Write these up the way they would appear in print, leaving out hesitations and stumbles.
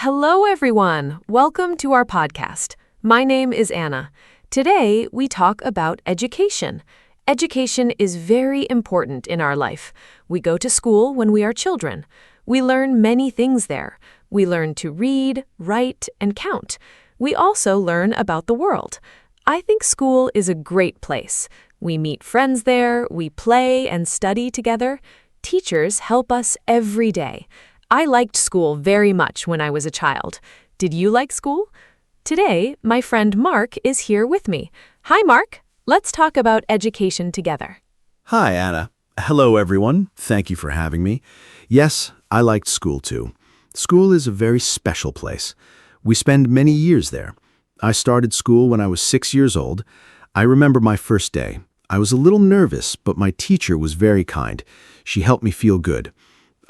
Hello, everyone. Welcome to our podcast. My name is Anna. Today, we talk about education. Education is very important in our life. We go to school when we are children. We learn many things there. We learn to read, write, and count. We also learn about the world. I think school is a great place. We meet friends there, we play and study together. Teachers help us every day. I liked school very much when I was a child. Did you like school? Today, my friend Mark is here with me. Hi, Mark. Let's talk about education together. Hi, Anna. Hello, everyone. Thank you for having me. Yes, I liked school too. School is a very special place. We spend many years there. I started school when I was 6 years old. I remember my first day. I was a little nervous, but my teacher was very kind. She helped me feel good.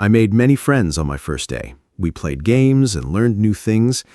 I made many friends on my first day. We played games and learned new things.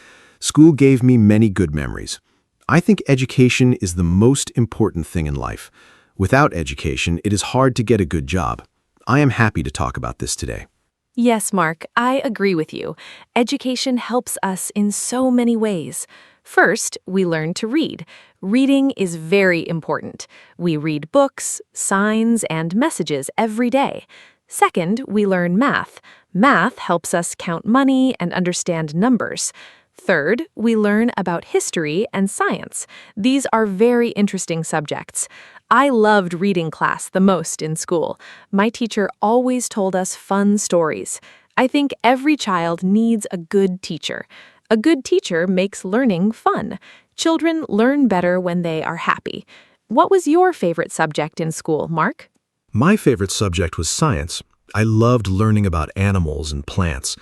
School gave me many good memories. I think education is the most important thing in life. Without education, it is hard to get a good job. I am happy to talk about this today. Yes, Mark, I agree with you. Education helps us in so many ways. First, we learn to read. Reading is very important. We read books, signs, and messages every day. Second, we learn math. Math helps us count money and understand numbers. Third, we learn about history and science. These are very interesting subjects. I loved reading class the most in school. My teacher always told us fun stories. I think every child needs a good teacher. A good teacher makes learning fun. Children learn better when they are happy. What was your favorite subject in school, Mark? My favorite subject was science. I loved learning about animals and plants.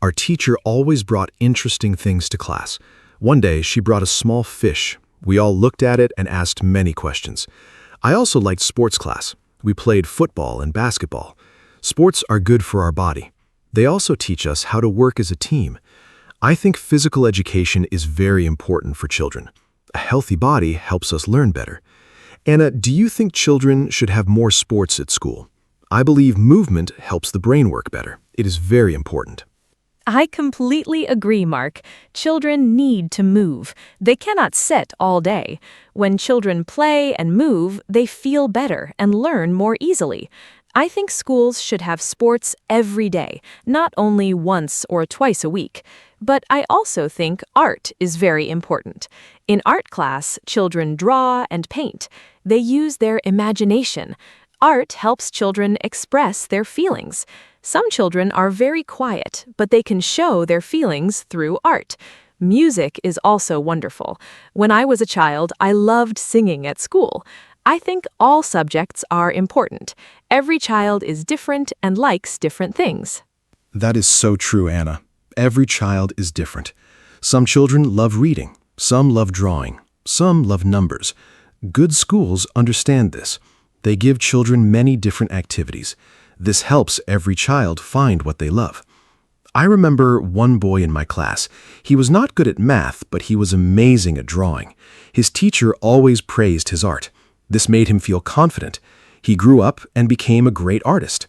Our teacher always brought interesting things to class. One day, she brought a small fish. We all looked at it and asked many questions. I also liked sports class. We played football and basketball. Sports are good for our body. They also teach us how to work as a team. I think physical education is very important for children. A healthy body helps us learn better. Anna, do you think children should have more sports at school? I believe movement helps the brain work better. It is very important. I completely agree, Mark. Children need to move. They cannot sit all day. When children play and move, they feel better and learn more easily. I think schools should have sports every day, not only once or twice a week. But I also think art is very important. In art class, children draw and paint. They use their imagination. Art helps children express their feelings. Some children are very quiet, but they can show their feelings through art. Music is also wonderful. When I was a child, I loved singing at school. I think all subjects are important. Every child is different and likes different things. That is so true, Anna. Every child is different. Some children love reading. Some love drawing. Some love numbers. Good schools understand this. They give children many different activities. This helps every child find what they love. I remember one boy in my class. He was not good at math, but he was amazing at drawing. His teacher always praised his art. This made him feel confident. He grew up and became a great artist.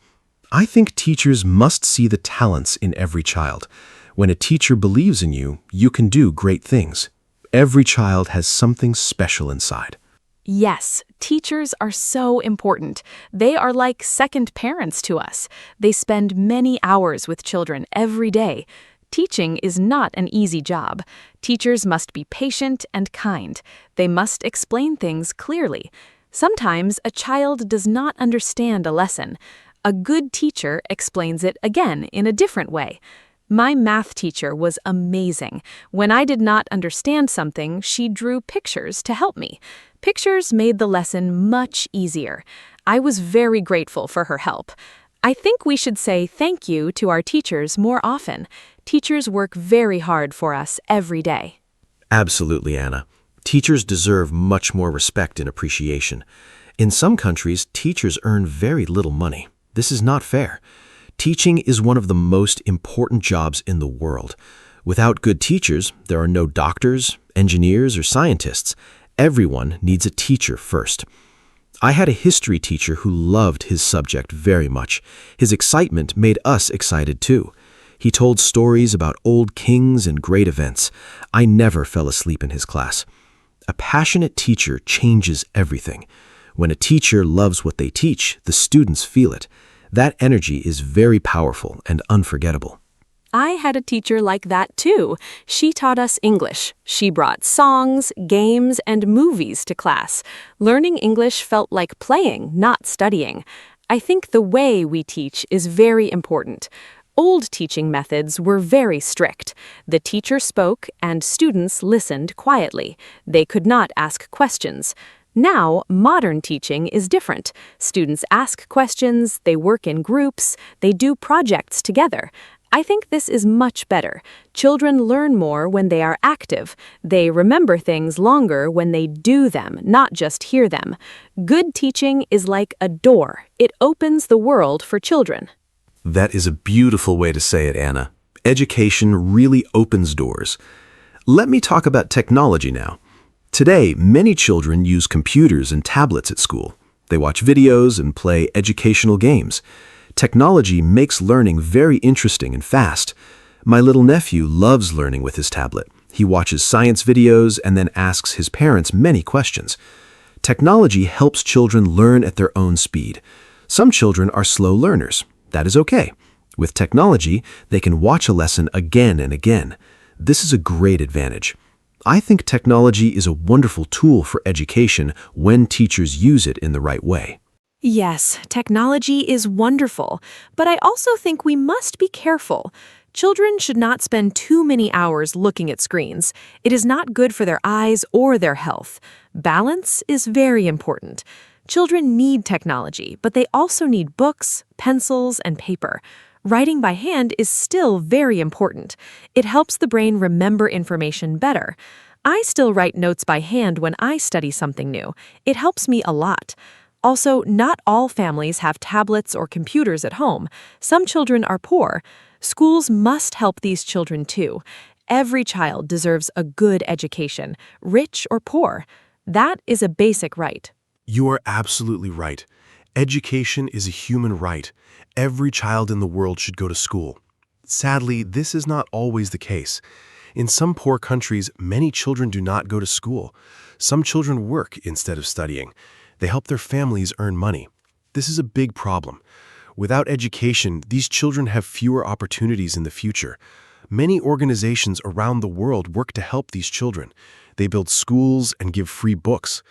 I think teachers must see the talents in every child. When a teacher believes in you, you can do great things. Every child has something special inside. Yes, teachers are so important. They are like second parents to us. They spend many hours with children every day. Teaching is not an easy job. Teachers must be patient and kind. They must explain things clearly. Sometimes a child does not understand a lesson. A good teacher explains it again in a different way. My math teacher was amazing. When I did not understand something, she drew pictures to help me. Pictures made the lesson much easier. I was very grateful for her help. I think we should say thank you to our teachers more often. Teachers work very hard for us every day. Absolutely, Anna. Teachers deserve much more respect and appreciation. In some countries, teachers earn very little money. This is not fair. Teaching is one of the most important jobs in the world. Without good teachers, there are no doctors, engineers, or scientists. Everyone needs a teacher first. I had a history teacher who loved his subject very much. His excitement made us excited too. He told stories about old kings and great events. I never fell asleep in his class. A passionate teacher changes everything. When a teacher loves what they teach, the students feel it. That energy is very powerful and unforgettable. I had a teacher like that too. She taught us English. She brought songs, games, and movies to class. Learning English felt like playing, not studying. I think the way we teach is very important. Old teaching methods were very strict. The teacher spoke and students listened quietly. They could not ask questions. Now, modern teaching is different. Students ask questions, they work in groups, they do projects together. I think this is much better. Children learn more when they are active. They remember things longer when they do them, not just hear them. Good teaching is like a door. It opens the world for children. That is a beautiful way to say it, Anna. Education really opens doors. Let me talk about technology now. Today, many children use computers and tablets at school. They watch videos and play educational games. Technology makes learning very interesting and fast. My little nephew loves learning with his tablet. He watches science videos and then asks his parents many questions. Technology helps children learn at their own speed. Some children are slow learners. That is okay. With technology, they can watch a lesson again and again. This is a great advantage. I think technology is a wonderful tool for education when teachers use it in the right way. Yes, technology is wonderful, but I also think we must be careful. Children should not spend too many hours looking at screens. It is not good for their eyes or their health. Balance is very important. Children need technology, but they also need books, pencils, and paper. Writing by hand is still very important. It helps the brain remember information better. I still write notes by hand when I study something new. It helps me a lot. Also, not all families have tablets or computers at home. Some children are poor. Schools must help these children too. Every child deserves a good education, rich or poor. That is a basic right. You are absolutely right. Education is a human right. Every child in the world should go to school. Sadly, this is not always the case. In some poor countries, many children do not go to school. Some children work instead of studying. They help their families earn money. This is a big problem. Without education, these children have fewer opportunities in the future. Many organizations around the world work to help these children. They build schools and give free books.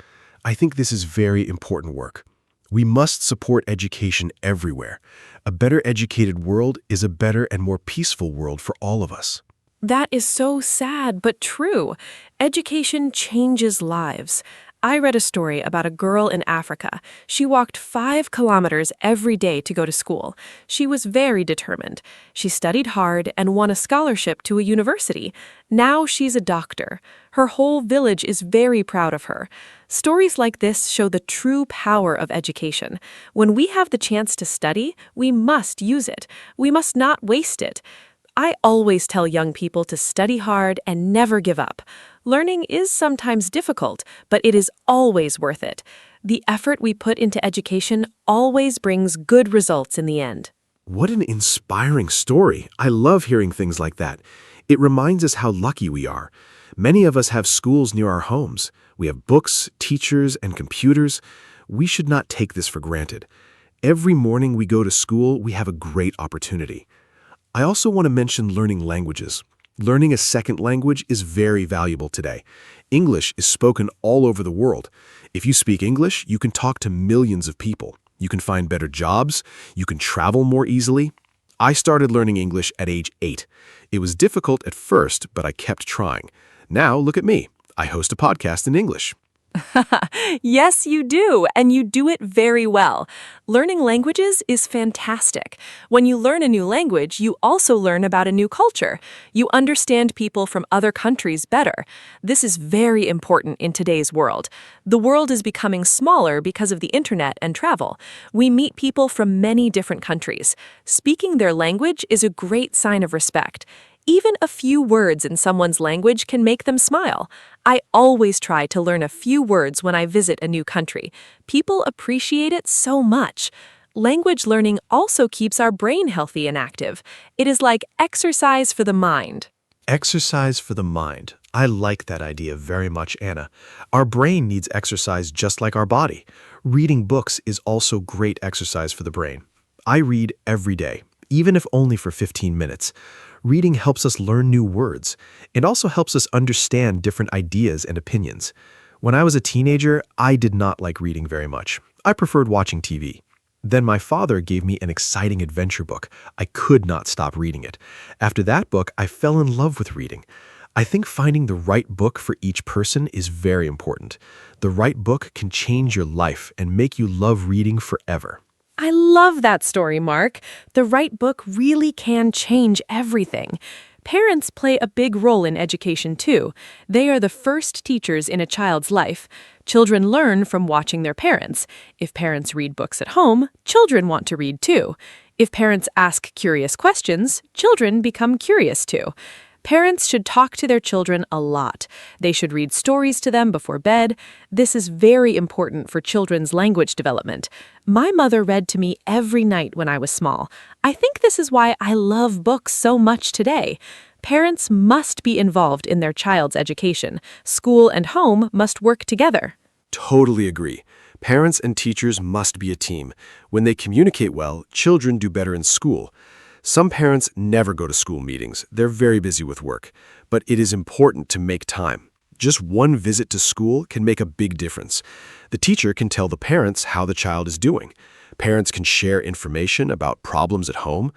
I think this is very important work. We must support education everywhere. A better educated world is a better and more peaceful world for all of us. That is so sad, but true. Education changes lives. I read a story about a girl in Africa. She walked 5 kilometers every day to go to school. She was very determined. She studied hard and won a scholarship to a university. Now she's a doctor. Her whole village is very proud of her. Stories like this show the true power of education. When we have the chance to study, we must use it. We must not waste it. I always tell young people to study hard and never give up. Learning is sometimes difficult, but it is always worth it. The effort we put into education always brings good results in the end. What an inspiring story. I love hearing things like that. It reminds us how lucky we are. Many of us have schools near our homes. We have books, teachers, and computers. We should not take this for granted. Every morning we go to school, we have a great opportunity. I also want to mention learning languages. Learning a second language is very valuable today. English is spoken all over the world. If you speak English, you can talk to millions of people. You can find better jobs. You can travel more easily. I started learning English at age 8. It was difficult at first, but I kept trying. Now, look at me. I host a podcast in English. Yes, you do, and you do it very well. Learning languages is fantastic. When you learn a new language, you also learn about a new culture. You understand people from other countries better. This is very important in today's world. The world is becoming smaller because of the internet and travel. We meet people from many different countries. Speaking their language is a great sign of respect. Even a few words in someone's language can make them smile. I always try to learn a few words when I visit a new country. People appreciate it so much. Language learning also keeps our brain healthy and active. It is like exercise for the mind. Exercise for the mind. I like that idea very much, Anna. Our brain needs exercise just like our body. Reading books is also great exercise for the brain. I read every day, even if only for 15 minutes. Reading helps us learn new words. It also helps us understand different ideas and opinions. When I was a teenager, I did not like reading very much. I preferred watching TV. Then my father gave me an exciting adventure book. I could not stop reading it. After that book, I fell in love with reading. I think finding the right book for each person is very important. The right book can change your life and make you love reading forever. I love that story, Mark. The right book really can change everything. Parents play a big role in education, too. They are the first teachers in a child's life. Children learn from watching their parents. If parents read books at home, children want to read, too. If parents ask curious questions, children become curious, too. Parents should talk to their children a lot. They should read stories to them before bed. This is very important for children's language development. My mother read to me every night when I was small. I think this is why I love books so much today. Parents must be involved in their child's education. School and home must work together. Totally agree. Parents and teachers must be a team. When they communicate well, children do better in school. Some parents never go to school meetings. They're very busy with work. But it is important to make time. Just one visit to school can make a big difference. The teacher can tell the parents how the child is doing. Parents can share information about problems at home.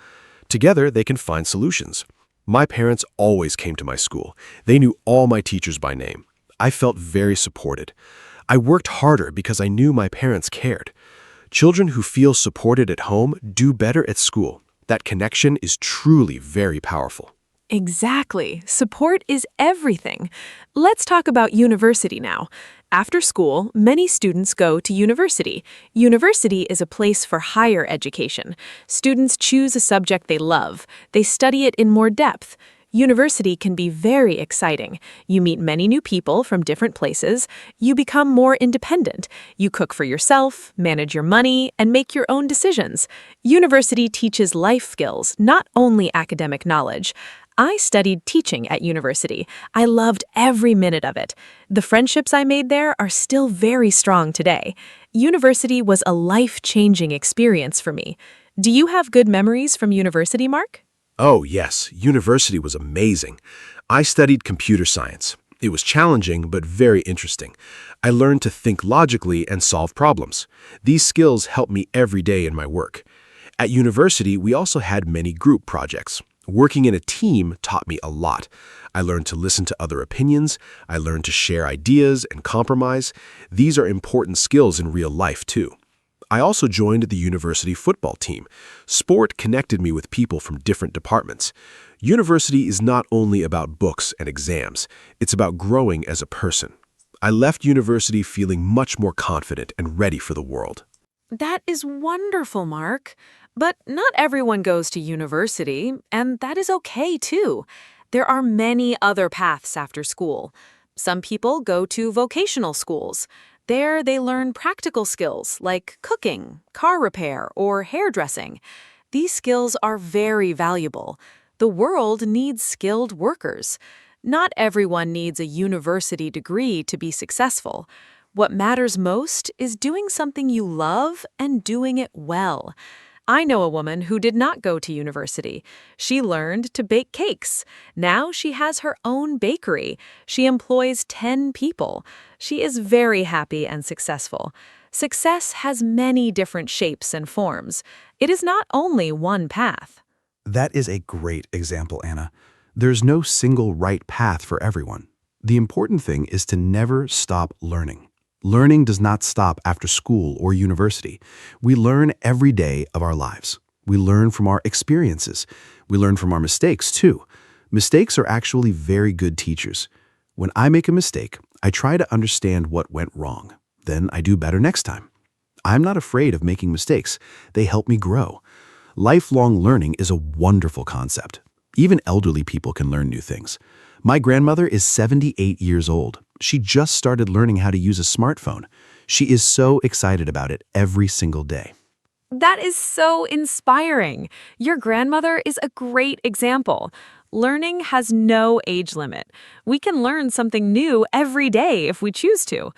Together, they can find solutions. My parents always came to my school. They knew all my teachers by name. I felt very supported. I worked harder because I knew my parents cared. Children who feel supported at home do better at school. That connection is truly very powerful. Exactly. Support is everything. Let's talk about university now. After school, many students go to university. University is a place for higher education. Students choose a subject they love. They study it in more depth. University can be very exciting. You meet many new people from different places. You become more independent. You cook for yourself, manage your money, and make your own decisions. University teaches life skills, not only academic knowledge. I studied teaching at university. I loved every minute of it. The friendships I made there are still very strong today. University was a life-changing experience for me. Do you have good memories from university, Mark? Oh, yes, university was amazing. I studied computer science. It was challenging, but very interesting. I learned to think logically and solve problems. These skills help me every day in my work. At university, we also had many group projects. Working in a team taught me a lot. I learned to listen to other opinions. I learned to share ideas and compromise. These are important skills in real life, too. I also joined the university football team. Sport connected me with people from different departments. University is not only about books and exams. It's about growing as a person. I left university feeling much more confident and ready for the world. That is wonderful, Mark. But not everyone goes to university, and that is okay, too. There are many other paths after school. Some people go to vocational schools. There, they learn practical skills like cooking, car repair, or hairdressing. These skills are very valuable. The world needs skilled workers. Not everyone needs a university degree to be successful. What matters most is doing something you love and doing it well. I know a woman who did not go to university. She learned to bake cakes. Now she has her own bakery. She employs 10 people. She is very happy and successful. Success has many different shapes and forms. It is not only one path. That is a great example, Anna. There's no single right path for everyone. The important thing is to never stop learning. Learning does not stop after school or university. We learn every day of our lives. We learn from our experiences. We learn from our mistakes, too. Mistakes are actually very good teachers. When I make a mistake, I try to understand what went wrong. Then I do better next time. I'm not afraid of making mistakes. They help me grow. Lifelong learning is a wonderful concept. Even elderly people can learn new things. My grandmother is 78 years old. She just started learning how to use a smartphone. She is so excited about it every single day. That is so inspiring. Your grandmother is a great example. Learning has no age limit. We can learn something new every day if we choose to.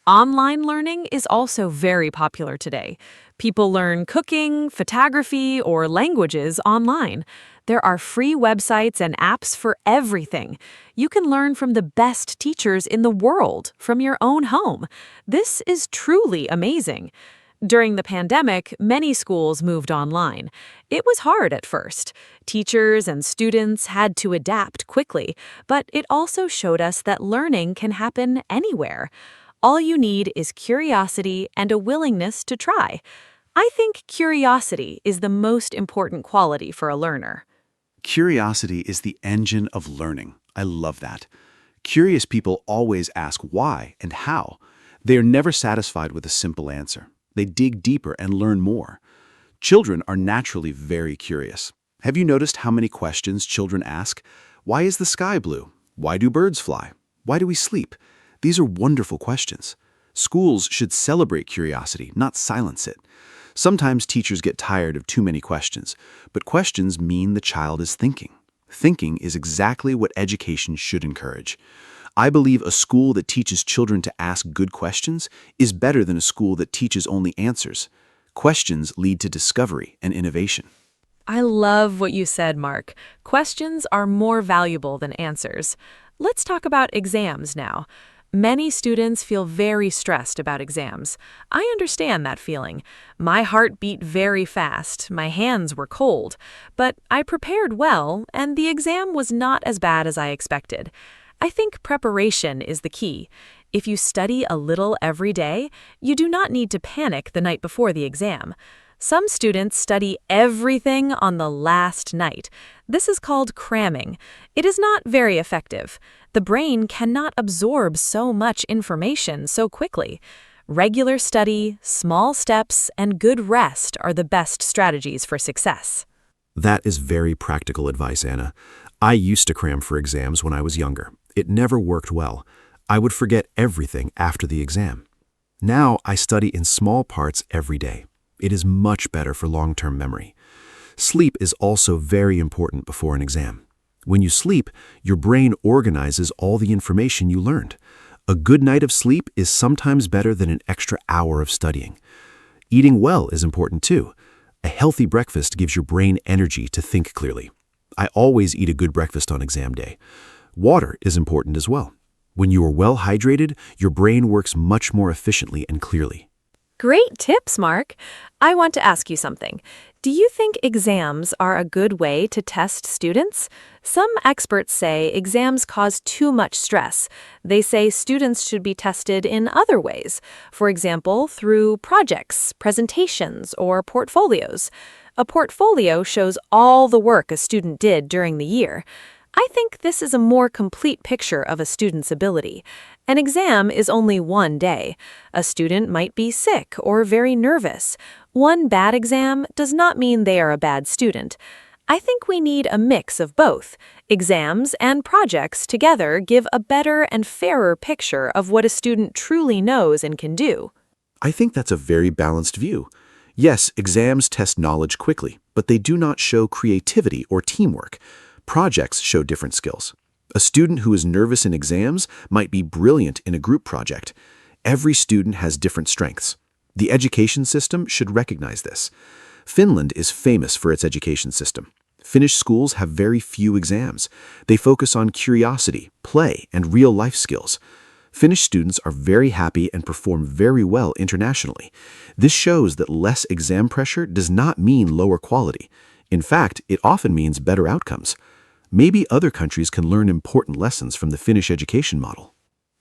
Online learning is also very popular today. People learn cooking, photography, or languages online. There are free websites and apps for everything. You can learn from the best teachers in the world from your own home. This is truly amazing. During the pandemic, many schools moved online. It was hard at first. Teachers and students had to adapt quickly, but it also showed us that learning can happen anywhere. All you need is curiosity and a willingness to try. I think curiosity is the most important quality for a learner. Curiosity is the engine of learning. I love that. Curious people always ask why and how. They are never satisfied with a simple answer. They dig deeper and learn more. Children are naturally very curious. Have you noticed how many questions children ask? Why is the sky blue? Why do birds fly? Why do we sleep? These are wonderful questions. Schools should celebrate curiosity, not silence it. Sometimes teachers get tired of too many questions, but questions mean the child is thinking. Thinking is exactly what education should encourage. I believe a school that teaches children to ask good questions is better than a school that teaches only answers. Questions lead to discovery and innovation. I love what you said, Mark. Questions are more valuable than answers. Let's talk about exams now. Many students feel very stressed about exams. I understand that feeling. My heart beat very fast, my hands were cold, but I prepared well, and the exam was not as bad as I expected. I think preparation is the key. If you study a little every day, you do not need to panic the night before the exam. Some students study everything on the last night. This is called cramming. It is not very effective. The brain cannot absorb so much information so quickly. Regular study, small steps, and good rest are the best strategies for success. That is very practical advice, Anna. I used to cram for exams when I was younger. It never worked well. I would forget everything after the exam. Now I study in small parts every day. It is much better for long-term memory. Sleep is also very important before an exam. When you sleep, your brain organizes all the information you learned. A good night of sleep is sometimes better than an extra hour of studying. Eating well is important too. A healthy breakfast gives your brain energy to think clearly. I always eat a good breakfast on exam day. Water is important as well. When you are well hydrated, your brain works much more efficiently and clearly. Great tips, Mark. I want to ask you something. Do you think exams are a good way to test students? Some experts say exams cause too much stress. They say students should be tested in other ways, for example, through projects, presentations, or portfolios. A portfolio shows all the work a student did during the year. I think this is a more complete picture of a student's ability. An exam is only one day. A student might be sick or very nervous. One bad exam does not mean they are a bad student. I think we need a mix of both. Exams and projects together give a better and fairer picture of what a student truly knows and can do. I think that's a very balanced view. Yes, exams test knowledge quickly, but they do not show creativity or teamwork. Projects show different skills. A student who is nervous in exams might be brilliant in a group project. Every student has different strengths. The education system should recognize this. Finland is famous for its education system. Finnish schools have very few exams. They focus on curiosity, play, and real-life skills. Finnish students are very happy and perform very well internationally. This shows that less exam pressure does not mean lower quality. In fact, it often means better outcomes. Maybe other countries can learn important lessons from the Finnish education model.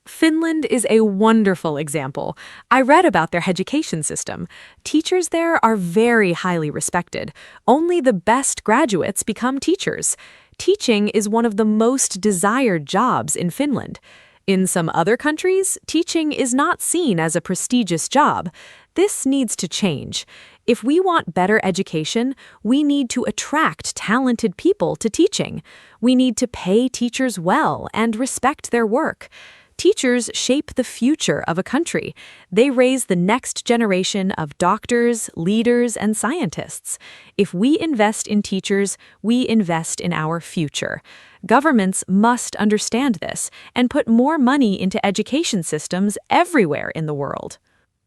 Finland is a wonderful example. I read about their education system. Teachers there are very highly respected. Only the best graduates become teachers. Teaching is one of the most desired jobs in Finland. In some other countries, teaching is not seen as a prestigious job. This needs to change. If we want better education, we need to attract talented people to teaching. We need to pay teachers well and respect their work. Teachers shape the future of a country. They raise the next generation of doctors, leaders, and scientists. If we invest in teachers, we invest in our future. Governments must understand this and put more money into education systems everywhere in the world.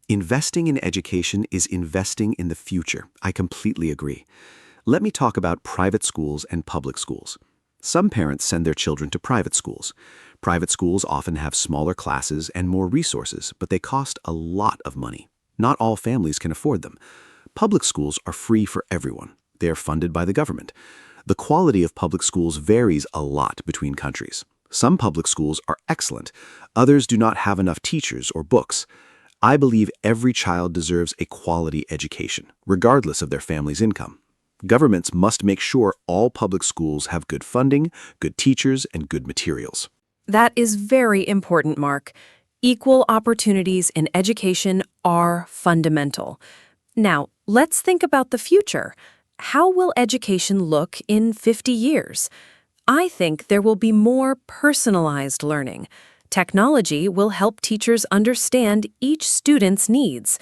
Investing in education is investing in the future. I completely agree. Let me talk about private schools and public schools. Some parents send their children to private schools. Private schools often have smaller classes and more resources, but they cost a lot of money. Not all families can afford them. Public schools are free for everyone. They are funded by the government. The quality of public schools varies a lot between countries. Some public schools are excellent. Others do not have enough teachers or books. I believe every child deserves a quality education, regardless of their family's income. Governments must make sure all public schools have good funding, good teachers, and good materials. That is very important, Mark. Equal opportunities in education are fundamental. Now, let's think about the future. How will education look in 50 years? I think there will be more personalized learning. Technology will help teachers understand each student's needs.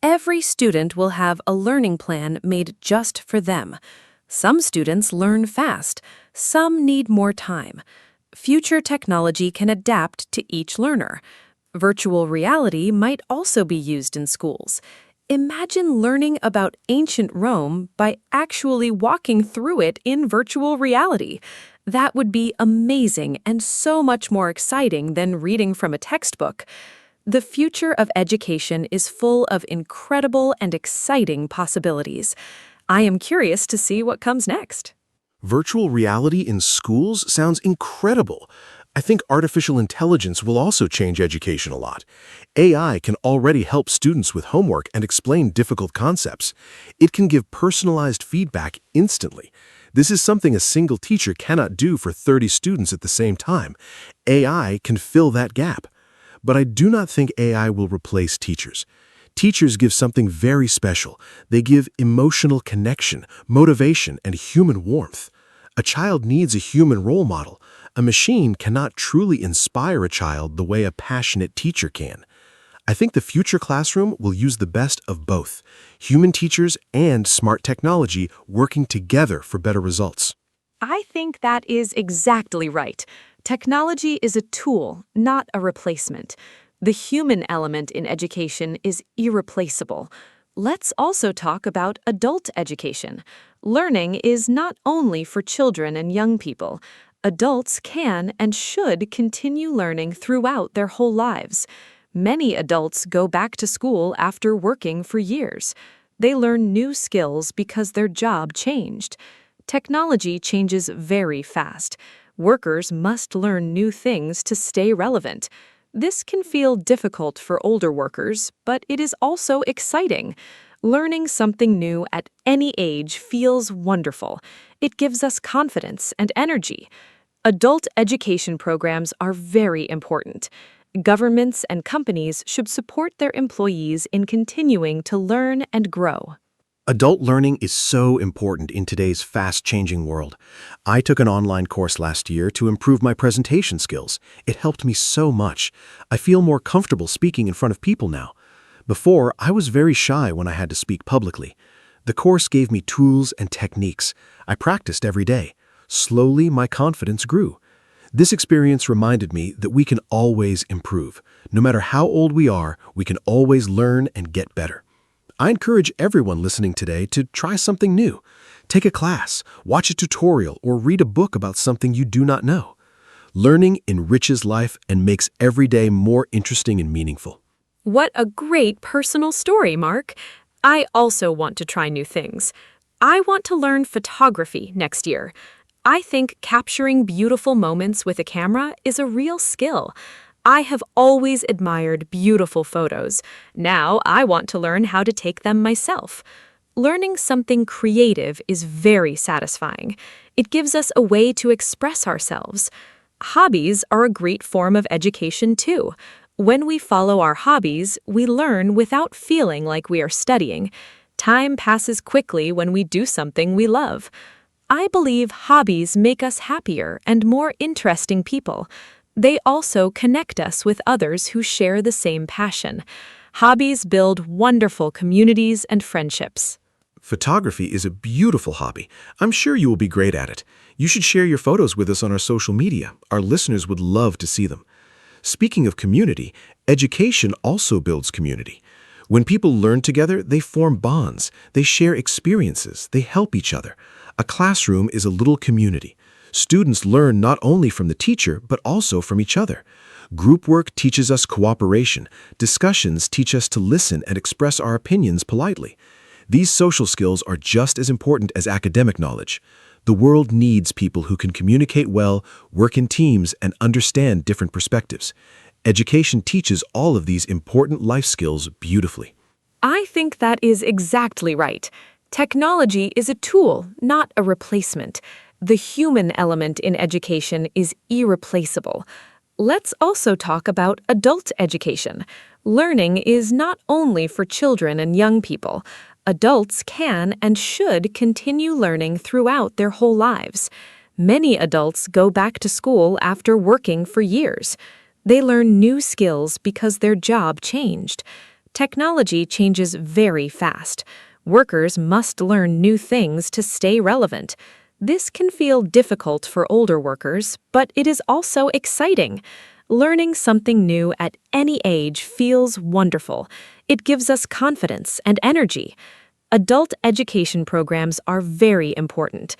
Every student will have a learning plan made just for them. Some students learn fast, some need more time. Future technology can adapt to each learner. Virtual reality might also be used in schools. Imagine learning about ancient Rome by actually walking through it in virtual reality. That would be amazing and so much more exciting than reading from a textbook. The future of education is full of incredible and exciting possibilities. I am curious to see what comes next. Virtual reality in schools sounds incredible. I think artificial intelligence will also change education a lot. AI can already help students with homework and explain difficult concepts. It can give personalized feedback instantly. This is something a single teacher cannot do for 30 students at the same time. AI can fill that gap. But I do not think AI will replace teachers. Teachers give something very special. They give emotional connection, motivation, and human warmth. A child needs a human role model. A machine cannot truly inspire a child the way a passionate teacher can. I think the future classroom will use the best of both, human teachers and smart technology working together for better results. I think that is exactly right. Technology is a tool, not a replacement. The human element in education is irreplaceable. Let's also talk about adult education. Learning is not only for children and young people. Adults can and should continue learning throughout their whole lives. Many adults go back to school after working for years. They learn new skills because their job changed. Technology changes very fast. Workers must learn new things to stay relevant. This can feel difficult for older workers, but it is also exciting. Learning something new at any age feels wonderful. It gives us confidence and energy. Adult education programs are very important. Governments and companies should support their employees in continuing to learn and grow. Adult learning is so important in today's fast-changing world. I took an online course last year to improve my presentation skills. It helped me so much. I feel more comfortable speaking in front of people now. Before, I was very shy when I had to speak publicly. The course gave me tools and techniques. I practiced every day. Slowly, my confidence grew. This experience reminded me that we can always improve. No matter how old we are, we can always learn and get better. I encourage everyone listening today to try something new. Take a class, watch a tutorial, or read a book about something you do not know. Learning enriches life and makes every day more interesting and meaningful. What a great personal story, Mark. I also want to try new things. I want to learn photography next year. I think capturing beautiful moments with a camera is a real skill. I have always admired beautiful photos. Now I want to learn how to take them myself. Learning something creative is very satisfying. It gives us a way to express ourselves. Hobbies are a great form of education too. When we follow our hobbies, we learn without feeling like we are studying. Time passes quickly when we do something we love. I believe hobbies make us happier and more interesting people. They also connect us with others who share the same passion. Hobbies build wonderful communities and friendships. Photography is a beautiful hobby. I'm sure you will be great at it. You should share your photos with us on our social media. Our listeners would love to see them. Speaking of community, education also builds community. When people learn together, they form bonds, they share experiences, they help each other. A classroom is a little community. Students learn not only from the teacher, but also from each other. Group work teaches us cooperation. Discussions teach us to listen and express our opinions politely. These social skills are just as important as academic knowledge. The world needs people who can communicate well, work in teams, and understand different perspectives. Education teaches all of these important life skills beautifully. I think that is exactly right. Technology is a tool, not a replacement. The human element in education is irreplaceable. Let's also talk about adult education. Learning is not only for children and young people. Adults can and should continue learning throughout their whole lives. Many adults go back to school after working for years. They learn new skills because their job changed. Technology changes very fast. Workers must learn new things to stay relevant. This can feel difficult for older workers, but it is also exciting. Learning something new at any age feels wonderful. It gives us confidence and energy. Adult education programs are very important.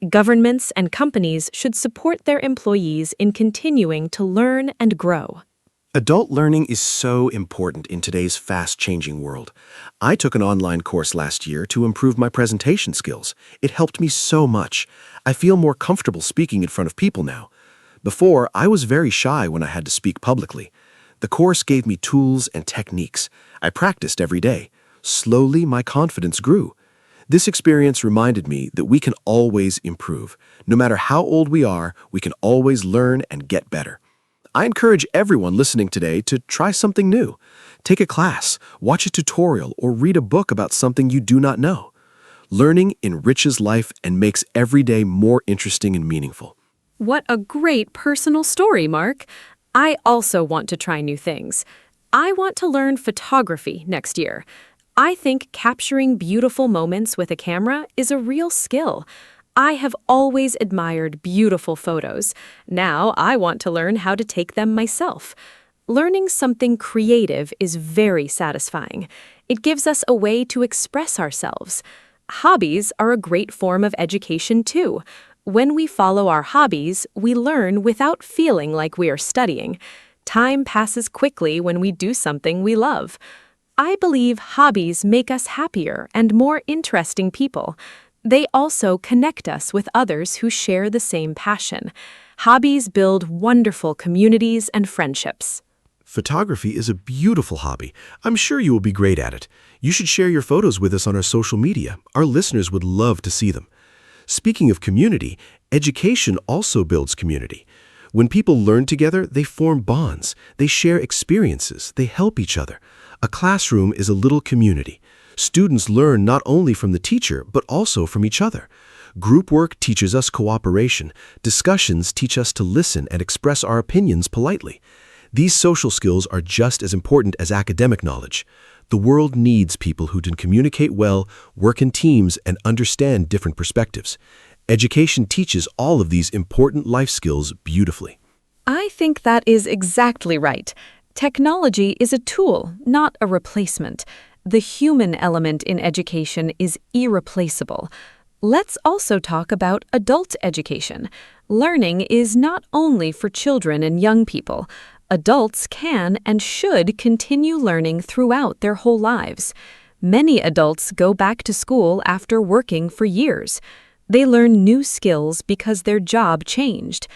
Governments and companies should support their employees in continuing to learn and grow. Adult learning is so important in today's fast-changing world. I took an online course last year to improve my presentation skills. It helped me so much. I feel more comfortable speaking in front of people now. Before, I was very shy when I had to speak publicly. The course gave me tools and techniques. I practiced every day. Slowly, my confidence grew. This experience reminded me that we can always improve. No matter how old we are, we can always learn and get better. I encourage everyone listening today to try something new. Take a class, watch a tutorial, or read a book about something you do not know. Learning enriches life and makes every day more interesting and meaningful. What a great personal story, Mark. I also want to try new things. I want to learn photography next year. I think capturing beautiful moments with a camera is a real skill. I have always admired beautiful photos. Now I want to learn how to take them myself. Learning something creative is very satisfying. It gives us a way to express ourselves. Hobbies are a great form of education too. When we follow our hobbies, we learn without feeling like we are studying. Time passes quickly when we do something we love. I believe hobbies make us happier and more interesting people. They also connect us with others who share the same passion. Hobbies build wonderful communities and friendships. Photography is a beautiful hobby. I'm sure you will be great at it. You should share your photos with us on our social media. Our listeners would love to see them. Speaking of community, education also builds community. When people learn together, they form bonds. They share experiences. They help each other. A classroom is a little community. Students learn not only from the teacher, but also from each other. Group work teaches us cooperation. Discussions teach us to listen and express our opinions politely. These social skills are just as important as academic knowledge. The world needs people who can communicate well, work in teams, and understand different perspectives. Education teaches all of these important life skills beautifully. I think that is exactly right. Technology is a tool, not a replacement. The human element in education is irreplaceable. Let's also talk about adult education. Learning is not only for children and young people. Adults can and should continue learning throughout their whole lives. Many adults go back to school after working for years. They learn new skills because their job changed.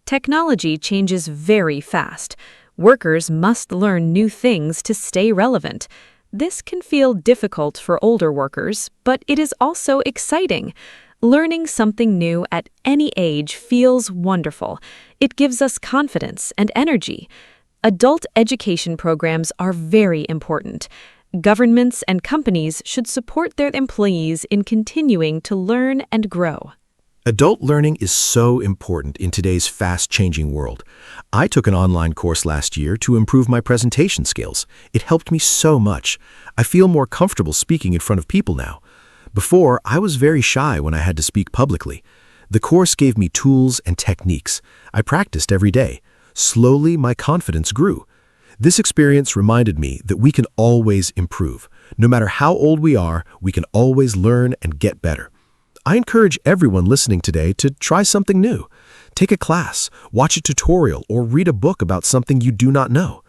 Technology changes very fast. Workers must learn new things to stay relevant. This can feel difficult for older workers, but it is also exciting. Learning something new at any age feels wonderful. It gives us confidence and energy. Adult education programs are very important. Governments and companies should support their employees in continuing to learn and grow. Adult learning is so important in today's fast-changing world. I took an online course last year to improve my presentation skills. It helped me so much. I feel more comfortable speaking in front of people now. Before, I was very shy when I had to speak publicly. The course gave me tools and techniques. I practiced every day. Slowly, my confidence grew. This experience reminded me that we can always improve. No matter how old we are, we can always learn and get better. I encourage everyone listening today to try something new. Take a class, watch a tutorial, or read a book about something you do not know.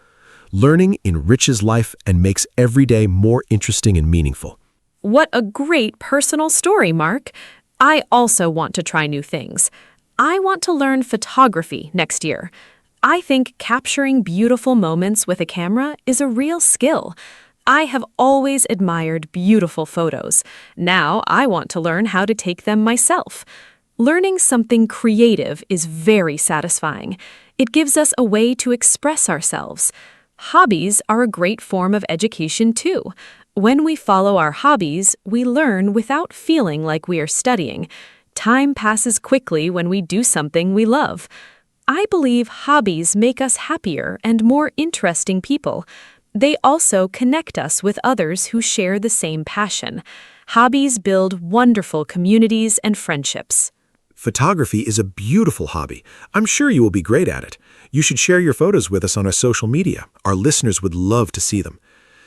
Learning enriches life and makes every day more interesting and meaningful. What a great personal story, Mark. I also want to try new things. I want to learn photography next year. I think capturing beautiful moments with a camera is a real skill. I have always admired beautiful photos. Now I want to learn how to take them myself. Learning something creative is very satisfying. It gives us a way to express ourselves. Hobbies are a great form of education too. When we follow our hobbies, we learn without feeling like we are studying. Time passes quickly when we do something we love. I believe hobbies make us happier and more interesting people. They also connect us with others who share the same passion. Hobbies build wonderful communities and friendships. Photography is a beautiful hobby. I'm sure you will be great at it. You should share your photos with us on our social media. Our listeners would love to see them.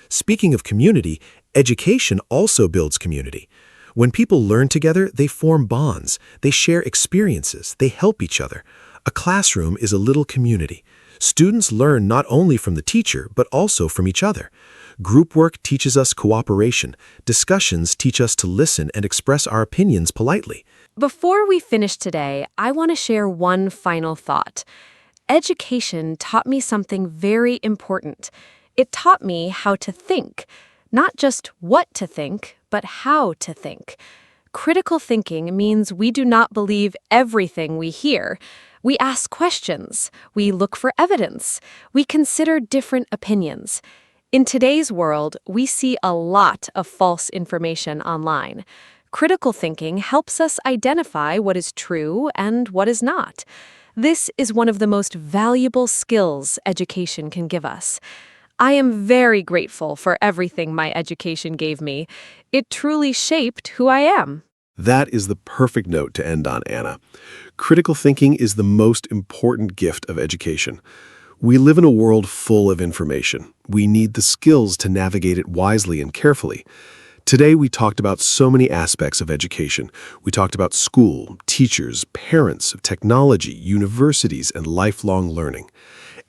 Speaking of community, education also builds community. When people learn together, they form bonds. They share experiences. They help each other. A classroom is a little community. Students learn not only from the teacher, but also from each other. Group work teaches us cooperation. Discussions teach us to listen and express our opinions politely. Before we finish today, I want to share one final thought. Education taught me something very important. It taught me how to think. Not just what to think, but how to think. Critical thinking means we do not believe everything we hear. We ask questions. We look for evidence. We consider different opinions. In today's world, we see a lot of false information online. Critical thinking helps us identify what is true and what is not. This is one of the most valuable skills education can give us. I am very grateful for everything my education gave me. It truly shaped who I am. That is the perfect note to end on, Anna. Critical thinking is the most important gift of education. We live in a world full of information. We need the skills to navigate it wisely and carefully. Today, we talked about so many aspects of education. We talked about school, teachers, parents, technology, universities, and lifelong learning.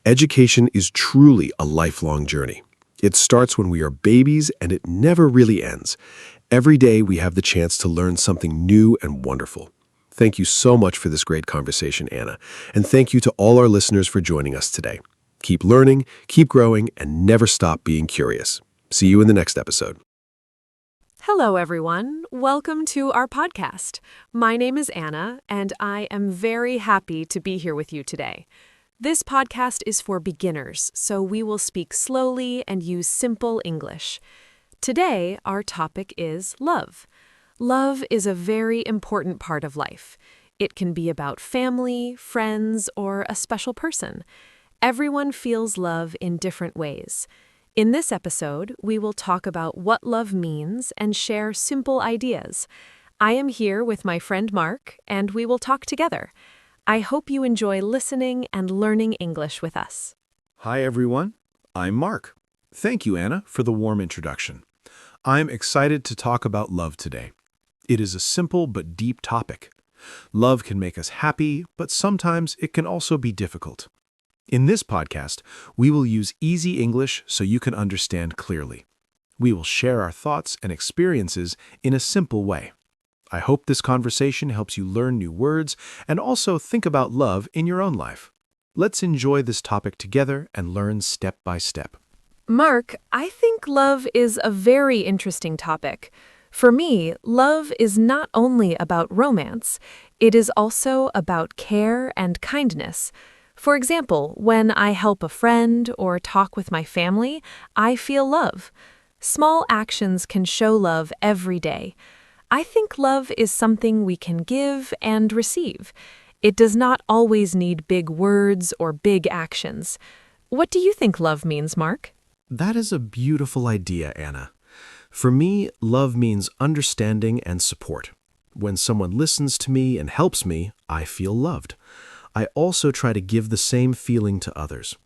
Education is truly a lifelong journey. It starts when we are babies, and it never really ends. Every day, we have the chance to learn something new and wonderful. Thank you so much for this great conversation, Anna. And thank you to all our listeners for joining us today. Keep learning, keep growing, and never stop being curious. See you in the next episode. Hello, everyone. Welcome to our podcast. My name is Anna, and I am very happy to be here with you today. This podcast is for beginners, so we will speak slowly and use simple English. Today, our topic is love. Love is a very important part of life. It can be about family, friends, or a special person. Everyone feels love in different ways. In this episode, we will talk about what love means and share simple ideas. I am here with my friend Mark, and we will talk together. I hope you enjoy listening and learning English with us. Hi, everyone. I'm Mark. Thank you, Anna, for the warm introduction. I'm excited to talk about love today. It is a simple but deep topic. Love can make us happy, but sometimes it can also be difficult. In this podcast, we will use easy English so you can understand clearly. We will share our thoughts and experiences in a simple way. I hope this conversation helps you learn new words and also think about love in your own life. Let's enjoy this topic together and learn step by step. Mark, I think love is a very interesting topic. For me, love is not only about romance, it is also about care and kindness. For example, when I help a friend or talk with my family, I feel love. Small actions can show love every day. I think love is something we can give and receive. It does not always need big words or big actions. What do you think love means, Mark? That is a beautiful idea, Anna. For me, love means understanding and support. When someone listens to me and helps me, I feel loved. I also try to give the same feeling to others.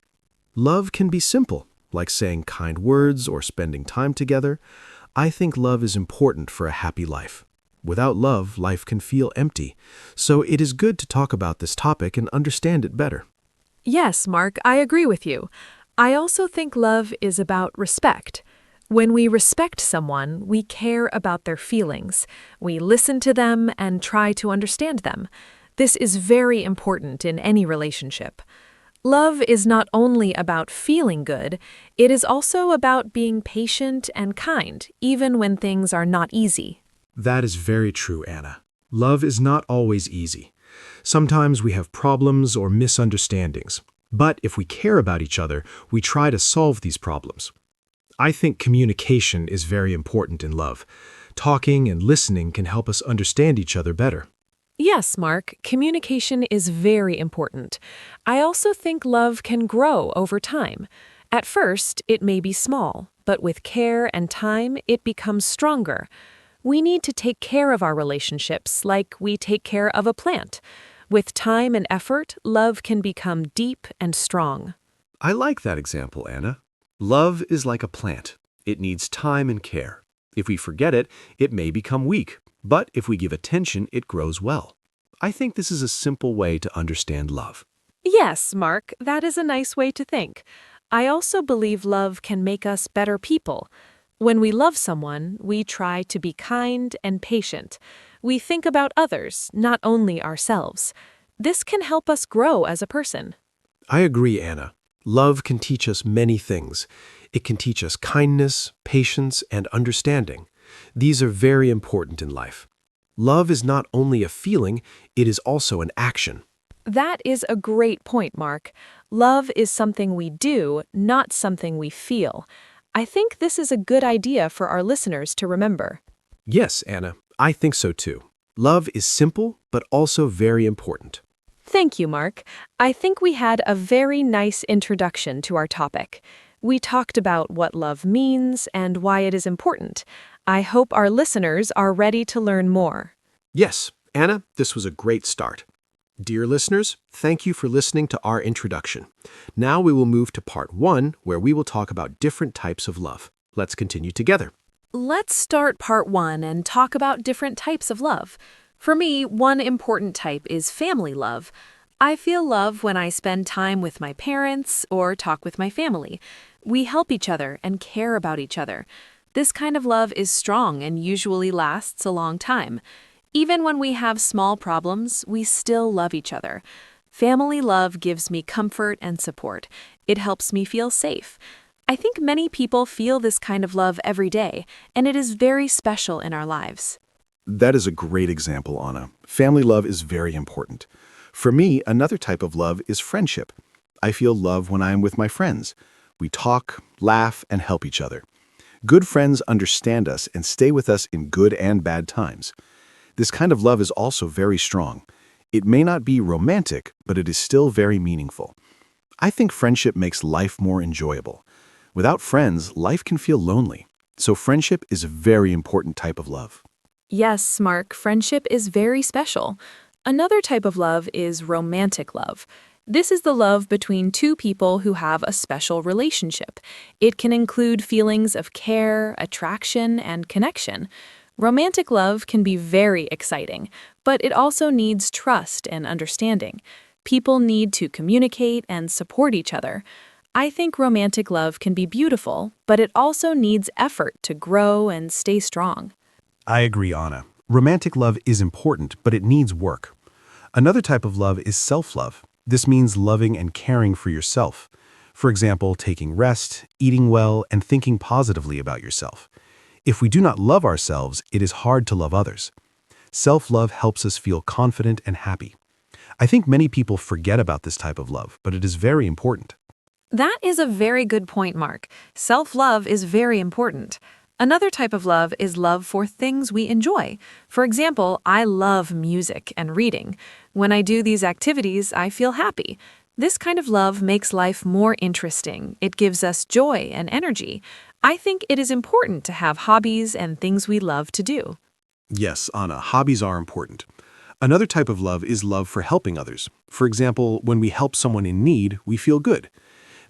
Love can be simple, like saying kind words or spending time together. I think love is important for a happy life. Without love, life can feel empty. So it is good to talk about this topic and understand it better. Yes, Mark, I agree with you. I also think love is about respect. When we respect someone, we care about their feelings. We listen to them and try to understand them. This is very important in any relationship. Love is not only about feeling good, it is also about being patient and kind, even when things are not easy. That is very true, Anna. Love is not always easy. Sometimes we have problems or misunderstandings. But if we care about each other, we try to solve these problems. I think communication is very important in love. Talking and listening can help us understand each other better. Yes, Mark, communication is very important. I also think love can grow over time. At first, it may be small, but with care and time, it becomes stronger. We need to take care of our relationships like we take care of a plant. With time and effort, love can become deep and strong. I like that example, Anna. Love is like a plant. It needs time and care. If we forget it, it may become weak. But if we give attention, it grows well. I think this is a simple way to understand love. Yes, Mark, that is a nice way to think. I also believe love can make us better people. When we love someone, we try to be kind and patient. We think about others, not only ourselves. This can help us grow as a person. I agree, Anna. Love can teach us many things. It can teach us kindness, patience, and understanding. These are very important in life. Love is not only a feeling, it is also an action. That is a great point, Mark. Love is something we do, not something we feel. I think this is a good idea for our listeners to remember. Yes, Anna, I think so too. Love is simple, but also very important. Thank you, Mark. I think we had a very nice introduction to our topic. We talked about what love means and why it is important. I hope our listeners are ready to learn more. Yes, Anna, this was a great start. Dear listeners, thank you for listening to our introduction. Now we will move to part 1, where we will talk about different types of love. Let's continue together. Let's start part 1 and talk about different types of love. For me, one important type is family love. I feel love when I spend time with my parents or talk with my family. We help each other and care about each other. This kind of love is strong and usually lasts a long time. Even when we have small problems, we still love each other. Family love gives me comfort and support. It helps me feel safe. I think many people feel this kind of love every day, and it is very special in our lives. That is a great example, Anna. Family love is very important. For me, another type of love is friendship. I feel love when I am with my friends. We talk, laugh, and help each other. Good friends understand us and stay with us in good and bad times. This kind of love is also very strong. It may not be romantic, but it is still very meaningful. I think friendship makes life more enjoyable. Without friends, life can feel lonely. So friendship is a very important type of love. Yes, Mark, friendship is very special. Another type of love is romantic love. This is the love between two people who have a special relationship. It can include feelings of care, attraction, and connection. Romantic love can be very exciting, but it also needs trust and understanding. People need to communicate and support each other. I think romantic love can be beautiful, but it also needs effort to grow and stay strong. I agree, Anna. Romantic love is important, but it needs work. Another type of love is self-love. This means loving and caring for yourself. For example, taking rest, eating well, and thinking positively about yourself. If we do not love ourselves, it is hard to love others. Self-love helps us feel confident and happy. I think many people forget about this type of love, but it is very important. That is a very good point, Mark. Self-love is very important. Another type of love is love for things we enjoy. For example, I love music and reading. When I do these activities, I feel happy. This kind of love makes life more interesting. It gives us joy and energy. I think it is important to have hobbies and things we love to do. Yes, Anna, hobbies are important. Another type of love is love for helping others. For example, when we help someone in need, we feel good.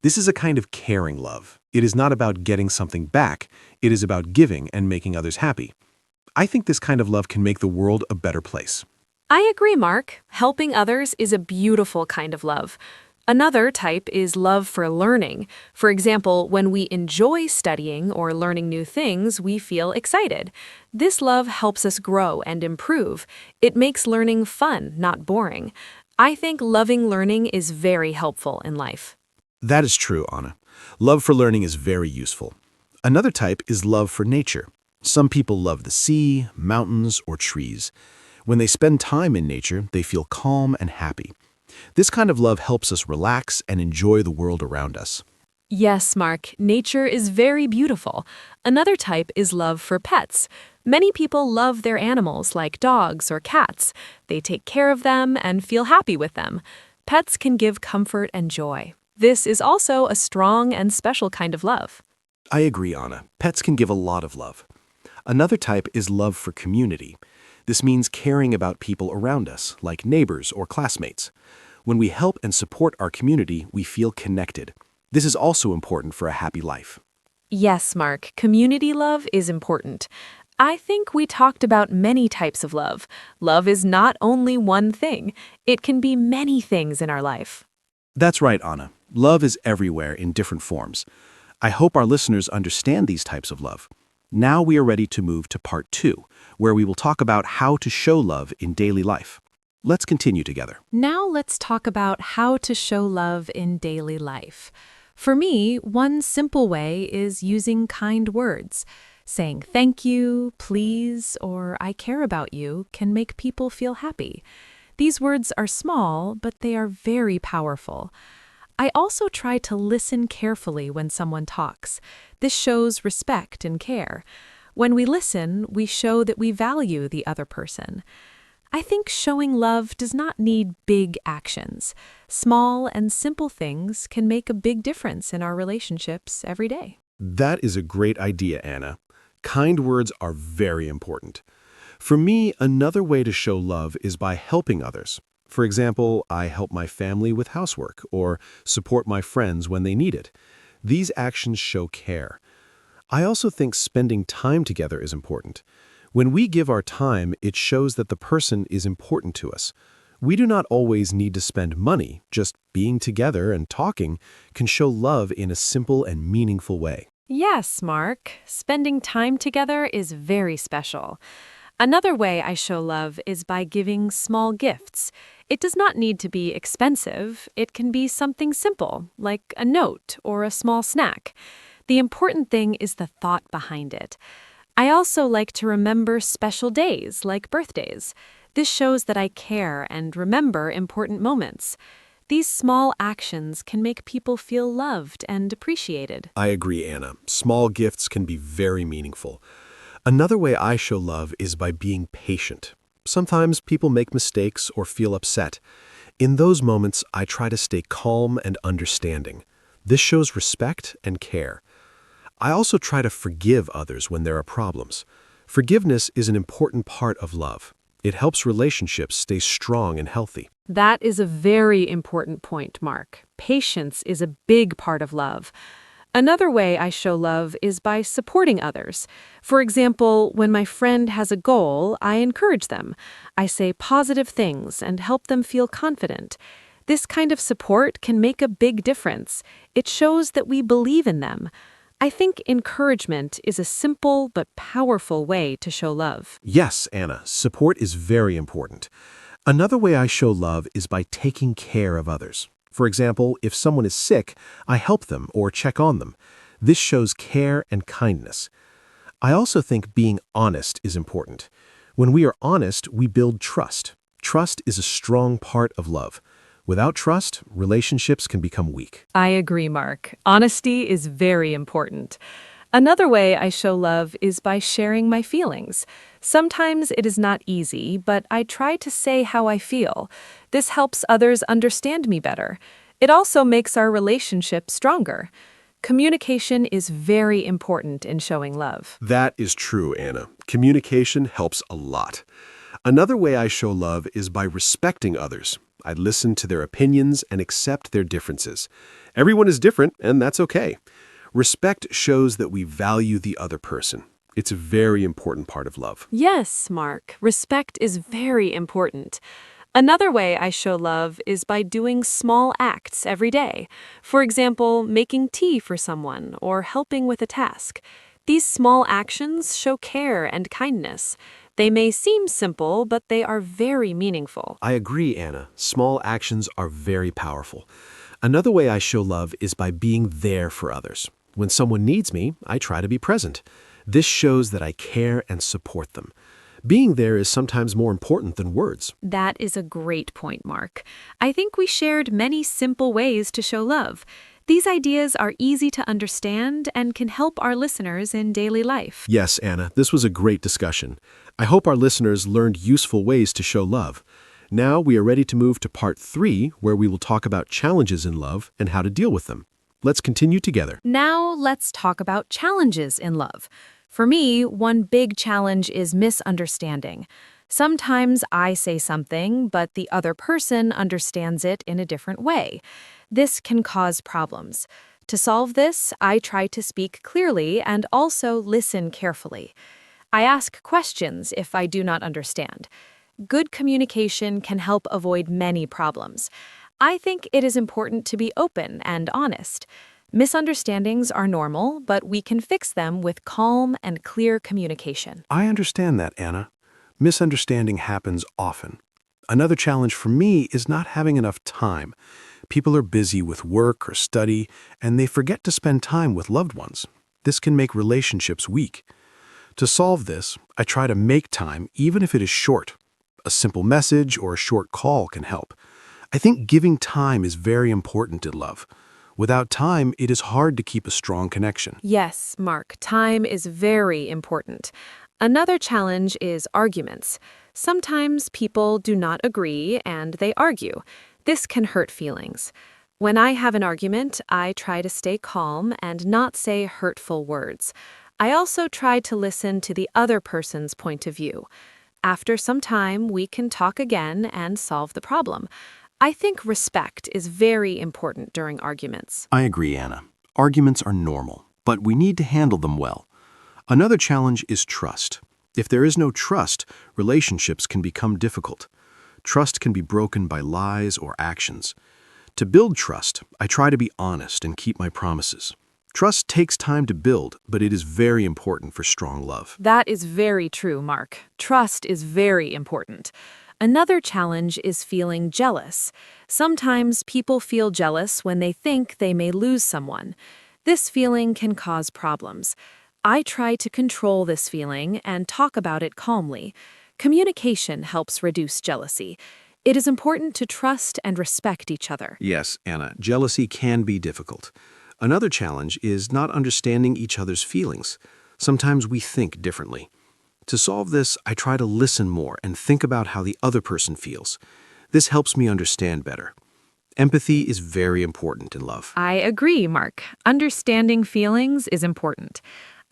This is a kind of caring love. It is not about getting something back. It is about giving and making others happy. I think this kind of love can make the world a better place. I agree, Mark. Helping others is a beautiful kind of love. Another type is love for learning. For example, when we enjoy studying or learning new things, we feel excited. This love helps us grow and improve. It makes learning fun, not boring. I think loving learning is very helpful in life. That is true, Anna. Love for learning is very useful. Another type is love for nature. Some people love the sea, mountains, or trees. When they spend time in nature, they feel calm and happy. This kind of love helps us relax and enjoy the world around us. Yes, Mark, nature is very beautiful. Another type is love for pets. Many people love their animals like dogs or cats. They take care of them and feel happy with them. Pets can give comfort and joy. This is also a strong and special kind of love. I agree, Anna. Pets can give a lot of love. Another type is love for community. This means caring about people around us, like neighbors or classmates. When we help and support our community, we feel connected. This is also important for a happy life. Yes, Mark, community love is important. I think we talked about many types of love. Love is not only one thing. It can be many things in our life. That's right, Anna. Love is everywhere in different forms. I hope our listeners understand these types of love. Now we are ready to move to part 2, where we will talk about how to show love in daily life. Let's continue together. Now let's talk about how to show love in daily life. For me, one simple way is using kind words. Saying thank you, please, or I care about you can make people feel happy. These words are small, but they are very powerful. I also try to listen carefully when someone talks. This shows respect and care. When we listen, we show that we value the other person. I think showing love does not need big actions. Small and simple things can make a big difference in our relationships every day. That is a great idea, Anna. Kind words are very important. For me, another way to show love is by helping others. For example, I help my family with housework or support my friends when they need it. These actions show care. I also think spending time together is important. When we give our time, it shows that the person is important to us. We do not always need to spend money. Just being together and talking can show love in a simple and meaningful way. Yes, Mark. Spending time together is very special. Another way I show love is by giving small gifts. It does not need to be expensive. It can be something simple, like a note or a small snack. The important thing is the thought behind it. I also like to remember special days, like birthdays. This shows that I care and remember important moments. These small actions can make people feel loved and appreciated. I agree, Anna. Small gifts can be very meaningful. Another way I show love is by being patient. Sometimes people make mistakes or feel upset. In those moments, I try to stay calm and understanding. This shows respect and care. I also try to forgive others when there are problems. Forgiveness is an important part of love. It helps relationships stay strong and healthy. That is a very important point, Mark. Patience is a big part of love. Another way I show love is by supporting others. For example, when my friend has a goal, I encourage them. I say positive things and help them feel confident. This kind of support can make a big difference. It shows that we believe in them. I think encouragement is a simple but powerful way to show love. Yes, Anna, support is very important. Another way I show love is by taking care of others. For example, if someone is sick, I help them or check on them. This shows care and kindness. I also think being honest is important. When we are honest, we build trust. Trust is a strong part of love. Without trust, relationships can become weak. I agree, Mark. Honesty is very important. Another way I show love is by sharing my feelings. Sometimes it is not easy, but I try to say how I feel. This helps others understand me better. It also makes our relationship stronger. Communication is very important in showing love. That is true, Anna. Communication helps a lot. Another way I show love is by respecting others. I listen to their opinions and accept their differences. Everyone is different, and that's okay. Respect shows that we value the other person. It's a very important part of love. Yes, Mark, respect is very important. Another way I show love is by doing small acts every day. For example, making tea for someone or helping with a task. These small actions show care and kindness. They may seem simple, but they are very meaningful. I agree, Anna. Small actions are very powerful. Another way I show love is by being there for others. When someone needs me, I try to be present. This shows that I care and support them. Being there is sometimes more important than words. That is a great point, Mark. I think we shared many simple ways to show love. These ideas are easy to understand and can help our listeners in daily life. Yes, Anna, this was a great discussion. I hope our listeners learned useful ways to show love. Now we are ready to move to part 3, where we will talk about challenges in love and how to deal with them. Let's continue together. Now let's talk about challenges in love. For me, one big challenge is misunderstanding. Sometimes I say something, but the other person understands it in a different way. This can cause problems. To solve this, I try to speak clearly and also listen carefully. I ask questions if I do not understand. Good communication can help avoid many problems. I think it is important to be open and honest. Misunderstandings are normal, but we can fix them with calm and clear communication. I understand that, Anna. Misunderstanding happens often. Another challenge for me is not having enough time. People are busy with work or study, and they forget to spend time with loved ones. This can make relationships weak. To solve this, I try to make time, even if it is short. A simple message or a short call can help. I think giving time is very important in love. Without time, it is hard to keep a strong connection. Yes, Mark, time is very important. Another challenge is arguments. Sometimes people do not agree and they argue. This can hurt feelings. When I have an argument, I try to stay calm and not say hurtful words. I also try to listen to the other person's point of view. After some time, we can talk again and solve the problem. I think respect is very important during arguments. I agree, Anna. Arguments are normal, but we need to handle them well. Another challenge is trust. If there is no trust, relationships can become difficult. Trust can be broken by lies or actions. To build trust, I try to be honest and keep my promises. Trust takes time to build, but it is very important for strong love. That is very true, Mark. Trust is very important. Another challenge is feeling jealous. Sometimes people feel jealous when they think they may lose someone. This feeling can cause problems. I try to control this feeling and talk about it calmly. Communication helps reduce jealousy. It is important to trust and respect each other. Yes, Anna, jealousy can be difficult. Another challenge is not understanding each other's feelings. Sometimes we think differently. To solve this, I try to listen more and think about how the other person feels. This helps me understand better. Empathy is very important in love. I agree, Mark. Understanding feelings is important.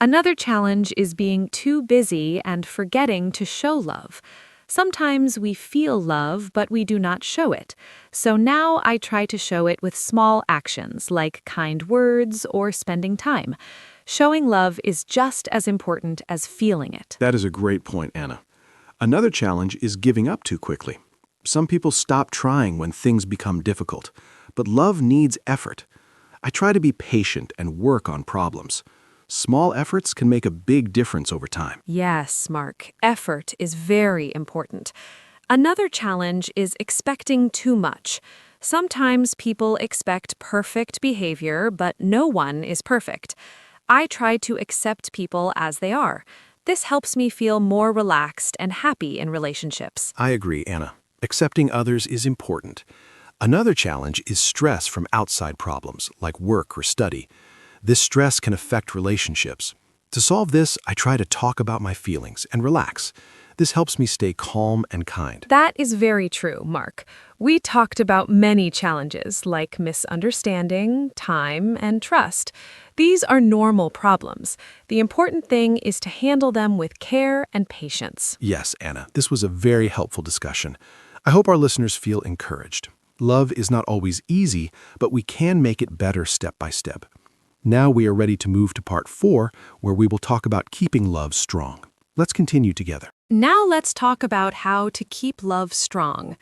Another challenge is being too busy and forgetting to show love. Sometimes we feel love, but we do not show it. So now I try to show it with small actions like kind words or spending time. Showing love is just as important as feeling it. That is a great point, Anna. Another challenge is giving up too quickly. Some people stop trying when things become difficult, but love needs effort. I try to be patient and work on problems. Small efforts can make a big difference over time. Yes, Mark. Effort is very important. Another challenge is expecting too much. Sometimes people expect perfect behavior, but no one is perfect. I try to accept people as they are. This helps me feel more relaxed and happy in relationships. I agree, Anna. Accepting others is important. Another challenge is stress from outside problems, like work or study. This stress can affect relationships. To solve this, I try to talk about my feelings and relax. This helps me stay calm and kind. That is very true, Mark. We talked about many challenges like misunderstanding, time, and trust. These are normal problems. The important thing is to handle them with care and patience. Yes, Anna, this was a very helpful discussion. I hope our listeners feel encouraged. Love is not always easy, but we can make it better step by step. Now we are ready to move to part 4, where we will talk about keeping love strong. Let's continue together. Now let's talk about how to keep love strong.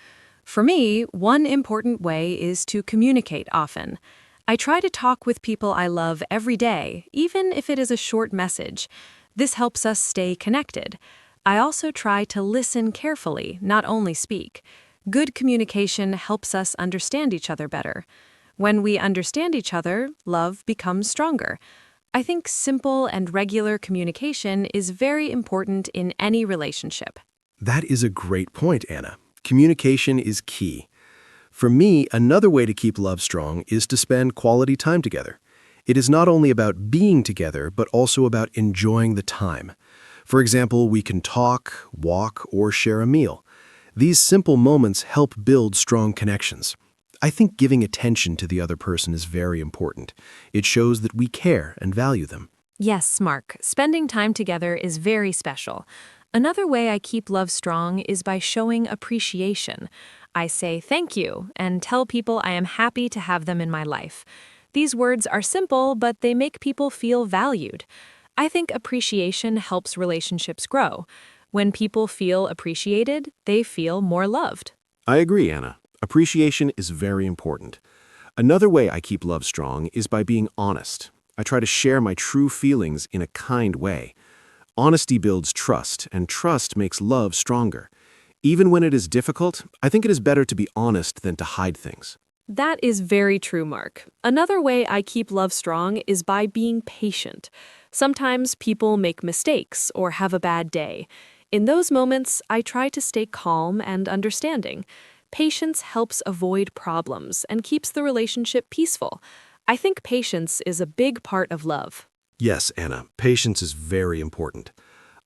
For me, one important way is to communicate often. I try to talk with people I love every day, even if it is a short message. This helps us stay connected. I also try to listen carefully, not only speak. Good communication helps us understand each other better. When we understand each other, love becomes stronger. I think simple and regular communication is very important in any relationship. That is a great point, Anna. Communication is key. For me, another way to keep love strong is to spend quality time together. It is not only about being together, but also about enjoying the time. For example, we can talk, walk, or share a meal. These simple moments help build strong connections. I think giving attention to the other person is very important. It shows that we care and value them. Yes, Mark, spending time together is very special. Another way I keep love strong is by showing appreciation. I say thank you and tell people I am happy to have them in my life. These words are simple, but they make people feel valued. I think appreciation helps relationships grow. When people feel appreciated, they feel more loved. I agree, Anna. Appreciation is very important. Another way I keep love strong is by being honest. I try to share my true feelings in a kind way. Honesty builds trust, and trust makes love stronger. Even when it is difficult, I think it is better to be honest than to hide things. That is very true, Mark. Another way I keep love strong is by being patient. Sometimes people make mistakes or have a bad day. In those moments, I try to stay calm and understanding. Patience helps avoid problems and keeps the relationship peaceful. I think patience is a big part of love. Yes, Anna, patience is very important.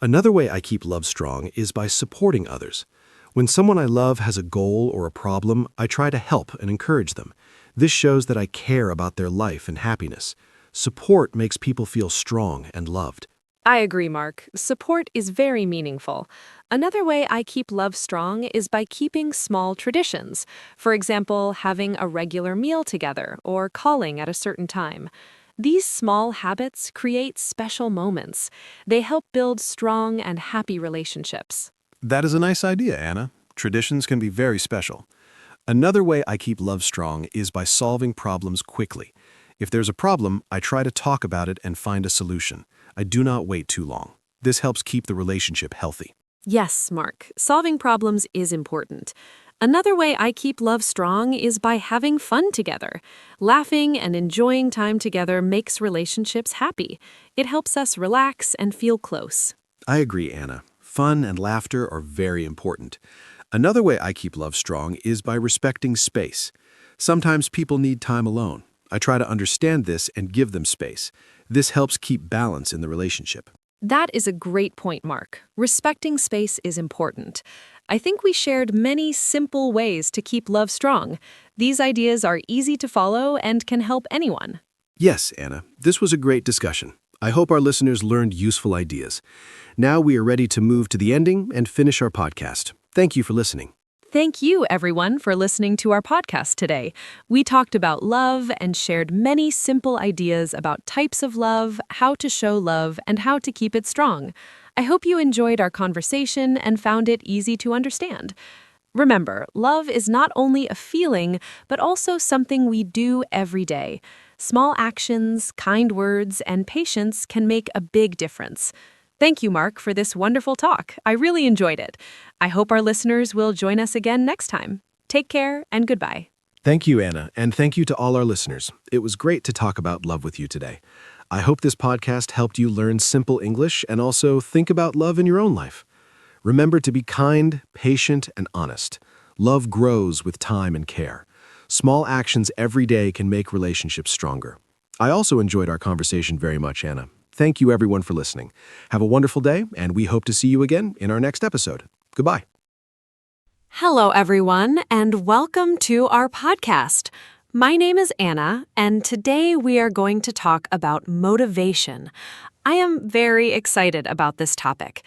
Another way I keep love strong is by supporting others. When someone I love has a goal or a problem, I try to help and encourage them. This shows that I care about their life and happiness. Support makes people feel strong and loved. I agree, Mark. Support is very meaningful. Another way I keep love strong is by keeping small traditions. For example, having a regular meal together or calling at a certain time. These small habits create special moments. They help build strong and happy relationships. That is a nice idea, Anna. Traditions can be very special. Another way I keep love strong is by solving problems quickly. If there's a problem, I try to talk about it and find a solution. I do not wait too long. This helps keep the relationship healthy. Yes, Mark. Solving problems is important. Another way I keep love strong is by having fun together. Laughing and enjoying time together makes relationships happy. It helps us relax and feel close. I agree, Anna. Fun and laughter are very important. Another way I keep love strong is by respecting space. Sometimes people need time alone. I try to understand this and give them space. This helps keep balance in the relationship. That is a great point, Mark. Respecting space is important. I think we shared many simple ways to keep love strong. These ideas are easy to follow and can help anyone. Yes, Anna, this was a great discussion. I hope our listeners learned useful ideas. Now we are ready to move to the ending and finish our podcast. Thank you for listening. Thank you, everyone, for listening to our podcast today. We talked about love and shared many simple ideas about types of love, how to show love, and how to keep it strong. I hope you enjoyed our conversation and found it easy to understand. Remember, love is not only a feeling, but also something we do every day. Small actions, kind words, and patience can make a big difference. Thank you, Mark, for this wonderful talk. I really enjoyed it. I hope our listeners will join us again next time. Take care and goodbye. Thank you, Anna, and thank you to all our listeners. It was great to talk about love with you today. I hope this podcast helped you learn simple English and also think about love in your own life. Remember to be kind, patient, and honest. Love grows with time and care. Small actions every day can make relationships stronger. I also enjoyed our conversation very much, Anna. Thank you, everyone, for listening. Have a wonderful day, and we hope to see you again in our next episode. Goodbye. Hello, everyone, and welcome to our podcast. My name is Anna, and today we are going to talk about motivation. I am very excited about this topic.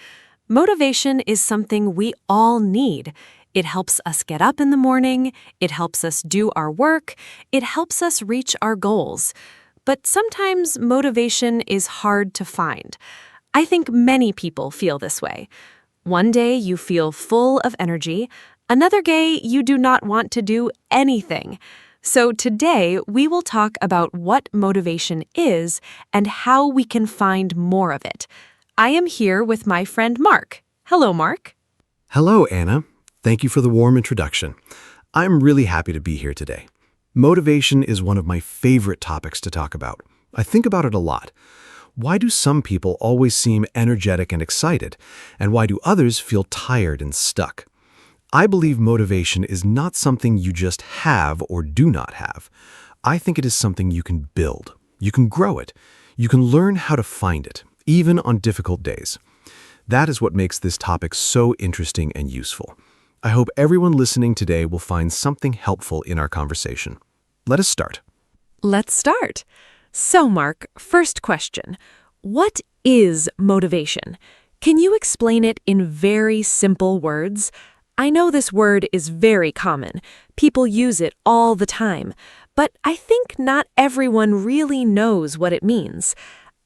Motivation is something we all need. It helps us get up in the morning, it helps us do our work, it helps us reach our goals. But sometimes motivation is hard to find. I think many people feel this way. One day you feel full of energy, another day you do not want to do anything. So today we will talk about what motivation is and how we can find more of it. I am here with my friend Mark. Hello, Mark. Hello, Anna. Thank you for the warm introduction. I'm really happy to be here today. Motivation is one of my favorite topics to talk about. I think about it a lot. Why do some people always seem energetic and excited, and why do others feel tired and stuck? I believe motivation is not something you just have or do not have. I think it is something you can build. You can grow it. You can learn how to find it, even on difficult days. That is what makes this topic so interesting and useful. I hope everyone listening today will find something helpful in our conversation. Let us start. Let's start. So, Mark, first question. What is motivation? Can you explain it in very simple words? I know this word is very common. People use it all the time. But I think not everyone really knows what it means.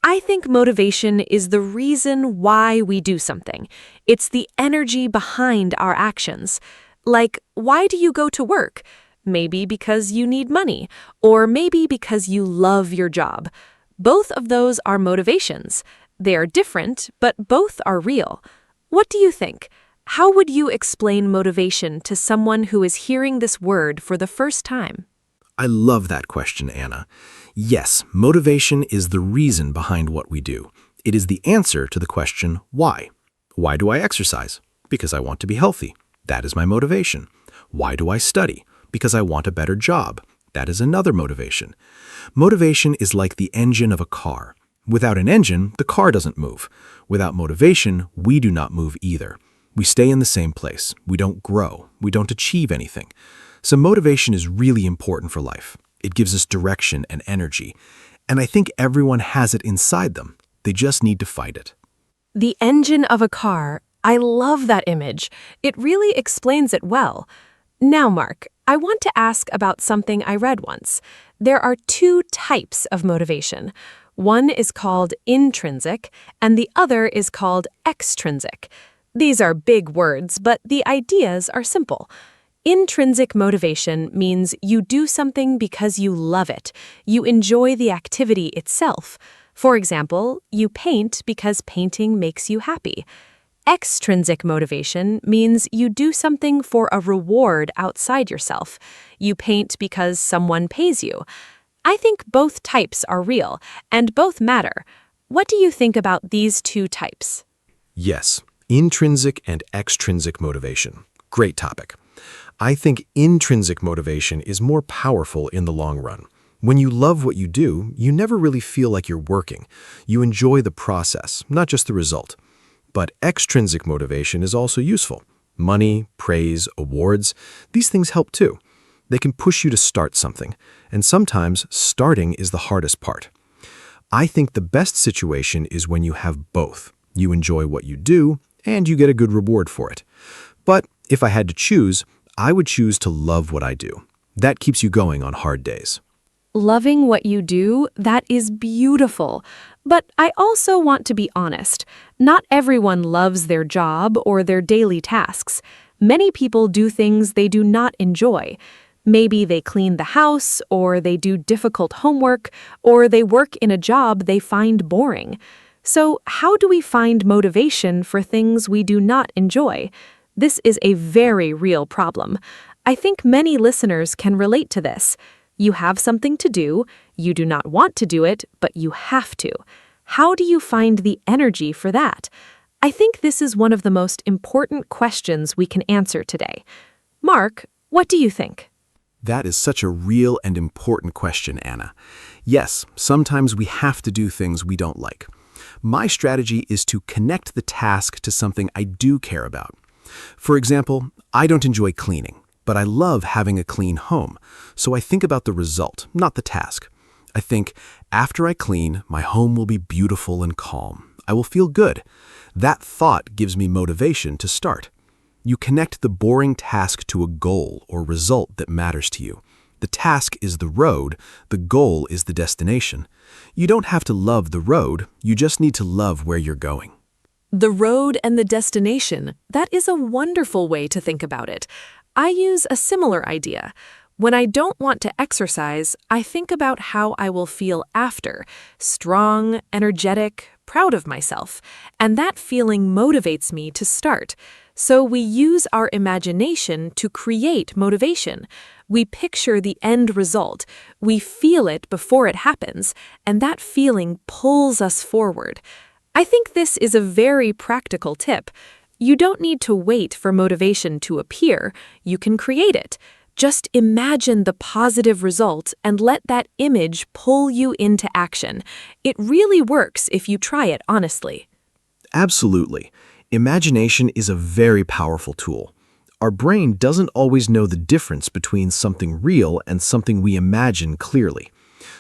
I think motivation is the reason why we do something. It's the energy behind our actions. Like, why do you go to work? Maybe because you need money, or maybe because you love your job. Both of those are motivations. They are different, but both are real. What do you think? How would you explain motivation to someone who is hearing this word for the first time? I love that question, Anna. Yes, motivation is the reason behind what we do. It is the answer to the question, why? Why do I exercise? Because I want to be healthy. That is my motivation. Why do I study? Because I want a better job. That is another motivation. Motivation is like the engine of a car. Without an engine, the car doesn't move. Without motivation, we do not move either. We stay in the same place. We don't grow. We don't achieve anything. So motivation is really important for life. It gives us direction and energy. And I think everyone has it inside them. They just need to fight it. The engine of a car. I love that image. It really explains it well. Now, Mark, I want to ask about something I read once. There are two types of motivation. One is called intrinsic, and the other is called extrinsic. These are big words, but the ideas are simple. Intrinsic motivation means you do something because you love it. You enjoy the activity itself. For example, you paint because painting makes you happy. Extrinsic motivation means you do something for a reward outside yourself. You paint because someone pays you. I think both types are real, and both matter. What do you think about these two types? Yes, intrinsic and extrinsic motivation. Great topic. I think intrinsic motivation is more powerful in the long run. When you love what you do, you never really feel like you're working. You enjoy the process, not just the result. But extrinsic motivation is also useful. Money, praise, awards, these things help too. They can push you to start something, and sometimes starting is the hardest part. I think the best situation is when you have both. You enjoy what you do, and you get a good reward for it. But if I had to choose, I would choose to love what I do. That keeps you going on hard days. Loving what you do, that is beautiful. But I also want to be honest. Not everyone loves their job or their daily tasks. Many people do things they do not enjoy. Maybe they clean the house, or they do difficult homework, or they work in a job they find boring. So how do we find motivation for things we do not enjoy? This is a very real problem. I think many listeners can relate to this. You have something to do, you do not want to do it, but you have to. How do you find the energy for that? I think this is one of the most important questions we can answer today. Mark, what do you think? That is such a real and important question, Anna. Yes, sometimes we have to do things we don't like. My strategy is to connect the task to something I do care about. For example, I don't enjoy cleaning, but I love having a clean home, so I think about the result, not the task. I think, after I clean, my home will be beautiful and calm. I will feel good. That thought gives me motivation to start. You connect the boring task to a goal or result that matters to you. The task is the road, the goal is the destination. You don't have to love the road, you just need to love where you're going. The road and the destination, that is a wonderful way to think about it. I use a similar idea. When I don't want to exercise, I think about how I will feel after, strong, energetic, proud of myself, and that feeling motivates me to start. So we use our imagination to create motivation. We picture the end result, we feel it before it happens, and that feeling pulls us forward. I think this is a very practical tip. You don't need to wait for motivation to appear, you can create it. Just imagine the positive result and let that image pull you into action. It really works if you try it honestly. Absolutely. Imagination is a very powerful tool. Our brain doesn't always know the difference between something real and something we imagine clearly.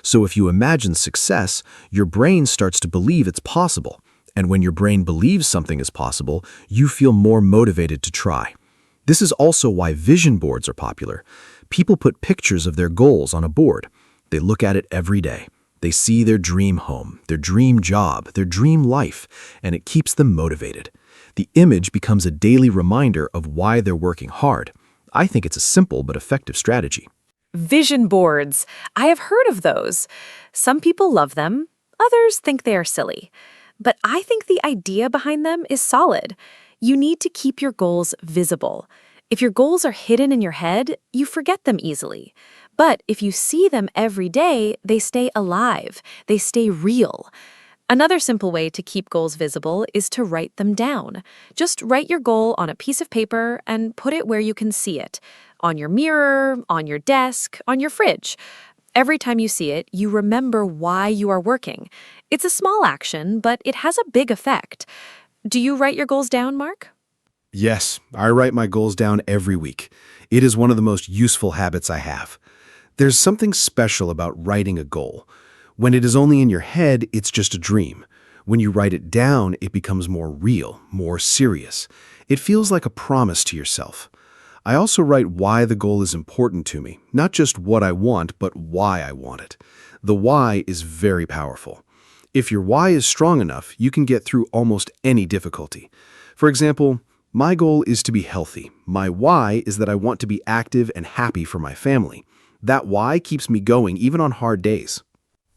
So if you imagine success, your brain starts to believe it's possible. And when your brain believes something is possible, you feel more motivated to try. This is also why vision boards are popular. People put pictures of their goals on a board. They look at it every day. They see their dream home, their dream job, their dream life, and it keeps them motivated. The image becomes a daily reminder of why they're working hard. I think it's a simple but effective strategy. Vision boards. I have heard of those. Some people love them, others think they are silly. But I think the idea behind them is solid. You need to keep your goals visible. If your goals are hidden in your head, you forget them easily. But if you see them every day, they stay alive. They stay real. Another simple way to keep goals visible is to write them down. Just write your goal on a piece of paper and put it where you can see it. On your mirror, on your desk, on your fridge. Every time you see it, you remember why you are working. It's a small action, but it has a big effect. Do you write your goals down, Mark? Yes, I write my goals down every week. It is one of the most useful habits I have. There's something special about writing a goal. When it is only in your head, it's just a dream. When you write it down, it becomes more real, more serious. It feels like a promise to yourself. I also write why the goal is important to me, not just what I want, but why I want it. The why is very powerful. If your why is strong enough, you can get through almost any difficulty. For example, my goal is to be healthy. My why is that I want to be active and happy for my family. That why keeps me going even on hard days.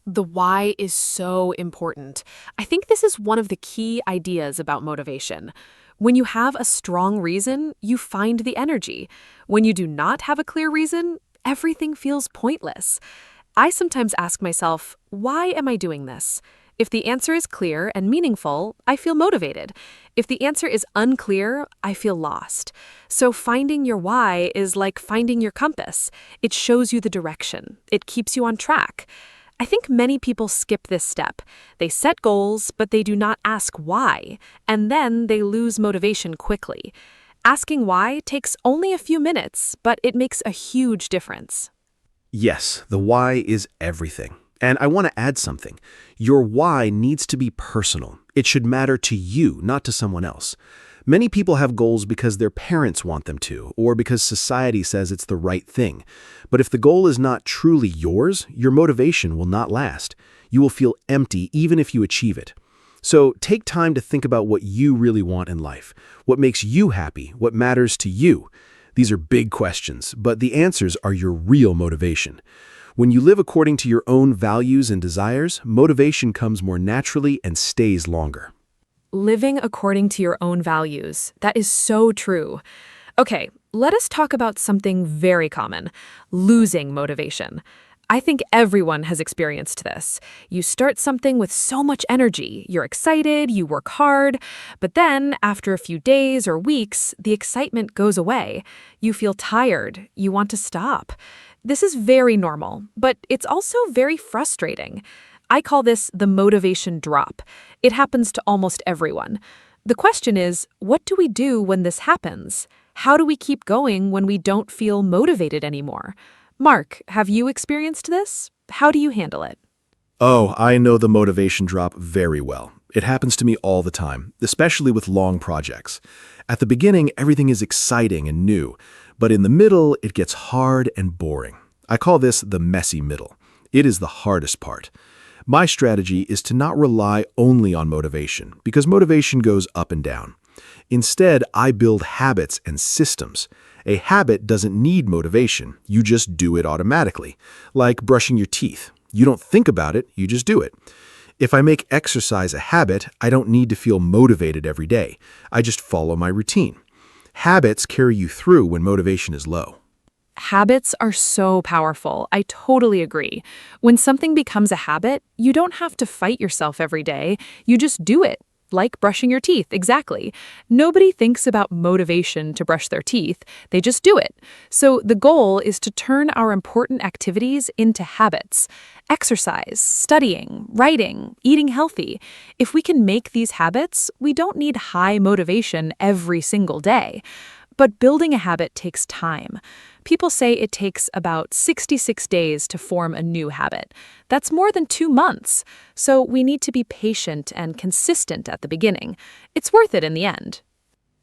The why is so important. I think this is one of the key ideas about motivation. When you have a strong reason, you find the energy. When you do not have a clear reason, everything feels pointless. I sometimes ask myself, why am I doing this? If the answer is clear and meaningful, I feel motivated. If the answer is unclear, I feel lost. So finding your why is like finding your compass. It shows you the direction. It keeps you on track. I think many people skip this step. They set goals, but they do not ask why, and then they lose motivation quickly. Asking why takes only a few minutes, but it makes a huge difference. Yes, the why is everything. And I want to add something. Your why needs to be personal. It should matter to you, not to someone else. Many people have goals because their parents want them to, or because society says it's the right thing. But if the goal is not truly yours, your motivation will not last. You will feel empty even if you achieve it. So take time to think about what you really want in life, what makes you happy, what matters to you. These are big questions, but the answers are your real motivation. When you live according to your own values and desires, motivation comes more naturally and stays longer. Living according to your own values. That is so true. Okay, let us talk about something very common, losing motivation. I think everyone has experienced this. You start something with so much energy, you're excited, you work hard, but then, after a few days or weeks, the excitement goes away. You feel tired, you want to stop. This is very normal, but it's also very frustrating. I call this the motivation drop. It happens to almost everyone. The question is, what do we do when this happens? How do we keep going when we don't feel motivated anymore? Mark, have you experienced this? How do you handle it? Oh, I know the motivation drop very well. It happens to me all the time, especially with long projects. At the beginning, everything is exciting and new, but in the middle, it gets hard and boring. I call this the messy middle. It is the hardest part. My strategy is to not rely only on motivation, because motivation goes up and down. Instead, I build habits and systems. A habit doesn't need motivation. You just do it automatically, like brushing your teeth. You don't think about it, you just do it. If I make exercise a habit, I don't need to feel motivated every day. I just follow my routine. Habits carry you through when motivation is low. Habits are so powerful. I totally agree. When something becomes a habit, you don't have to fight yourself every day. You just do it. Like brushing your teeth, exactly. Nobody thinks about motivation to brush their teeth, they just do it. So the goal is to turn our important activities into habits. Exercise, studying, writing, eating healthy. If we can make these habits, we don't need high motivation every single day. But building a habit takes time. People say it takes about 66 days to form a new habit. That's more than 2 months. So we need to be patient and consistent at the beginning. It's worth it in the end.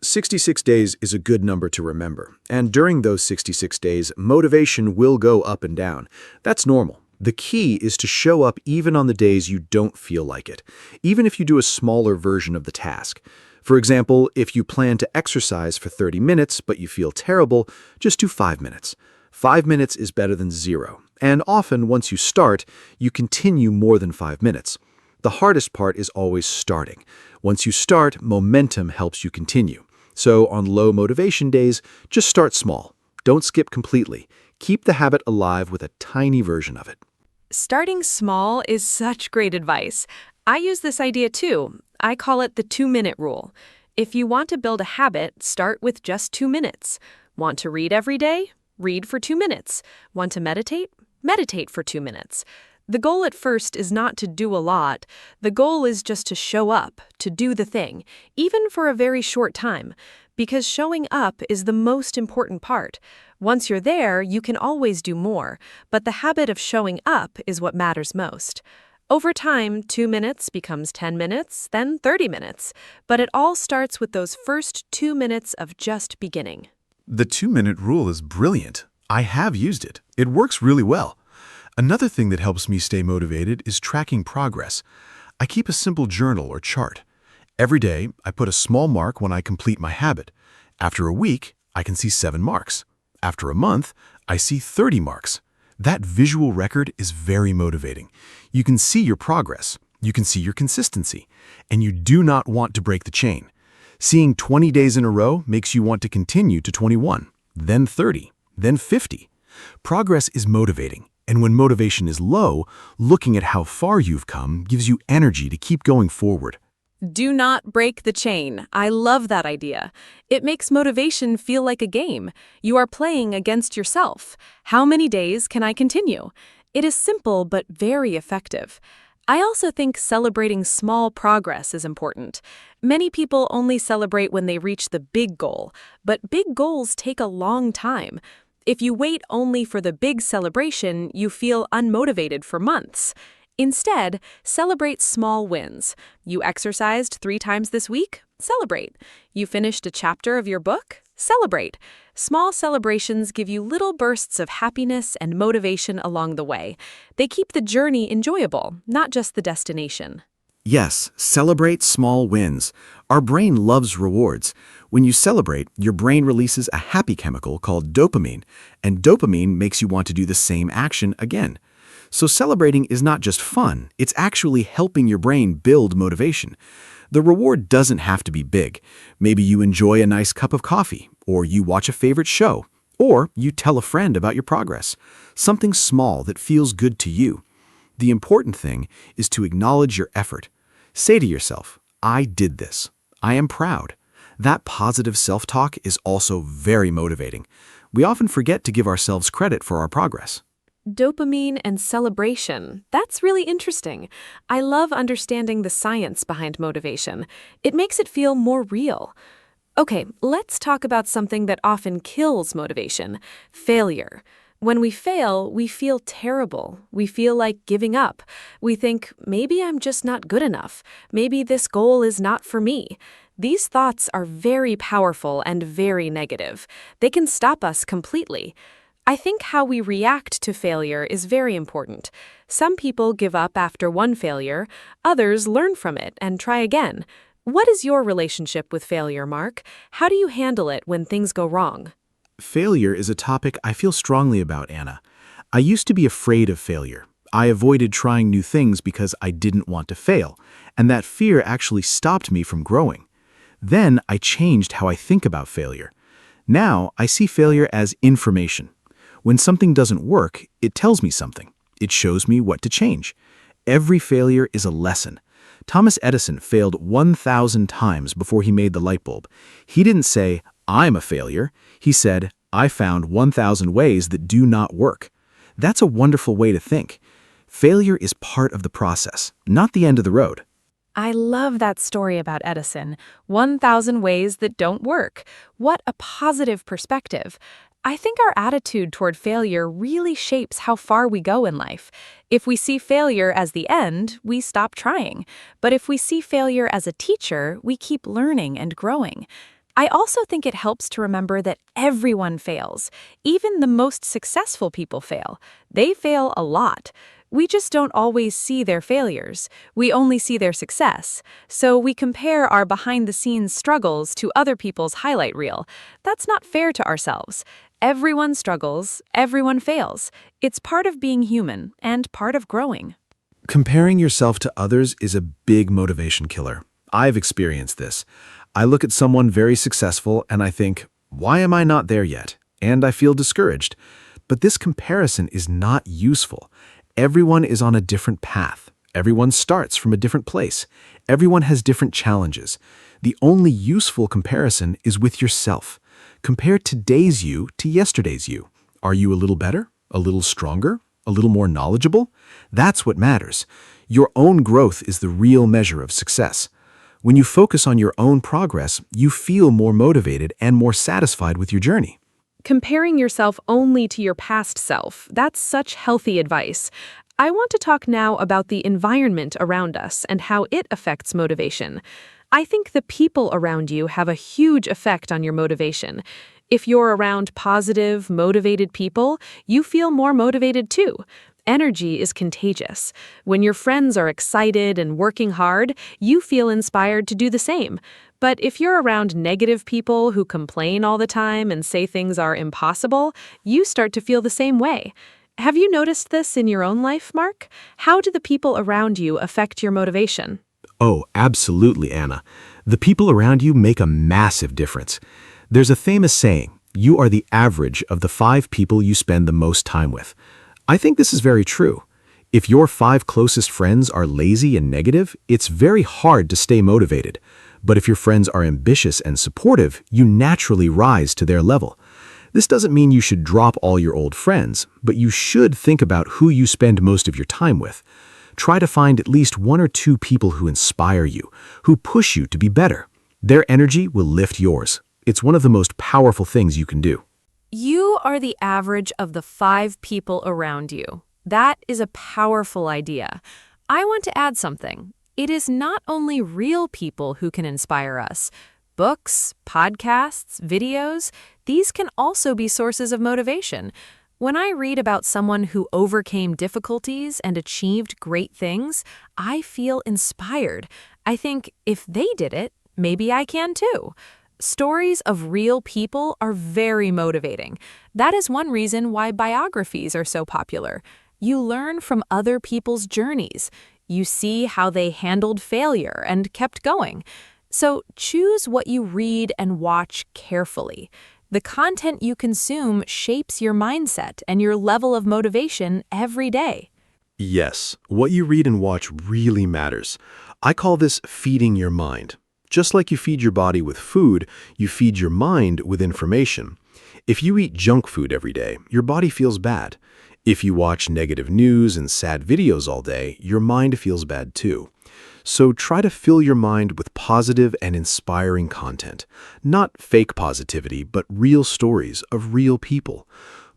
66 days is a good number to remember, and during those 66 days, motivation will go up and down. That's normal. The key is to show up even on the days you don't feel like it, even if you do a smaller version of the task. For example, if you plan to exercise for 30 minutes but you feel terrible, just do 5 minutes. 5 minutes is better than 0, and often once you start, you continue more than 5 minutes. The hardest part is always starting. Once you start, momentum helps you continue. So on low motivation days, just start small. Don't skip completely. Keep the habit alive with a tiny version of it. Starting small is such great advice. I use this idea too. I call it the 2-minute rule. If you want to build a habit, start with just 2 minutes. Want to read every day? Read for 2 minutes. Want to meditate? Meditate for 2 minutes. The goal at first is not to do a lot. The goal is just to show up, to do the thing, even for a very short time, because showing up is the most important part. Once you're there, you can always do more, but the habit of showing up is what matters most. Over time, 2 minutes becomes 10 minutes, then 30 minutes, but it all starts with those first 2 minutes of just beginning. The 2-minute rule is brilliant. I have used it. It works really well. Another thing that helps me stay motivated is tracking progress. I keep a simple journal or chart. Every day, I put a small mark when I complete my habit. After a week, I can see 7 marks. After a month, I see 30 marks. That visual record is very motivating. You can see your progress, you can see your consistency, and you do not want to break the chain. Seeing 20 days in a row makes you want to continue to 21, then 30, then 50. Progress is motivating, and when motivation is low, looking at how far you've come gives you energy to keep going forward. Do not break the chain. I love that idea. It makes motivation feel like a game. You are playing against yourself. How many days can I continue? It is simple but very effective. I also think celebrating small progress is important. Many people only celebrate when they reach the big goal, but big goals take a long time. If you wait only for the big celebration, you feel unmotivated for months. Instead, celebrate small wins. You exercised 3 times this week? Celebrate. You finished a chapter of your book? Celebrate. Small celebrations give you little bursts of happiness and motivation along the way. They keep the journey enjoyable, not just the destination. Yes, celebrate small wins. Our brain loves rewards. When you celebrate, your brain releases a happy chemical called dopamine, and dopamine makes you want to do the same action again. So celebrating is not just fun, it's actually helping your brain build motivation. The reward doesn't have to be big. Maybe you enjoy a nice cup of coffee, or you watch a favorite show, or you tell a friend about your progress. Something small that feels good to you. The important thing is to acknowledge your effort. Say to yourself, I did this. I am proud. That positive self-talk is also very motivating. We often forget to give ourselves credit for our progress. Dopamine and celebration. That's really interesting. I love understanding the science behind motivation. It makes it feel more real. Okay, let's talk about something that often kills motivation: failure. When we fail, we feel terrible. We feel like giving up. We think, maybe I'm just not good enough. Maybe this goal is not for me. These thoughts are very powerful and very negative. They can stop us completely. I think how we react to failure is very important. Some people give up after one failure, others learn from it and try again. What is your relationship with failure, Mark? How do you handle it when things go wrong? Failure is a topic I feel strongly about, Anna. I used to be afraid of failure. I avoided trying new things because I didn't want to fail, and that fear actually stopped me from growing. Then I changed how I think about failure. Now I see failure as information. When something doesn't work, it tells me something. It shows me what to change. Every failure is a lesson. Thomas Edison failed 1,000 times before he made the light bulb. He didn't say, "I'm a failure." He said, "I found 1,000 ways that do not work." That's a wonderful way to think. Failure is part of the process, not the end of the road. I love that story about Edison. 1,000 ways that don't work. What a positive perspective. I think our attitude toward failure really shapes how far we go in life. If we see failure as the end, we stop trying. But if we see failure as a teacher, we keep learning and growing. I also think it helps to remember that everyone fails. Even the most successful people fail. They fail a lot. We just don't always see their failures. We only see their success. So we compare our behind-the-scenes struggles to other people's highlight reel. That's not fair to ourselves. Everyone struggles, everyone fails. It's part of being human and part of growing. Comparing yourself to others is a big motivation killer. I've experienced this. I look at someone very successful and I think, why am I not there yet? And I feel discouraged. But this comparison is not useful. Everyone is on a different path. Everyone starts from a different place. Everyone has different challenges. The only useful comparison is with yourself. Compare today's you to yesterday's you. Are you a little better? A little stronger? A little more knowledgeable? That's what matters. Your own growth is the real measure of success. When you focus on your own progress, you feel more motivated and more satisfied with your journey. Comparing yourself only to your past self, that's such healthy advice. I want to talk now about the environment around us and how it affects motivation. I think the people around you have a huge effect on your motivation. If you're around positive, motivated people, you feel more motivated too. Energy is contagious. When your friends are excited and working hard, you feel inspired to do the same. But if you're around negative people who complain all the time and say things are impossible, you start to feel the same way. Have you noticed this in your own life, Mark? How do the people around you affect your motivation? Oh, absolutely, Anna. The people around you make a massive difference. There's a famous saying, you are the average of the 5 people you spend the most time with. I think this is very true. If your 5 closest friends are lazy and negative, it's very hard to stay motivated. But if your friends are ambitious and supportive, you naturally rise to their level. This doesn't mean you should drop all your old friends, but you should think about who you spend most of your time with. Try to find at least 1 or 2 people who inspire you, who push you to be better. Their energy will lift yours. It's one of the most powerful things you can do. You are the average of the 5 people around you. That is a powerful idea. I want to add something. It is not only real people who can inspire us. Books, podcasts, videos, these can also be sources of motivation. When I read about someone who overcame difficulties and achieved great things, I feel inspired. I think if they did it, maybe I can too. Stories of real people are very motivating. That is one reason why biographies are so popular. You learn from other people's journeys. You see how they handled failure and kept going. So choose what you read and watch carefully. The content you consume shapes your mindset and your level of motivation every day. Yes, what you read and watch really matters. I call this feeding your mind. Just like you feed your body with food, you feed your mind with information. If you eat junk food every day, your body feels bad. If you watch negative news and sad videos all day, your mind feels bad too. So try to fill your mind with positive and inspiring content. Not fake positivity, but real stories of real people.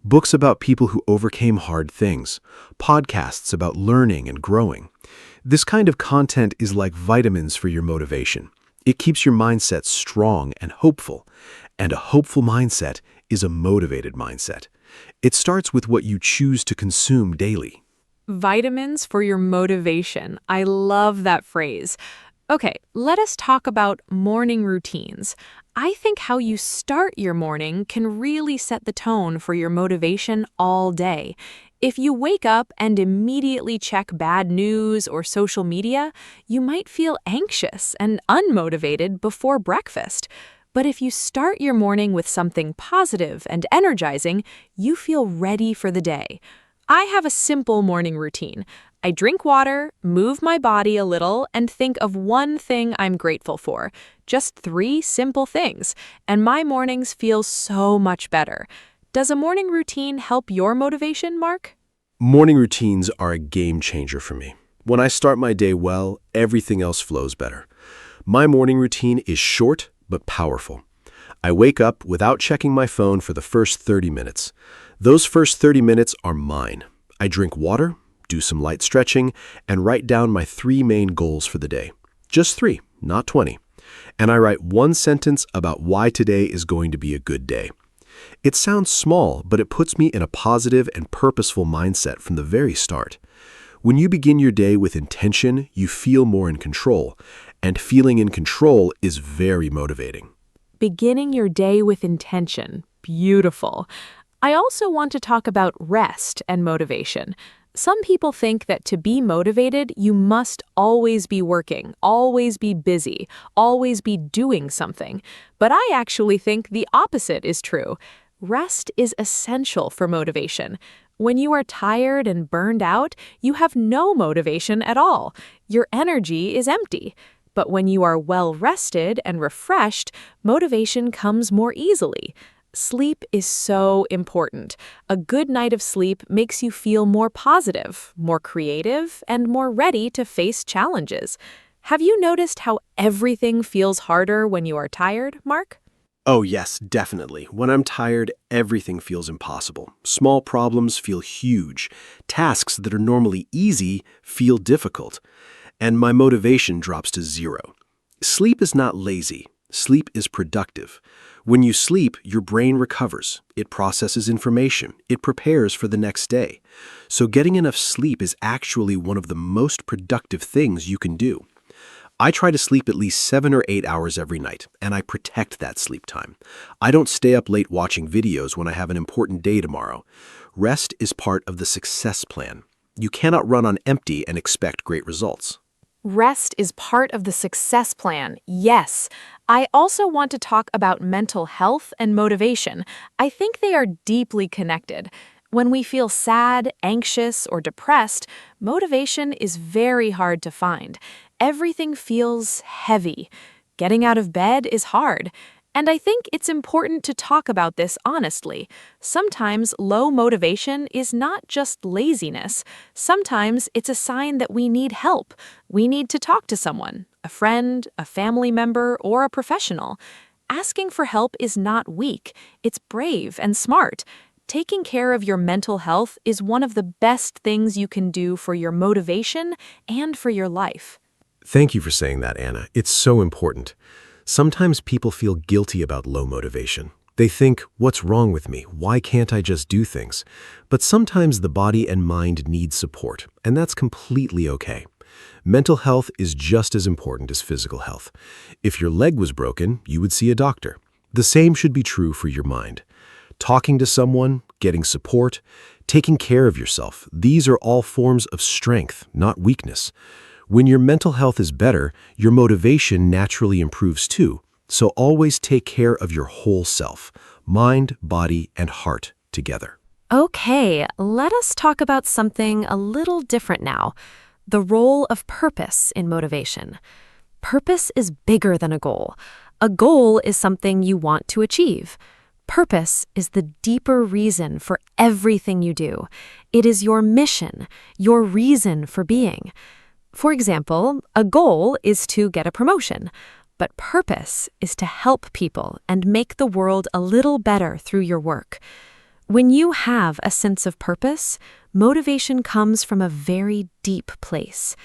Books about people who overcame hard things. Podcasts about learning and growing. This kind of content is like vitamins for your motivation. It keeps your mindset strong and hopeful. And a hopeful mindset is a motivated mindset. It starts with what you choose to consume daily. Vitamins for your motivation. I love that phrase. Okay, let us talk about morning routines. I think how you start your morning can really set the tone for your motivation all day. If you wake up and immediately check bad news or social media, you might feel anxious and unmotivated before breakfast. But if you start your morning with something positive and energizing, you feel ready for the day. I have a simple morning routine. I drink water, move my body a little, and think of one thing I'm grateful for. Just 3 simple things, and my mornings feel so much better. Does a morning routine help your motivation, Mark? Morning routines are a game changer for me. When I start my day well, everything else flows better. My morning routine is short but powerful. I wake up without checking my phone for the first 30 minutes. Those first 30 minutes are mine. I drink water, do some light stretching, and write down my 3 main goals for the day. Just 3, not 20. And I write 1 sentence about why today is going to be a good day. It sounds small, but it puts me in a positive and purposeful mindset from the very start. When you begin your day with intention, you feel more in control, and feeling in control is very motivating. Beginning your day with intention. Beautiful. I also want to talk about rest and motivation. Some people think that to be motivated, you must always be working, always be busy, always be doing something. But I actually think the opposite is true. Rest is essential for motivation. When you are tired and burned out, you have no motivation at all. Your energy is empty. But when you are well rested and refreshed, motivation comes more easily. Sleep is so important. A good night of sleep makes you feel more positive, more creative, and more ready to face challenges. Have you noticed how everything feels harder when you are tired, Mark? Oh yes, definitely. When I'm tired, everything feels impossible. Small problems feel huge. Tasks that are normally easy feel difficult. And my motivation drops to 0. Sleep is not lazy. Sleep is productive. When you sleep, your brain recovers. It processes information. It prepares for the next day. So getting enough sleep is actually one of the most productive things you can do. I try to sleep at least 7 or 8 hours every night, and I protect that sleep time. I don't stay up late watching videos when I have an important day tomorrow. Rest is part of the success plan. You cannot run on empty and expect great results. Rest is part of the success plan, yes. I also want to talk about mental health and motivation. I think they are deeply connected. When we feel sad, anxious, or depressed, motivation is very hard to find. Everything feels heavy. Getting out of bed is hard. And I think it's important to talk about this honestly. Sometimes low motivation is not just laziness. Sometimes it's a sign that we need help. We need to talk to someone, a friend, a family member, or a professional. Asking for help is not weak. It's brave and smart. Taking care of your mental health is one of the best things you can do for your motivation and for your life. Thank you for saying that, Anna. It's so important. Sometimes people feel guilty about low motivation. They think, what's wrong with me? Why can't I just do things? But sometimes the body and mind need support, and that's completely okay. Mental health is just as important as physical health. If your leg was broken, you would see a doctor. The same should be true for your mind. Talking to someone, getting support, taking care of yourself, these are all forms of strength, not weakness. When your mental health is better, your motivation naturally improves too. So always take care of your whole self, mind, body, and heart together. Okay, let us talk about something a little different now. The role of purpose in motivation. Purpose is bigger than a goal. A goal is something you want to achieve. Purpose is the deeper reason for everything you do. It is your mission, your reason for being. For example, a goal is to get a promotion, but purpose is to help people and make the world a little better through your work. When you have a sense of purpose, motivation comes from a very deep place.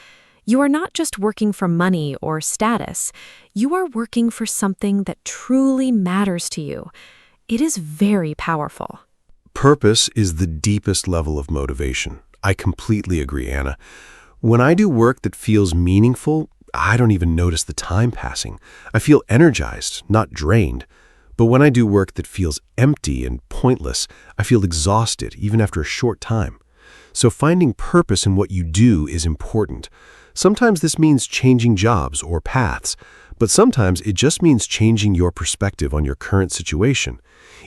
You are not just working for money or status. You are working for something that truly matters to you. It is very powerful. Purpose is the deepest level of motivation. I completely agree, Anna. When I do work that feels meaningful, I don't even notice the time passing. I feel energized, not drained. But when I do work that feels empty and pointless, I feel exhausted, even after a short time. So finding purpose in what you do is important. Sometimes this means changing jobs or paths, but sometimes it just means changing your perspective on your current situation.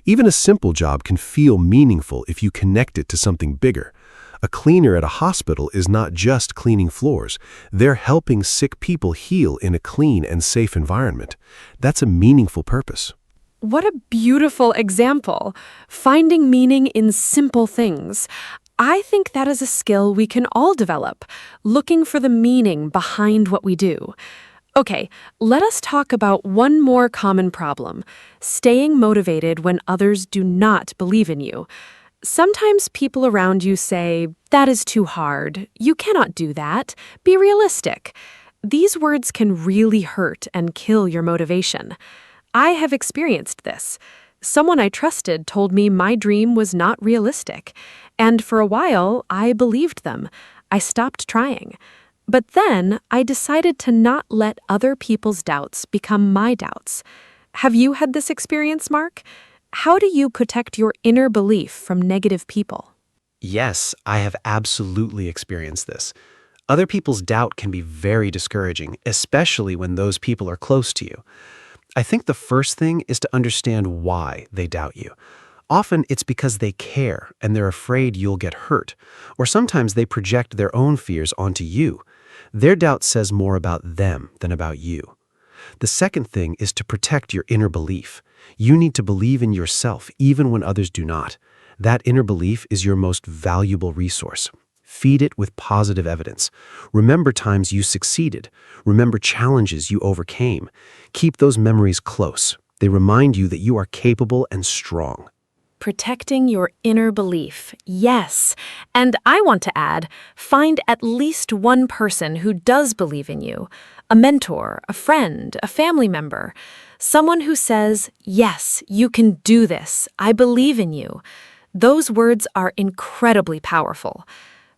Even a simple job can feel meaningful if you connect it to something bigger. A cleaner at a hospital is not just cleaning floors. They're helping sick people heal in a clean and safe environment. That's a meaningful purpose. What a beautiful example. Finding meaning in simple things. I think that is a skill we can all develop, looking for the meaning behind what we do. Okay, let us talk about one more common problem, staying motivated when others do not believe in you. Sometimes people around you say, "That is too hard. You cannot do that. Be realistic." These words can really hurt and kill your motivation. I have experienced this. Someone I trusted told me my dream was not realistic, and for a while, I believed them. I stopped trying. But then, I decided to not let other people's doubts become my doubts. Have you had this experience, Mark? How do you protect your inner belief from negative people? Yes, I have absolutely experienced this. Other people's doubt can be very discouraging, especially when those people are close to you. I think the first thing is to understand why they doubt you. Often it's because they care and they're afraid you'll get hurt, or sometimes they project their own fears onto you. Their doubt says more about them than about you. The second thing is to protect your inner belief. You need to believe in yourself even when others do not. That inner belief is your most valuable resource. Feed it with positive evidence. Remember times you succeeded. Remember challenges you overcame. Keep those memories close. They remind you that you are capable and strong. Protecting your inner belief, yes. And I want to add, find at least one person who does believe in you. A mentor, a friend, a family member. Someone who says, "Yes, you can do this. I believe in you." Those words are incredibly powerful.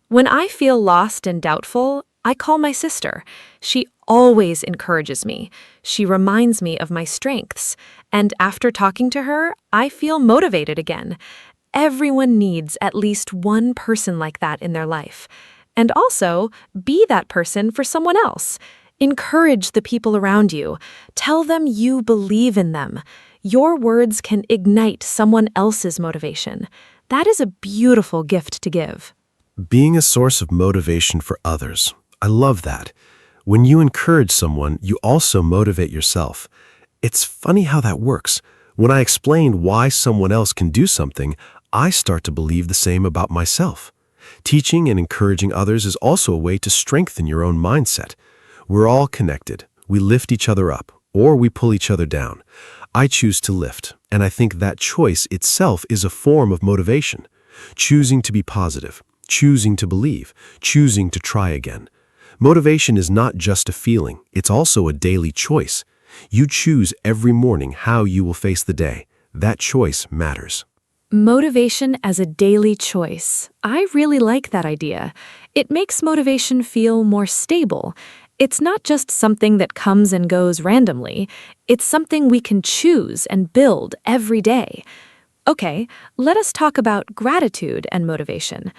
When I feel lost and doubtful, I call my sister. She always encourages me. She reminds me of my strengths. And after talking to her, I feel motivated again. Everyone needs at least one person like that in their life. And also, be that person for someone else. Encourage the people around you. Tell them you believe in them. Your words can ignite someone else's motivation. That is a beautiful gift to give. Being a source of motivation for others. I love that. When you encourage someone, you also motivate yourself. It's funny how that works. When I explain why someone else can do something, I start to believe the same about myself. Teaching and encouraging others is also a way to strengthen your own mindset. We're all connected. We lift each other up, or we pull each other down. I choose to lift, and I think that choice itself is a form of motivation. Choosing to be positive, choosing to believe, choosing to try again. Motivation is not just a feeling, it's also a daily choice. You choose every morning how you will face the day. That choice matters. Motivation as a daily choice. I really like that idea. It makes motivation feel more stable. It's not just something that comes and goes randomly. It's something we can choose and build every day. Okay, let us talk about gratitude and motivation.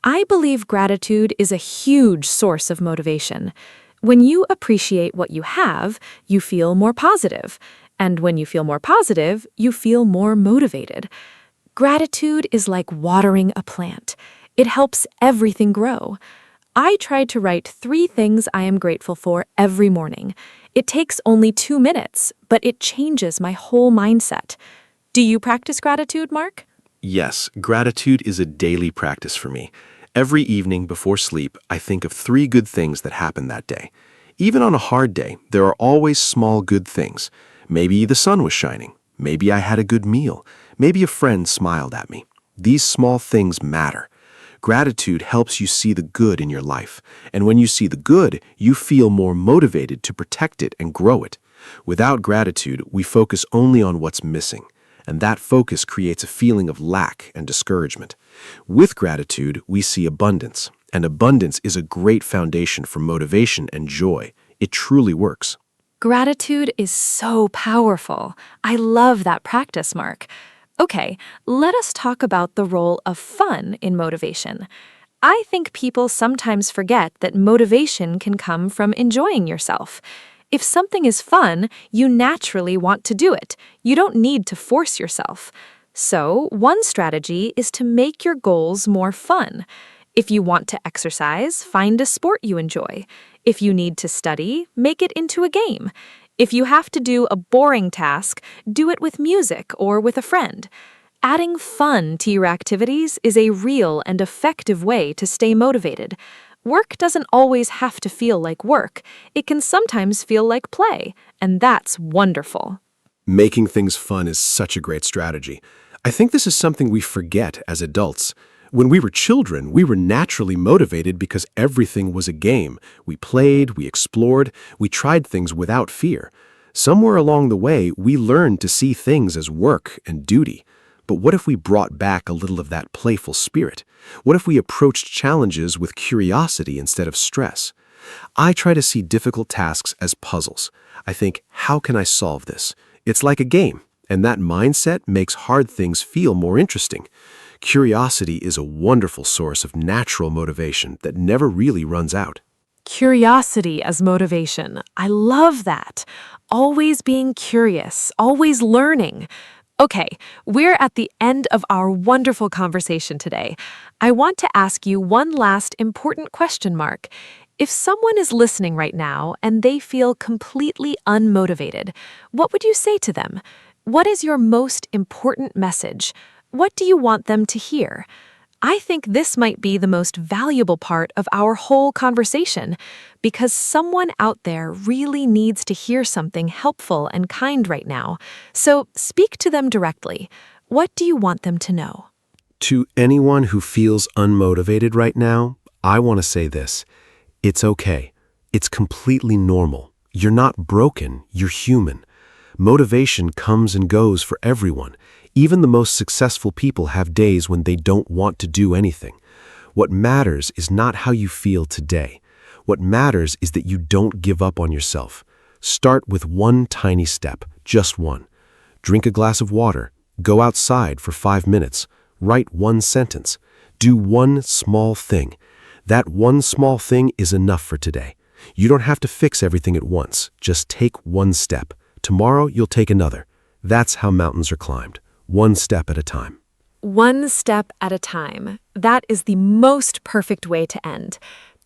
I believe gratitude is a huge source of motivation. When you appreciate what you have, you feel more positive. And when you feel more positive, you feel more motivated. Gratitude is like watering a plant. It helps everything grow. I try to write 3 things I am grateful for every morning. It takes only 2 minutes, but it changes my whole mindset. Do you practice gratitude, Mark? Yes, gratitude is a daily practice for me. Every evening before sleep, I think of 3 good things that happened that day. Even on a hard day, there are always small good things. Maybe the sun was shining. Maybe I had a good meal. Maybe a friend smiled at me. These small things matter. Gratitude helps you see the good in your life, and when you see the good, you feel more motivated to protect it and grow it. Without gratitude, we focus only on what's missing, and that focus creates a feeling of lack and discouragement. With gratitude, we see abundance, and abundance is a great foundation for motivation and joy. It truly works. Gratitude is so powerful. I love that practice, Mark. Okay, let us talk about the role of fun in motivation. I think people sometimes forget that motivation can come from enjoying yourself. If something is fun, you naturally want to do it. You don't need to force yourself. So, one strategy is to make your goals more fun. If you want to exercise, find a sport you enjoy. If you need to study, make it into a game. If you have to do a boring task, do it with music or with a friend. Adding fun to your activities is a real and effective way to stay motivated. Work doesn't always have to feel like work. It can sometimes feel like play, and that's wonderful. Making things fun is such a great strategy. I think this is something we forget as adults. When we were children, we were naturally motivated because everything was a game. We played, we explored, we tried things without fear. Somewhere along the way, we learned to see things as work and duty. But what if we brought back a little of that playful spirit? What if we approached challenges with curiosity instead of stress? I try to see difficult tasks as puzzles. I think, how can I solve this? It's like a game, and that mindset makes hard things feel more interesting. Curiosity is a wonderful source of natural motivation that never really runs out. Curiosity as motivation. I love that. Always being curious, always learning. Okay, we're at the end of our wonderful conversation today. I want to ask you one last important question, Mark. If someone is listening right now and they feel completely unmotivated, what would you say to them? What is your most important message? What do you want them to hear? I think this might be the most valuable part of our whole conversation because someone out there really needs to hear something helpful and kind right now. So speak to them directly. What do you want them to know? To anyone who feels unmotivated right now, I want to say this. It's okay. It's completely normal. You're not broken. You're human. Motivation comes and goes for everyone. Even the most successful people have days when they don't want to do anything. What matters is not how you feel today. What matters is that you don't give up on yourself. Start with one tiny step, just one. Drink a glass of water. Go outside for 5 minutes. Write one sentence. Do one small thing. That one small thing is enough for today. You don't have to fix everything at once. Just take one step. Tomorrow, you'll take another. That's how mountains are climbed. One step at a time. One step at a time. That is the most perfect way to end.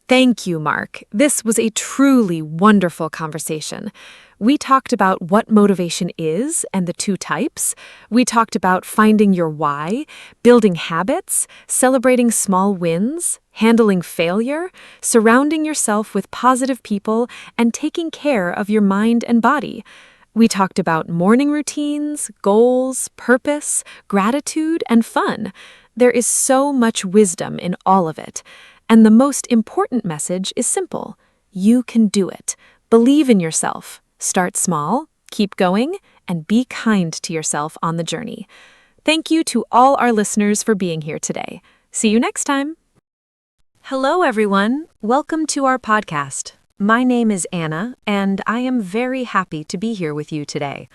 Thank you, Mark. This was a truly wonderful conversation. We talked about what motivation is and the 2 types. We talked about finding your why, building habits, celebrating small wins, handling failure, surrounding yourself with positive people, and taking care of your mind and body. We talked about morning routines, goals, purpose, gratitude, and fun. There is so much wisdom in all of it. And the most important message is simple. You can do it. Believe in yourself. Start small, keep going, and be kind to yourself on the journey. Thank you to all our listeners for being here today. See you next time. Hello, everyone. Welcome to our podcast. My name is Anna, and I am very happy to be here with you today.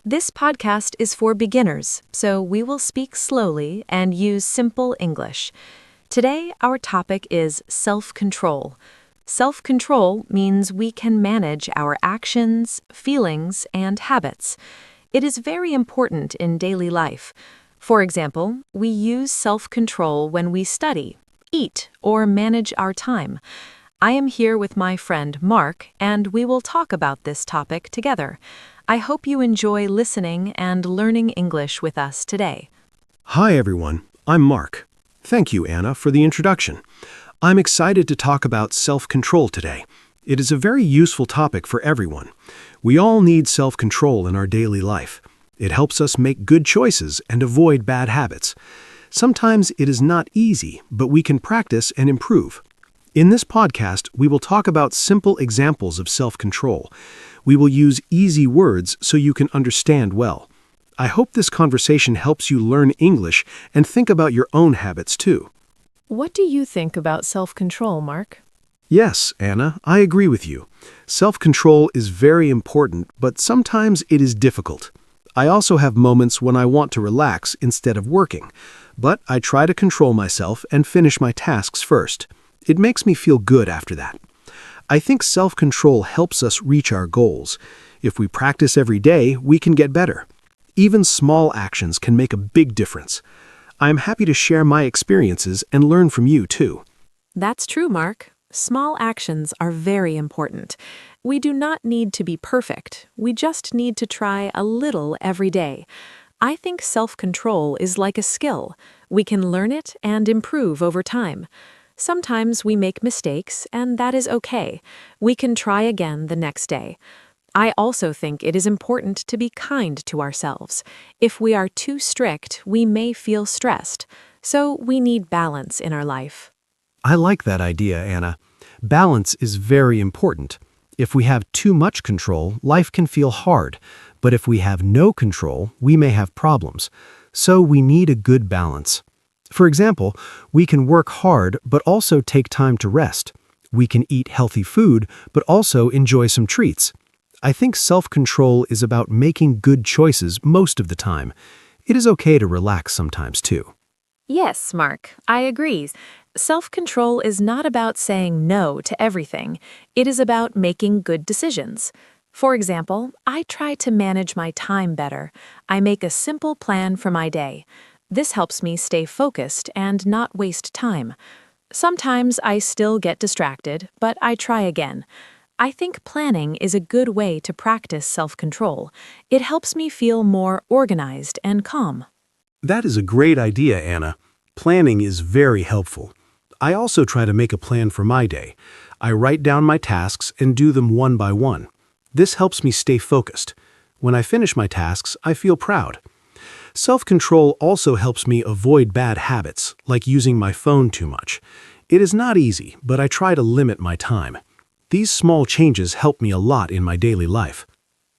This podcast is for beginners, so we will speak slowly and use simple English. Today, our topic is self-control. Self-control means we can manage our actions, feelings, and habits. It is very important in daily life. For example, we use self-control when we study, eat, or manage our time. I am here with my friend Mark, and we will talk about this topic together. I hope you enjoy listening and learning English with us today. Hi, everyone. I'm Mark. Thank you, Anna, for the introduction. I'm excited to talk about self-control today. It is a very useful topic for everyone. We all need self-control in our daily life. It helps us make good choices and avoid bad habits. Sometimes it is not easy, but we can practice and improve. In this podcast, we will talk about simple examples of self-control. We will use easy words so you can understand well. I hope this conversation helps you learn English and think about your own habits too. What do you think about self-control, Mark? Yes, Anna, I agree with you. Self-control is very important, but sometimes it is difficult. I also have moments when I want to relax instead of working, but I try to control myself and finish my tasks first. It makes me feel good after that. I think self-control helps us reach our goals. If we practice every day, we can get better. Even small actions can make a big difference. I'm happy to share my experiences and learn from you too. That's true, Mark. Small actions are very important. We do not need to be perfect. We just need to try a little every day. I think self-control is like a skill. We can learn it and improve over time. Sometimes we make mistakes, and that is okay. We can try again the next day. I also think it is important to be kind to ourselves. If we are too strict, we may feel stressed. So we need balance in our life. I like that idea, Anna. Balance is very important. If we have too much control, life can feel hard. But if we have no control, we may have problems. So we need a good balance. For example, we can work hard but also take time to rest. We can eat healthy food but also enjoy some treats. I think self-control is about making good choices most of the time. It is okay to relax sometimes too. Yes, Mark, I agree. Self-control is not about saying no to everything. It is about making good decisions. For example, I try to manage my time better. I make a simple plan for my day. This helps me stay focused and not waste time. Sometimes I still get distracted, but I try again. I think planning is a good way to practice self-control. It helps me feel more organized and calm. That is a great idea, Anna. Planning is very helpful. I also try to make a plan for my day. I write down my tasks and do them one by one. This helps me stay focused. When I finish my tasks, I feel proud. Self-control also helps me avoid bad habits, like using my phone too much. It is not easy, but I try to limit my time. These small changes help me a lot in my daily life.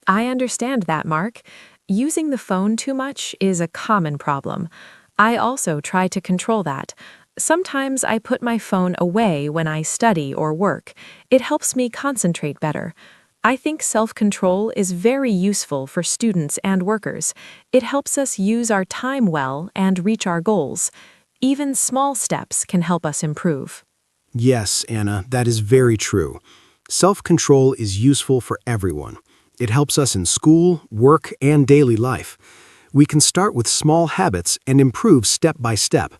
I understand that, Mark. Using the phone too much is a common problem. I also try to control that. Sometimes I put my phone away when I study or work. It helps me concentrate better. I think self-control is very useful for students and workers. It helps us use our time well and reach our goals. Even small steps can help us improve. Yes, Anna, that is very true. Self-control is useful for everyone. It helps us in school, work, and daily life. We can start with small habits and improve step by step.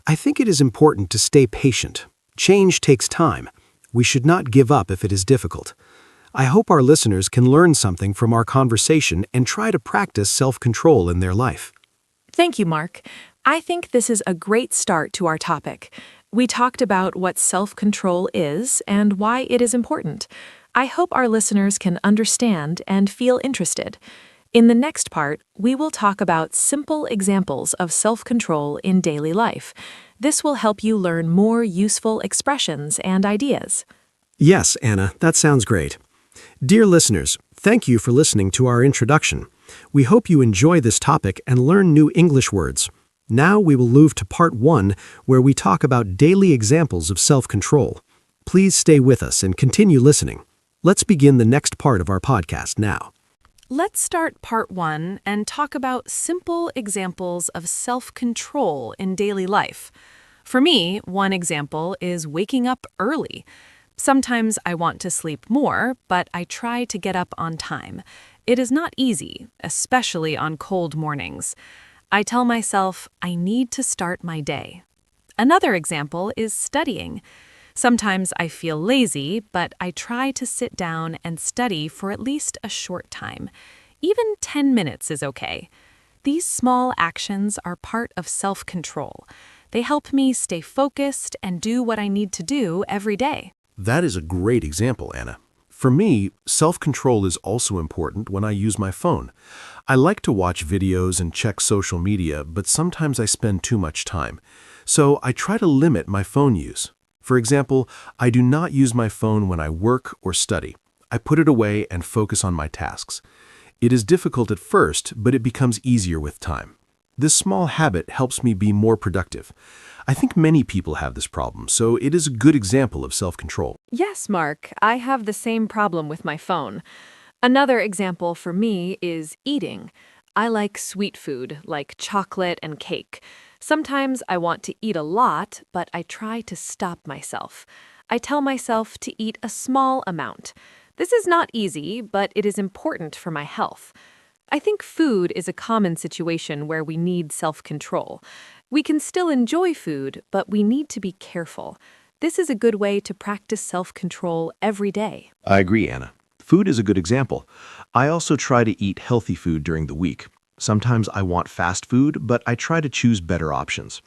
I think it is important to stay patient. Change takes time. We should not give up if it is difficult. I hope our listeners can learn something from our conversation and try to practice self-control in their life. Thank you, Mark. I think this is a great start to our topic. We talked about what self-control is and why it is important. I hope our listeners can understand and feel interested. In the next part, we will talk about simple examples of self-control in daily life. This will help you learn more useful expressions and ideas. Yes, Anna, that sounds great. Dear listeners, thank you for listening to our introduction. We hope you enjoy this topic and learn new English words. Now we will move to part 1, where we talk about daily examples of self-control. Please stay with us and continue listening. Let's begin the next part of our podcast now. Let's start part 1 and talk about simple examples of self-control in daily life. For me, one example is waking up early. Sometimes I want to sleep more, but I try to get up on time. It is not easy, especially on cold mornings. I tell myself I need to start my day. Another example is studying. Sometimes I feel lazy, but I try to sit down and study for at least a short time. Even 10 minutes is okay. These small actions are part of self-control. They help me stay focused and do what I need to do every day. That is a great example, Anna. For me, self-control is also important when I use my phone. I like to watch videos and check social media, but sometimes I spend too much time. So I try to limit my phone use. For example, I do not use my phone when I work or study. I put it away and focus on my tasks. It is difficult at first, but it becomes easier with time. This small habit helps me be more productive. I think many people have this problem, so it is a good example of self-control. Yes, Mark, I have the same problem with my phone. Another example for me is eating. I like sweet food, like chocolate and cake. Sometimes I want to eat a lot, but I try to stop myself. I tell myself to eat a small amount. This is not easy, but it is important for my health. I think food is a common situation where we need self-control. We can still enjoy food, but we need to be careful. This is a good way to practice self-control every day. I agree, Anna. Food is a good example. I also try to eat healthy food during the week. Sometimes I want fast food, but I try to choose better options.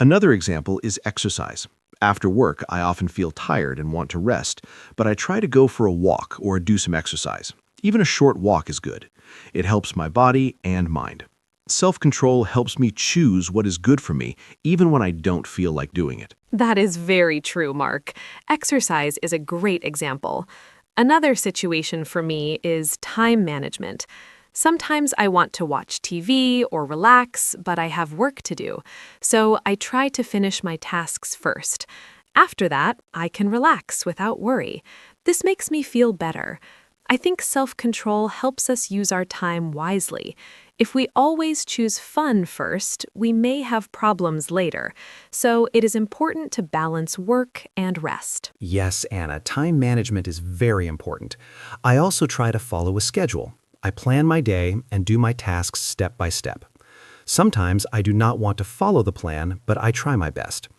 Another example is exercise. After work, I often feel tired and want to rest, but I try to go for a walk or do some exercise. Even a short walk is good. It helps my body and mind. Self-control helps me choose what is good for me, even when I don't feel like doing it. That is very true, Mark. Exercise is a great example. Another situation for me is time management. Sometimes I want to watch TV or relax, but I have work to do, so I try to finish my tasks first. After that, I can relax without worry. This makes me feel better. I think self-control helps us use our time wisely. If we always choose fun first, we may have problems later. So it is important to balance work and rest. Yes, Anna, time management is very important. I also try to follow a schedule. I plan my day and do my tasks step by step. Sometimes I do not want to follow the plan, but I try my best.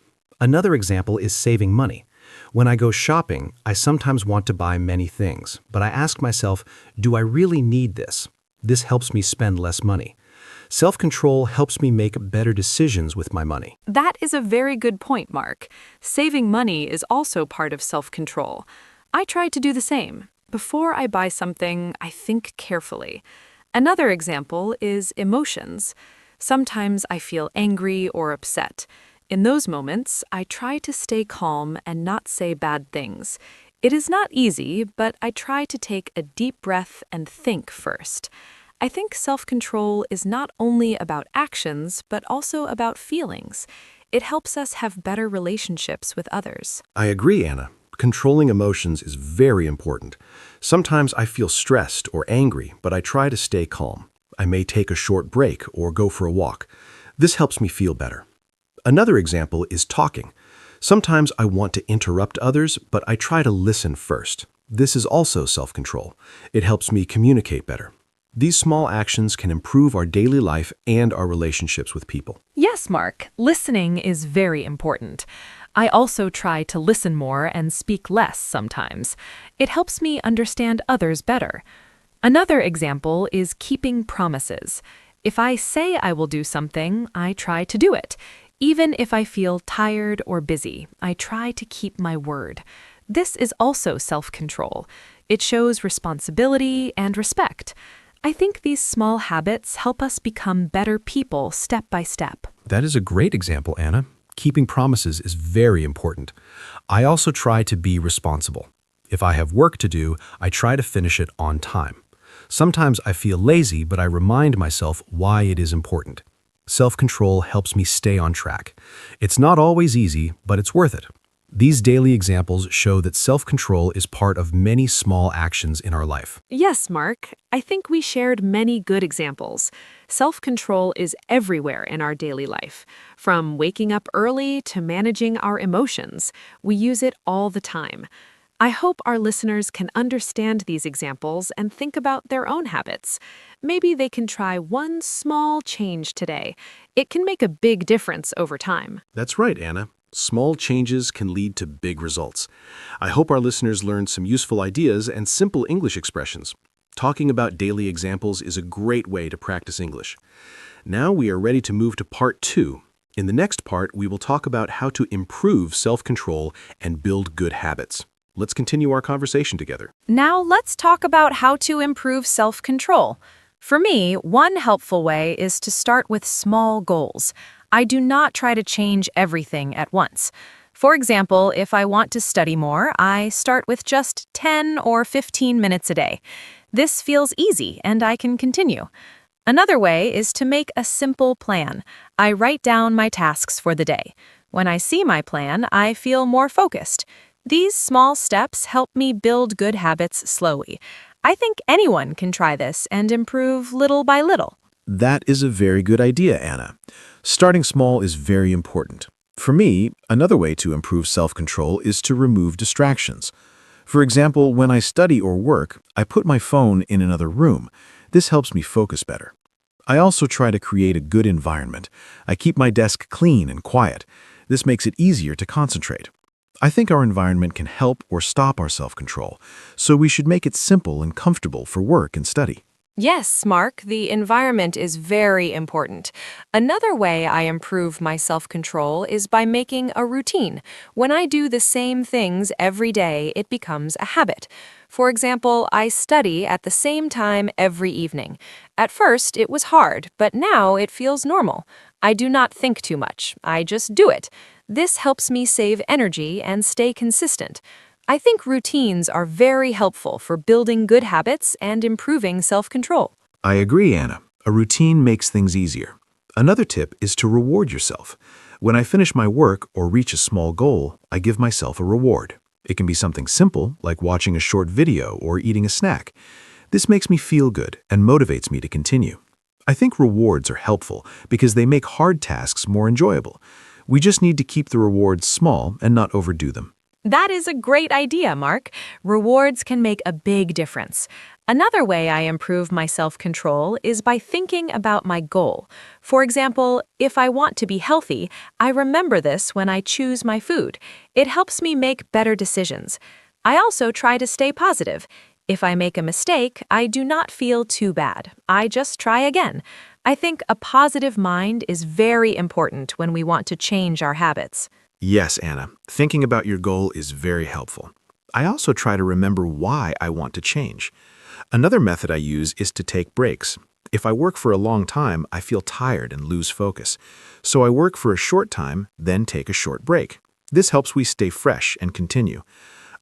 Another example is saving money. When I go shopping, I sometimes want to buy many things, but I ask myself, do I really need this? This helps me spend less money. Self-control helps me make better decisions with my money. That is a very good point, Mark. Saving money is also part of self-control. I try to do the same. Before I buy something, I think carefully. Another example is emotions. Sometimes I feel angry or upset. In those moments, I try to stay calm and not say bad things. It is not easy, but I try to take a deep breath and think first. I think self-control is not only about actions, but also about feelings. It helps us have better relationships with others. I agree, Anna. Controlling emotions is very important. Sometimes I feel stressed or angry, but I try to stay calm. I may take a short break or go for a walk. This helps me feel better. Another example is talking. Sometimes I want to interrupt others, but I try to listen first. This is also self-control. It helps me communicate better. These small actions can improve our daily life and our relationships with people. Yes, Mark, listening is very important. I also try to listen more and speak less sometimes. It helps me understand others better. Another example is keeping promises. If I say I will do something, I try to do it. Even if I feel tired or busy, I try to keep my word. This is also self-control. It shows responsibility and respect. I think these small habits help us become better people step by step. That is a great example, Anna. Keeping promises is very important. I also try to be responsible. If I have work to do, I try to finish it on time. Sometimes I feel lazy, but I remind myself why it is important. Self-control helps me stay on track. It's not always easy, but it's worth it. These daily examples show that self-control is part of many small actions in our life. Yes, Mark. I think we shared many good examples. Self-control is everywhere in our daily life. From waking up early to managing our emotions, we use it all the time. I hope our listeners can understand these examples and think about their own habits. Maybe they can try one small change today. It can make a big difference over time. That's right, Anna. Small changes can lead to big results. I hope our listeners learned some useful ideas and simple English expressions. Talking about daily examples is a great way to practice English. Now we are ready to move to part 2. In the next part, we will talk about how to improve self-control and build good habits. Let's continue our conversation together. Now let's talk about how to improve self-control. For me, one helpful way is to start with small goals. I do not try to change everything at once. For example, if I want to study more, I start with just 10 or 15 minutes a day. This feels easy and I can continue. Another way is to make a simple plan. I write down my tasks for the day. When I see my plan, I feel more focused. These small steps help me build good habits slowly. I think anyone can try this and improve little by little. That is a very good idea, Anna. Starting small is very important. For me, another way to improve self-control is to remove distractions. For example, when I study or work, I put my phone in another room. This helps me focus better. I also try to create a good environment. I keep my desk clean and quiet. This makes it easier to concentrate. I think our environment can help or stop our self-control, so we should make it simple and comfortable for work and study. Yes, Mark, the environment is very important. Another way I improve my self-control is by making a routine. When I do the same things every day, it becomes a habit. For example, I study at the same time every evening. At first, it was hard, but now it feels normal. I do not think too much. I just do it. This helps me save energy and stay consistent. I think routines are very helpful for building good habits and improving self-control. I agree, Anna. A routine makes things easier. Another tip is to reward yourself. When I finish my work or reach a small goal, I give myself a reward. It can be something simple, like watching a short video or eating a snack. This makes me feel good and motivates me to continue. I think rewards are helpful because they make hard tasks more enjoyable. We just need to keep the rewards small and not overdo them. That is a great idea, Mark. Rewards can make a big difference. Another way I improve my self-control is by thinking about my goal. For example, if I want to be healthy, I remember this when I choose my food. It helps me make better decisions. I also try to stay positive. If I make a mistake, I do not feel too bad. I just try again. I think a positive mind is very important when we want to change our habits. Yes, Anna. Thinking about your goal is very helpful. I also try to remember why I want to change. Another method I use is to take breaks. If I work for a long time, I feel tired and lose focus. So I work for a short time, then take a short break. This helps me stay fresh and continue.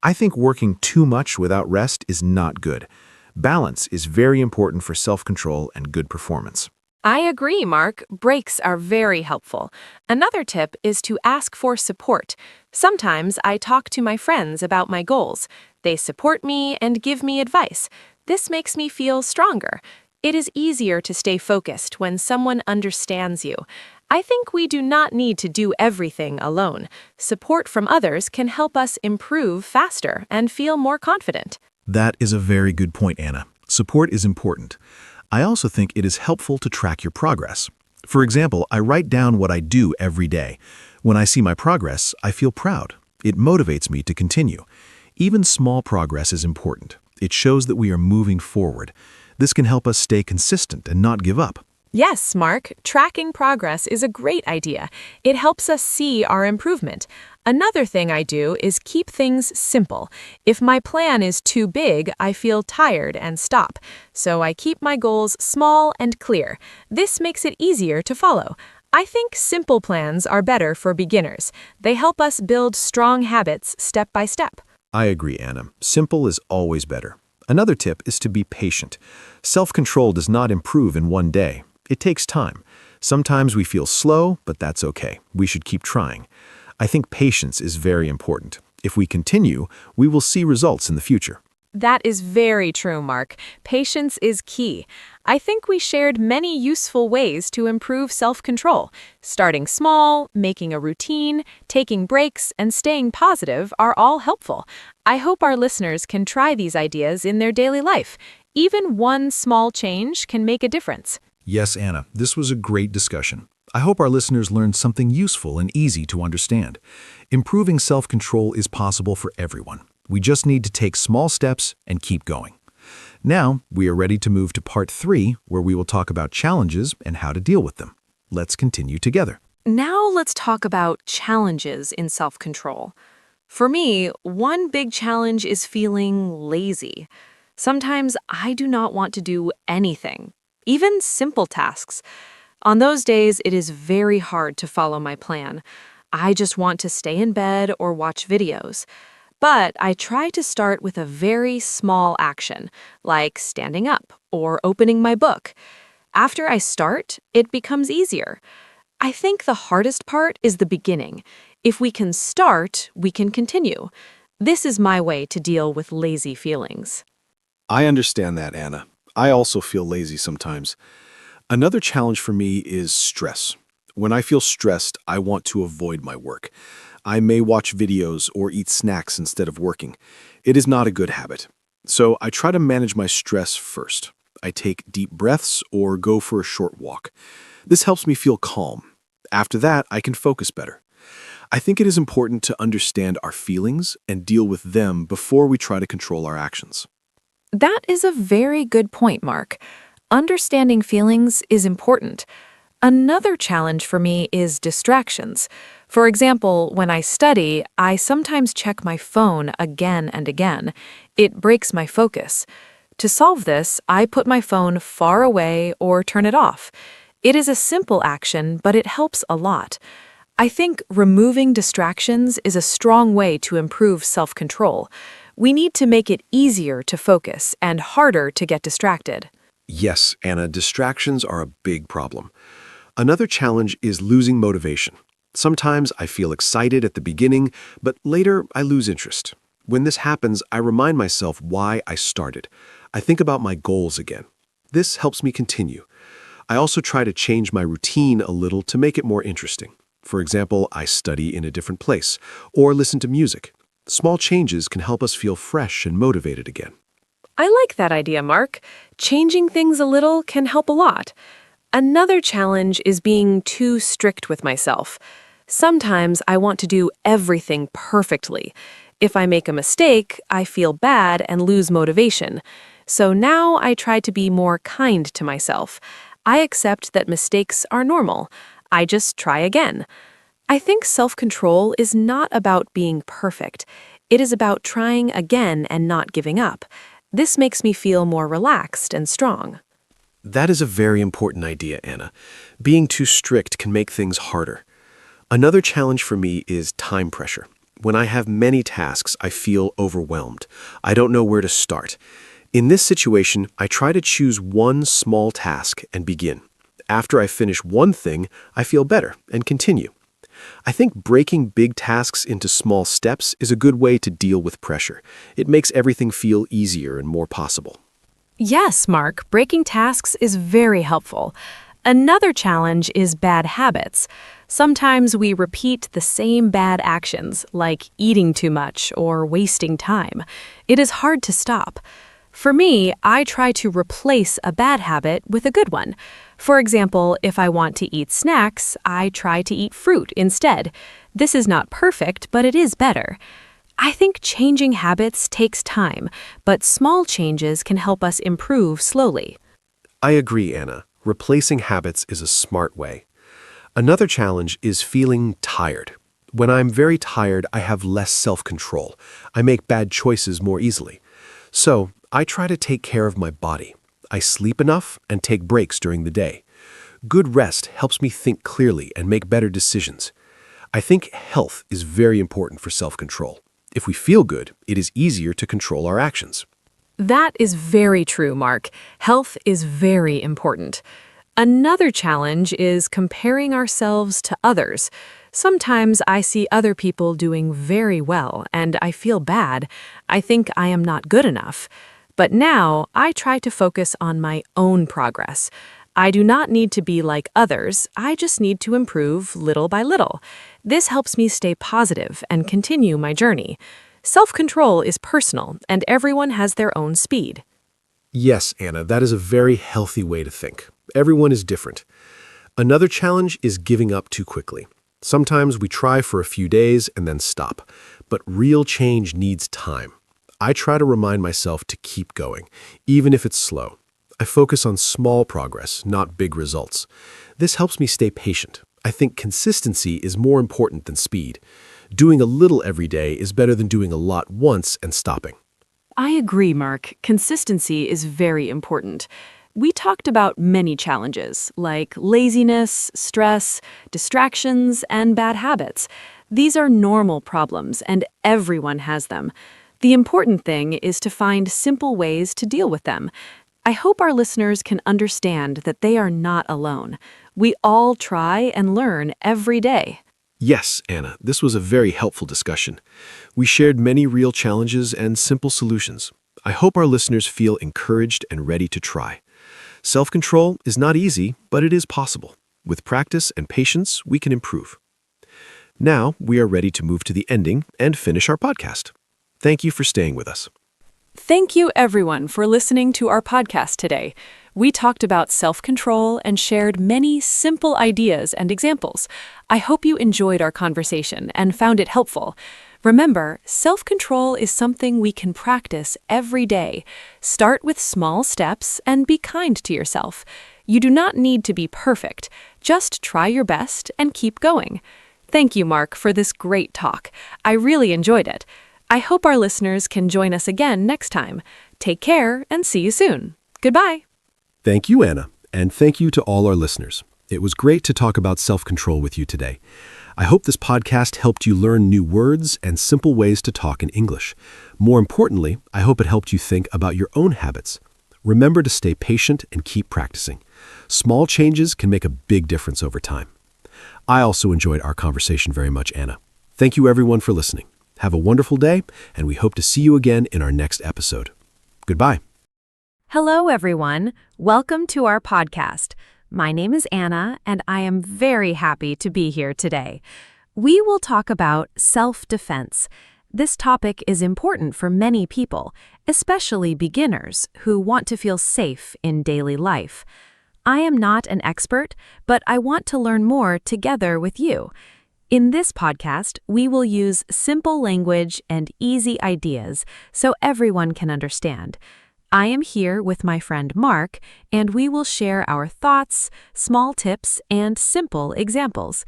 I think working too much without rest is not good. Balance is very important for self-control and good performance. I agree, Mark. Breaks are very helpful. Another tip is to ask for support. Sometimes I talk to my friends about my goals. They support me and give me advice. This makes me feel stronger. It is easier to stay focused when someone understands you. I think we do not need to do everything alone. Support from others can help us improve faster and feel more confident. That is a very good point, Anna. Support is important. I also think it is helpful to track your progress. For example, I write down what I do every day. When I see my progress, I feel proud. It motivates me to continue. Even small progress is important. It shows that we are moving forward. This can help us stay consistent and not give up. Yes, Mark, tracking progress is a great idea. It helps us see our improvement. Another thing I do is keep things simple. If my plan is too big, I feel tired and stop. So I keep my goals small and clear. This makes it easier to follow. I think simple plans are better for beginners. They help us build strong habits step by step. I agree, Anna. Simple is always better. Another tip is to be patient. Self-control does not improve in one day. It takes time. Sometimes we feel slow, but that's okay. We should keep trying. I think patience is very important. If we continue, we will see results in the future. That is very true, Mark. Patience is key. I think we shared many useful ways to improve self-control. Starting small, making a routine, taking breaks, and staying positive are all helpful. I hope our listeners can try these ideas in their daily life. Even one small change can make a difference. Yes, Anna, this was a great discussion. I hope our listeners learned something useful and easy to understand. Improving self-control is possible for everyone. We just need to take small steps and keep going. Now, we are ready to move to part 3, where we will talk about challenges and how to deal with them. Let's continue together. Now let's talk about challenges in self-control. For me, one big challenge is feeling lazy. Sometimes I do not want to do anything, even simple tasks. On those days, it is very hard to follow my plan. I just want to stay in bed or watch videos. But I try to start with a very small action, like standing up or opening my book. After I start, it becomes easier. I think the hardest part is the beginning. If we can start, we can continue. This is my way to deal with lazy feelings. I understand that, Anna. I also feel lazy sometimes. Another challenge for me is stress. When I feel stressed, I want to avoid my work. I may watch videos or eat snacks instead of working. It is not a good habit. So I try to manage my stress first. I take deep breaths or go for a short walk. This helps me feel calm. After that, I can focus better. I think it is important to understand our feelings and deal with them before we try to control our actions. That is a very good point, Mark. Understanding feelings is important. Another challenge for me is distractions. For example, when I study, I sometimes check my phone again and again. It breaks my focus. To solve this, I put my phone far away or turn it off. It is a simple action, but it helps a lot. I think removing distractions is a strong way to improve self-control. We need to make it easier to focus and harder to get distracted. Yes, Anna, distractions are a big problem. Another challenge is losing motivation. Sometimes I feel excited at the beginning, but later I lose interest. When this happens, I remind myself why I started. I think about my goals again. This helps me continue. I also try to change my routine a little to make it more interesting. For example, I study in a different place or listen to music. Small changes can help us feel fresh and motivated again. I like that idea, Mark. Changing things a little can help a lot. Another challenge is being too strict with myself. Sometimes I want to do everything perfectly. If I make a mistake, I feel bad and lose motivation. So now I try to be more kind to myself. I accept that mistakes are normal. I just try again. I think self-control is not about being perfect. It is about trying again and not giving up. This makes me feel more relaxed and strong. That is a very important idea, Anna. Being too strict can make things harder. Another challenge for me is time pressure. When I have many tasks, I feel overwhelmed. I don't know where to start. In this situation, I try to choose one small task and begin. After I finish one thing, I feel better and continue. I think breaking big tasks into small steps is a good way to deal with pressure. It makes everything feel easier and more possible. Yes, Mark, breaking tasks is very helpful. Another challenge is bad habits. Sometimes we repeat the same bad actions, like eating too much or wasting time. It is hard to stop. For me, I try to replace a bad habit with a good one. For example, if I want to eat snacks, I try to eat fruit instead. This is not perfect, but it is better. I think changing habits takes time, but small changes can help us improve slowly. I agree, Anna. Replacing habits is a smart way. Another challenge is feeling tired. When I'm very tired, I have less self-control. I make bad choices more easily. So, I try to take care of my body. I sleep enough and take breaks during the day. Good rest helps me think clearly and make better decisions. I think health is very important for self-control. If we feel good, it is easier to control our actions. That is very true, Mark. Health is very important. Another challenge is comparing ourselves to others. Sometimes I see other people doing very well and I feel bad. I think I am not good enough. But now I try to focus on my own progress. I do not need to be like others. I just need to improve little by little. This helps me stay positive and continue my journey. Self-control is personal, and everyone has their own speed. Yes, Anna, that is a very healthy way to think. Everyone is different. Another challenge is giving up too quickly. Sometimes we try for a few days and then stop, but real change needs time. I try to remind myself to keep going, even if it's slow. I focus on small progress, not big results. This helps me stay patient. I think consistency is more important than speed. Doing a little every day is better than doing a lot once and stopping. I agree, Mark. Consistency is very important. We talked about many challenges, like laziness, stress, distractions, and bad habits. These are normal problems, and everyone has them. The important thing is to find simple ways to deal with them. I hope our listeners can understand that they are not alone. We all try and learn every day. Yes, Anna, this was a very helpful discussion. We shared many real challenges and simple solutions. I hope our listeners feel encouraged and ready to try. Self-control is not easy, but it is possible. With practice and patience, we can improve. Now, we are ready to move to the ending and finish our podcast. Thank you for staying with us. Thank you, everyone, for listening to our podcast today. We talked about self-control and shared many simple ideas and examples. I hope you enjoyed our conversation and found it helpful. Remember, self-control is something we can practice every day. Start with small steps and be kind to yourself. You do not need to be perfect. Just try your best and keep going. Thank you, Mark, for this great talk. I really enjoyed it. I hope our listeners can join us again next time. Take care and see you soon. Goodbye. Thank you, Anna, and thank you to all our listeners. It was great to talk about self-control with you today. I hope this podcast helped you learn new words and simple ways to talk in English. More importantly, I hope it helped you think about your own habits. Remember to stay patient and keep practicing. Small changes can make a big difference over time. I also enjoyed our conversation very much, Anna. Thank you, everyone, for listening. Have a wonderful day, and we hope to see you again in our next episode. Goodbye. Hello, everyone. Welcome to our podcast. My name is Anna, and I am very happy to be here today. We will talk about self-defense. This topic is important for many people, especially beginners who want to feel safe in daily life. I am not an expert, but I want to learn more together with you. In this podcast, we will use simple language and easy ideas so everyone can understand. I am here with my friend Mark, and we will share our thoughts, small tips, and simple examples.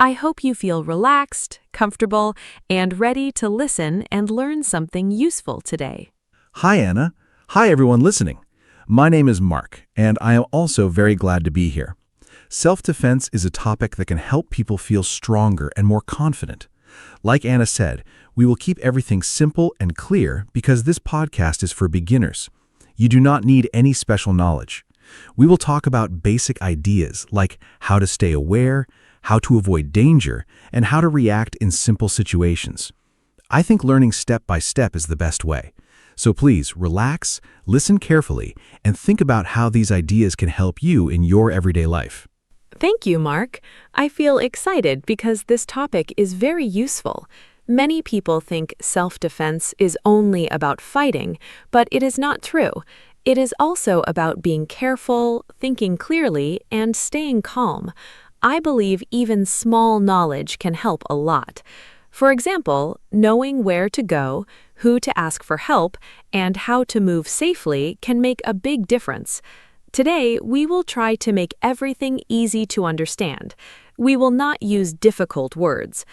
I hope you feel relaxed, comfortable, and ready to listen and learn something useful today. Hi, Anna. Hi, everyone listening. My name is Mark, and I am also very glad to be here. Self-defense is a topic that can help people feel stronger and more confident. Like Anna said, we will keep everything simple and clear because this podcast is for beginners. You do not need any special knowledge. We will talk about basic ideas like how to stay aware, how to avoid danger, and how to react in simple situations. I think learning step by step is the best way. So please relax, listen carefully, and think about how these ideas can help you in your everyday life. Thank you, Mark. I feel excited because this topic is very useful. Many people think self-defense is only about fighting, but it is not true. It is also about being careful, thinking clearly, and staying calm. I believe even small knowledge can help a lot. For example, knowing where to go, who to ask for help, and how to move safely can make a big difference. Today, we will try to make everything easy to understand. We will not use difficult words.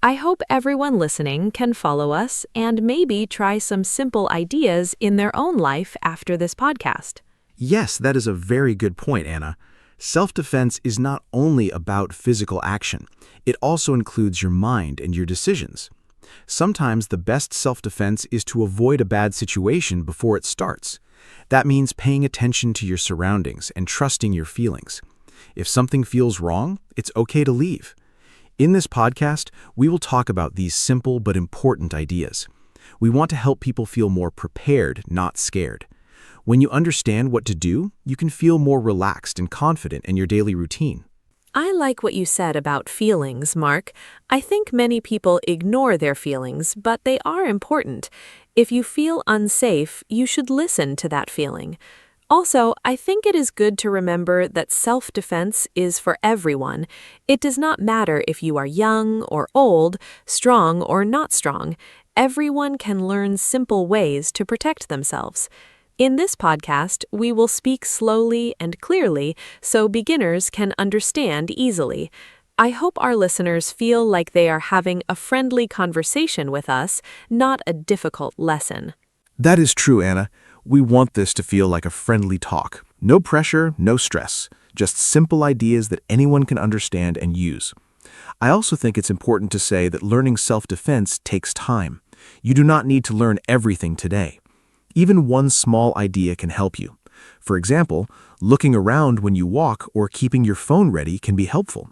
I hope everyone listening can follow us and maybe try some simple ideas in their own life after this podcast. Yes, that is a very good point, Anna. Self-defense is not only about physical action. It also includes your mind and your decisions. Sometimes the best self-defense is to avoid a bad situation before it starts. That means paying attention to your surroundings and trusting your feelings. If something feels wrong, it's okay to leave. In this podcast, we will talk about these simple but important ideas. We want to help people feel more prepared, not scared. When you understand what to do, you can feel more relaxed and confident in your daily routine. I like what you said about feelings, Mark. I think many people ignore their feelings, but they are important. If you feel unsafe, you should listen to that feeling. Also, I think it is good to remember that self-defense is for everyone. It does not matter if you are young or old, strong or not strong. Everyone can learn simple ways to protect themselves. In this podcast, we will speak slowly and clearly so beginners can understand easily. I hope our listeners feel like they are having a friendly conversation with us, not a difficult lesson. That is true, Anna. We want this to feel like a friendly talk. No pressure, no stress. Just simple ideas that anyone can understand and use. I also think it's important to say that learning self-defense takes time. You do not need to learn everything today. Even one small idea can help you. For example, looking around when you walk or keeping your phone ready can be helpful.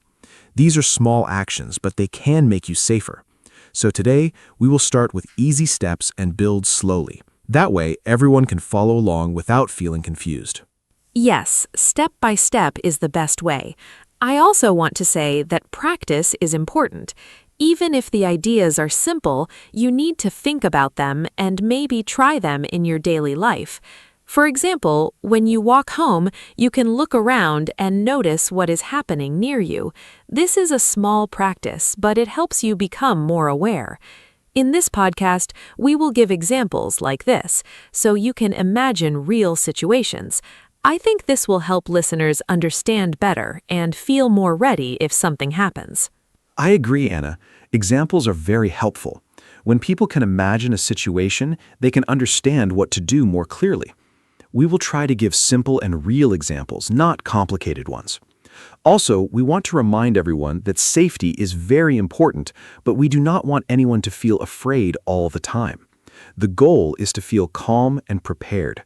These are small actions, but they can make you safer. So today, we will start with easy steps and build slowly. That way, everyone can follow along without feeling confused. Yes, step by step is the best way. I also want to say that practice is important. Even if the ideas are simple, you need to think about them and maybe try them in your daily life. For example, when you walk home, you can look around and notice what is happening near you. This is a small practice, but it helps you become more aware. In this podcast, we will give examples like this, so you can imagine real situations. I think this will help listeners understand better and feel more ready if something happens. I agree, Anna. Examples are very helpful. When people can imagine a situation, they can understand what to do more clearly. We will try to give simple and real examples, not complicated ones. Also, we want to remind everyone that safety is very important, but we do not want anyone to feel afraid all the time. The goal is to feel calm and prepared.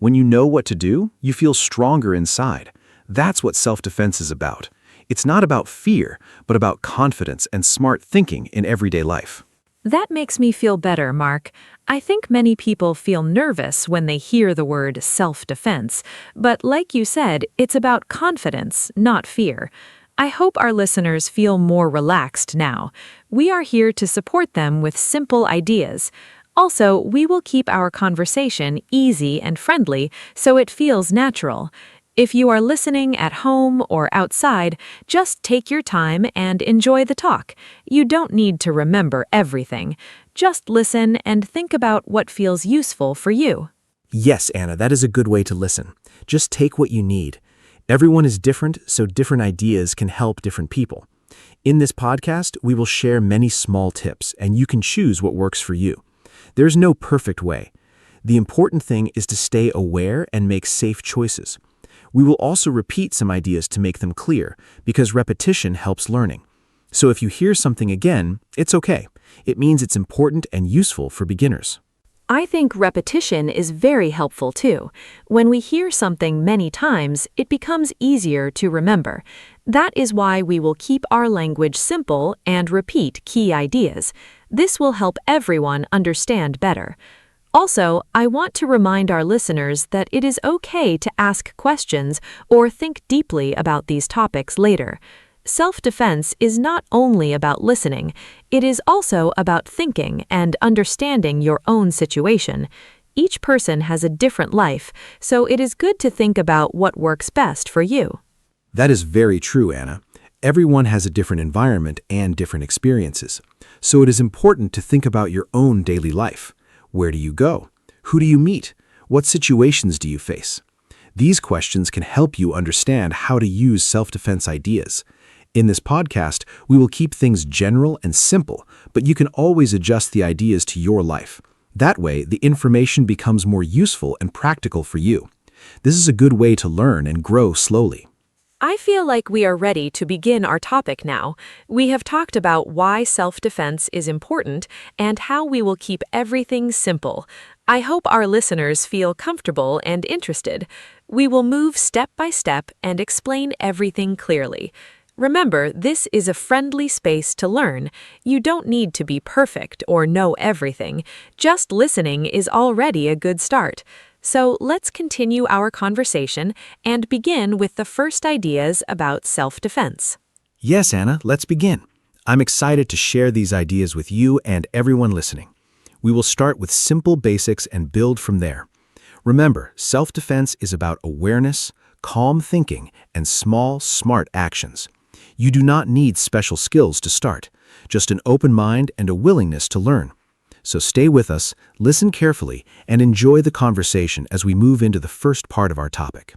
When you know what to do, you feel stronger inside. That's what self-defense is about. It's not about fear, but about confidence and smart thinking in everyday life. That makes me feel better, Mark. I think many people feel nervous when they hear the word self-defense, but like you said, it's about confidence, not fear. I hope our listeners feel more relaxed now. We are here to support them with simple ideas. Also, we will keep our conversation easy and friendly so it feels natural. If you are listening at home or outside, just take your time and enjoy the talk. You don't need to remember everything. Just listen and think about what feels useful for you. Yes, Anna, that is a good way to listen. Just take what you need. Everyone is different, so different ideas can help different people. In this podcast, we will share many small tips, and you can choose what works for you. There's no perfect way. The important thing is to stay aware and make safe choices. We will also repeat some ideas to make them clear, because repetition helps learning. So if you hear something again, it's okay. It means it's important and useful for beginners. I think repetition is very helpful too. When we hear something many times, it becomes easier to remember. That is why we will keep our language simple and repeat key ideas. This will help everyone understand better. Also, I want to remind our listeners that it is okay to ask questions or think deeply about these topics later. Self-defense is not only about listening, it is also about thinking and understanding your own situation. Each person has a different life, so it is good to think about what works best for you. That is very true, Anna. Everyone has a different environment and different experiences. So it is important to think about your own daily life. Where do you go? Who do you meet? What situations do you face? These questions can help you understand how to use self-defense ideas. In this podcast, we will keep things general and simple, but you can always adjust the ideas to your life. That way, the information becomes more useful and practical for you. This is a good way to learn and grow slowly. I feel like we are ready to begin our topic now. We have talked about why self-defense is important and how we will keep everything simple. I hope our listeners feel comfortable and interested. We will move step by step and explain everything clearly. Remember, this is a friendly space to learn. You don't need to be perfect or know everything. Just listening is already a good start. So let's continue our conversation and begin with the first ideas about self-defense. Yes, Anna, let's begin. I'm excited to share these ideas with you and everyone listening. We will start with simple basics and build from there. Remember, self-defense is about awareness, calm thinking, and small, smart actions. You do not need special skills to start, just an open mind and a willingness to learn. So stay with us, listen carefully, and enjoy the conversation as we move into the first part of our topic.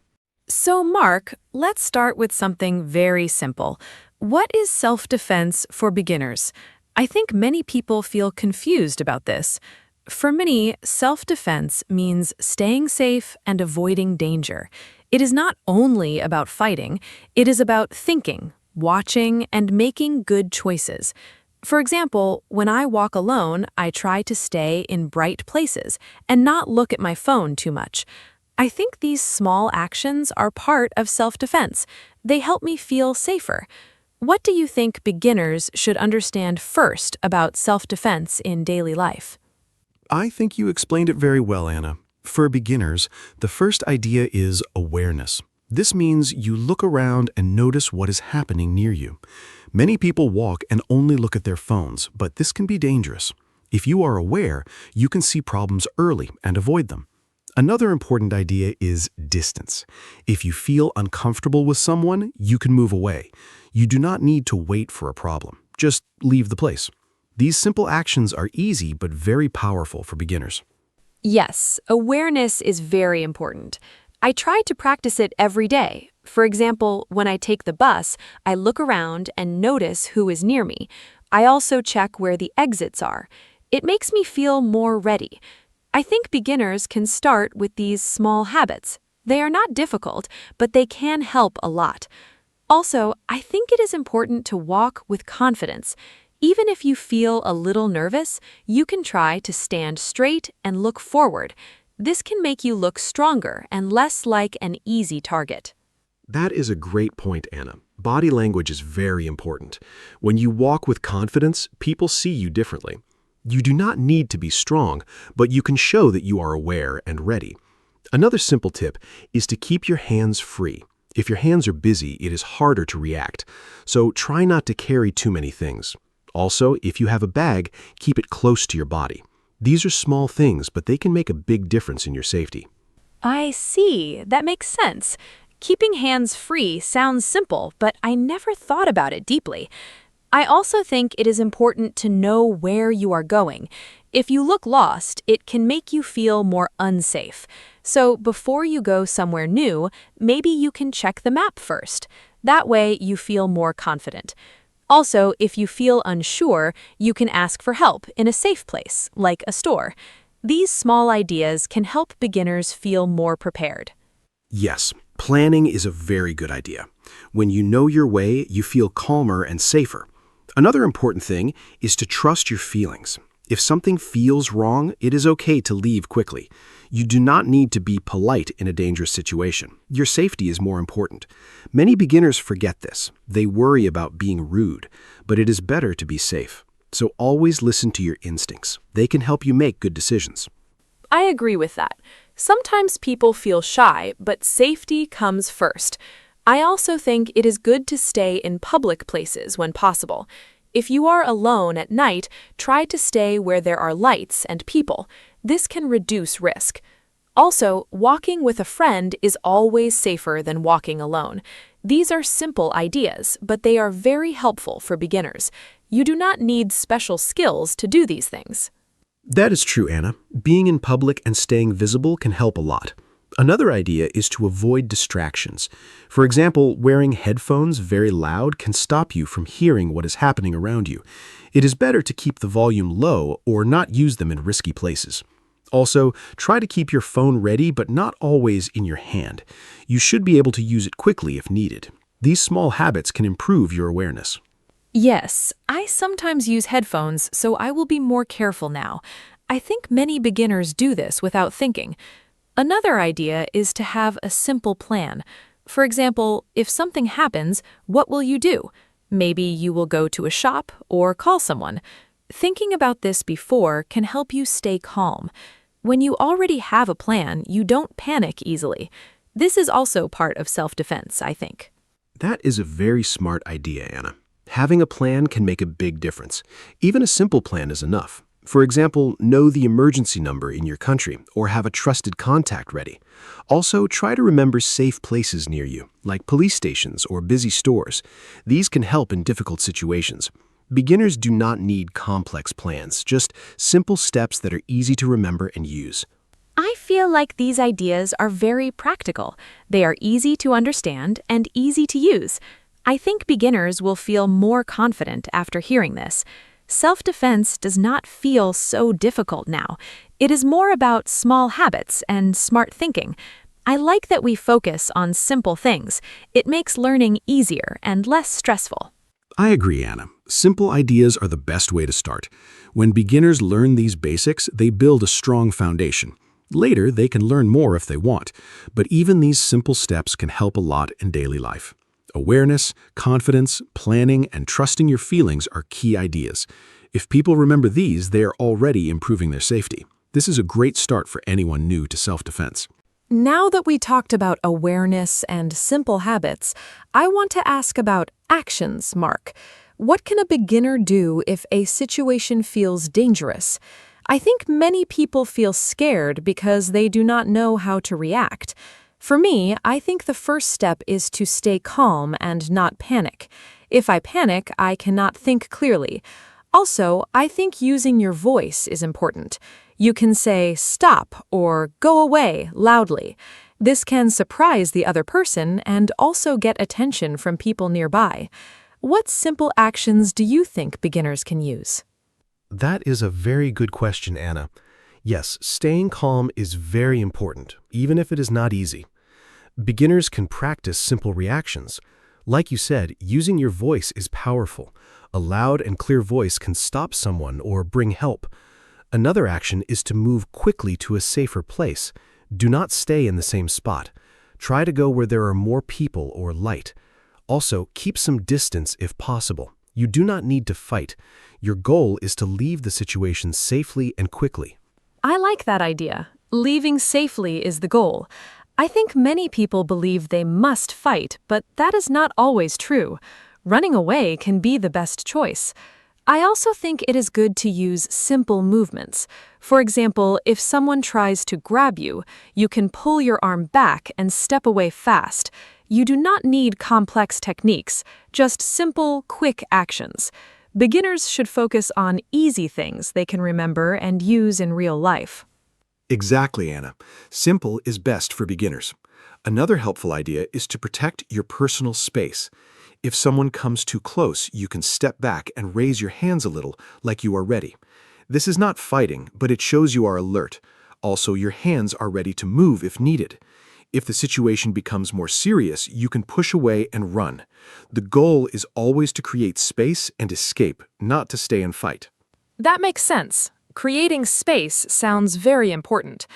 So, Mark, let's start with something very simple. What is self-defense for beginners? I think many people feel confused about this. For me, self-defense means staying safe and avoiding danger. It is not only about fighting, it is about thinking, watching, and making good choices. For example, when I walk alone, I try to stay in bright places and not look at my phone too much. I think these small actions are part of self-defense. They help me feel safer. What do you think beginners should understand first about self-defense in daily life? I think you explained it very well, Anna. For beginners, the first idea is awareness. This means you look around and notice what is happening near you. Many people walk and only look at their phones, but this can be dangerous. If you are aware, you can see problems early and avoid them. Another important idea is distance. If you feel uncomfortable with someone, you can move away. You do not need to wait for a problem. Just leave the place. These simple actions are easy but very powerful for beginners. Yes, awareness is very important. I try to practice it every day. For example, when I take the bus, I look around and notice who is near me. I also check where the exits are. It makes me feel more ready. I think beginners can start with these small habits. They are not difficult, but they can help a lot. Also, I think it is important to walk with confidence. Even if you feel a little nervous, you can try to stand straight and look forward. This can make you look stronger and less like an easy target. That is a great point, Anna. Body language is very important. When you walk with confidence, people see you differently. You do not need to be strong, but you can show that you are aware and ready. Another simple tip is to keep your hands free. If your hands are busy, it is harder to react. So try not to carry too many things. Also, if you have a bag, keep it close to your body. These are small things, but they can make a big difference in your safety. I see. That makes sense. Keeping hands free sounds simple, but I never thought about it deeply. I also think it is important to know where you are going. If you look lost, it can make you feel more unsafe. So before you go somewhere new, maybe you can check the map first. That way you feel more confident. Also, if you feel unsure, you can ask for help in a safe place, like a store. These small ideas can help beginners feel more prepared. Yes, planning is a very good idea. When you know your way, you feel calmer and safer. Another important thing is to trust your feelings. If something feels wrong, it is okay to leave quickly. You do not need to be polite in a dangerous situation. Your safety is more important. Many beginners forget this. They worry about being rude, but it is better to be safe. So always listen to your instincts. They can help you make good decisions. I agree with that. Sometimes people feel shy, but safety comes first. I also think it is good to stay in public places when possible. If you are alone at night, try to stay where there are lights and people. This can reduce risk. Also, walking with a friend is always safer than walking alone. These are simple ideas, but they are very helpful for beginners. You do not need special skills to do these things. That is true, Anna. Being in public and staying visible can help a lot. Another idea is to avoid distractions. For example, wearing headphones very loud can stop you from hearing what is happening around you. It is better to keep the volume low or not use them in risky places. Also, try to keep your phone ready but not always in your hand. You should be able to use it quickly if needed. These small habits can improve your awareness. Yes, I sometimes use headphones, so I will be more careful now. I think many beginners do this without thinking. Another idea is to have a simple plan. For example, if something happens, what will you do? Maybe you will go to a shop or call someone. Thinking about this before can help you stay calm. When you already have a plan, you don't panic easily. This is also part of self-defense, I think. That is a very smart idea, Anna. Having a plan can make a big difference. Even a simple plan is enough. For example, know the emergency number in your country or have a trusted contact ready. Also, try to remember safe places near you, like police stations or busy stores. These can help in difficult situations. Beginners do not need complex plans, just simple steps that are easy to remember and use. I feel like these ideas are very practical. They are easy to understand and easy to use. I think beginners will feel more confident after hearing this. Self-defense does not feel so difficult now. It is more about small habits and smart thinking. I like that we focus on simple things. It makes learning easier and less stressful. I agree, Anna. Simple ideas are the best way to start. When beginners learn these basics, they build a strong foundation. Later, they can learn more if they want, but even these simple steps can help a lot in daily life. Awareness, confidence, planning, and trusting your feelings are key ideas. If people remember these, they are already improving their safety. This is a great start for anyone new to self-defense. Now that we talked about awareness and simple habits, I want to ask about actions, Mark. What can a beginner do if a situation feels dangerous? I think many people feel scared because they do not know how to react. For me, I think the first step is to stay calm and not panic. If I panic, I cannot think clearly. Also, I think using your voice is important. You can say stop or go away loudly. This can surprise the other person and also get attention from people nearby. What simple actions do you think beginners can use? That is a very good question, Anna. Yes, staying calm is very important, even if it is not easy. Beginners can practice simple reactions. Like you said, using your voice is powerful. A loud and clear voice can stop someone or bring help. Another action is to move quickly to a safer place. Do not stay in the same spot. Try to go where there are more people or light. Also, keep some distance if possible. You do not need to fight. Your goal is to leave the situation safely and quickly. I like that idea. Leaving safely is the goal. I think many people believe they must fight, but that is not always true. Running away can be the best choice. I also think it is good to use simple movements. For example, if someone tries to grab you, you can pull your arm back and step away fast. You do not need complex techniques, just simple, quick actions. Beginners should focus on easy things they can remember and use in real life. Exactly, Anna. Simple is best for beginners. Another helpful idea is to protect your personal space. If someone comes too close, you can step back and raise your hands a little, like you are ready. This is not fighting, but it shows you are alert. Also, your hands are ready to move if needed. If the situation becomes more serious, you can push away and run. The goal is always to create space and escape, not to stay and fight. That makes sense. Creating space sounds very important.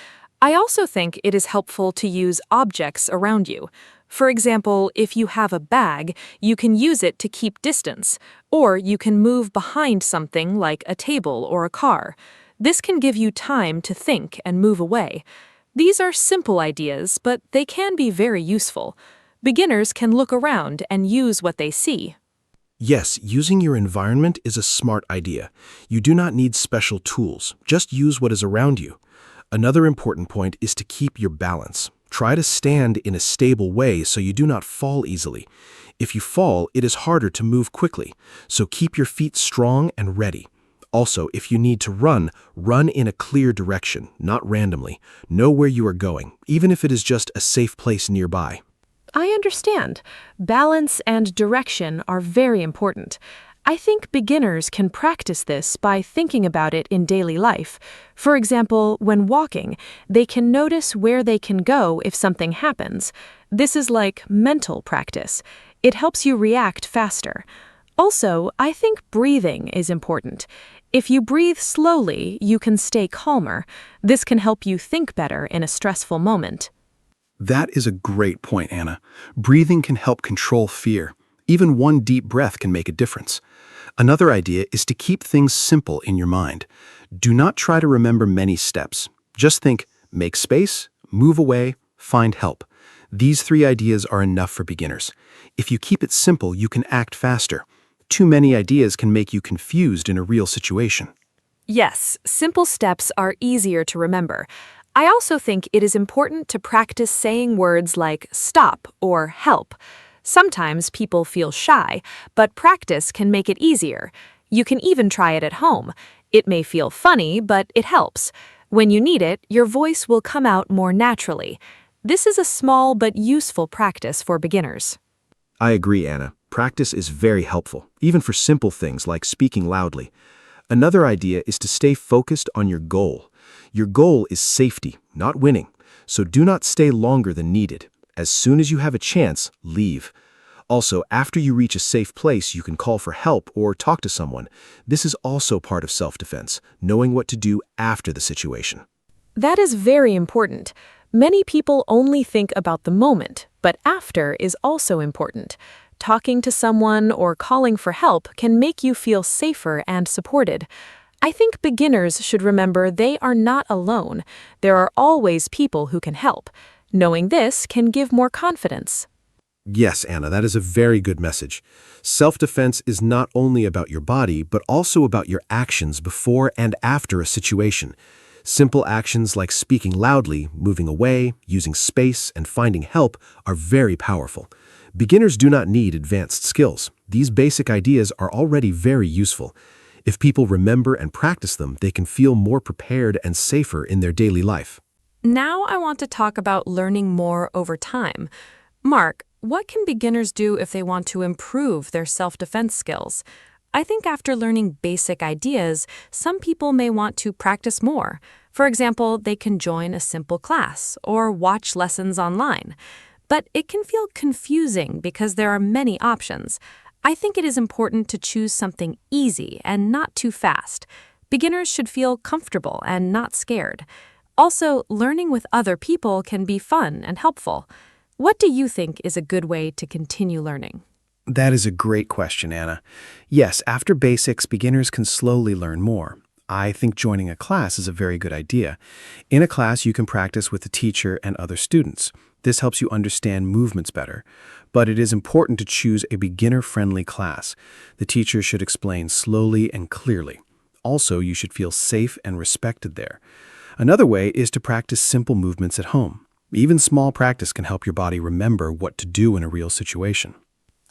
I also think it is helpful to use objects around you. For example, if you have a bag, you can use it to keep distance, or you can move behind something like a table or a car. This can give you time to think and move away. These are simple ideas, but they can be very useful. Beginners can look around and use what they see. Yes, using your environment is a smart idea. You do not need special tools. Just use what is around you. Another important point is to keep your balance. Try to stand in a stable way so you do not fall easily. If you fall, it is harder to move quickly, so keep your feet strong and ready. Also, if you need to run, run in a clear direction, not randomly. Know where you are going, even if it is just a safe place nearby. I understand. Balance and direction are very important. I think beginners can practice this by thinking about it in daily life. For example, when walking, they can notice where they can go if something happens. This is like mental practice. It helps you react faster. Also, I think breathing is important. If you breathe slowly, you can stay calmer. This can help you think better in a stressful moment. That is a great point, Anna. Breathing can help control fear. Even one deep breath can make a difference. Another idea is to keep things simple in your mind. Do not try to remember many steps. Just think, make space, move away, find help. These 3 ideas are enough for beginners. If you keep it simple, you can act faster. Too many ideas can make you confused in a real situation. Yes, simple steps are easier to remember. I also think it is important to practice saying words like stop or help. Sometimes people feel shy, but practice can make it easier. You can even try it at home. It may feel funny, but it helps. When you need it, your voice will come out more naturally. This is a small but useful practice for beginners. I agree, Anna. Practice is very helpful, even for simple things like speaking loudly. Another idea is to stay focused on your goal. Your goal is safety, not winning, so do not stay longer than needed. As soon as you have a chance, leave. Also, after you reach a safe place, you can call for help or talk to someone. This is also part of self-defense, knowing what to do after the situation. That is very important. Many people only think about the moment, but after is also important. Talking to someone or calling for help can make you feel safer and supported. I think beginners should remember they are not alone. There are always people who can help. Knowing this can give more confidence. Yes, Anna, that is a very good message. Self-defense is not only about your body, but also about your actions before and after a situation. Simple actions like speaking loudly, moving away, using space, and finding help are very powerful. Beginners do not need advanced skills. These basic ideas are already very useful. If people remember and practice them, they can feel more prepared and safer in their daily life. Now I want to talk about learning more over time. Mark, what can beginners do if they want to improve their self-defense skills? I think after learning basic ideas, some people may want to practice more. For example, they can join a simple class or watch lessons online. But it can feel confusing because there are many options. I think it is important to choose something easy and not too fast. Beginners should feel comfortable and not scared. Also, learning with other people can be fun and helpful. What do you think is a good way to continue learning? That is a great question, Anna. Yes, after basics, beginners can slowly learn more. I think joining a class is a very good idea. In a class, you can practice with the teacher and other students. This helps you understand movements better. But it is important to choose a beginner-friendly class. The teacher should explain slowly and clearly. Also, you should feel safe and respected there. Another way is to practice simple movements at home. Even small practice can help your body remember what to do in a real situation.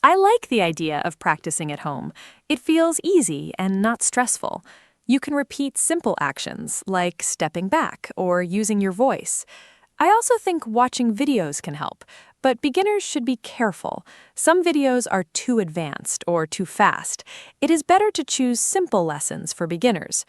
I like the idea of practicing at home. It feels easy and not stressful. You can repeat simple actions like stepping back or using your voice. I also think watching videos can help, but beginners should be careful. Some videos are too advanced or too fast. It is better to choose simple lessons for beginners.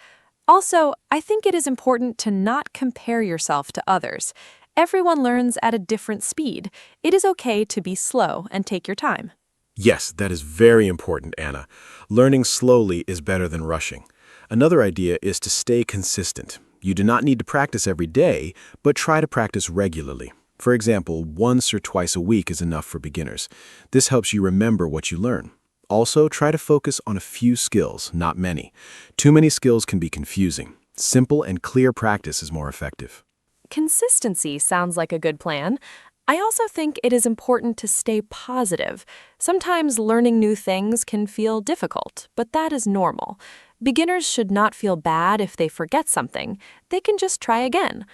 Also, I think it is important to not compare yourself to others. Everyone learns at a different speed. It is okay to be slow and take your time. Yes, that is very important, Anna. Learning slowly is better than rushing. Another idea is to stay consistent. You do not need to practice every day, but try to practice regularly. For example, once or twice a week is enough for beginners. This helps you remember what you learn. Also, try to focus on a few skills, not many. Too many skills can be confusing. Simple and clear practice is more effective. Consistency sounds like a good plan. I also think it is important to stay positive. Sometimes learning new things can feel difficult, but that is normal. Beginners should not feel bad if they forget something. They can just try again.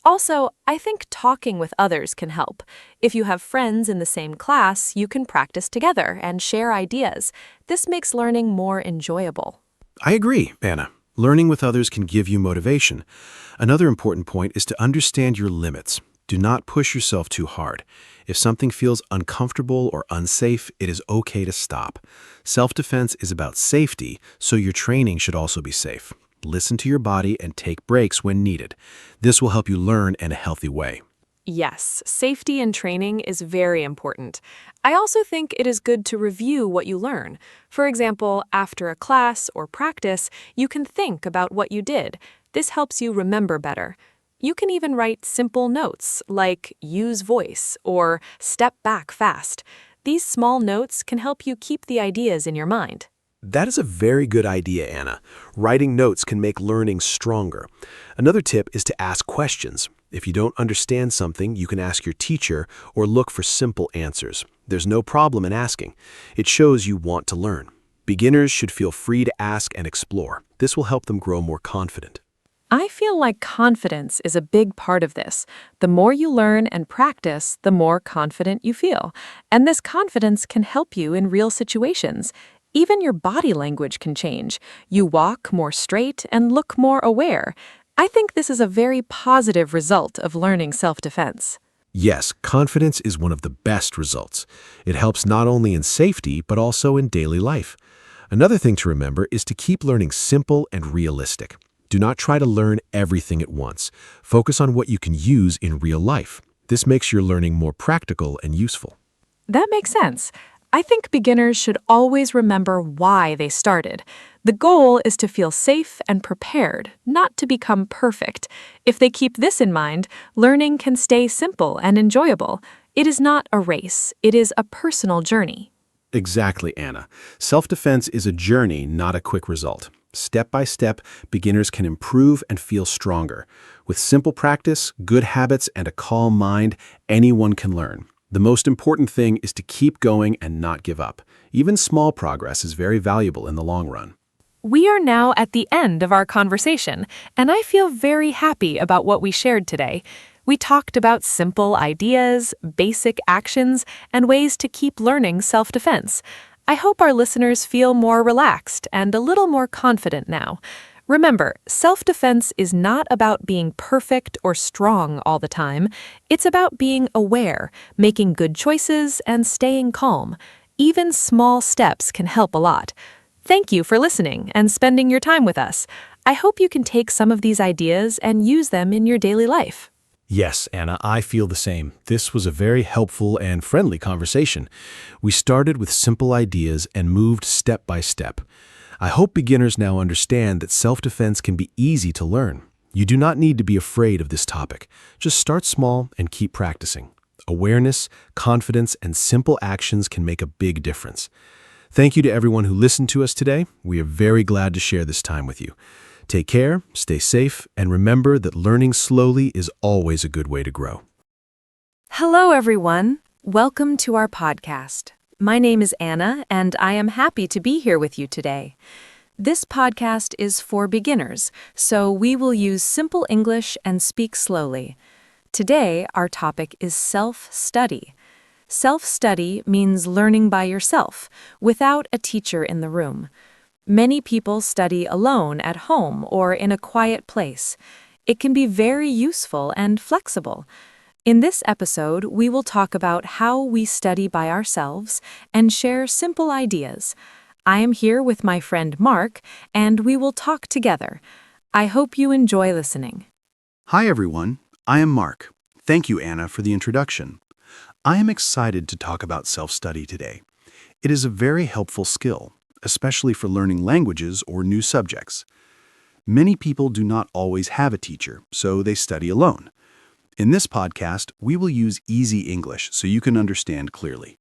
Also, I think talking with others can help. If you have friends in the same class, you can practice together and share ideas. This makes learning more enjoyable. I agree, Anna. Learning with others can give you motivation. Another important point is to understand your limits. Do not push yourself too hard. If something feels uncomfortable or unsafe, it is okay to stop. Self-defense is about safety, so your training should also be safe. Listen to your body and take breaks when needed. This will help you learn in a healthy way. Yes, safety and training is very important. I also think it is good to review what you learn. For example, after a class or practice, you can think about what you did. This helps you remember better. You can even write simple notes like use voice or step back fast. These small notes can help you keep the ideas in your mind. That is a very good idea, Anna. Writing notes can make learning stronger. Another tip is to ask questions. If you don't understand something, you can ask your teacher or look for simple answers. There's no problem in asking. It shows you want to learn. Beginners should feel free to ask and explore. This will help them grow more confident. I feel like confidence is a big part of this. The more you learn and practice, the more confident you feel. And this confidence can help you in real situations. Even your body language can change. You walk more straight and look more aware. I think this is a very positive result of learning self-defense. Yes, confidence is one of the best results. It helps not only in safety, but also in daily life. Another thing to remember is to keep learning simple and realistic. Do not try to learn everything at once. Focus on what you can use in real life. This makes your learning more practical and useful. That makes sense. I think beginners should always remember why they started. The goal is to feel safe and prepared, not to become perfect. If they keep this in mind, learning can stay simple and enjoyable. It is not a race, it is a personal journey. Exactly, Anna. Self-defense is a journey, not a quick result. Step by step, beginners can improve and feel stronger. With simple practice, good habits, and a calm mind, anyone can learn. The most important thing is to keep going and not give up. Even small progress is very valuable in the long run. We are now at the end of our conversation, and I feel very happy about what we shared today. We talked about simple ideas, basic actions, and ways to keep learning self-defense. I hope our listeners feel more relaxed and a little more confident now. Remember, self-defense is not about being perfect or strong all the time. It's about being aware, making good choices, and staying calm. Even small steps can help a lot. Thank you for listening and spending your time with us. I hope you can take some of these ideas and use them in your daily life. Yes, Anna, I feel the same. This was a very helpful and friendly conversation. We started with simple ideas and moved step by step. I hope beginners now understand that self-defense can be easy to learn. You do not need to be afraid of this topic. Just start small and keep practicing. Awareness, confidence, and simple actions can make a big difference. Thank you to everyone who listened to us today. We are very glad to share this time with you. Take care, stay safe, and remember that learning slowly is always a good way to grow. Hello, everyone. Welcome to our podcast. My name is Anna, and I am happy to be here with you today. This podcast is for beginners, so we will use simple English and speak slowly. Today, our topic is self-study. Self-study means learning by yourself, without a teacher in the room. Many people study alone at home or in a quiet place. It can be very useful and flexible. In this episode, we will talk about how we study by ourselves and share simple ideas. I am here with my friend Mark, and we will talk together. I hope you enjoy listening. Hi everyone, I am Mark. Thank you, Anna, for the introduction. I am excited to talk about self-study today. It is a very helpful skill, especially for learning languages or new subjects. Many people do not always have a teacher, so they study alone. In this podcast, we will use easy English so you can understand clearly.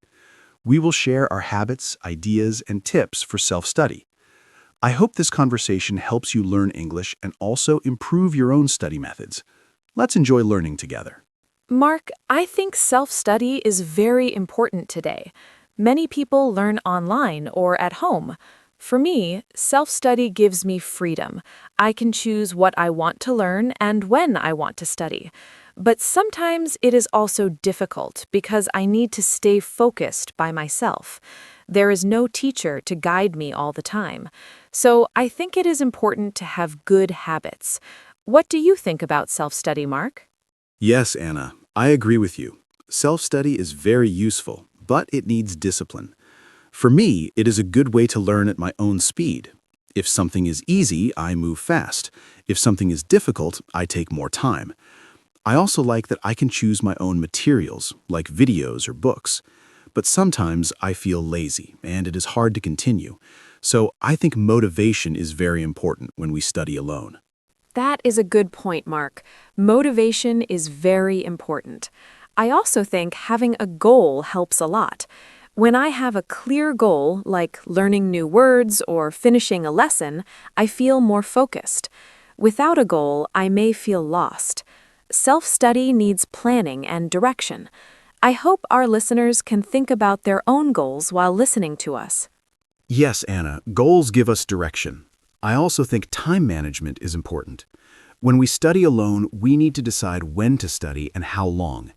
We will share our habits, ideas, and tips for self-study. I hope this conversation helps you learn English and also improve your own study methods. Let's enjoy learning together. Mark, I think self-study is very important today. Many people learn online or at home. For me, self-study gives me freedom. I can choose what I want to learn and when I want to study. But sometimes it is also difficult because I need to stay focused by myself. There is no teacher to guide me all the time. So I think it is important to have good habits. What do you think about self-study, Mark? Yes, Anna, I agree with you. Self-study is very useful, but it needs discipline. For me, it is a good way to learn at my own speed. If something is easy, I move fast. If something is difficult, I take more time. I also like that I can choose my own materials, like videos or books. But sometimes I feel lazy, and it is hard to continue. So I think motivation is very important when we study alone. That is a good point, Mark. Motivation is very important. I also think having a goal helps a lot. When I have a clear goal, like learning new words or finishing a lesson, I feel more focused. Without a goal, I may feel lost. Self-study needs planning and direction. I hope our listeners can think about their own goals while listening to us. Yes, Anna, goals give us direction. I also think time management is important. When we study alone, we need to decide when to study and how long.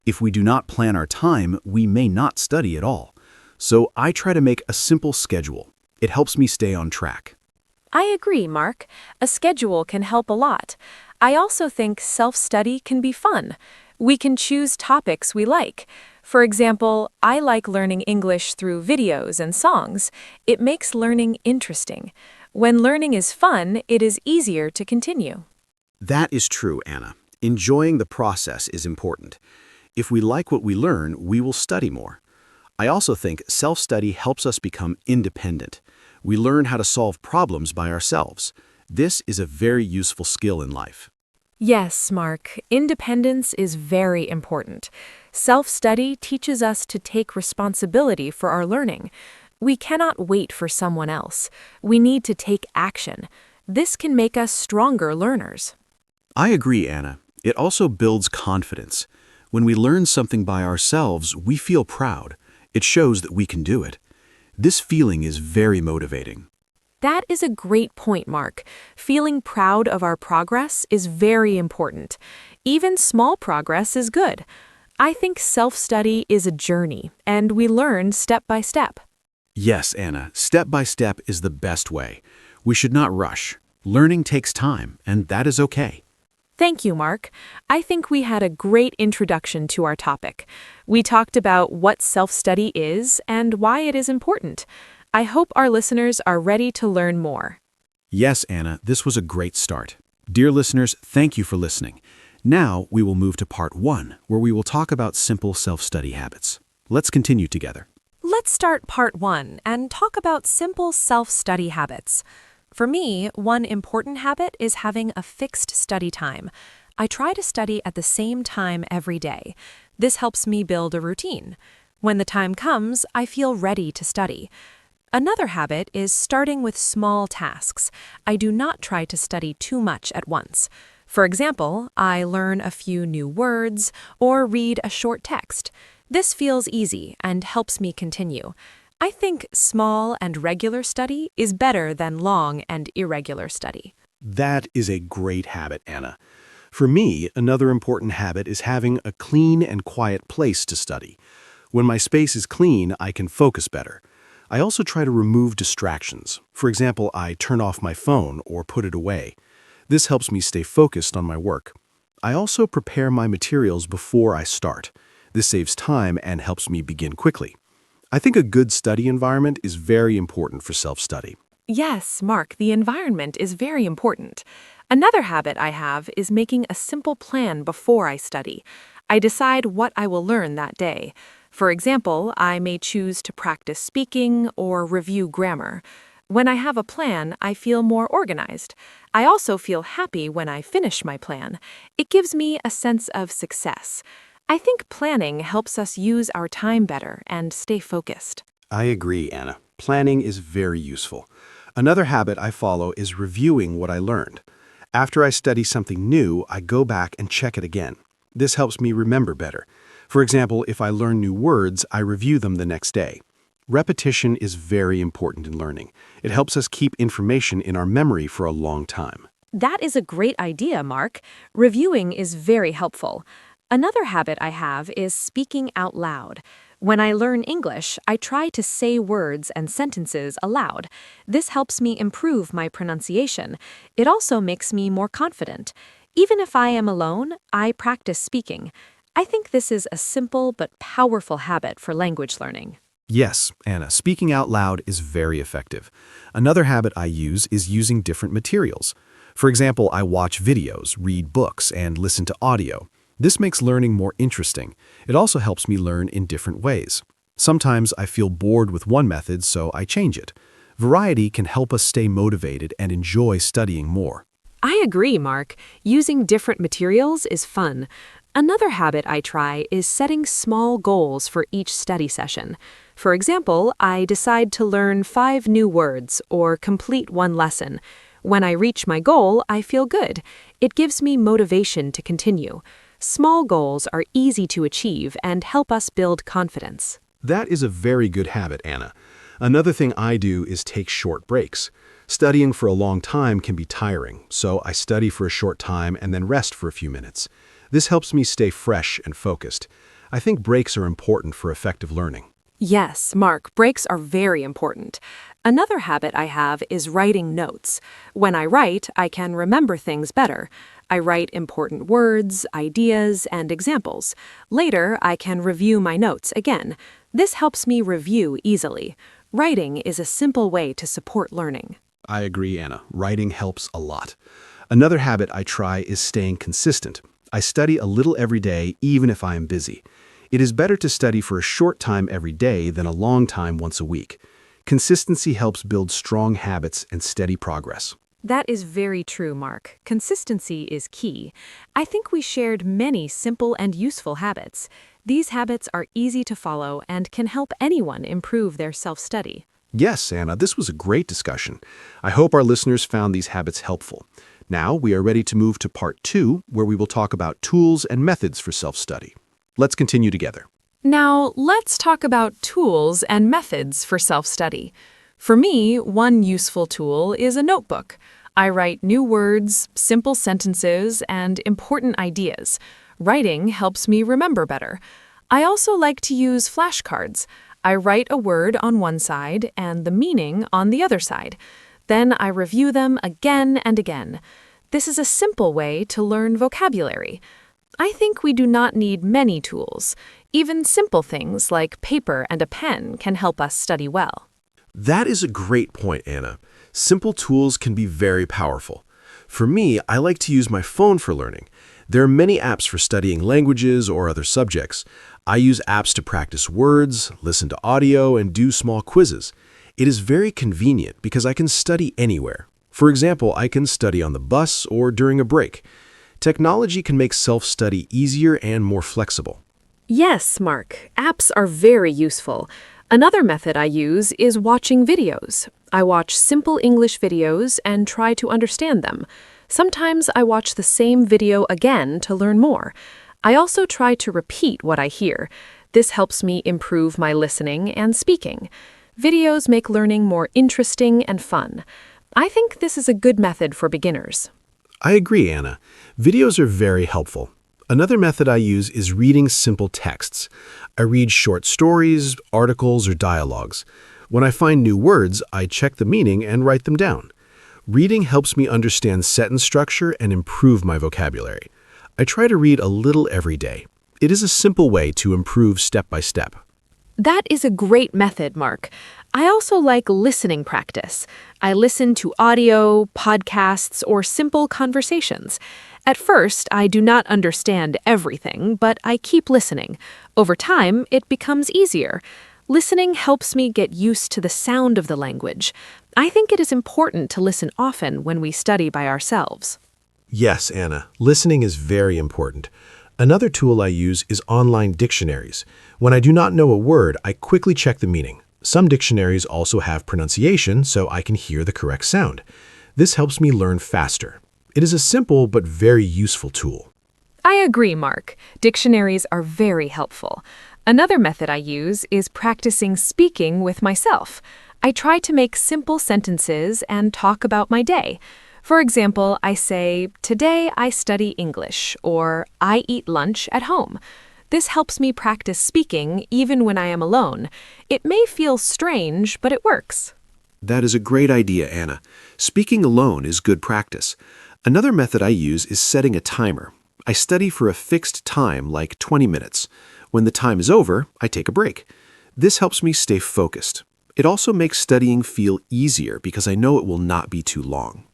If we do not plan our time, we may not study at all. So I try to make a simple schedule. It helps me stay on track. I agree, Mark. A schedule can help a lot. I also think self-study can be fun. We can choose topics we like. For example, I like learning English through videos and songs. It makes learning interesting. When learning is fun, it is easier to continue. That is true, Anna. Enjoying the process is important. If we like what we learn, we will study more. I also think self-study helps us become independent. We learn how to solve problems by ourselves. This is a very useful skill in life. Yes, Mark. Independence is very important. Self-study teaches us to take responsibility for our learning. We cannot wait for someone else. We need to take action. This can make us stronger learners. I agree, Anna. It also builds confidence. When we learn something by ourselves, we feel proud. It shows that we can do it. This feeling is very motivating. That is a great point, Mark. Feeling proud of our progress is very important. Even small progress is good. I think self-study is a journey, and we learn step by step. Yes, Anna, step by step is the best way. We should not rush. Learning takes time, and that is okay. Thank you, Mark. I think we had a great introduction to our topic. We talked about what self-study is and why it is important. I hope our listeners are ready to learn more. Yes, Anna, this was a great start. Dear listeners, thank you for listening. Now we will move to part 1, where we will talk about simple self-study habits. Let's continue together. Let's start part 1 and talk about simple self-study habits. For me, one important habit is having a fixed study time. I try to study at the same time every day. This helps me build a routine. When the time comes, I feel ready to study. Another habit is starting with small tasks. I do not try to study too much at once. For example, I learn a few new words or read a short text. This feels easy and helps me continue. I think small and regular study is better than long and irregular study. That is a great habit, Anna. For me, another important habit is having a clean and quiet place to study. When my space is clean, I can focus better. I also try to remove distractions. For example, I turn off my phone or put it away. This helps me stay focused on my work. I also prepare my materials before I start. This saves time and helps me begin quickly. I think a good study environment is very important for self-study. Yes, Mark, the environment is very important. Another habit I have is making a simple plan before I study. I decide what I will learn that day. For example, I may choose to practice speaking or review grammar. When I have a plan, I feel more organized. I also feel happy when I finish my plan. It gives me a sense of success. I think planning helps us use our time better and stay focused. I agree, Anna. Planning is very useful. Another habit I follow is reviewing what I learned. After I study something new, I go back and check it again. This helps me remember better. For example, if I learn new words, I review them the next day. Repetition is very important in learning. It helps us keep information in our memory for a long time. That is a great idea, Mark. Reviewing is very helpful. Another habit I have is speaking out loud. When I learn English, I try to say words and sentences aloud. This helps me improve my pronunciation. It also makes me more confident. Even if I am alone, I practice speaking. I think this is a simple but powerful habit for language learning. Yes, Anna, speaking out loud is very effective. Another habit I use is using different materials. For example, I watch videos, read books, and listen to audio. This makes learning more interesting. It also helps me learn in different ways. Sometimes I feel bored with one method, so I change it. Variety can help us stay motivated and enjoy studying more. I agree, Mark. Using different materials is fun. Another habit I try is setting small goals for each study session. For example, I decide to learn 5 new words or complete one lesson. When I reach my goal, I feel good. It gives me motivation to continue. Small goals are easy to achieve and help us build confidence. That is a very good habit, Anna. Another thing I do is take short breaks. Studying for a long time can be tiring, so I study for a short time and then rest for a few minutes. This helps me stay fresh and focused. I think breaks are important for effective learning. Yes, Mark, breaks are very important. Another habit I have is writing notes. When I write, I can remember things better. I write important words, ideas, and examples. Later, I can review my notes again. This helps me review easily. Writing is a simple way to support learning. I agree, Anna. Writing helps a lot. Another habit I try is staying consistent. I study a little every day, even if I am busy. It is better to study for a short time every day than a long time once a week. Consistency helps build strong habits and steady progress. That is very true, Mark. Consistency is key. I think we shared many simple and useful habits. These habits are easy to follow and can help anyone improve their self-study. Yes, Anna, this was a great discussion. I hope our listeners found these habits helpful. Now we are ready to move to part 2, where we will talk about tools and methods for self-study. Let's continue together. Now, let's talk about tools and methods for self-study. For me, one useful tool is a notebook. I write new words, simple sentences, and important ideas. Writing helps me remember better. I also like to use flashcards. I write a word on one side and the meaning on the other side. Then I review them again and again. This is a simple way to learn vocabulary. I think we do not need many tools. Even simple things like paper and a pen can help us study well. That is a great point, Anna. Simple tools can be very powerful. For me, I like to use my phone for learning. There are many apps for studying languages or other subjects. I use apps to practice words, listen to audio, and do small quizzes. It is very convenient because I can study anywhere. For example, I can study on the bus or during a break. Technology can make self-study easier and more flexible. Yes, Mark. Apps are very useful. Another method I use is watching videos. I watch simple English videos and try to understand them. Sometimes I watch the same video again to learn more. I also try to repeat what I hear. This helps me improve my listening and speaking. Videos make learning more interesting and fun. I think this is a good method for beginners. I agree, Anna. Videos are very helpful. Another method I use is reading simple texts. I read short stories, articles, or dialogues. When I find new words, I check the meaning and write them down. Reading helps me understand sentence structure and improve my vocabulary. I try to read a little every day. It is a simple way to improve step by step. That is a great method, Mark. I also like listening practice. I listen to audio, podcasts, or simple conversations. At first, I do not understand everything, but I keep listening. Over time, it becomes easier. Listening helps me get used to the sound of the language. I think it is important to listen often when we study by ourselves. Yes, Anna, listening is very important. Another tool I use is online dictionaries. When I do not know a word, I quickly check the meaning. Some dictionaries also have pronunciation, so I can hear the correct sound. This helps me learn faster. It is a simple but very useful tool. I agree, Mark. Dictionaries are very helpful. Another method I use is practicing speaking with myself. I try to make simple sentences and talk about my day. For example, I say, "Today I study English," or "I eat lunch at home." This helps me practice speaking even when I am alone. It may feel strange, but it works. That is a great idea, Anna. Speaking alone is good practice. Another method I use is setting a timer. I study for a fixed time, like 20 minutes. When the time is over, I take a break. This helps me stay focused. It also makes studying feel easier because I know it will not be too long.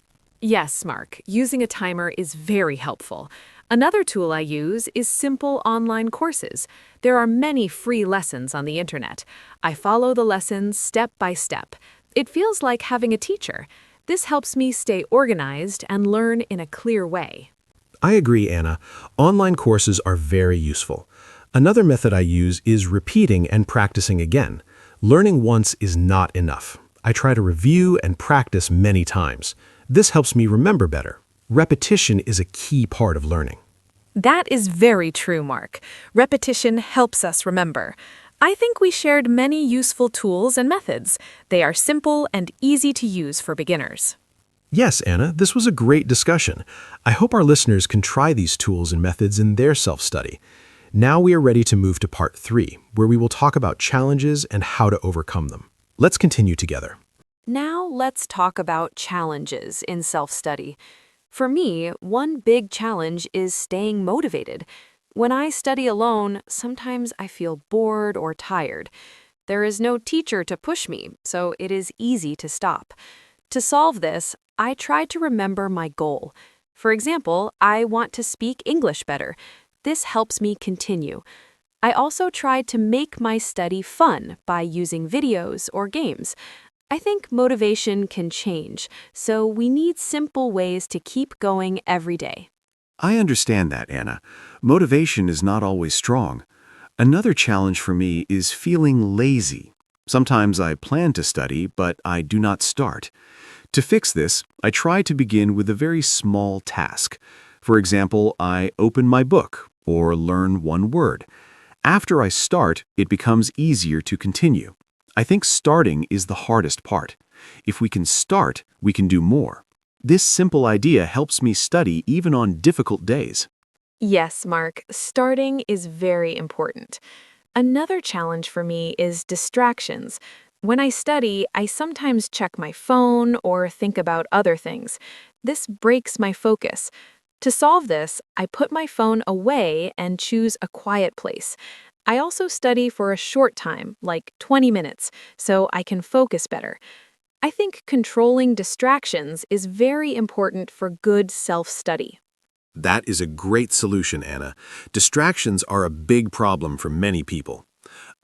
Yes, Mark. Using a timer is very helpful. Another tool I use is simple online courses. There are many free lessons on the internet. I follow the lessons step by step. It feels like having a teacher. This helps me stay organized and learn in a clear way. I agree, Anna. Online courses are very useful. Another method I use is repeating and practicing again. Learning once is not enough. I try to review and practice many times. This helps me remember better. Repetition is a key part of learning. That is very true, Mark. Repetition helps us remember. I think we shared many useful tools and methods. They are simple and easy to use for beginners. Yes, Anna, this was a great discussion. I hope our listeners can try these tools and methods in their self-study. Now we are ready to move to part 3, where we will talk about challenges and how to overcome them. Let's continue together. Now let's talk about challenges in self-study. For me, one big challenge is staying motivated. When I study alone, sometimes I feel bored or tired. There is no teacher to push me, so it is easy to stop. To solve this, I try to remember my goal. For example, I want to speak English better. This helps me continue. I also try to make my study fun by using videos or games. I think motivation can change, so we need simple ways to keep going every day. I understand that, Anna. Motivation is not always strong. Another challenge for me is feeling lazy. Sometimes I plan to study, but I do not start. To fix this, I try to begin with a very small task. For example, I open my book or learn one word. After I start, it becomes easier to continue. I think starting is the hardest part. If we can start, we can do more. This simple idea helps me study even on difficult days. Yes, Mark, starting is very important. Another challenge for me is distractions. When I study, I sometimes check my phone or think about other things. This breaks my focus. To solve this, I put my phone away and choose a quiet place. I also study for a short time, like 20 minutes, so I can focus better. I think controlling distractions is very important for good self-study. That is a great solution, Anna. Distractions are a big problem for many people.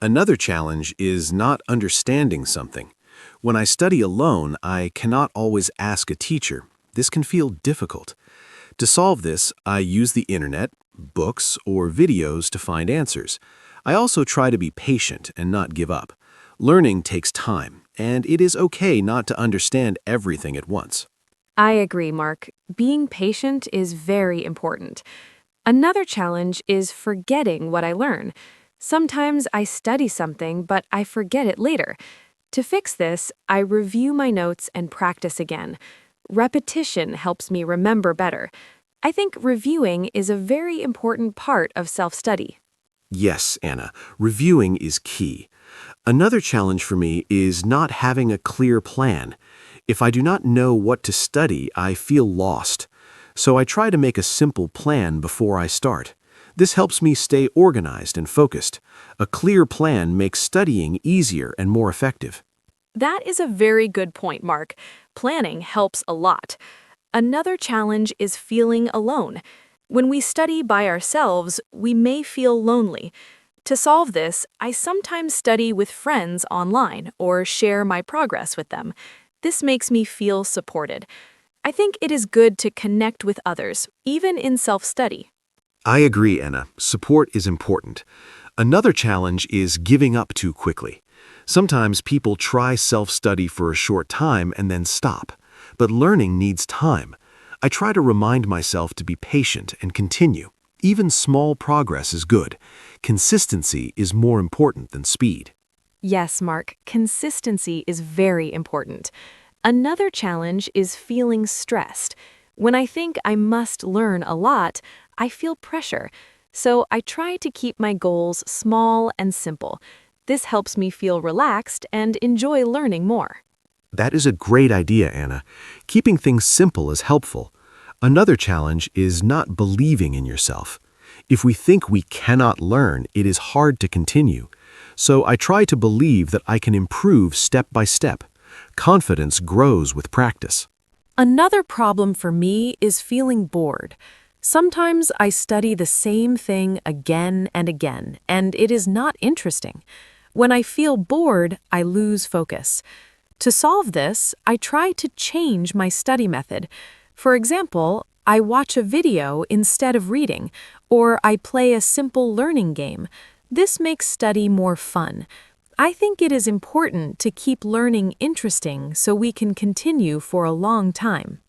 Another challenge is not understanding something. When I study alone, I cannot always ask a teacher. This can feel difficult. To solve this, I use the internet, books, or videos to find answers. I also try to be patient and not give up. Learning takes time, and it is okay not to understand everything at once. I agree, Mark. Being patient is very important. Another challenge is forgetting what I learn. Sometimes I study something, but I forget it later. To fix this, I review my notes and practice again. Repetition helps me remember better. I think reviewing is a very important part of self-study. Yes, Anna, reviewing is key. Another challenge for me is not having a clear plan. If I do not know what to study, I feel lost. So I try to make a simple plan before I start. This helps me stay organized and focused. A clear plan makes studying easier and more effective. That is a very good point, Mark. Planning helps a lot. Another challenge is feeling alone. When we study by ourselves, we may feel lonely. To solve this, I sometimes study with friends online or share my progress with them. This makes me feel supported. I think it is good to connect with others, even in self-study. I agree, Anna. Support is important. Another challenge is giving up too quickly. Sometimes people try self-study for a short time and then stop. But learning needs time. I try to remind myself to be patient and continue. Even small progress is good. Consistency is more important than speed. Yes, Mark, consistency is very important. Another challenge is feeling stressed. When I think I must learn a lot, I feel pressure. So I try to keep my goals small and simple. This helps me feel relaxed and enjoy learning more. That is a great idea, Anna. Keeping things simple is helpful. Another challenge is not believing in yourself. If we think we cannot learn, it is hard to continue. So I try to believe that I can improve step by step. Confidence grows with practice. Another problem for me is feeling bored. Sometimes I study the same thing again and again, and it is not interesting. When I feel bored, I lose focus. To solve this, I try to change my study method. For example, I watch a video instead of reading, or I play a simple learning game. This makes study more fun. I think it is important to keep learning interesting so we can continue for a long time.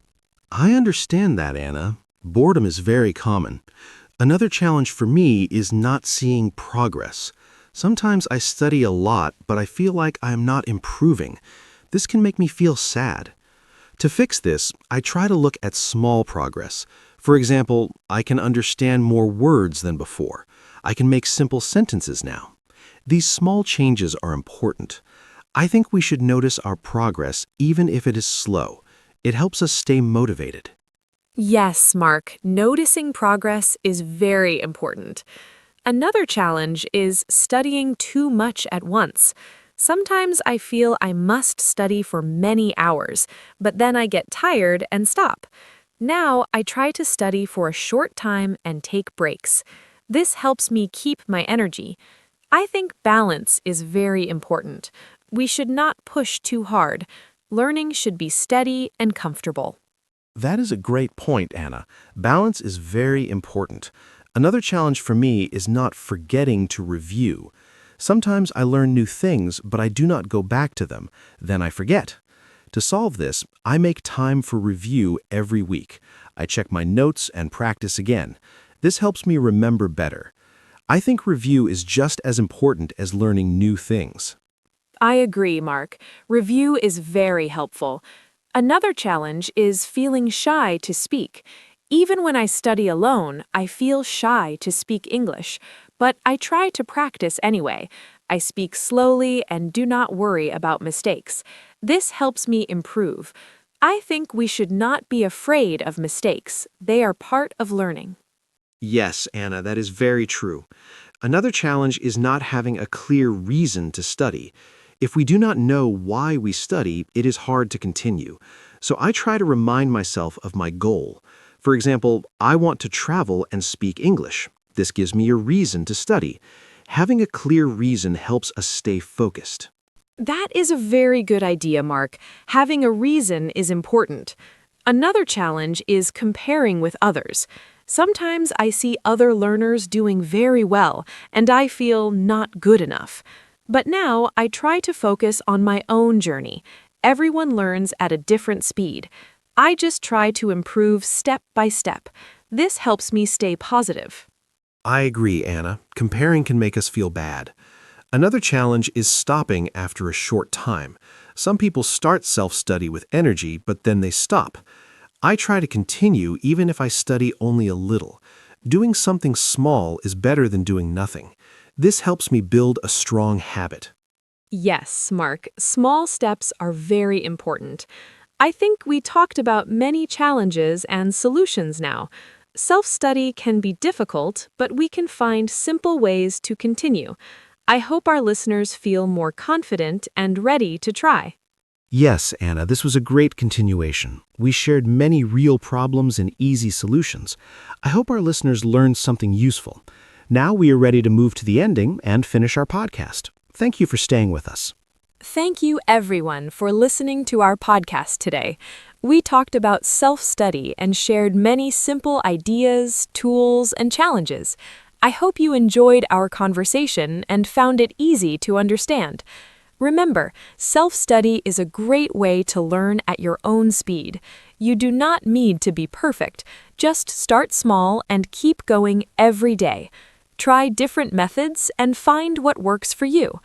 I understand that, Anna. Boredom is very common. Another challenge for me is not seeing progress. Sometimes I study a lot, but I feel like I am not improving. This can make me feel sad. To fix this, I try to look at small progress. For example, I can understand more words than before. I can make simple sentences now. These small changes are important. I think we should notice our progress even if it is slow. It helps us stay motivated. Yes, Mark, noticing progress is very important. Another challenge is studying too much at once. Sometimes I feel I must study for many hours, but then I get tired and stop. Now I try to study for a short time and take breaks. This helps me keep my energy. I think balance is very important. We should not push too hard. Learning should be steady and comfortable. That is a great point, Anna. Balance is very important. Another challenge for me is not forgetting to review. Sometimes I learn new things, but I do not go back to them. Then I forget. To solve this, I make time for review every week. I check my notes and practice again. This helps me remember better. I think review is just as important as learning new things. I agree, Mark. Review is very helpful. Another challenge is feeling shy to speak. Even when I study alone, I feel shy to speak English, but I try to practice anyway. I speak slowly and do not worry about mistakes. This helps me improve. I think we should not be afraid of mistakes. They are part of learning. Yes, Anna, that is very true. Another challenge is not having a clear reason to study. If we do not know why we study, it is hard to continue. So I try to remind myself of my goal. For example, I want to travel and speak English. This gives me a reason to study. Having a clear reason helps us stay focused. That is a very good idea, Mark. Having a reason is important. Another challenge is comparing with others. Sometimes I see other learners doing very well, and I feel not good enough. But now I try to focus on my own journey. Everyone learns at a different speed. I just try to improve step by step. This helps me stay positive. I agree, Anna. Comparing can make us feel bad. Another challenge is stopping after a short time. Some people start self-study with energy, but then they stop. I try to continue even if I study only a little. Doing something small is better than doing nothing. This helps me build a strong habit. Yes, Mark, small steps are very important. I think we talked about many challenges and solutions now. Self-study can be difficult, but we can find simple ways to continue. I hope our listeners feel more confident and ready to try. Yes, Anna, this was a great continuation. We shared many real problems and easy solutions. I hope our listeners learned something useful. Now we are ready to move to the ending and finish our podcast. Thank you for staying with us. Thank you, everyone, for listening to our podcast today. We talked about self-study and shared many simple ideas, tools, and challenges. I hope you enjoyed our conversation and found it easy to understand. Remember, self-study is a great way to learn at your own speed. You do not need to be perfect. Just start small and keep going every day. Try different methods and find what works for you.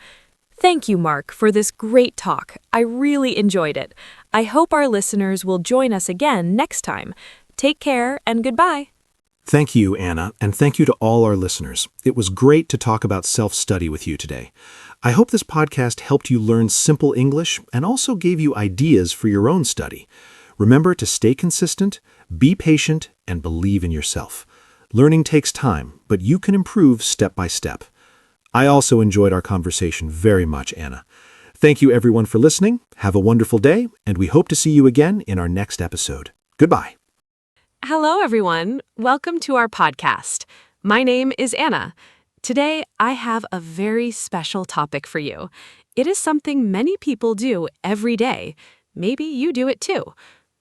Thank you, Mark, for this great talk. I really enjoyed it. I hope our listeners will join us again next time. Take care and goodbye. Thank you, Anna, and thank you to all our listeners. It was great to talk about self-study with you today. I hope this podcast helped you learn simple English and also gave you ideas for your own study. Remember to stay consistent, be patient, and believe in yourself. Learning takes time, but you can improve step by step. I also enjoyed our conversation very much, Anna. Thank you, everyone, for listening. Have a wonderful day, and we hope to see you again in our next episode. Goodbye. Hello, everyone. Welcome to our podcast. My name is Anna. Today, I have a very special topic for you. It is something many people do every day. Maybe you do it too.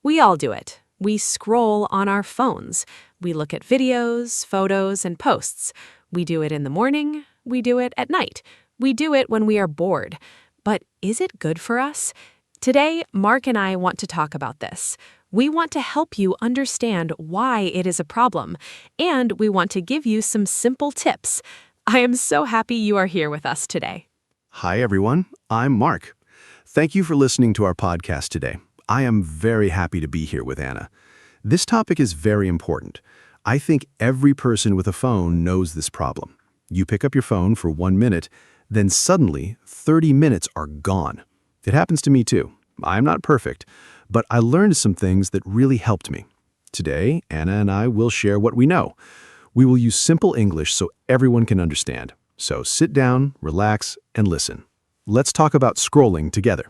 We all do it. We scroll on our phones. We look at videos, photos, and posts. We do it in the morning. We do it at night. We do it when we are bored. But is it good for us? Today, Mark and I want to talk about this. We want to help you understand why it is a problem, and we want to give you some simple tips. I am so happy you are here with us today. Hi, everyone. I'm Mark. Thank you for listening to our podcast today. I am very happy to be here with Anna. This topic is very important. I think every person with a phone knows this problem. You pick up your phone for 1 minute, then suddenly 30 minutes are gone. It happens to me too. I'm not perfect, but I learned some things that really helped me. Today, Anna and I will share what we know. We will use simple English so everyone can understand. So sit down, relax, and listen. Let's talk about scrolling together.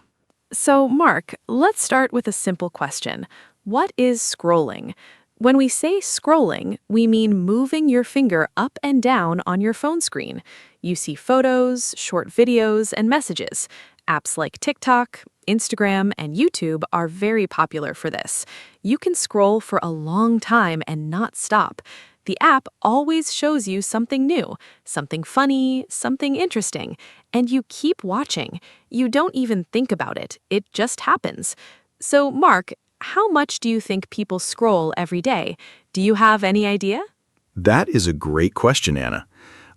So, Mark, let's start with a simple question. What is scrolling? When we say scrolling, we mean moving your finger up and down on your phone screen. You see photos, short videos, and messages. Apps like TikTok, Instagram, and YouTube are very popular for this. You can scroll for a long time and not stop. The app always shows you something new, something funny, something interesting, and you keep watching. You don't even think about it. It just happens. So, Mark, how much do you think people scroll every day? Do you have any idea? That is a great question, Anna.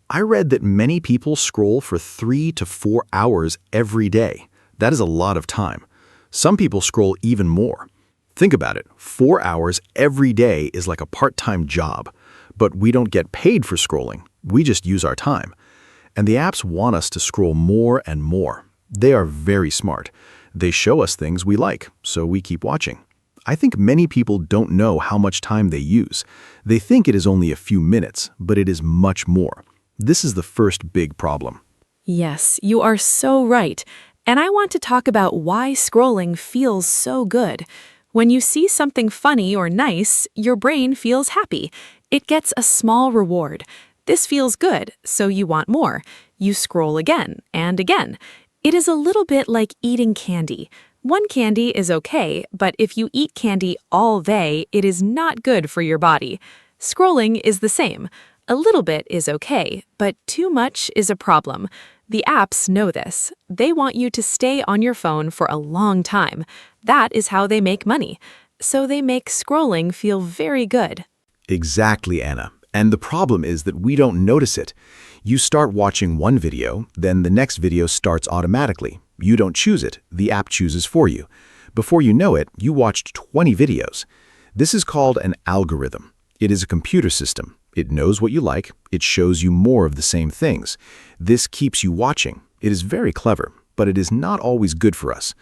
I read that many people scroll for 3 to 4 hours every day. That is a lot of time. Some people scroll even more. Think about it. 4 hours every day is like a part-time job. But we don't get paid for scrolling. We just use our time. And the apps want us to scroll more and more. They are very smart. They show us things we like, so we keep watching. I think many people don't know how much time they use. They think it is only a few minutes, but it is much more. This is the first big problem. Yes, you are so right. And I want to talk about why scrolling feels so good. When you see something funny or nice, your brain feels happy. It gets a small reward. This feels good, so you want more. You scroll again and again. It is a little bit like eating candy. One candy is okay, but if you eat candy all day, it is not good for your body. Scrolling is the same. A little bit is okay, but too much is a problem. The apps know this. They want you to stay on your phone for a long time. That is how they make money. So they make scrolling feel very good. Exactly, Anna. And the problem is that we don't notice it. You start watching one video, then the next video starts automatically. You don't choose it. The app chooses for you. Before you know it, you watched 20 videos. This is called an algorithm. It is a computer system. It knows what you like. It shows you more of the same things. This keeps you watching. It is very clever, but it is not always good for us.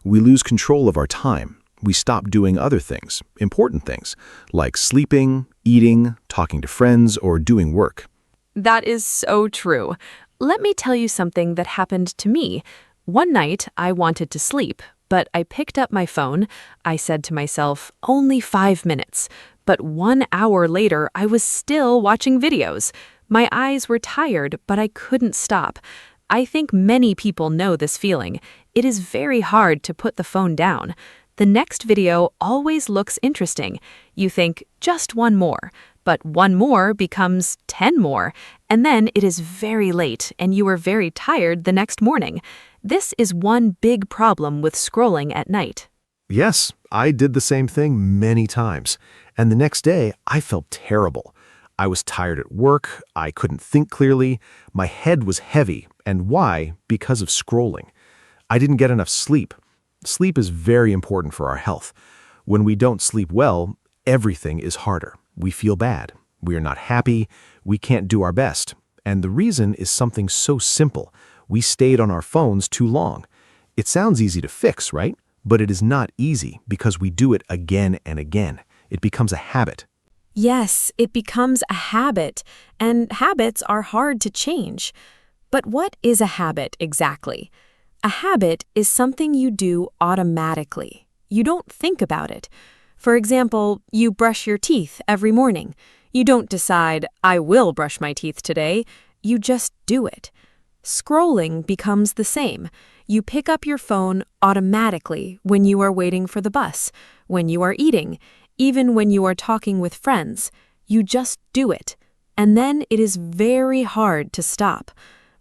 We lose control of our time. We stop doing other things, important things, like sleeping, eating, talking to friends, or doing work. That is so true. Let me tell you something that happened to me. One night, I wanted to sleep, but I picked up my phone. I said to myself, only 5 minutes. But 1 hour later, I was still watching videos. My eyes were tired, but I couldn't stop. I think many people know this feeling. It is very hard to put the phone down. The next video always looks interesting. You think, just one more. But one more becomes 10 more. And then it is very late, and you are very tired the next morning. This is one big problem with scrolling at night. Yes, I did the same thing many times. And the next day, I felt terrible. I was tired at work, I couldn't think clearly, my head was heavy. And why? Because of scrolling. I didn't get enough sleep. Sleep is very important for our health. When we don't sleep well, everything is harder. We feel bad. We are not happy. We can't do our best. And the reason is something so simple. We stayed on our phones too long. It sounds easy to fix, right? But it is not easy because we do it again and again. It becomes a habit. Yes, it becomes a habit, and habits are hard to change. But what is a habit exactly? A habit is something you do automatically. You don't think about it. For example, you brush your teeth every morning. You don't decide, I will brush my teeth today. You just do it. Scrolling becomes the same. You pick up your phone automatically when you are waiting for the bus, when you are eating, even when you are talking with friends. You just do it. And then it is very hard to stop.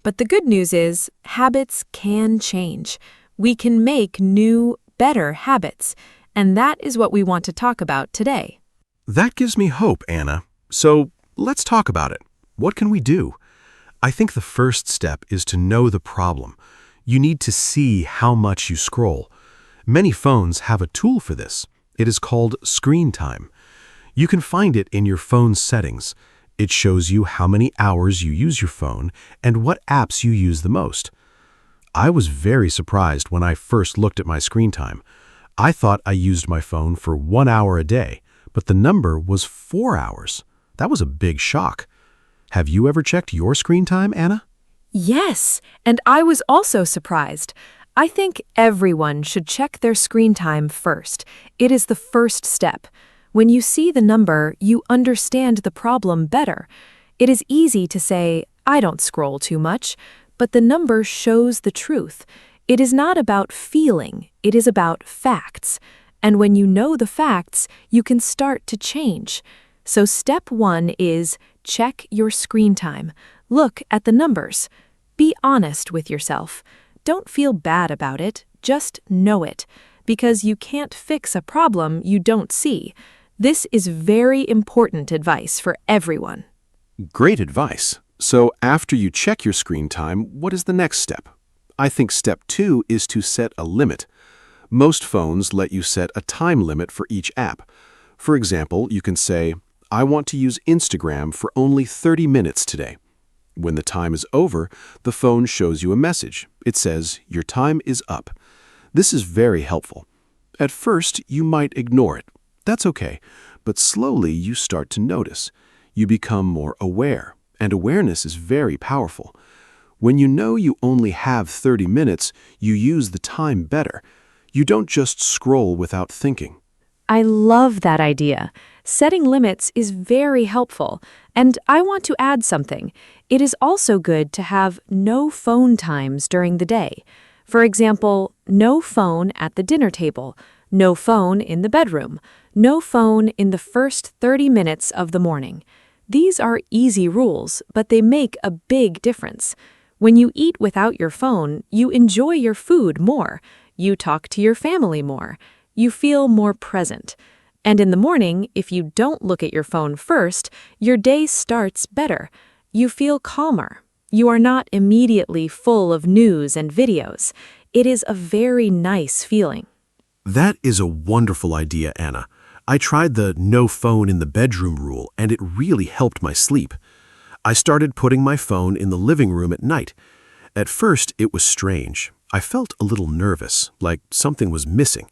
But the good news is, habits can change. We can make new, better habits. And that is what we want to talk about today. That gives me hope, Anna. So let's talk about it. What can we do? I think the first step is to know the problem. You need to see how much you scroll. Many phones have a tool for this. It is called screen time. You can find it in your phone's settings. It shows you how many hours you use your phone and what apps you use the most. I was very surprised when I first looked at my screen time. I thought I used my phone for 1 hour a day, but the number was 4 hours. That was a big shock. Have you ever checked your screen time, Anna? Yes, and I was also surprised. I think everyone should check their screen time first. It is the first step. When you see the number, you understand the problem better. It is easy to say, I don't scroll too much, but the number shows the truth. It is not about feeling, it is about facts. And when you know the facts, you can start to change. So step 1 is check your screen time. Look at the numbers. Be honest with yourself. Don't feel bad about it, just know it. Because you can't fix a problem you don't see. This is very important advice for everyone. Great advice. So after you check your screen time, what is the next step? I think step 2 is to set a limit. Most phones let you set a time limit for each app. For example, you can say, I want to use Instagram for only 30 minutes today. When the time is over, the phone shows you a message. It says, your time is up. This is very helpful. At first, you might ignore it. That's okay, but slowly you start to notice. You become more aware, and awareness is very powerful. When you know you only have 30 minutes, you use the time better. You don't just scroll without thinking. I love that idea. Setting limits is very helpful. And I want to add something. It is also good to have no phone times during the day. For example, no phone at the dinner table, no phone in the bedroom, no phone in the first 30 minutes of the morning. These are easy rules, but they make a big difference. When you eat without your phone, you enjoy your food more. You talk to your family more. You feel more present. And in the morning, if you don't look at your phone first, your day starts better. You feel calmer. You are not immediately full of news and videos. It is a very nice feeling. That is a wonderful idea, Anna. I tried the no phone in the bedroom rule, and it really helped my sleep. I started putting my phone in the living room at night. At first, it was strange. I felt a little nervous, like something was missing.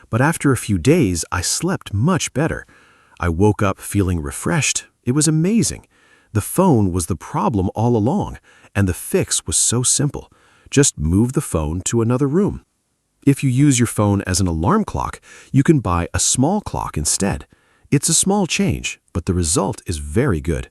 But after a few days, I slept much better. I woke up feeling refreshed. It was amazing. The phone was the problem all along, and the fix was so simple. Just move the phone to another room. If you use your phone as an alarm clock, you can buy a small clock instead. It's a small change, but the result is very good.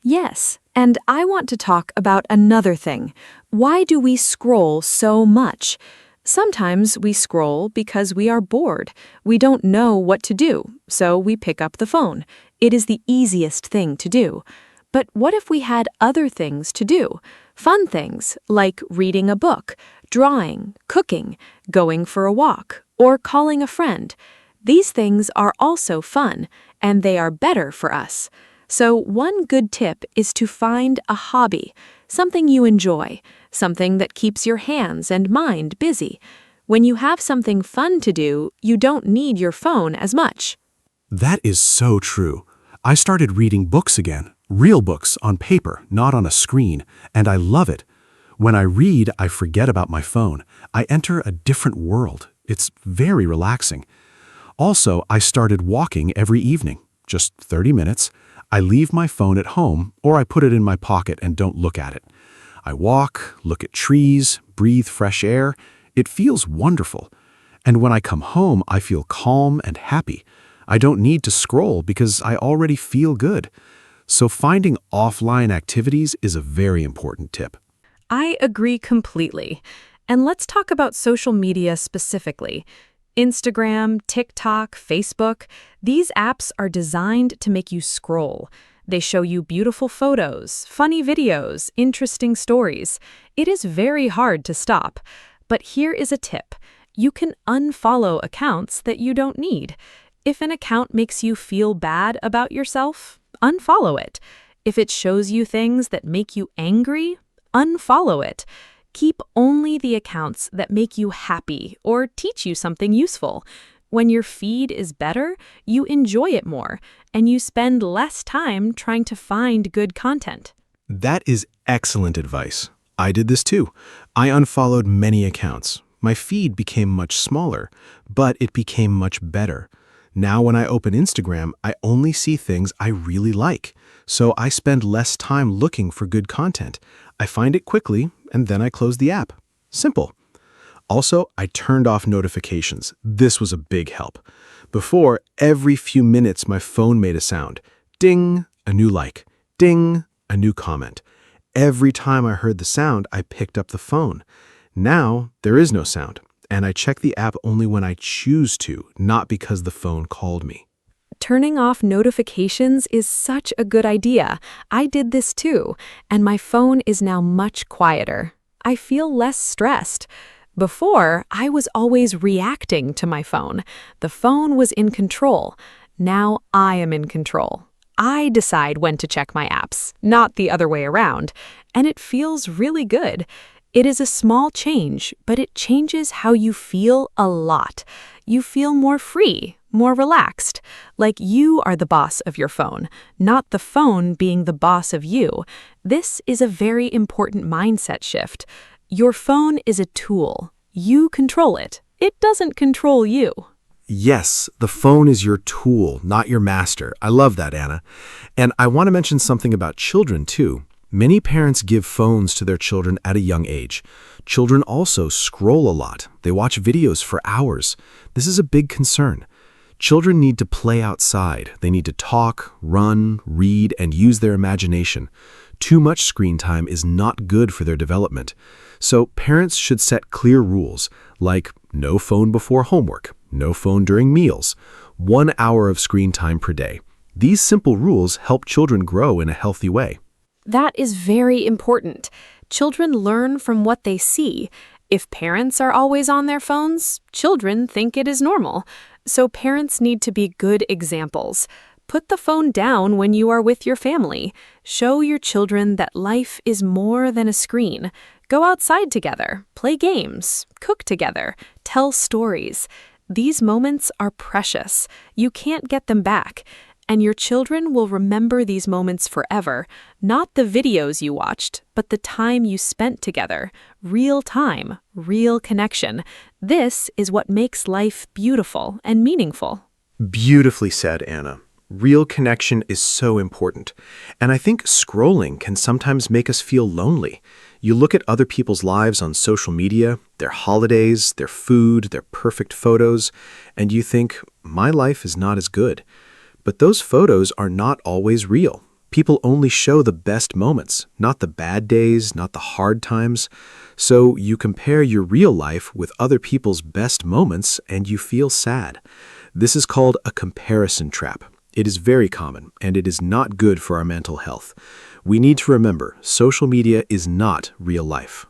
Yes, and I want to talk about another thing. Why do we scroll so much? Sometimes we scroll because we are bored. We don't know what to do, so we pick up the phone. It is the easiest thing to do. But what if we had other things to do? Fun things like reading a book, drawing, cooking, going for a walk, or calling a friend. These things are also fun, and they are better for us. So one good tip is to find a hobby, something you enjoy, something that keeps your hands and mind busy. When you have something fun to do, you don't need your phone as much. That is so true. I started reading books again, real books on paper, not on a screen, and I love it. When I read, I forget about my phone. I enter a different world. It's very relaxing. Also, I started walking every evening, just 30 minutes. I leave my phone at home, or I put it in my pocket and don't look at it. I walk, look at trees, breathe fresh air. It feels wonderful. And when I come home, I feel calm and happy. I don't need to scroll because I already feel good. So finding offline activities is a very important tip. I agree completely. And let's talk about social media specifically. Instagram, TikTok, Facebook, these apps are designed to make you scroll. They show you beautiful photos, funny videos, interesting stories. It is very hard to stop. But here is a tip. You can unfollow accounts that you don't need. If an account makes you feel bad about yourself, unfollow it. If it shows you things that make you angry, unfollow it. Keep only the accounts that make you happy or teach you something useful. When your feed is better, you enjoy it more, and you spend less time trying to find good content. That is excellent advice. I did this too. I unfollowed many accounts. My feed became much smaller, but it became much better. Now when I open Instagram, I only see things I really like. So I spend less time looking for good content. I find it quickly, and then I close the app. Simple. Also, I turned off notifications. This was a big help. Before, every few minutes my phone made a sound. Ding, a new like. Ding, a new comment. Every time I heard the sound, I picked up the phone. Now, there is no sound, and I check the app only when I choose to, not because the phone called me. Turning off notifications is such a good idea. I did this too, and my phone is now much quieter. I feel less stressed. Before, I was always reacting to my phone. The phone was in control. Now I am in control. I decide when to check my apps, not the other way around, and it feels really good. It is a small change, but it changes how you feel a lot. You feel more free, more relaxed, like you are the boss of your phone, not the phone being the boss of you. This is a very important mindset shift. Your phone is a tool. You control it. It doesn't control you. Yes, the phone is your tool, not your master. I love that, Anna. And I want to mention something about children, too. Many parents give phones to their children at a young age. Children also scroll a lot. They watch videos for hours. This is a big concern. Children need to play outside. They need to talk, run, read, and use their imagination. Too much screen time is not good for their development. So parents should set clear rules, like no phone before homework, no phone during meals, 1 hour of screen time per day. These simple rules help children grow in a healthy way. That is very important. Children learn from what they see. If parents are always on their phones, children think it is normal. So parents need to be good examples. Put the phone down when you are with your family. Show your children that life is more than a screen. Go outside together, play games, cook together, tell stories. These moments are precious. You can't get them back. And your children will remember these moments forever. Not the videos you watched, but the time you spent together. Real time, real connection. This is what makes life beautiful and meaningful. Beautifully said, Anna. Real connection is so important. And I think scrolling can sometimes make us feel lonely. You look at other people's lives on social media, their holidays, their food, their perfect photos, and you think, my life is not as good. But those photos are not always real. People only show the best moments, not the bad days, not the hard times. So you compare your real life with other people's best moments and you feel sad. This is called a comparison trap. It is very common, and it is not good for our mental health. We need to remember, social media is not real life.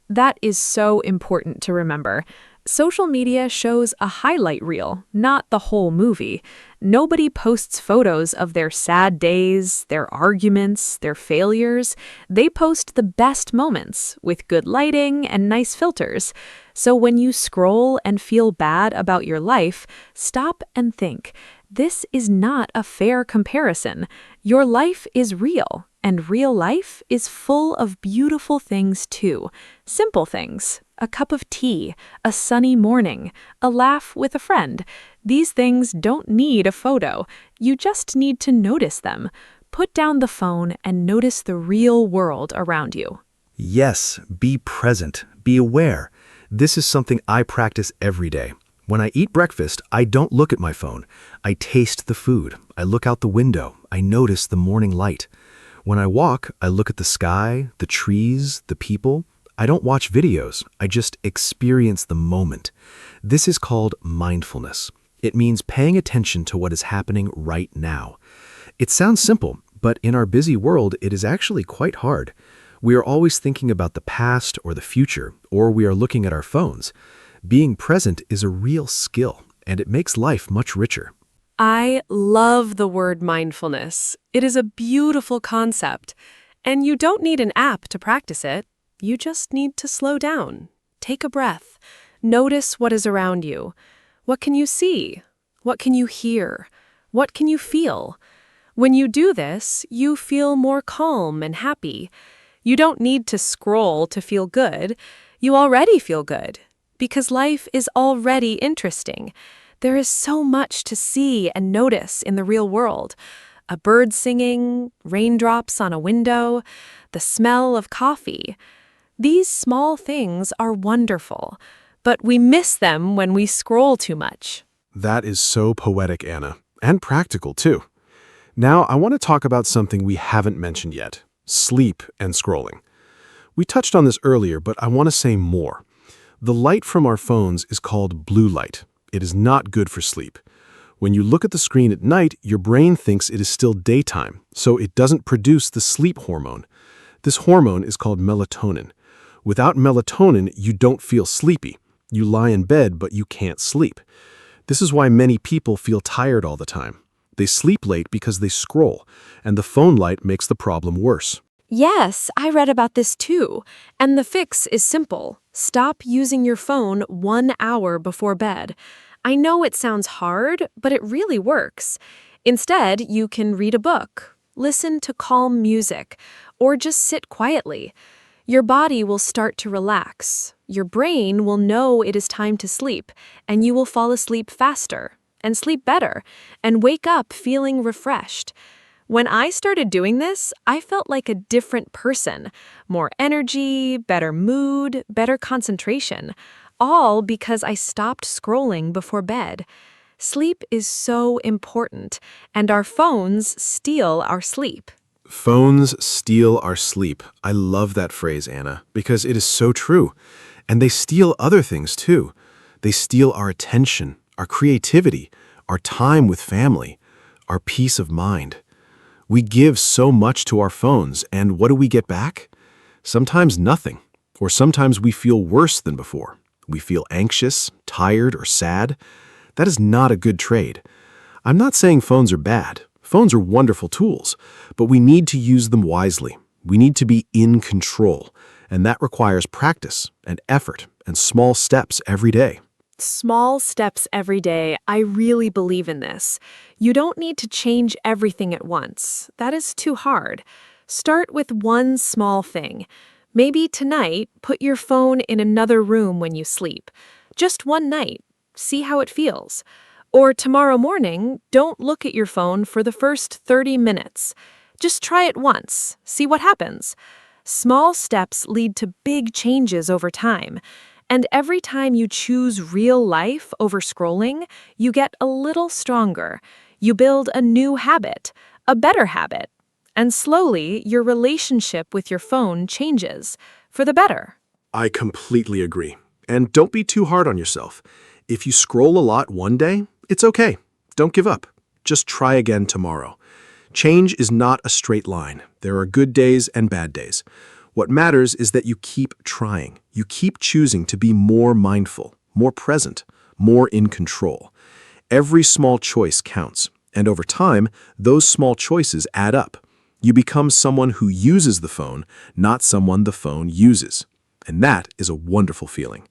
That is so important to remember. Social media shows a highlight reel, not the whole movie. Nobody posts photos of their sad days, their arguments, their failures. They post the best moments with good lighting and nice filters. So when you scroll and feel bad about your life, stop and think. This is not a fair comparison. Your life is real, and real life is full of beautiful things too. Simple things. A cup of tea, a sunny morning, a laugh with a friend. These things don't need a photo. You just need to notice them. Put down the phone and notice the real world around you. Yes, be present, be aware. This is something I practice every day. When I eat breakfast, I don't look at my phone. I taste the food. I look out the window. I notice the morning light. When I walk, I look at the sky, the trees, the people. I don't watch videos. I just experience the moment. This is called mindfulness. It means paying attention to what is happening right now. It sounds simple, but in our busy world, it is actually quite hard. We are always thinking about the past or the future, or we are looking at our phones. Being present is a real skill, and it makes life much richer. I love the word mindfulness. It is a beautiful concept. And you don't need an app to practice it. You just need to slow down. Take a breath. Notice what is around you. What can you see? What can you hear? What can you feel? When you do this, you feel more calm and happy. You don't need to scroll to feel good. You already feel good because life is already interesting. There is so much to see and notice in the real world. A bird singing, raindrops on a window, the smell of coffee. These small things are wonderful, but we miss them when we scroll too much. That is so poetic, Anna, and practical too. Now, I want to talk about something we haven't mentioned yet: sleep and scrolling. We touched on this earlier, but I want to say more. The light from our phones is called blue light. It is not good for sleep. When you look at the screen at night, your brain thinks it is still daytime, so it doesn't produce the sleep hormone. This hormone is called melatonin. Without melatonin, you don't feel sleepy. You lie in bed, but you can't sleep. This is why many people feel tired all the time. They sleep late because they scroll, and the phone light makes the problem worse. Yes, I read about this too. And the fix is simple. Stop using your phone 1 hour before bed. I know it sounds hard, but it really works. Instead, you can read a book, listen to calm music, or just sit quietly. Your body will start to relax. Your brain will know it is time to sleep, and you will fall asleep faster, and sleep better, and wake up feeling refreshed. When I started doing this, I felt like a different person. More energy, better mood, better concentration. All because I stopped scrolling before bed. Sleep is so important, and our phones steal our sleep. Phones steal our sleep. I love that phrase, Anna, because it is so true. And they steal other things too. They steal our attention, our creativity, our time with family, our peace of mind. We give so much to our phones, and what do we get back? Sometimes nothing, or sometimes we feel worse than before. We feel anxious, tired, or sad. That is not a good trade. I'm not saying phones are bad. Phones are wonderful tools, but we need to use them wisely. We need to be in control, and that requires practice and effort and small steps every day. Small steps every day. I really believe in this. You don't need to change everything at once. That is too hard. Start with one small thing. Maybe tonight, put your phone in another room when you sleep. Just one night. See how it feels. Or tomorrow morning, don't look at your phone for the first 30 minutes. Just try it once. See what happens. Small steps lead to big changes over time. And every time you choose real life over scrolling, you get a little stronger. You build a new habit, a better habit. And slowly, your relationship with your phone changes for the better. I completely agree. And don't be too hard on yourself. If you scroll a lot one day, it's okay. Don't give up. Just try again tomorrow. Change is not a straight line. There are good days and bad days. What matters is that you keep trying. You keep choosing to be more mindful, more present, more in control. Every small choice counts, and over time, those small choices add up. You become someone who uses the phone, not someone the phone uses. And that is a wonderful feeling.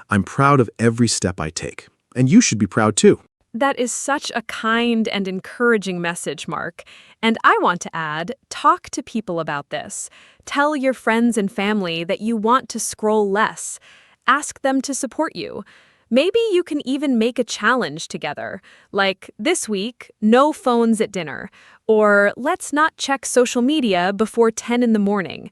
I'm proud of every step I take, and you should be proud too. That is such a kind and encouraging message, Mark. And I want to add, talk to people about this. Tell your friends and family that you want to scroll less. Ask them to support you. Maybe you can even make a challenge together, like this week, no phones at dinner, or let's not check social media before 10 in the morning.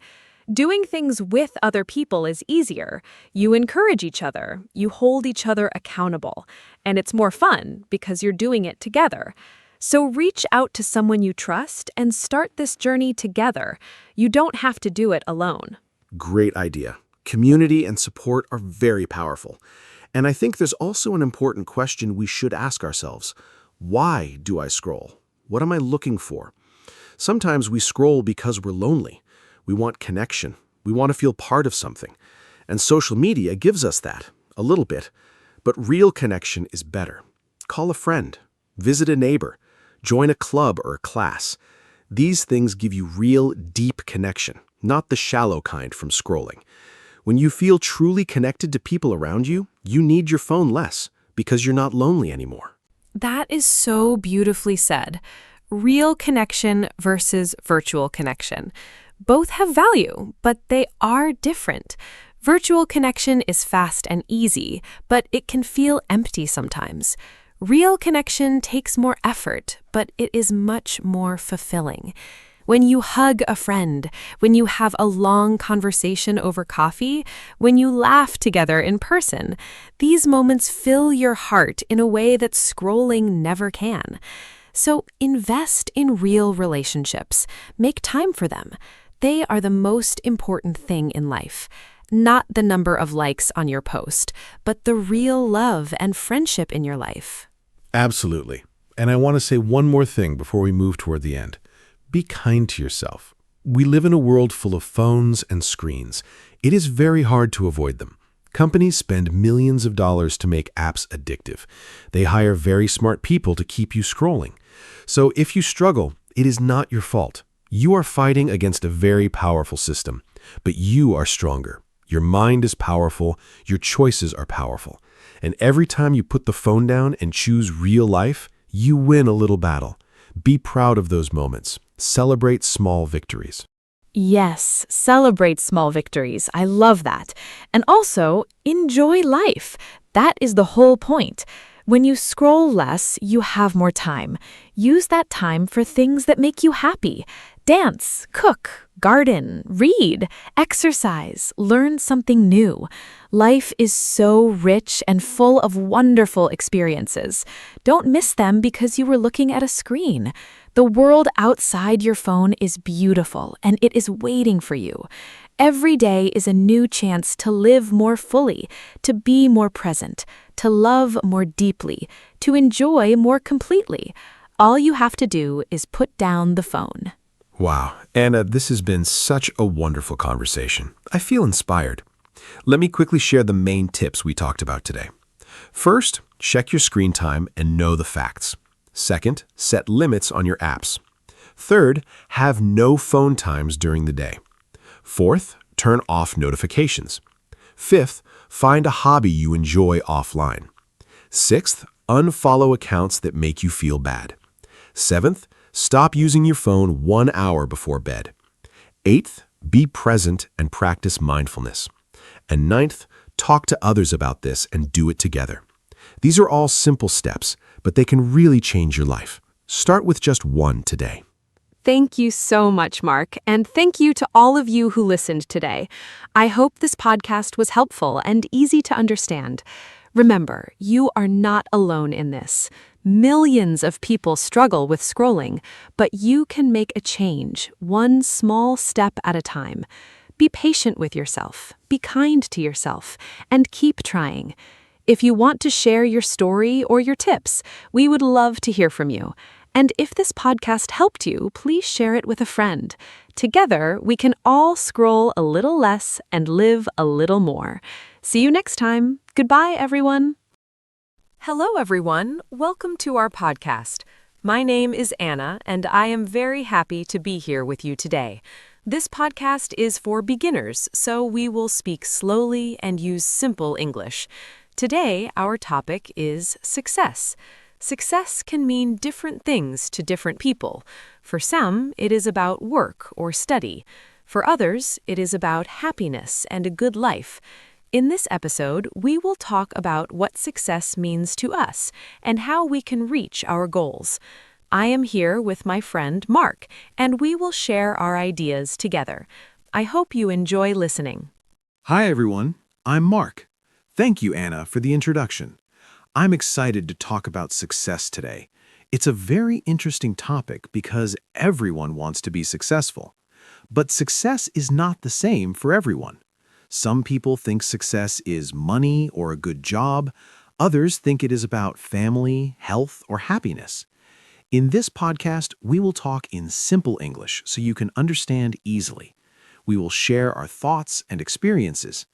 Doing things with other people is easier. You encourage each other, you hold each other accountable, and it's more fun because you're doing it together. So reach out to someone you trust and start this journey together. You don't have to do it alone. Great idea. Community and support are very powerful. And I think there's also an important question we should ask ourselves. Why do I scroll? What am I looking for? Sometimes we scroll because we're lonely. We want connection. We want to feel part of something. And social media gives us that, a little bit. But real connection is better. Call a friend. Visit a neighbor. Join a club or a class. These things give you real, deep connection, not the shallow kind from scrolling. When you feel truly connected to people around you, you need your phone less because you're not lonely anymore. That is so beautifully said. Real connection versus virtual connection. Both have value, but they are different. Virtual connection is fast and easy, but it can feel empty sometimes. Real connection takes more effort, but it is much more fulfilling. When you hug a friend, when you have a long conversation over coffee, when you laugh together in person, these moments fill your heart in a way that scrolling never can. So invest in real relationships. Make time for them. They are the most important thing in life. Not the number of likes on your post, but the real love and friendship in your life. Absolutely. And I want to say one more thing before we move toward the end. Be kind to yourself. We live in a world full of phones and screens. It is very hard to avoid them. Companies spend millions of dollars to make apps addictive. They hire very smart people to keep you scrolling. So if you struggle, it is not your fault. You are fighting against a very powerful system, but you are stronger. Your mind is powerful. Your choices are powerful. And every time you put the phone down and choose real life, you win a little battle. Be proud of those moments. Celebrate small victories. Yes, celebrate small victories. I love that. And also, enjoy life. That is the whole point. When you scroll less, you have more time. Use that time for things that make you happy. Dance, cook, garden, read, exercise, learn something new. Life is so rich and full of wonderful experiences. Don't miss them because you were looking at a screen. The world outside your phone is beautiful, and it is waiting for you. Every day is a new chance to live more fully, to be more present, to love more deeply, to enjoy more completely. All you have to do is put down the phone. Wow, Anna, this has been such a wonderful conversation. I feel inspired. Let me quickly share the main tips we talked about today. First, check your screen time and know the facts. Second, set limits on your apps. Third, have no phone times during the day. Fourth, turn off notifications. Fifth, find a hobby you enjoy offline. Sixth, unfollow accounts that make you feel bad. Seventh, stop using your phone 1 hour before bed. Eighth, be present and practice mindfulness. And ninth, talk to others about this and do it together. These are all simple steps, but they can really change your life. Start with just one today. Thank you so much, Mark, and thank you to all of you who listened today. I hope this podcast was helpful and easy to understand. Remember, you are not alone in this. Millions of people struggle with scrolling, but you can make a change, one small step at a time. Be patient with yourself, be kind to yourself, and keep trying. If you want to share your story or your tips, we would love to hear from you. And if this podcast helped you, please share it with a friend. Together, we can all scroll a little less and live a little more. See you next time. Goodbye, everyone. Hello, everyone. Welcome to our podcast. My name is Anna, and I am very happy to be here with you today. This podcast is for beginners, so we will speak slowly and use simple English. Today, our topic is success. Success can mean different things to different people. For some, it is about work or study. For others, it is about happiness and a good life. In this episode, we will talk about what success means to us and how we can reach our goals. I am here with my friend Mark, and we will share our ideas together. I hope you enjoy listening. Hi, everyone. I'm Mark. Thank you, Anna, for the introduction. I'm excited to talk about success today. It's a very interesting topic because everyone wants to be successful. But success is not the same for everyone. Some people think success is money or a good job. Others think it is about family, health, or happiness. In this podcast, we will talk in simple English so you can understand easily. We will share our thoughts and experiences.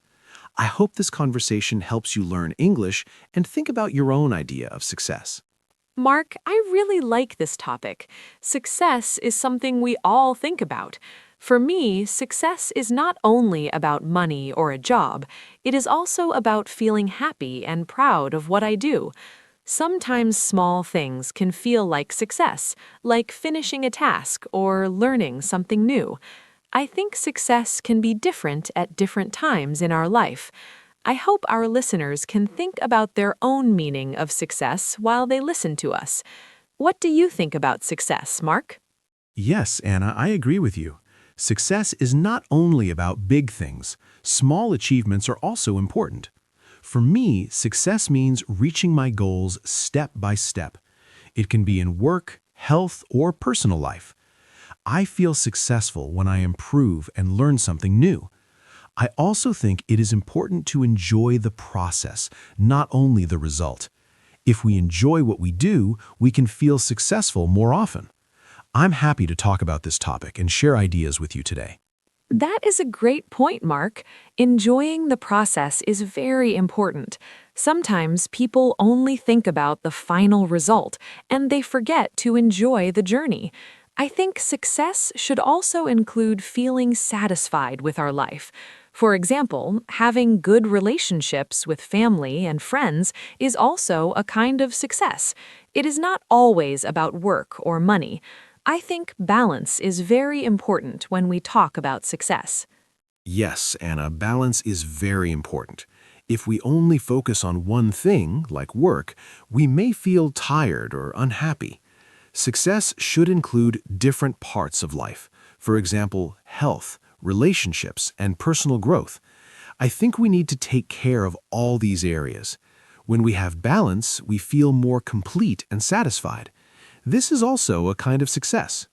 I hope this conversation helps you learn English and think about your own idea of success. Mark, I really like this topic. Success is something we all think about. For me, success is not only about money or a job, it is also about feeling happy and proud of what I do. Sometimes small things can feel like success, like finishing a task or learning something new. I think success can be different at different times in our life. I hope our listeners can think about their own meaning of success while they listen to us. What do you think about success, Mark? Yes, Anna, I agree with you. Success is not only about big things. Small achievements are also important. For me, success means reaching my goals step by step. It can be in work, health, or personal life. I feel successful when I improve and learn something new. I also think it is important to enjoy the process, not only the result. If we enjoy what we do, we can feel successful more often. I'm happy to talk about this topic and share ideas with you today. That is a great point, Mark. Enjoying the process is very important. Sometimes people only think about the final result, and they forget to enjoy the journey. I think success should also include feeling satisfied with our life. For example, having good relationships with family and friends is also a kind of success. It is not always about work or money. I think balance is very important when we talk about success. Yes, Anna, balance is very important. If we only focus on one thing, like work, we may feel tired or unhappy. Success should include different parts of life. For example, health, relationships, and personal growth. I think we need to take care of all these areas. When we have balance, we feel more complete and satisfied. This is also a kind of success.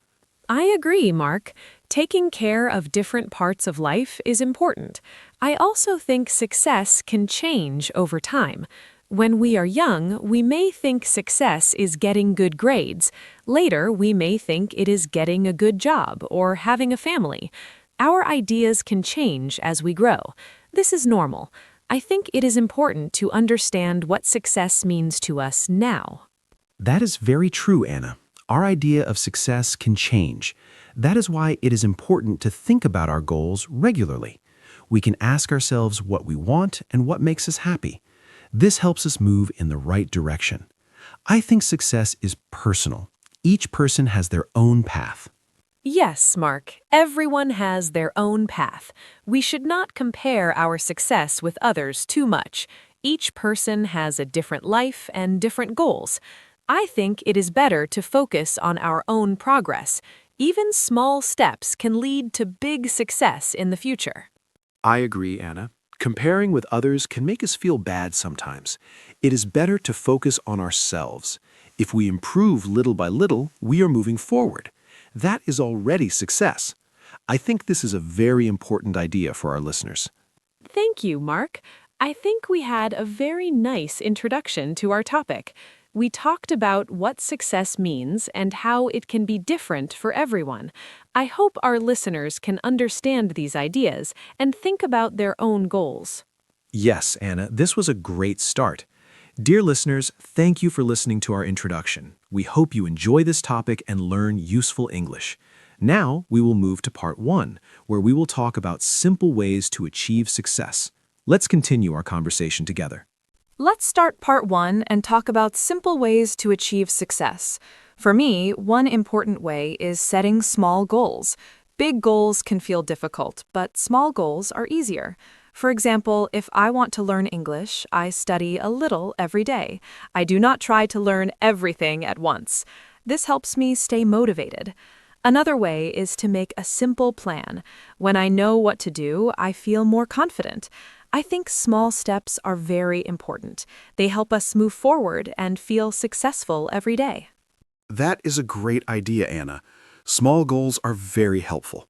I agree, Mark. Taking care of different parts of life is important. I also think success can change over time. When we are young, we may think success is getting good grades. Later, we may think it is getting a good job or having a family. Our ideas can change as we grow. This is normal. I think it is important to understand what success means to us now. That is very true, Anna. Our idea of success can change. That is why it is important to think about our goals regularly. We can ask ourselves what we want and what makes us happy. This helps us move in the right direction. I think success is personal. Each person has their own path. Yes, Mark. Everyone has their own path. We should not compare our success with others too much. Each person has a different life and different goals. I think it is better to focus on our own progress. Even small steps can lead to big success in the future. I agree, Anna. Comparing with others can make us feel bad sometimes. It is better to focus on ourselves. If we improve little by little, we are moving forward. That is already success. I think this is a very important idea for our listeners. Thank you, Mark. I think we had a very nice introduction to our topic. We talked about what success means and how it can be different for everyone. I hope our listeners can understand these ideas and think about their own goals. Yes, Anna, this was a great start. Dear listeners, thank you for listening to our introduction. We hope you enjoy this topic and learn useful English. Now, we will move to part 1, where we will talk about simple ways to achieve success. Let's continue our conversation together. Let's start part 1 and talk about simple ways to achieve success. For me, one important way is setting small goals. Big goals can feel difficult, but small goals are easier. For example, if I want to learn English, I study a little every day. I do not try to learn everything at once. This helps me stay motivated. Another way is to make a simple plan. When I know what to do, I feel more confident. I think small steps are very important. They help us move forward and feel successful every day. That is a great idea, Anna. Small goals are very helpful.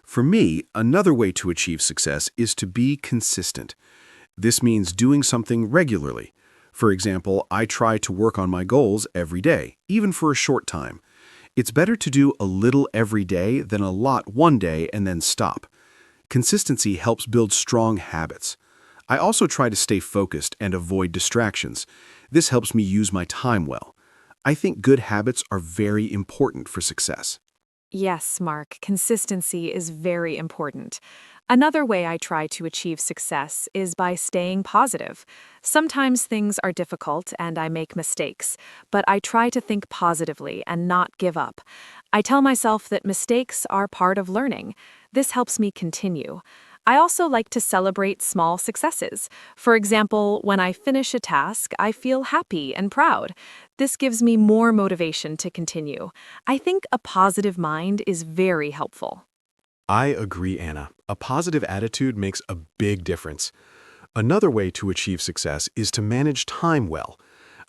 For me, another way to achieve success is to be consistent. This means doing something regularly. For example, I try to work on my goals every day, even for a short time. It's better to do a little every day than a lot one day and then stop. Consistency helps build strong habits. I also try to stay focused and avoid distractions. This helps me use my time well. I think good habits are very important for success. Yes, Mark, consistency is very important. Another way I try to achieve success is by staying positive. Sometimes things are difficult and I make mistakes, but I try to think positively and not give up. I tell myself that mistakes are part of learning. This helps me continue. I also like to celebrate small successes. For example, when I finish a task, I feel happy and proud. This gives me more motivation to continue. I think a positive mind is very helpful. I agree, Anna. A positive attitude makes a big difference. Another way to achieve success is to manage time well.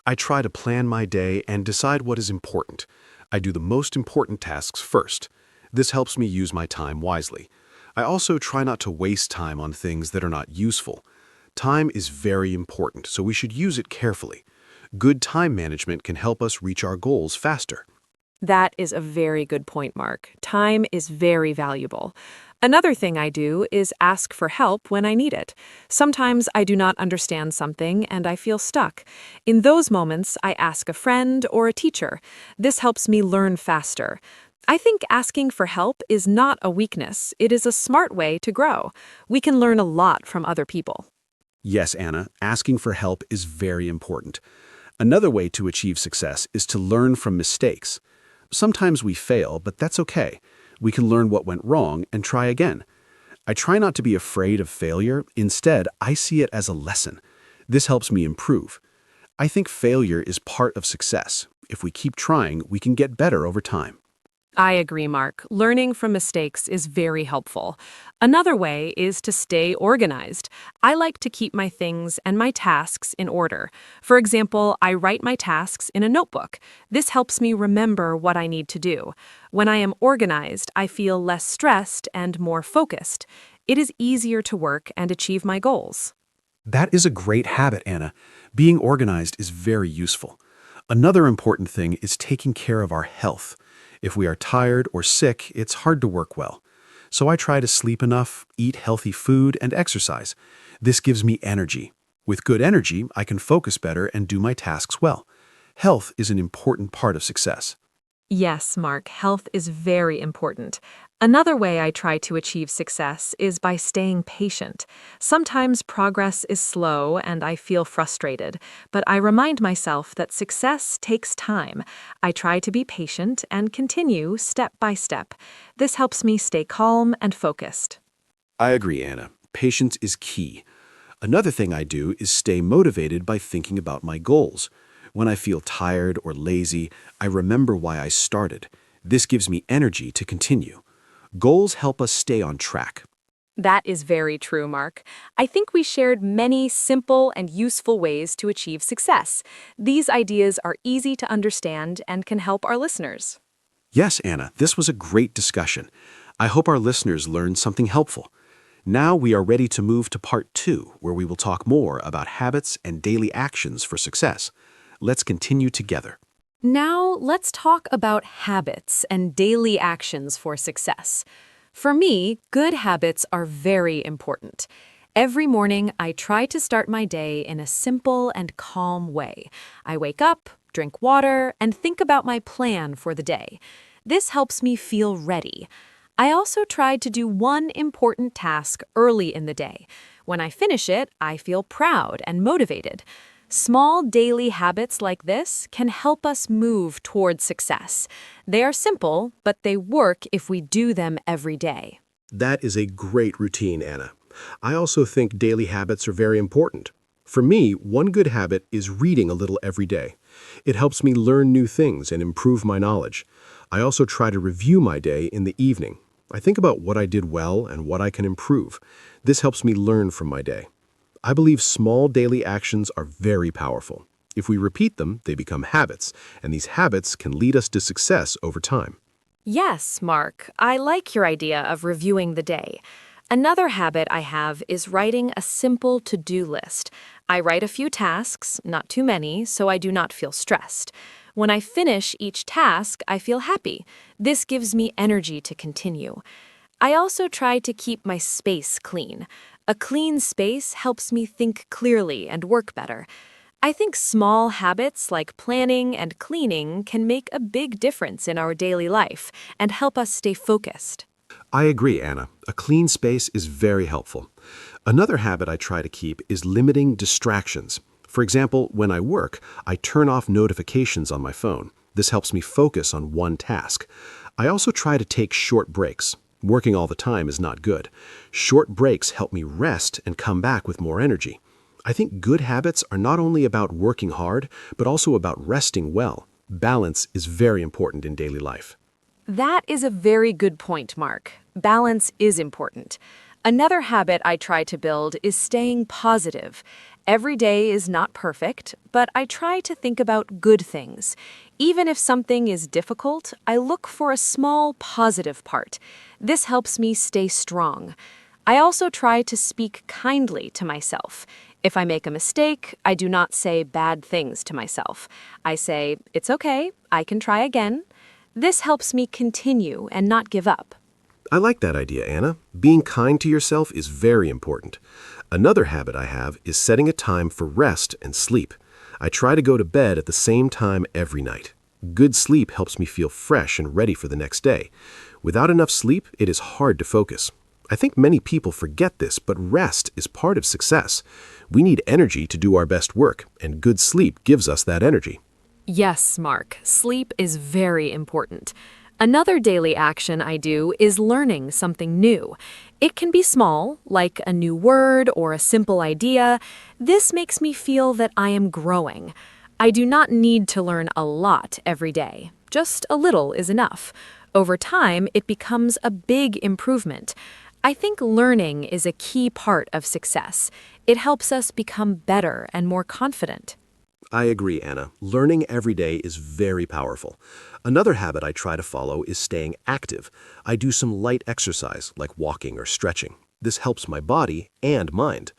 I try to plan my day and decide what is important. I do the most important tasks first. This helps me use my time wisely. I also try not to waste time on things that are not useful. Time is very important, so we should use it carefully. Good time management can help us reach our goals faster. That is a very good point, Mark. Time is very valuable. Another thing I do is ask for help when I need it. Sometimes I do not understand something and I feel stuck. In those moments, I ask a friend or a teacher. This helps me learn faster. I think asking for help is not a weakness. It is a smart way to grow. We can learn a lot from other people. Yes, Anna, asking for help is very important. Another way to achieve success is to learn from mistakes. Sometimes we fail, but that's okay. We can learn what went wrong and try again. I try not to be afraid of failure. Instead, I see it as a lesson. This helps me improve. I think failure is part of success. If we keep trying, we can get better over time. I agree, Mark. Learning from mistakes is very helpful. Another way is to stay organized. I like to keep my things and my tasks in order. For example, I write my tasks in a notebook. This helps me remember what I need to do. When I am organized, I feel less stressed and more focused. It is easier to work and achieve my goals. That is a great habit, Anna. Being organized is very useful. Another important thing is taking care of our health. If we are tired or sick, it's hard to work well. So I try to sleep enough, eat healthy food, and exercise. This gives me energy. With good energy, I can focus better and do my tasks well. Health is an important part of success. Yes, Mark, health is very important. Another way I try to achieve success is by staying patient. Sometimes progress is slow and I feel frustrated, but I remind myself that success takes time. I try to be patient and continue step by step. This helps me stay calm and focused. I agree, Anna. Patience is key. Another thing I do is stay motivated by thinking about my goals. When I feel tired or lazy, I remember why I started. This gives me energy to continue. Goals help us stay on track. That is very true, Mark. I think we shared many simple and useful ways to achieve success. These ideas are easy to understand and can help our listeners. Yes, Anna, this was a great discussion. I hope our listeners learned something helpful. Now we are ready to move to part 2, where we will talk more about habits and daily actions for success. Let's continue together. Now, let's talk about habits and daily actions for success. For me, good habits are very important. Every morning, I try to start my day in a simple and calm way. I wake up, drink water, and think about my plan for the day. This helps me feel ready. I also try to do one important task early in the day. When I finish it, I feel proud and motivated. Small daily habits like this can help us move toward success. They are simple, but they work if we do them every day. That is a great routine, Anna. I also think daily habits are very important. For me, one good habit is reading a little every day. It helps me learn new things and improve my knowledge. I also try to review my day in the evening. I think about what I did well and what I can improve. This helps me learn from my day. I believe small daily actions are very powerful. If we repeat them, they become habits, and these habits can lead us to success over time. Yes, Mark, I like your idea of reviewing the day. Another habit I have is writing a simple to-do list. I write a few tasks, not too many, so I do not feel stressed. When I finish each task, I feel happy. This gives me energy to continue. I also try to keep my space clean. A clean space helps me think clearly and work better. I think small habits like planning and cleaning can make a big difference in our daily life and help us stay focused. I agree, Anna. A clean space is very helpful. Another habit I try to keep is limiting distractions. For example, when I work, I turn off notifications on my phone. This helps me focus on one task. I also try to take short breaks. Working all the time is not good. Short breaks help me rest and come back with more energy. I think good habits are not only about working hard, but also about resting well. Balance is very important in daily life. That is a very good point, Mark. Balance is important. Another habit I try to build is staying positive. Every day is not perfect, but I try to think about good things. Even if something is difficult, I look for a small positive part. This helps me stay strong. I also try to speak kindly to myself. If I make a mistake, I do not say bad things to myself. I say, it's okay, I can try again. This helps me continue and not give up. I like that idea, Anna. Being kind to yourself is very important. Another habit I have is setting a time for rest and sleep. I try to go to bed at the same time every night. Good sleep helps me feel fresh and ready for the next day. Without enough sleep, it is hard to focus. I think many people forget this, but rest is part of success. We need energy to do our best work, and good sleep gives us that energy. Yes, Mark, sleep is very important. Another daily action I do is learning something new. It can be small, like a new word or a simple idea. This makes me feel that I am growing. I do not need to learn a lot every day. Just a little is enough. Over time, it becomes a big improvement. I think learning is a key part of success. It helps us become better and more confident. I agree, Anna. Learning every day is very powerful. Another habit I try to follow is staying active. I do some light exercise, like walking or stretching. This helps my body and mind.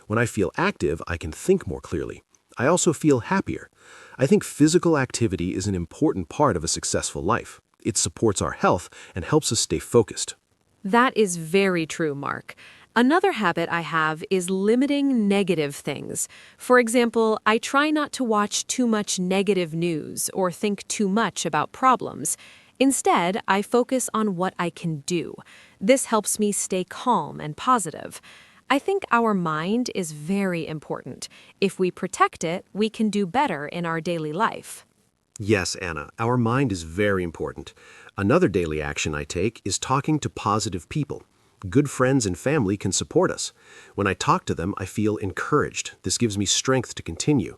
When I feel active, I can think more clearly. I also feel happier. I think physical activity is an important part of a successful life. It supports our health and helps us stay focused. That is very true, Mark. Another habit I have is limiting negative things. For example, I try not to watch too much negative news or think too much about problems. Instead, I focus on what I can do. This helps me stay calm and positive. I think our mind is very important. If we protect it, we can do better in our daily life. Yes, Anna, our mind is very important. Another daily action I take is talking to positive people. Good friends and family can support us. When I talk to them, I feel encouraged. This gives me strength to continue.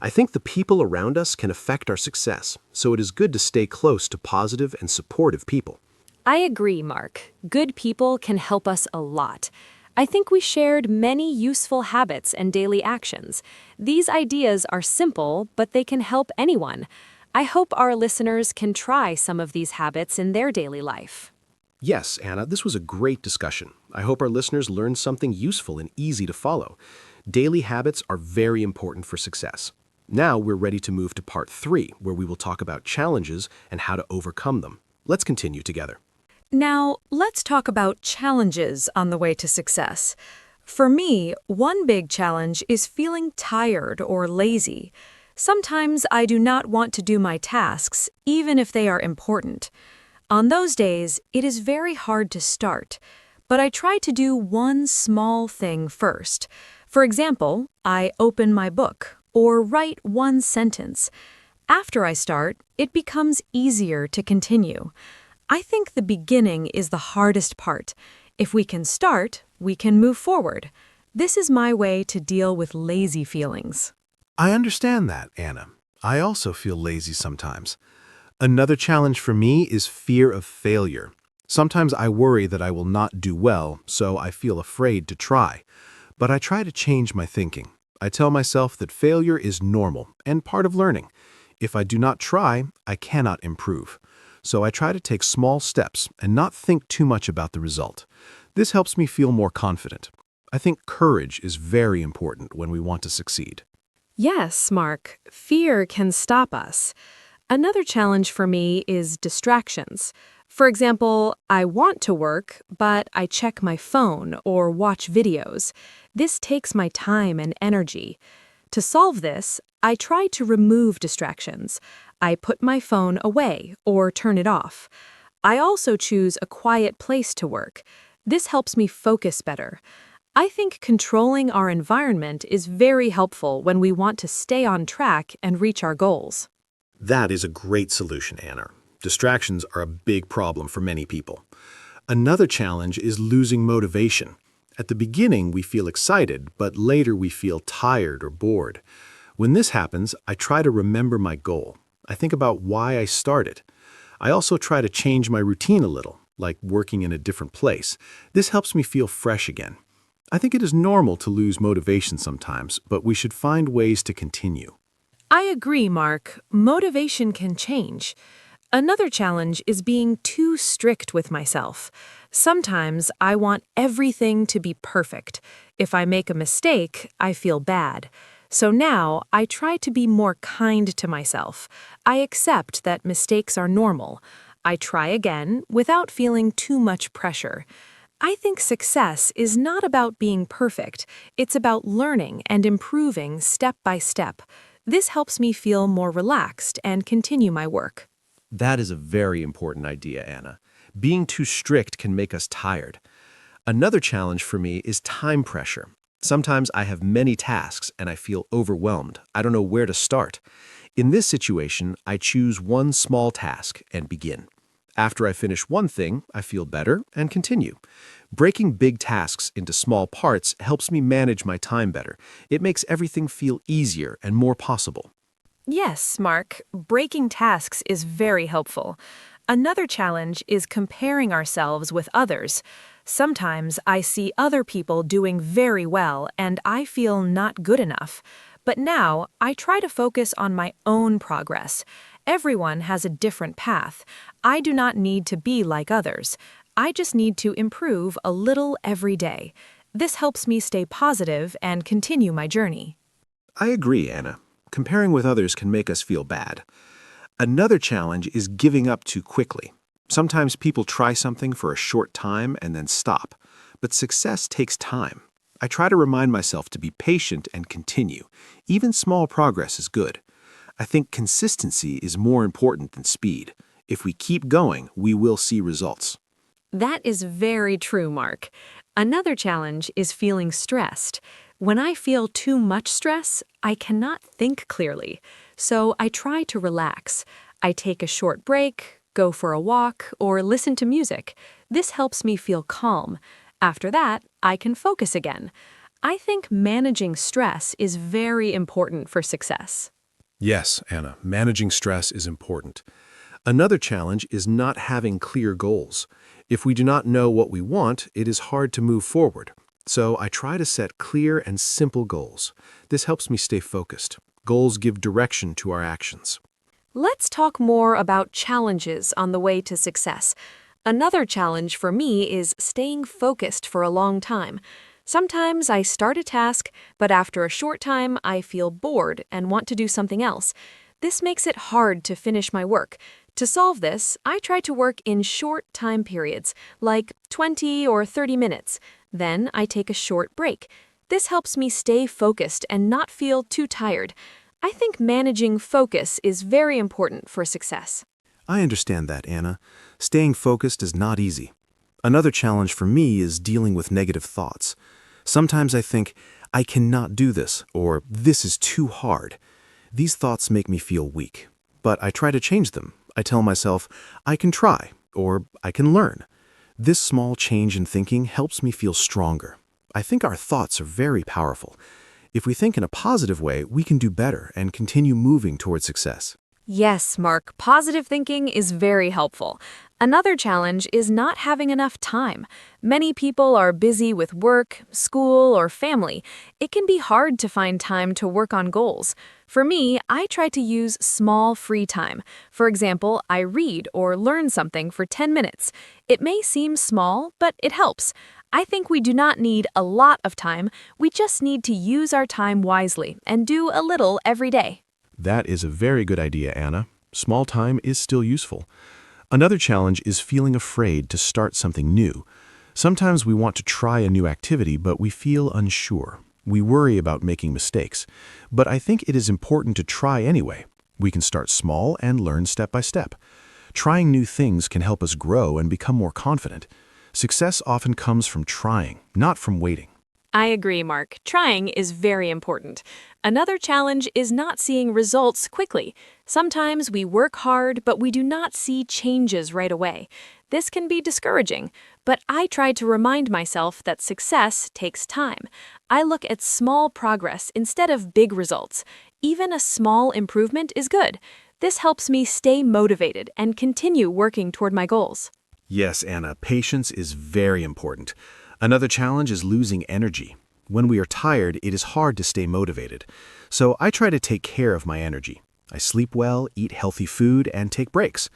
I think the people around us can affect our success, so it is good to stay close to positive and supportive people. I agree, Mark. Good people can help us a lot. I think we shared many useful habits and daily actions. These ideas are simple, but they can help anyone. I hope our listeners can try some of these habits in their daily life. Yes, Anna, this was a great discussion. I hope our listeners learned something useful and easy to follow. Daily habits are very important for success. Now we're ready to move to part 3, where we will talk about challenges and how to overcome them. Let's continue together. Now, let's talk about challenges on the way to success. For me, one big challenge is feeling tired or lazy. Sometimes I do not want to do my tasks, even if they are important. On those days, it is very hard to start, but I try to do one small thing first. For example, I open my book or write one sentence. After I start, it becomes easier to continue. I think the beginning is the hardest part. If we can start, we can move forward. This is my way to deal with lazy feelings. I understand that, Anna. I also feel lazy sometimes. Another challenge for me is fear of failure. Sometimes I worry that I will not do well, so I feel afraid to try. But I try to change my thinking. I tell myself that failure is normal and part of learning. If I do not try, I cannot improve. So I try to take small steps and not think too much about the result. This helps me feel more confident. I think courage is very important when we want to succeed. Yes, Mark, fear can stop us. Another challenge for me is distractions. For example, I want to work, but I check my phone or watch videos. This takes my time and energy. To solve this, I try to remove distractions. I put my phone away or turn it off. I also choose a quiet place to work. This helps me focus better. I think controlling our environment is very helpful when we want to stay on track and reach our goals. That is a great solution, Anna. Distractions are a big problem for many people. Another challenge is losing motivation. At the beginning, we feel excited, but later we feel tired or bored. When this happens, I try to remember my goal. I think about why I started. I also try to change my routine a little, like working in a different place. This helps me feel fresh again. I think it is normal to lose motivation sometimes, but we should find ways to continue. I agree, Mark. Motivation can change. Another challenge is being too strict with myself. Sometimes I want everything to be perfect. If I make a mistake, I feel bad. So now I try to be more kind to myself. I accept that mistakes are normal. I try again without feeling too much pressure. I think success is not about being perfect. It's about learning and improving step by step. This helps me feel more relaxed and continue my work. That is a very important idea, Anna. Being too strict can make us tired. Another challenge for me is time pressure. Sometimes I have many tasks and I feel overwhelmed. I don't know where to start. In this situation, I choose one small task and begin. After I finish one thing, I feel better and continue. Breaking big tasks into small parts helps me manage my time better. It makes everything feel easier and more possible. Yes, Mark, breaking tasks is very helpful. Another challenge is comparing ourselves with others. Sometimes I see other people doing very well and I feel not good enough. But now I try to focus on my own progress. Everyone has a different path. I do not need to be like others. I just need to improve a little every day. This helps me stay positive and continue my journey. I agree, Anna. Comparing with others can make us feel bad. Another challenge is giving up too quickly. Sometimes people try something for a short time and then stop. But success takes time. I try to remind myself to be patient and continue. Even small progress is good. I think consistency is more important than speed. If we keep going, we will see results. That is very true, Mark. Another challenge is feeling stressed. When I feel too much stress, I cannot think clearly. So I try to relax. I take a short break, go for a walk, or listen to music. This helps me feel calm. After that, I can focus again. I think managing stress is very important for success. Yes, Anna, managing stress is important. Another challenge is not having clear goals. If we do not know what we want, it is hard to move forward. So I try to set clear and simple goals. This helps me stay focused. Goals give direction to our actions. Let's talk more about challenges on the way to success. Another challenge for me is staying focused for a long time. Sometimes I start a task, but after a short time, I feel bored and want to do something else. This makes it hard to finish my work. To solve this, I try to work in short time periods, like 20 or 30 minutes. Then I take a short break. This helps me stay focused and not feel too tired. I think managing focus is very important for success. I understand that, Anna. Staying focused is not easy. Another challenge for me is dealing with negative thoughts. Sometimes I think, I cannot do this, or this is too hard. These thoughts make me feel weak, but I try to change them. I tell myself, I can try, or I can learn. This small change in thinking helps me feel stronger. I think our thoughts are very powerful. If we think in a positive way, we can do better and continue moving toward success. Yes, Mark, positive thinking is very helpful. Another challenge is not having enough time. Many people are busy with work, school, or family. It can be hard to find time to work on goals. For me, I try to use small free time. For example, I read or learn something for 10 minutes. It may seem small, but it helps. I think we do not need a lot of time. We just need to use our time wisely and do a little every day. That is a very good idea, Anna. Small time is still useful. Another challenge is feeling afraid to start something new. Sometimes we want to try a new activity, but we feel unsure. We worry about making mistakes, but I think it is important to try anyway. We can start small and learn step by step. Trying new things can help us grow and become more confident. Success often comes from trying, not from waiting. I agree, Mark. Trying is very important. Another challenge is not seeing results quickly. Sometimes we work hard, but we do not see changes right away. This can be discouraging, but I try to remind myself that success takes time. I look at small progress instead of big results. Even a small improvement is good. This helps me stay motivated and continue working toward my goals. Yes, Anna, patience is very important. Another challenge is losing energy. When we are tired, it is hard to stay motivated. So I try to take care of my energy. I sleep well, eat healthy food, and take breaks.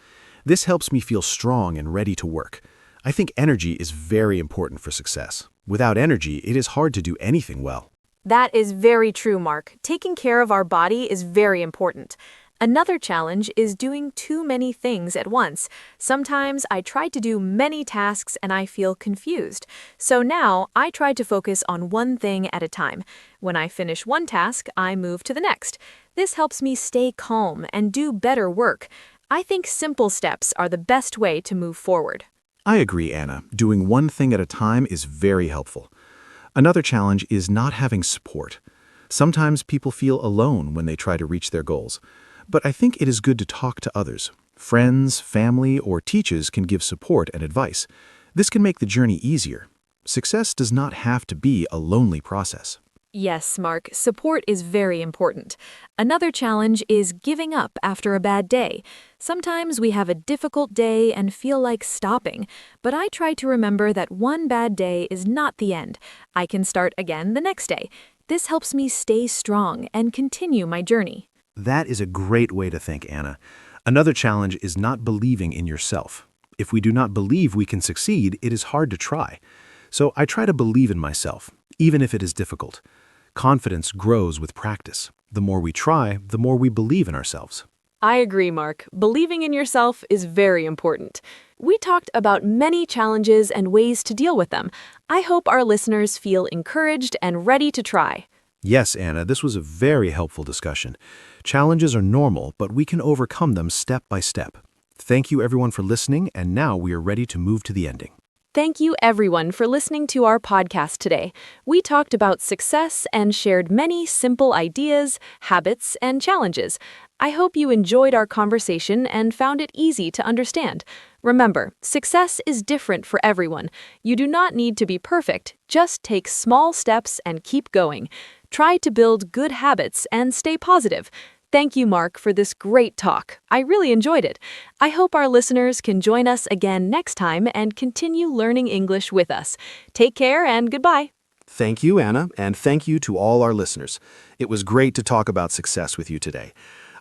This helps me feel strong and ready to work. I think energy is very important for success. Without energy, it is hard to do anything well. That is very true, Mark. Taking care of our body is very important. Another challenge is doing too many things at once. Sometimes I try to do many tasks and I feel confused. So now I try to focus on one thing at a time. When I finish one task, I move to the next. This helps me stay calm and do better work. I think simple steps are the best way to move forward. I agree, Anna. Doing one thing at a time is very helpful. Another challenge is not having support. Sometimes people feel alone when they try to reach their goals. But I think it is good to talk to others. Friends, family, or teachers can give support and advice. This can make the journey easier. Success does not have to be a lonely process. Yes, Mark, support is very important. Another challenge is giving up after a bad day. Sometimes we have a difficult day and feel like stopping, but I try to remember that one bad day is not the end. I can start again the next day. This helps me stay strong and continue my journey. That is a great way to think, Anna. Another challenge is not believing in yourself. If we do not believe we can succeed, it is hard to try. So I try to believe in myself, even if it is difficult. Confidence grows with practice. The more we try, the more we believe in ourselves. I agree, Mark. Believing in yourself is very important. We talked about many challenges and ways to deal with them. I hope our listeners feel encouraged and ready to try. Yes, Anna, this was a very helpful discussion. Challenges are normal, but we can overcome them step by step. Thank you everyone for listening, and now we are ready to move to the ending. Thank you everyone for listening to our podcast today. We talked about success and shared many simple ideas, habits, and challenges. I hope you enjoyed our conversation and found it easy to understand. Remember, success is different for everyone. You do not need to be perfect, just take small steps and keep going. Try to build good habits and stay positive. Thank you, Mark, for this great talk. I really enjoyed it. I hope our listeners can join us again next time and continue learning English with us. Take care and goodbye. Thank you, Anna, and thank you to all our listeners. It was great to talk about success with you today.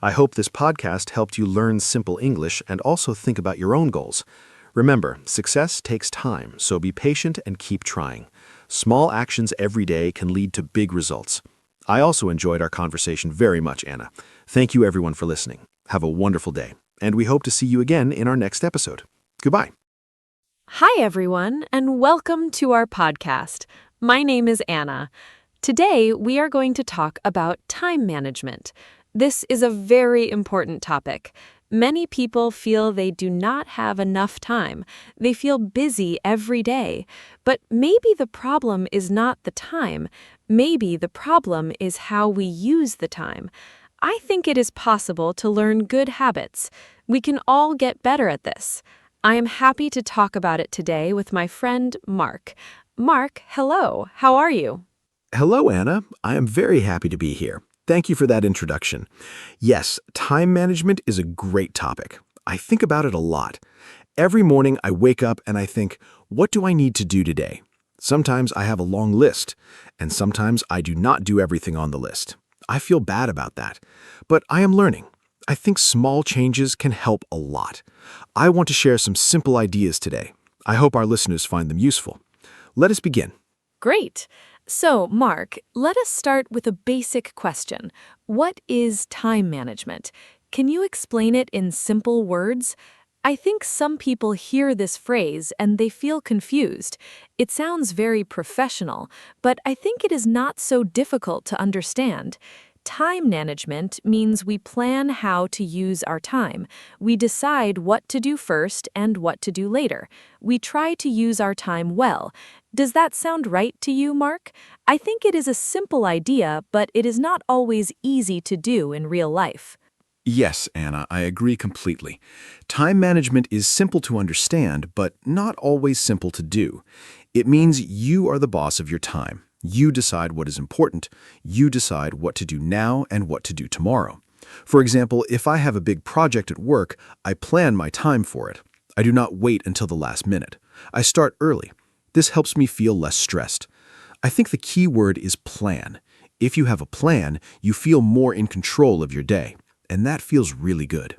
I hope this podcast helped you learn simple English and also think about your own goals. Remember, success takes time, so be patient and keep trying. Small actions every day can lead to big results. I also enjoyed our conversation very much, Anna. Thank you everyone for listening. Have a wonderful day, and we hope to see you again in our next episode. Goodbye. Hi, everyone, and welcome to our podcast. My name is Anna. Today, we are going to talk about time management. This is a very important topic. Many people feel they do not have enough time. They feel busy every day. But maybe the problem is not the time. Maybe the problem is how we use the time. I think it is possible to learn good habits. We can all get better at this. I am happy to talk about it today with my friend Mark. Mark, hello. How are you? Hello, Anna. I am very happy to be here. Thank you for that introduction. Yes, time management is a great topic. I think about it a lot. Every morning I wake up and I think, what do I need to do today? Sometimes I have a long list, and sometimes I do not do everything on the list. I feel bad about that, but I am learning. I think small changes can help a lot. I want to share some simple ideas today. I hope our listeners find them useful. Let us begin. Great. So, Mark, let us start with a basic question. What is time management? Can you explain it in simple words? I think some people hear this phrase and they feel confused. It sounds very professional, but I think it is not so difficult to understand. Time management means we plan how to use our time. We decide what to do first and what to do later. We try to use our time well. Does that sound right to you, Mark? I think it is a simple idea, but it is not always easy to do in real life. Yes, Anna, I agree completely. Time management is simple to understand, but not always simple to do. It means you are the boss of your time. You decide what is important. You decide what to do now and what to do tomorrow. For example, if I have a big project at work, I plan my time for it. I do not wait until the last minute. I start early. This helps me feel less stressed. I think the key word is plan. If you have a plan, you feel more in control of your day. And that feels really good.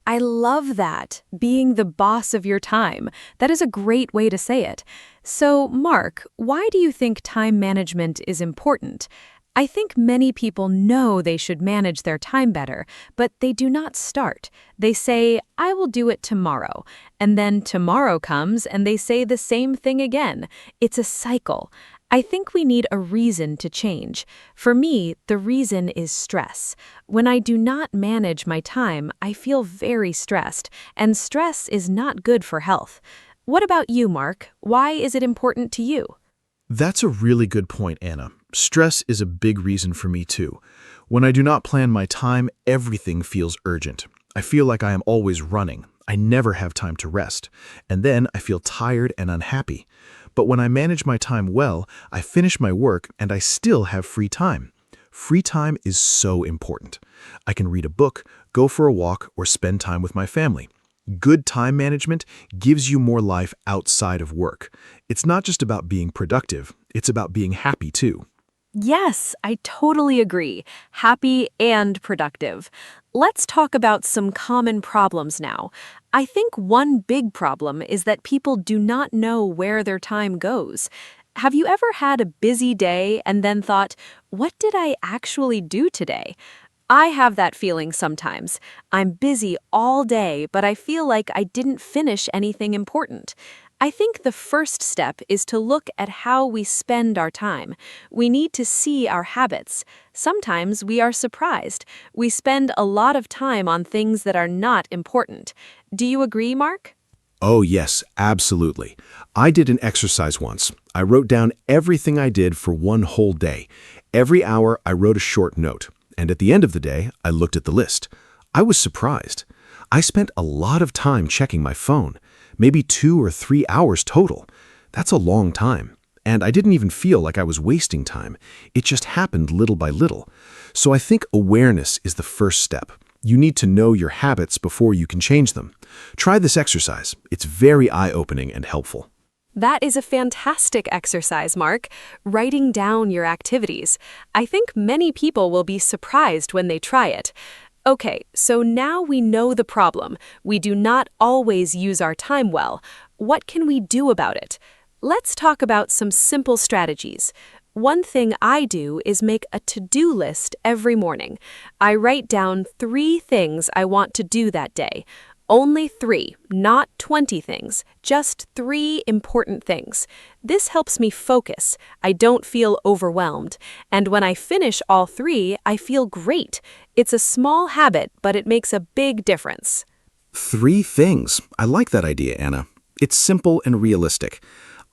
I love that, being the boss of your time. That is a great way to say it. So, Mark, why do you think time management is important? I think many people know they should manage their time better, but they do not start. They say, I will do it tomorrow. And then tomorrow comes and they say the same thing again. It's a cycle. I think we need a reason to change. For me, the reason is stress. When I do not manage my time, I feel very stressed, and stress is not good for health. What about you, Mark? Why is it important to you? That's a really good point, Anna. Stress is a big reason for me too. When I do not plan my time, everything feels urgent. I feel like I am always running. I never have time to rest. And then I feel tired and unhappy. But when I manage my time well, I finish my work and I still have free time. Free time is so important. I can read a book, go for a walk, or spend time with my family. Good time management gives you more life outside of work. It's not just about being productive, it's about being happy too. Yes, I totally agree. Happy and productive. Let's talk about some common problems now. I think one big problem is that people do not know where their time goes. Have you ever had a busy day and then thought, what did I actually do today? I have that feeling sometimes. I'm busy all day, but I feel like I didn't finish anything important. I think the first step is to look at how we spend our time. We need to see our habits. Sometimes we are surprised. We spend a lot of time on things that are not important. Do you agree, Mark? Oh, yes, absolutely. I did an exercise once. I wrote down everything I did for one whole day. Every hour, I wrote a short note. And at the end of the day, I looked at the list. I was surprised. I spent a lot of time checking my phone, maybe 2 or 3 hours total. That's a long time. And I didn't even feel like I was wasting time. It just happened little by little. So I think awareness is the first step. You need to know your habits before you can change them. Try this exercise. It's very eye-opening and helpful. That is a fantastic exercise, Mark. Writing down your activities. I think many people will be surprised when they try it. Okay, so now we know the problem. We do not always use our time well. What can we do about it? Let's talk about some simple strategies. One thing I do is make a to-do list every morning. I write down 3 things I want to do that day. Only 3, not 20 things, just 3 important things. This helps me focus. I don't feel overwhelmed. And when I finish all 3, I feel great. It's a small habit, but it makes a big difference. 3 things. I like that idea, Anna. It's simple and realistic.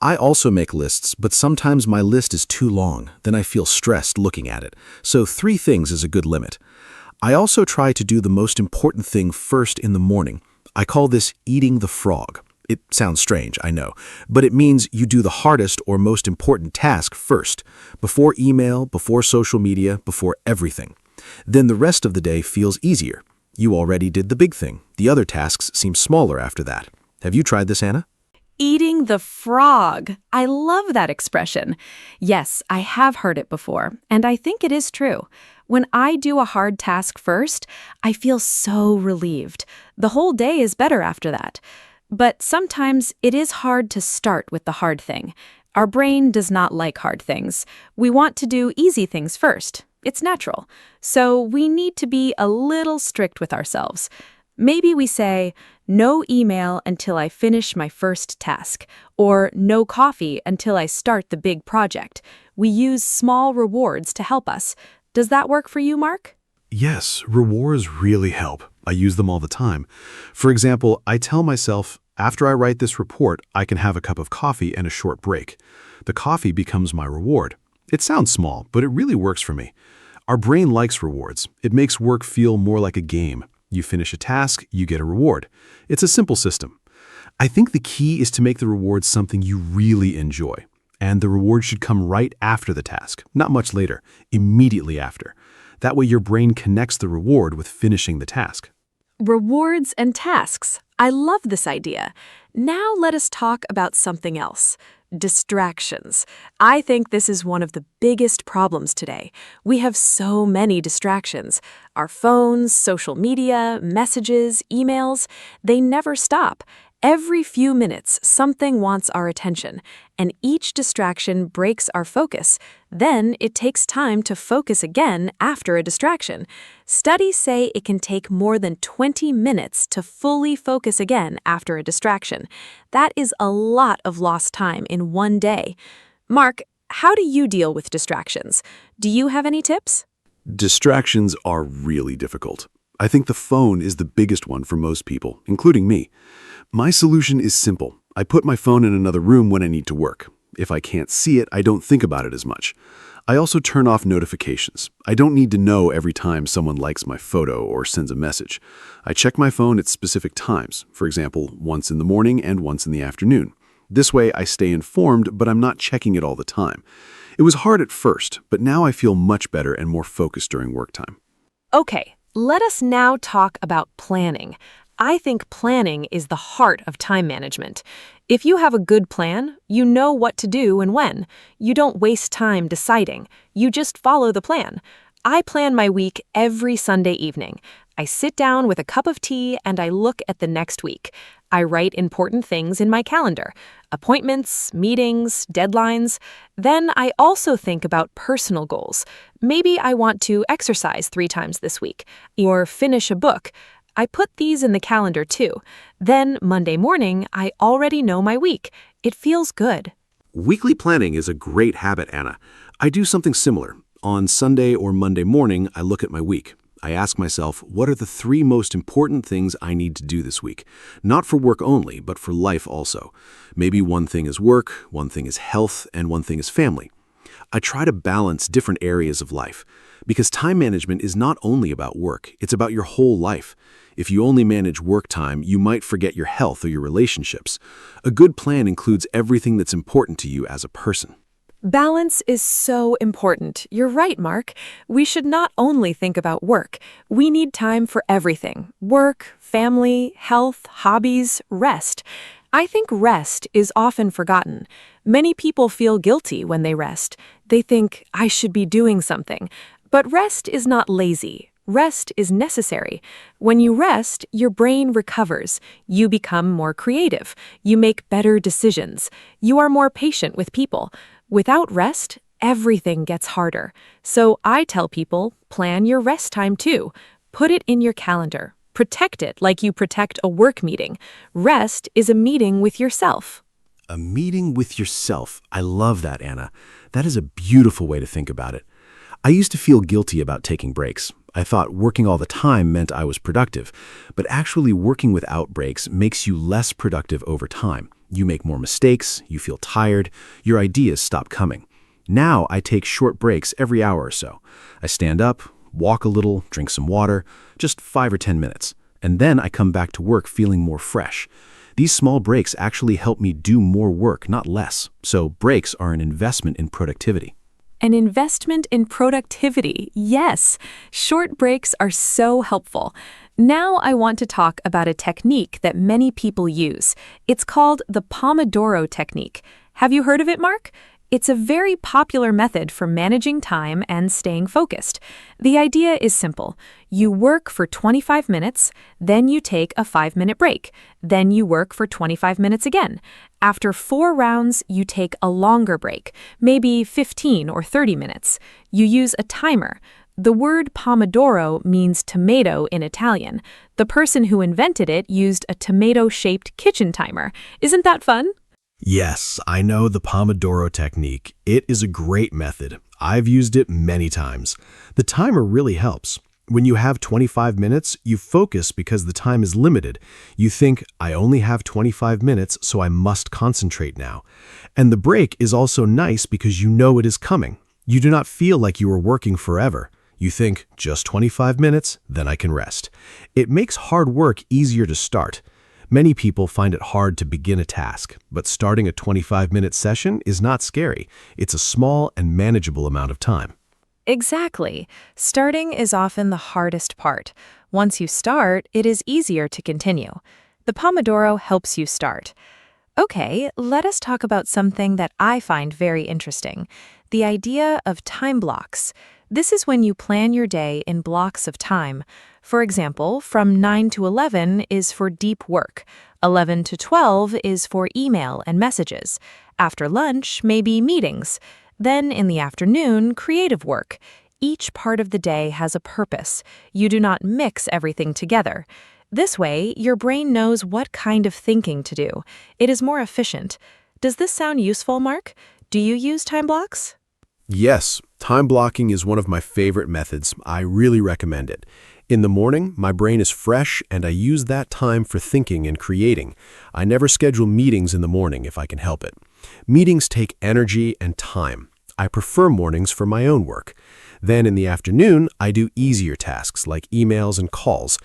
I also make lists, but sometimes my list is too long. Then I feel stressed looking at it. So 3 things is a good limit. I also try to do the most important thing first in the morning. I call this eating the frog. It sounds strange, I know, but it means you do the hardest or most important task first, before email, before social media, before everything. Then the rest of the day feels easier. You already did the big thing. The other tasks seem smaller after that. Have you tried this, Anna? Eating the frog. I love that expression. Yes, I have heard it before, and I think it is true. When I do a hard task first, I feel so relieved. The whole day is better after that. But sometimes it is hard to start with the hard thing. Our brain does not like hard things. We want to do easy things first. It's natural. So we need to be a little strict with ourselves. Maybe we say, no email until I finish my first task, or no coffee until I start the big project. We use small rewards to help us. Does that work for you, Mark? Yes, rewards really help. I use them all the time. For example, I tell myself, after I write this report, I can have a cup of coffee and a short break. The coffee becomes my reward. It sounds small, but it really works for me. Our brain likes rewards. It makes work feel more like a game. You finish a task, you get a reward. It's a simple system. I think the key is to make the reward something you really enjoy. And the reward should come right after the task, not much later, immediately after. That way your brain connects the reward with finishing the task. Rewards and tasks. I love this idea. Now let us talk about something else. Distractions. I think this is one of the biggest problems today. We have so many distractions. Our phones, social media, messages, emails, they never stop. Every few minutes, something wants our attention, and each distraction breaks our focus. Then it takes time to focus again after a distraction. Studies say it can take more than 20 minutes to fully focus again after a distraction. That is a lot of lost time in one day. Mark, how do you deal with distractions? Do you have any tips? Distractions are really difficult. I think the phone is the biggest one for most people, including me. My solution is simple. I put my phone in another room when I need to work. If I can't see it, I don't think about it as much. I also turn off notifications. I don't need to know every time someone likes my photo or sends a message. I check my phone at specific times, for example, once in the morning and once in the afternoon. This way I stay informed, but I'm not checking it all the time. It was hard at first, but now I feel much better and more focused during work time. Okay, let us now talk about planning. I think planning is the heart of time management. If you have a good plan, you know what to do and when. You don't waste time deciding. You just follow the plan. I plan my week every Sunday evening. I sit down with a cup of tea and I look at the next week. I write important things in my calendar, appointments, meetings, deadlines. Then I also think about personal goals. Maybe I want to exercise 3 times this week or finish a book. I put these in the calendar too. Then Monday morning, I already know my week. It feels good. Weekly planning is a great habit, Anna. I do something similar. On Sunday or Monday morning, I look at my week. I ask myself, what are the 3 most important things I need to do this week? Not for work only, but for life also. Maybe one thing is work, one thing is health, and one thing is family. I try to balance different areas of life, because time management is not only about work, it's about your whole life. If you only manage work time, you might forget your health or your relationships. A good plan includes everything that's important to you as a person. Balance is so important. You're right, Mark. We should not only think about work. We need time for everything: work, family, health, hobbies, rest. I think rest is often forgotten. Many people feel guilty when they rest. They think, I should be doing something. But rest is not lazy. Rest is necessary. When you rest, your brain recovers. You become more creative. You make better decisions. You are more patient with people. Without rest, everything gets harder. So I tell people, plan your rest time too. Put it in your calendar. Protect it like you protect a work meeting. Rest is a meeting with yourself. A meeting with yourself. I love that, Anna. That is a beautiful way to think about it. I used to feel guilty about taking breaks. I thought working all the time meant I was productive, but actually working without breaks makes you less productive over time. You make more mistakes, you feel tired, your ideas stop coming. Now I take short breaks every hour or so. I stand up, walk a little, drink some water, just 5 or 10 minutes, and then I come back to work feeling more fresh. These small breaks actually help me do more work, not less. So breaks are an investment in productivity. An investment in productivity, yes. Short breaks are so helpful. Now I want to talk about a technique that many people use. It's called the Pomodoro technique. Have you heard of it, Mark? It's a very popular method for managing time and staying focused. The idea is simple. You work for 25 minutes, then you take a 5-minute break. Then you work for 25 minutes again. After 4 rounds, you take a longer break, maybe 15 or 30 minutes. You use a timer. The word pomodoro means tomato in Italian. The person who invented it used a tomato-shaped kitchen timer. Isn't that fun? Yes, I know the Pomodoro technique. It is a great method. I've used it many times. The timer really helps. When you have 25 minutes, you focus because the time is limited. You think, I only have 25 minutes, so I must concentrate now. And the break is also nice because you know it is coming. You do not feel like you are working forever. You think, just 25 minutes, then I can rest. It makes hard work easier to start. Many people find it hard to begin a task, but starting a 25-minute session is not scary. It's a small and manageable amount of time. Exactly. Starting is often the hardest part. Once you start, it is easier to continue. The Pomodoro helps you start. Okay, let us talk about something that I find very interesting, the idea of time blocks. This is when you plan your day in blocks of time. For example, from 9 to 11 is for deep work. 11 to 12 is for email and messages. After lunch, maybe meetings. Then in the afternoon, creative work. Each part of the day has a purpose. You do not mix everything together. This way, your brain knows what kind of thinking to do. It is more efficient. Does this sound useful, Mark? Do you use time blocks? Yes, time blocking is one of my favorite methods. I really recommend it. In the morning, my brain is fresh and I use that time for thinking and creating. I never schedule meetings in the morning if I can help it. Meetings take energy and time. I prefer mornings for my own work. Then in the afternoon, I do easier tasks like emails and calls.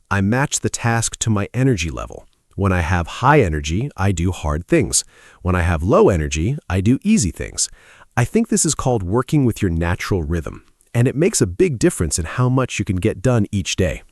I match the task to my energy level. When I have high energy, I do hard things. When I have low energy, I do easy things. I think this is called working with your natural rhythm, and it makes a big difference in how much you can get done each day.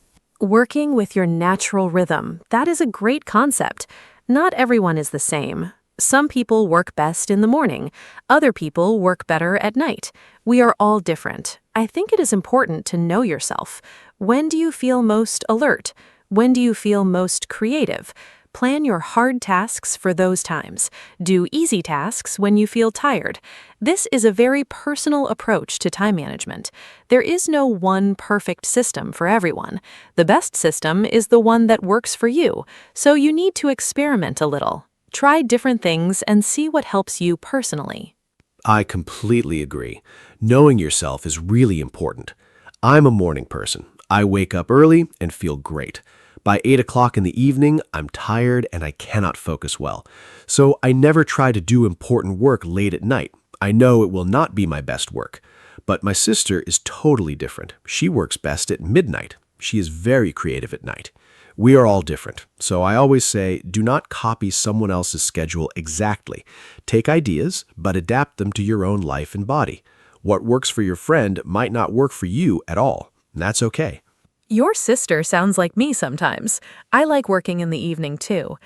Working with your natural rhythm. That is a great concept. Not everyone is the same. Some people work best in the morning. Other people work better at night. We are all different. I think it is important to know yourself. When do you feel most alert? When do you feel most creative? Plan your hard tasks for those times. Do easy tasks when you feel tired. This is a very personal approach to time management. There is no one perfect system for everyone. The best system is the one that works for you, so you need to experiment a little. Try different things and see what helps you personally. I completely agree. Knowing yourself is really important. I'm a morning person. I wake up early and feel great. By 8 o'clock in the evening, I'm tired and I cannot focus well. So I never try to do important work late at night. I know it will not be my best work. But my sister is totally different. She works best at midnight. She is very creative at night. We are all different. So I always say, do not copy someone else's schedule exactly. Take ideas, but adapt them to your own life and body. What works for your friend might not work for you at all. And that's okay. Your sister sounds like me sometimes. I like working in the evening too.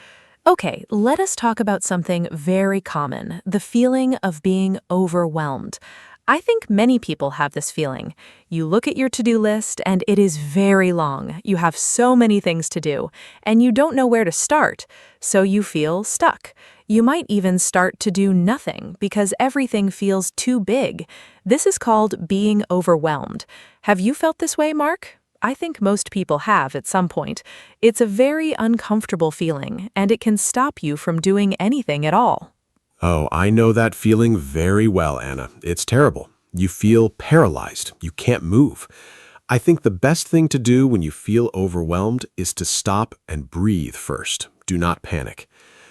Okay, let us talk about something very common, the feeling of being overwhelmed. I think many people have this feeling. You look at your to-do list and it is very long. You have so many things to do, and you don't know where to start, so you feel stuck. You might even start to do nothing because everything feels too big. This is called being overwhelmed. Have you felt this way, Mark? I think most people have at some point. It's a very uncomfortable feeling, and it can stop you from doing anything at all. Oh, I know that feeling very well, Anna. It's terrible. You feel paralyzed. You can't move. I think the best thing to do when you feel overwhelmed is to stop and breathe first. Do not panic.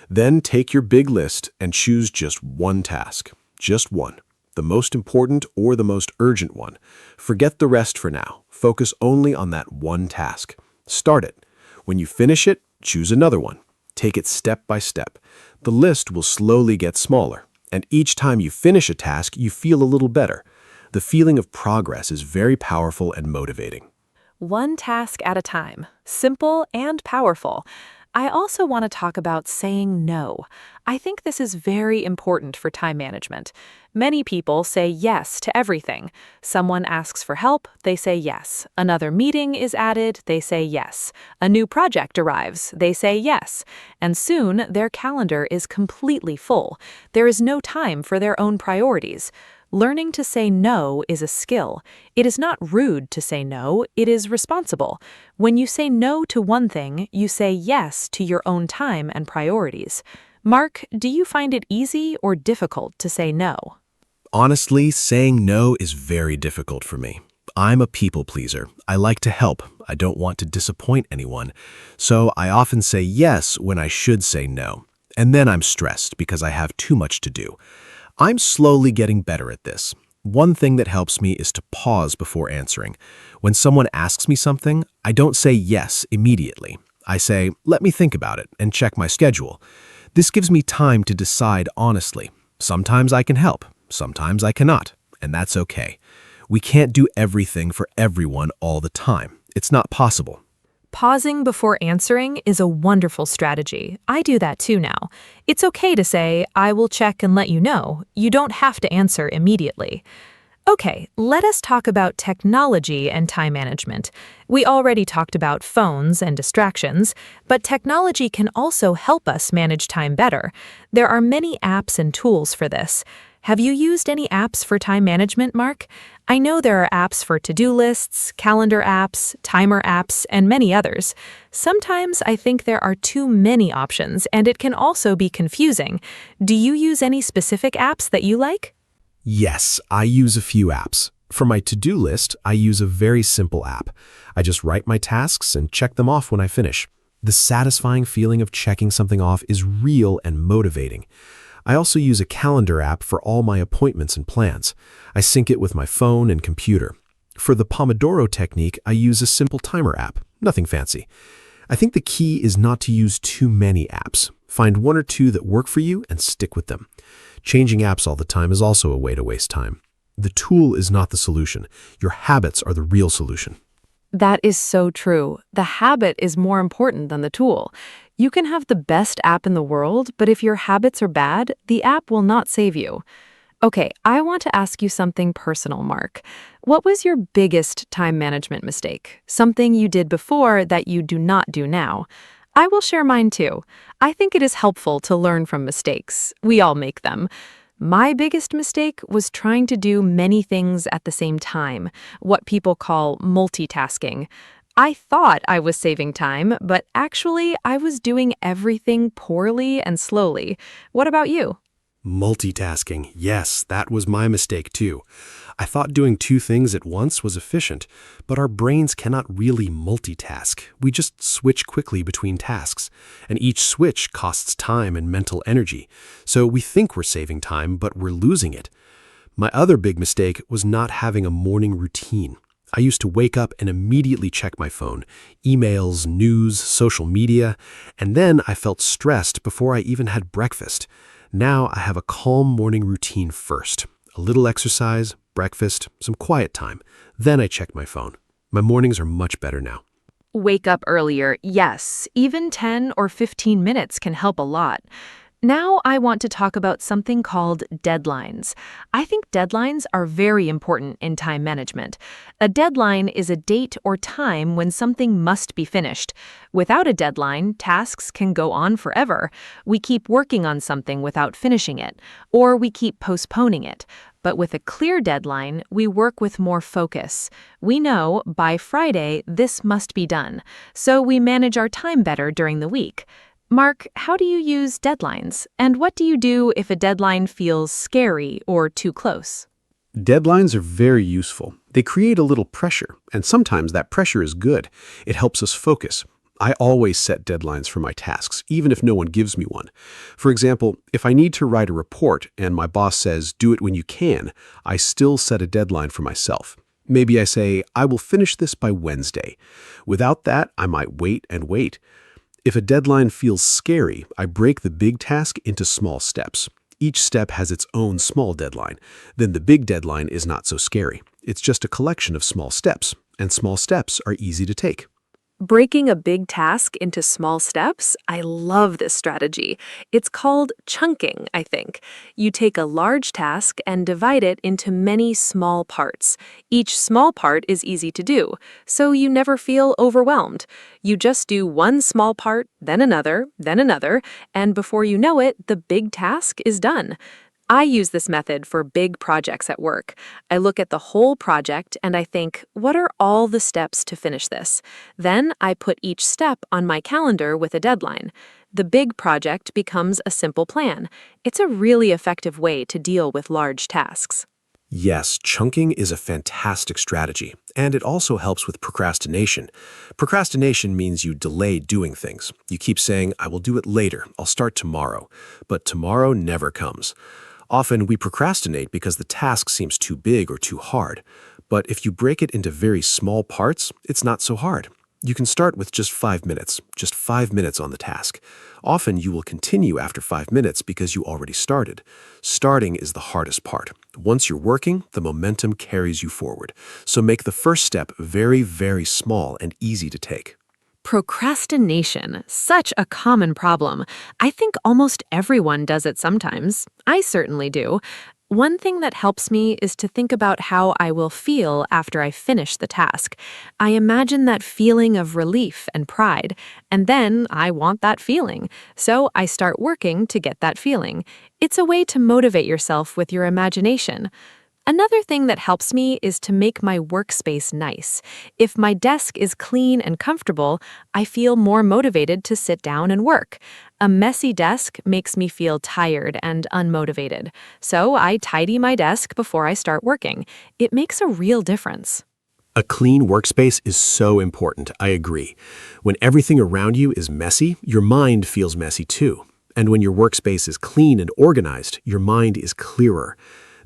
Then take your big list and choose just one task. Just one. The most important or the most urgent one. Forget the rest for now. Focus only on that one task. Start it. When you finish it, choose another one. Take it step by step. The list will slowly get smaller, and each time you finish a task, you feel a little better. The feeling of progress is very powerful and motivating. One task at a time. Simple and powerful. I also want to talk about saying no. I think this is very important for time management. Many people say yes to everything. Someone asks for help, they say yes. Another meeting is added, they say yes. A new project arrives, they say yes. And soon, their calendar is completely full. There is no time for their own priorities. Learning to say no is a skill. It is not rude to say no, it is responsible. When you say no to one thing, you say yes to your own time and priorities. Mark, do you find it easy or difficult to say no? Honestly, saying no is very difficult for me. I'm a people pleaser. I like to help. I don't want to disappoint anyone. So I often say yes when I should say no. And then I'm stressed because I have too much to do. I'm slowly getting better at this. One thing that helps me is to pause before answering. When someone asks me something, I don't say yes immediately. I say, let me think about it and check my schedule. This gives me time to decide honestly. Sometimes I can help, sometimes I cannot, and that's okay. We can't do everything for everyone all the time. It's not possible. Pausing before answering is a wonderful strategy. I do that too now. It's okay to say, I will check and let you know. You don't have to answer immediately. Okay, let us talk about technology and time management. We already talked about phones and distractions, but technology can also help us manage time better. There are many apps and tools for this. Have you used any apps for time management, Mark? I know there are apps for to-do lists, calendar apps, timer apps, and many others. Sometimes I think there are too many options, and it can also be confusing. Do you use any specific apps that you like? Yes, I use a few apps. For my to-do list, I use a very simple app. I just write my tasks and check them off when I finish. The satisfying feeling of checking something off is real and motivating. I also use a calendar app for all my appointments and plans. I sync it with my phone and computer. For the Pomodoro technique, I use a simple timer app, nothing fancy. I think the key is not to use too many apps. Find one or two that work for you and stick with them. Changing apps all the time is also a way to waste time. The tool is not the solution. Your habits are the real solution. That is so true. The habit is more important than the tool. You can have the best app in the world, but if your habits are bad, the app will not save you. Okay, I want to ask you something personal, Mark. What was your biggest time management mistake? Something you did before that you do not do now? I will share mine too. I think it is helpful to learn from mistakes. We all make them. My biggest mistake was trying to do many things at the same time, what people call multitasking. I thought I was saving time, but actually I was doing everything poorly and slowly. What about you? Multitasking. Yes, that was my mistake too. I thought doing two things at once was efficient, but our brains cannot really multitask. We just switch quickly between tasks, and each switch costs time and mental energy. So we think we're saving time, but we're losing it. My other big mistake was not having a morning routine. I used to wake up and immediately check my phone, emails, news, social media, and then I felt stressed before I even had breakfast. Now I have a calm morning routine first. A little exercise, breakfast, some quiet time. Then I check my phone. My mornings are much better now. Wake up earlier, yes. Even 10 or 15 minutes can help a lot. Now I want to talk about something called deadlines. I think deadlines are very important in time management. A deadline is a date or time when something must be finished. Without a deadline, tasks can go on forever. We keep working on something without finishing it, or we keep postponing it. But with a clear deadline, we work with more focus. We know by Friday this must be done, so we manage our time better during the week. Mark, how do you use deadlines? And what do you do if a deadline feels scary or too close? Deadlines are very useful. They create a little pressure, and sometimes that pressure is good. It helps us focus. I always set deadlines for my tasks, even if no one gives me one. For example, if I need to write a report and my boss says, do it when you can, I still set a deadline for myself. Maybe I say, I will finish this by Wednesday. Without that, I might wait and wait. If a deadline feels scary, I break the big task into small steps. Each step has its own small deadline. Then the big deadline is not so scary. It's just a collection of small steps, and small steps are easy to take. Breaking a big task into small steps, I love this strategy. It's called chunking, I think. You take a large task and divide it into many small parts. Each small part is easy to do, so you never feel overwhelmed. You just do one small part, then another, and before you know it, the big task is done. I use this method for big projects at work. I look at the whole project and I think, what are all the steps to finish this? Then I put each step on my calendar with a deadline. The big project becomes a simple plan. It's a really effective way to deal with large tasks. Yes, chunking is a fantastic strategy, and it also helps with procrastination. Procrastination means you delay doing things. You keep saying, I will do it later, I'll start tomorrow. But tomorrow never comes. Often we procrastinate because the task seems too big or too hard. But if you break it into very small parts, it's not so hard. You can start with just 5 minutes, just 5 minutes on the task. Often you will continue after 5 minutes because you already started. Starting is the hardest part. Once you're working, the momentum carries you forward. So make the first step very, very small and easy to take. Procrastination, such a common problem. I think almost everyone does it sometimes. I certainly do. One thing that helps me is to think about how I will feel after I finish the task. I imagine that feeling of relief and pride, and then I want that feeling. So I start working to get that feeling. It's a way to motivate yourself with your imagination. Another thing that helps me is to make my workspace nice. If my desk is clean and comfortable, I feel more motivated to sit down and work. A messy desk makes me feel tired and unmotivated. So I tidy my desk before I start working. It makes a real difference. A clean workspace is so important, I agree. When everything around you is messy, your mind feels messy too. And when your workspace is clean and organized, your mind is clearer.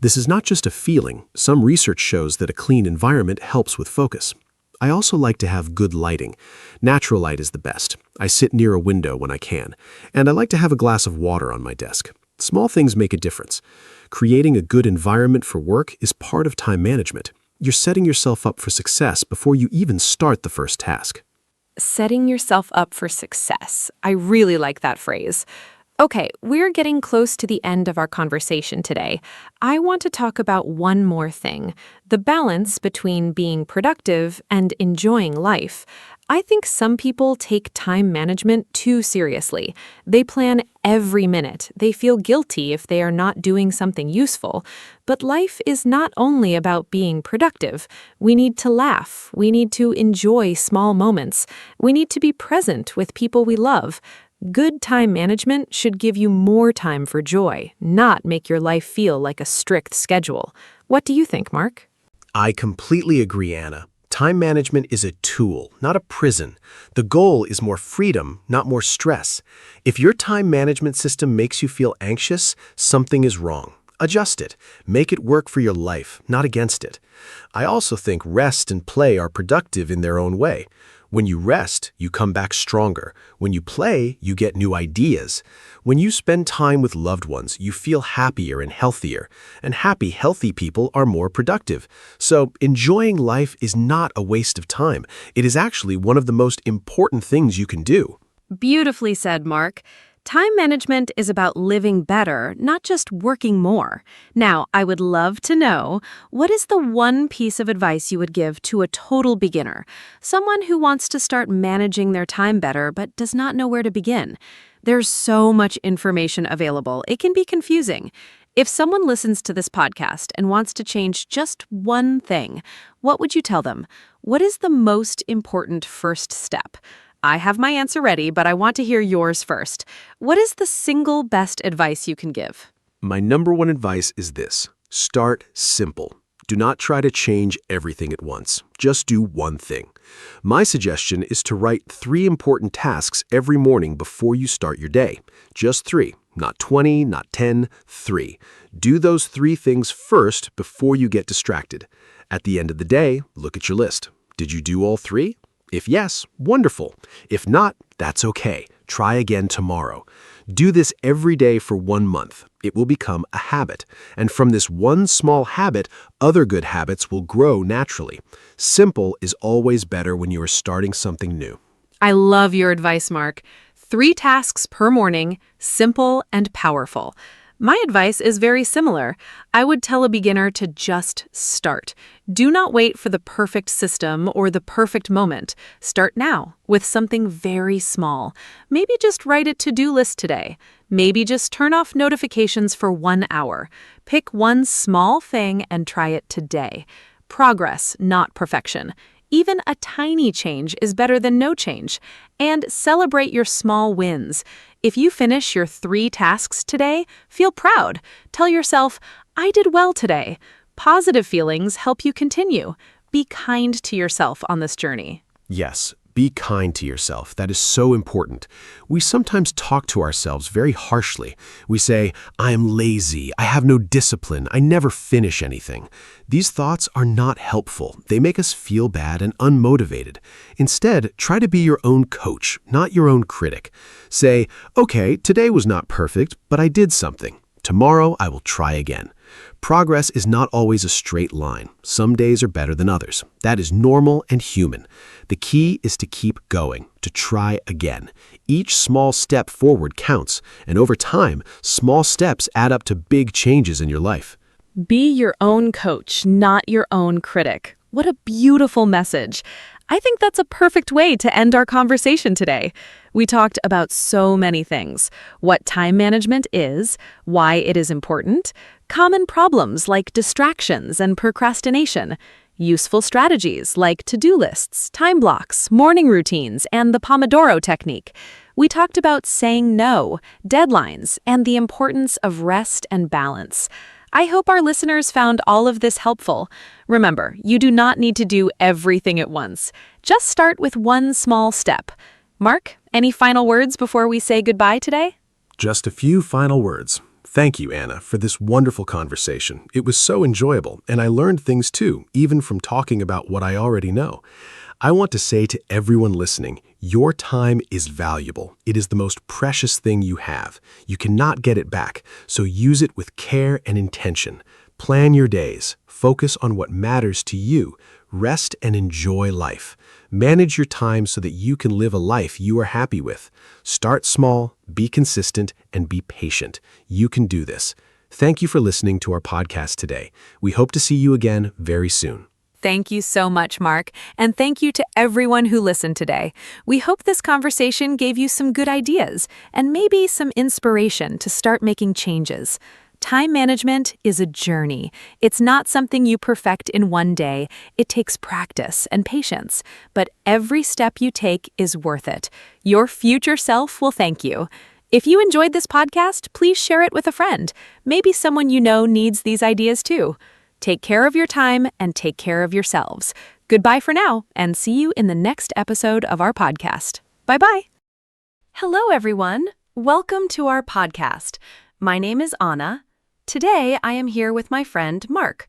This is not just a feeling. Some research shows that a clean environment helps with focus. I also like to have good lighting. Natural light is the best. I sit near a window when I can, and I like to have a glass of water on my desk. Small things make a difference. Creating a good environment for work is part of time management. You're setting yourself up for success before you even start the first task. Setting yourself up for success. I really like that phrase. Okay, we're getting close to the end of our conversation today. I want to talk about one more thing, the balance between being productive and enjoying life. I think some people take time management too seriously. They plan every minute. They feel guilty if they are not doing something useful. But life is not only about being productive. We need to laugh. We need to enjoy small moments. We need to be present with people we love. Good time management should give you more time for joy, not make your life feel like a strict schedule. What do you think, Mark? I completely agree, Anna. Time management is a tool, not a prison. The goal is more freedom, not more stress. If your time management system makes you feel anxious, something is wrong. Adjust it. Make it work for your life, not against it. I also think rest and play are productive in their own way. When you rest, you come back stronger. When you play, you get new ideas. When you spend time with loved ones, you feel happier and healthier. And happy, healthy people are more productive. So enjoying life is not a waste of time. It is actually one of the most important things you can do. Beautifully said, Mark. Time management is about living better, not just working more. Now, I would love to know, what is the one piece of advice you would give to a total beginner, someone who wants to start managing their time better but does not know where to begin? There's so much information available, it can be confusing. If someone listens to this podcast and wants to change just one thing, what would you tell them? What is the most important first step? I have my answer ready, but I want to hear yours first. What is the single best advice you can give? My number one advice is this: start simple. Do not try to change everything at once. Just do one thing. My suggestion is to write 3 important tasks every morning before you start your day. Just 3, not 20, not 10, 3. Do those 3 things first before you get distracted. At the end of the day, look at your list. Did you do all 3? If yes, wonderful. If not, that's okay. Try again tomorrow. Do this every day for 1 month. It will become a habit. And from this one small habit, other good habits will grow naturally. Simple is always better when you are starting something new. I love your advice, Mark. 3 tasks per morning, simple and powerful. My advice is very similar. I would tell a beginner to just start. Do not wait for the perfect system or the perfect moment. Start now with something very small. Maybe just write a to-do list today. Maybe just turn off notifications for 1 hour. Pick one small thing and try it today. Progress, not perfection. Even a tiny change is better than no change. And celebrate your small wins. If you finish your 3 tasks today, feel proud. Tell yourself, I did well today. Positive feelings help you continue. Be kind to yourself on this journey. Yes, be kind to yourself. That is so important. We sometimes talk to ourselves very harshly. We say, I am lazy, I have no discipline, I never finish anything. These thoughts are not helpful. They make us feel bad and unmotivated. Instead, try to be your own coach, not your own critic. Say, okay, today was not perfect, but I did something. Tomorrow I will try again. Progress is not always a straight line. Some days are better than others. That is normal and human. The key is to keep going, to try again. Each small step forward counts, and over time, small steps add up to big changes in your life. Be your own coach, not your own critic. What a beautiful message. I think that's a perfect way to end our conversation today. We talked about so many things. What time management is, why it is important, common problems like distractions and procrastination, useful strategies like to-do lists, time blocks, morning routines, and the Pomodoro technique. We talked about saying no, deadlines, and the importance of rest and balance. I hope our listeners found all of this helpful. Remember, you do not need to do everything at once. Just start with one small step. Mark, any final words before we say goodbye today? Just a few final words. Thank you, Anna, for this wonderful conversation. It was so enjoyable, and I learned things too, even from talking about what I already know. I want to say to everyone listening, your time is valuable. It is the most precious thing you have. You cannot get it back, so use it with care and intention. Plan your days. Focus on what matters to you. Rest and enjoy life. Manage your time so that you can live a life you are happy with. Start small, be consistent, and be patient. You can do this. Thank you for listening to our podcast today. We hope to see you again very soon. Thank you so much, Mark, and thank you to everyone who listened today. We hope this conversation gave you some good ideas and maybe some inspiration to start making changes. Time management is a journey. It's not something you perfect in one day. It takes practice and patience, but every step you take is worth it. Your future self will thank you. If you enjoyed this podcast, please share it with a friend. Maybe someone you know needs these ideas too. Take care of your time and take care of yourselves. Goodbye for now, and see you in the next episode of our podcast. Bye-bye. Hello, everyone. Welcome to our podcast. My name is Anna. Today, I am here with my friend, Mark.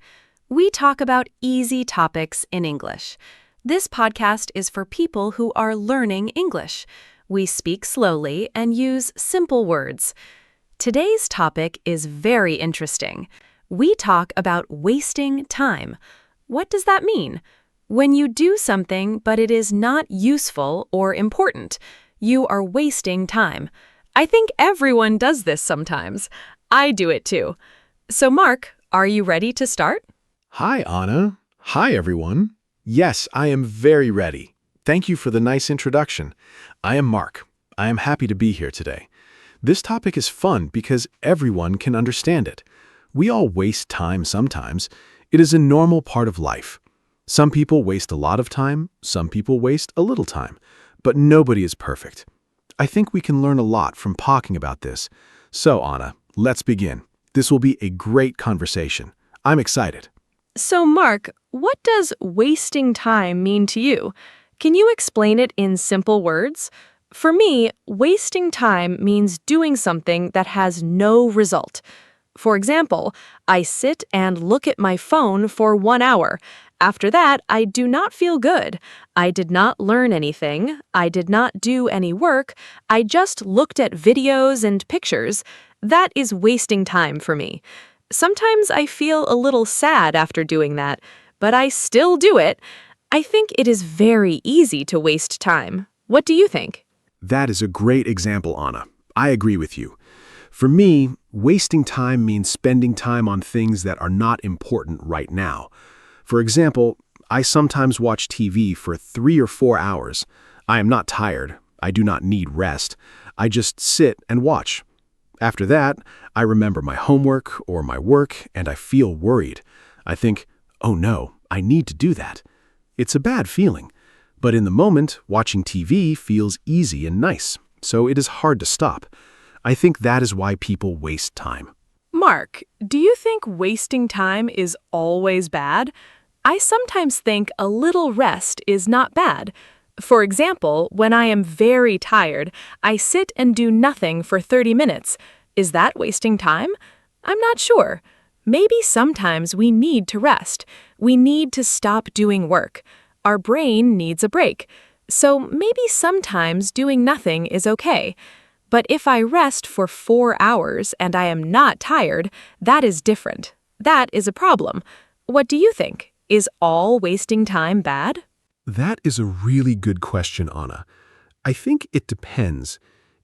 We talk about easy topics in English. This podcast is for people who are learning English. We speak slowly and use simple words. Today's topic is very interesting. We talk about wasting time. What does that mean? When you do something but it is not useful or important, you are wasting time. I think everyone does this sometimes. I do it too. So Mark, are you ready to start? Hi, Anna. Hi, everyone. Yes, I am very ready. Thank you for the nice introduction. I am Mark. I am happy to be here today. This topic is fun because everyone can understand it. We all waste time sometimes. It is a normal part of life. Some people waste a lot of time, some people waste a little time, but nobody is perfect. I think we can learn a lot from talking about this. So, Anna, let's begin. This will be a great conversation. I'm excited. So, Mark, what does wasting time mean to you? Can you explain it in simple words? For me, wasting time means doing something that has no result. For example, I sit and look at my phone for 1 hour. After that, I do not feel good. I did not learn anything. I did not do any work. I just looked at videos and pictures. That is wasting time for me. Sometimes I feel a little sad after doing that, but I still do it. I think it is very easy to waste time. What do you think? That is a great example, Anna. I agree with you. For me, wasting time means spending time on things that are not important right now. For example, I sometimes watch TV for 3 or 4 hours. I am not tired. I do not need rest. I just sit and watch. After that, I remember my homework or my work, and I feel worried. I think, oh no, I need to do that. It's a bad feeling. But in the moment, watching TV feels easy and nice, so it is hard to stop. I think that is why people waste time. Mark, do you think wasting time is always bad? I sometimes think a little rest is not bad. For example, when I am very tired, I sit and do nothing for 30 minutes. Is that wasting time? I'm not sure. Maybe sometimes we need to rest. We need to stop doing work. Our brain needs a break. So maybe sometimes doing nothing is okay. But if I rest for 4 hours and I am not tired, that is different. That is a problem. What do you think? Is all wasting time bad? That is a really good question, Anna. I think it depends.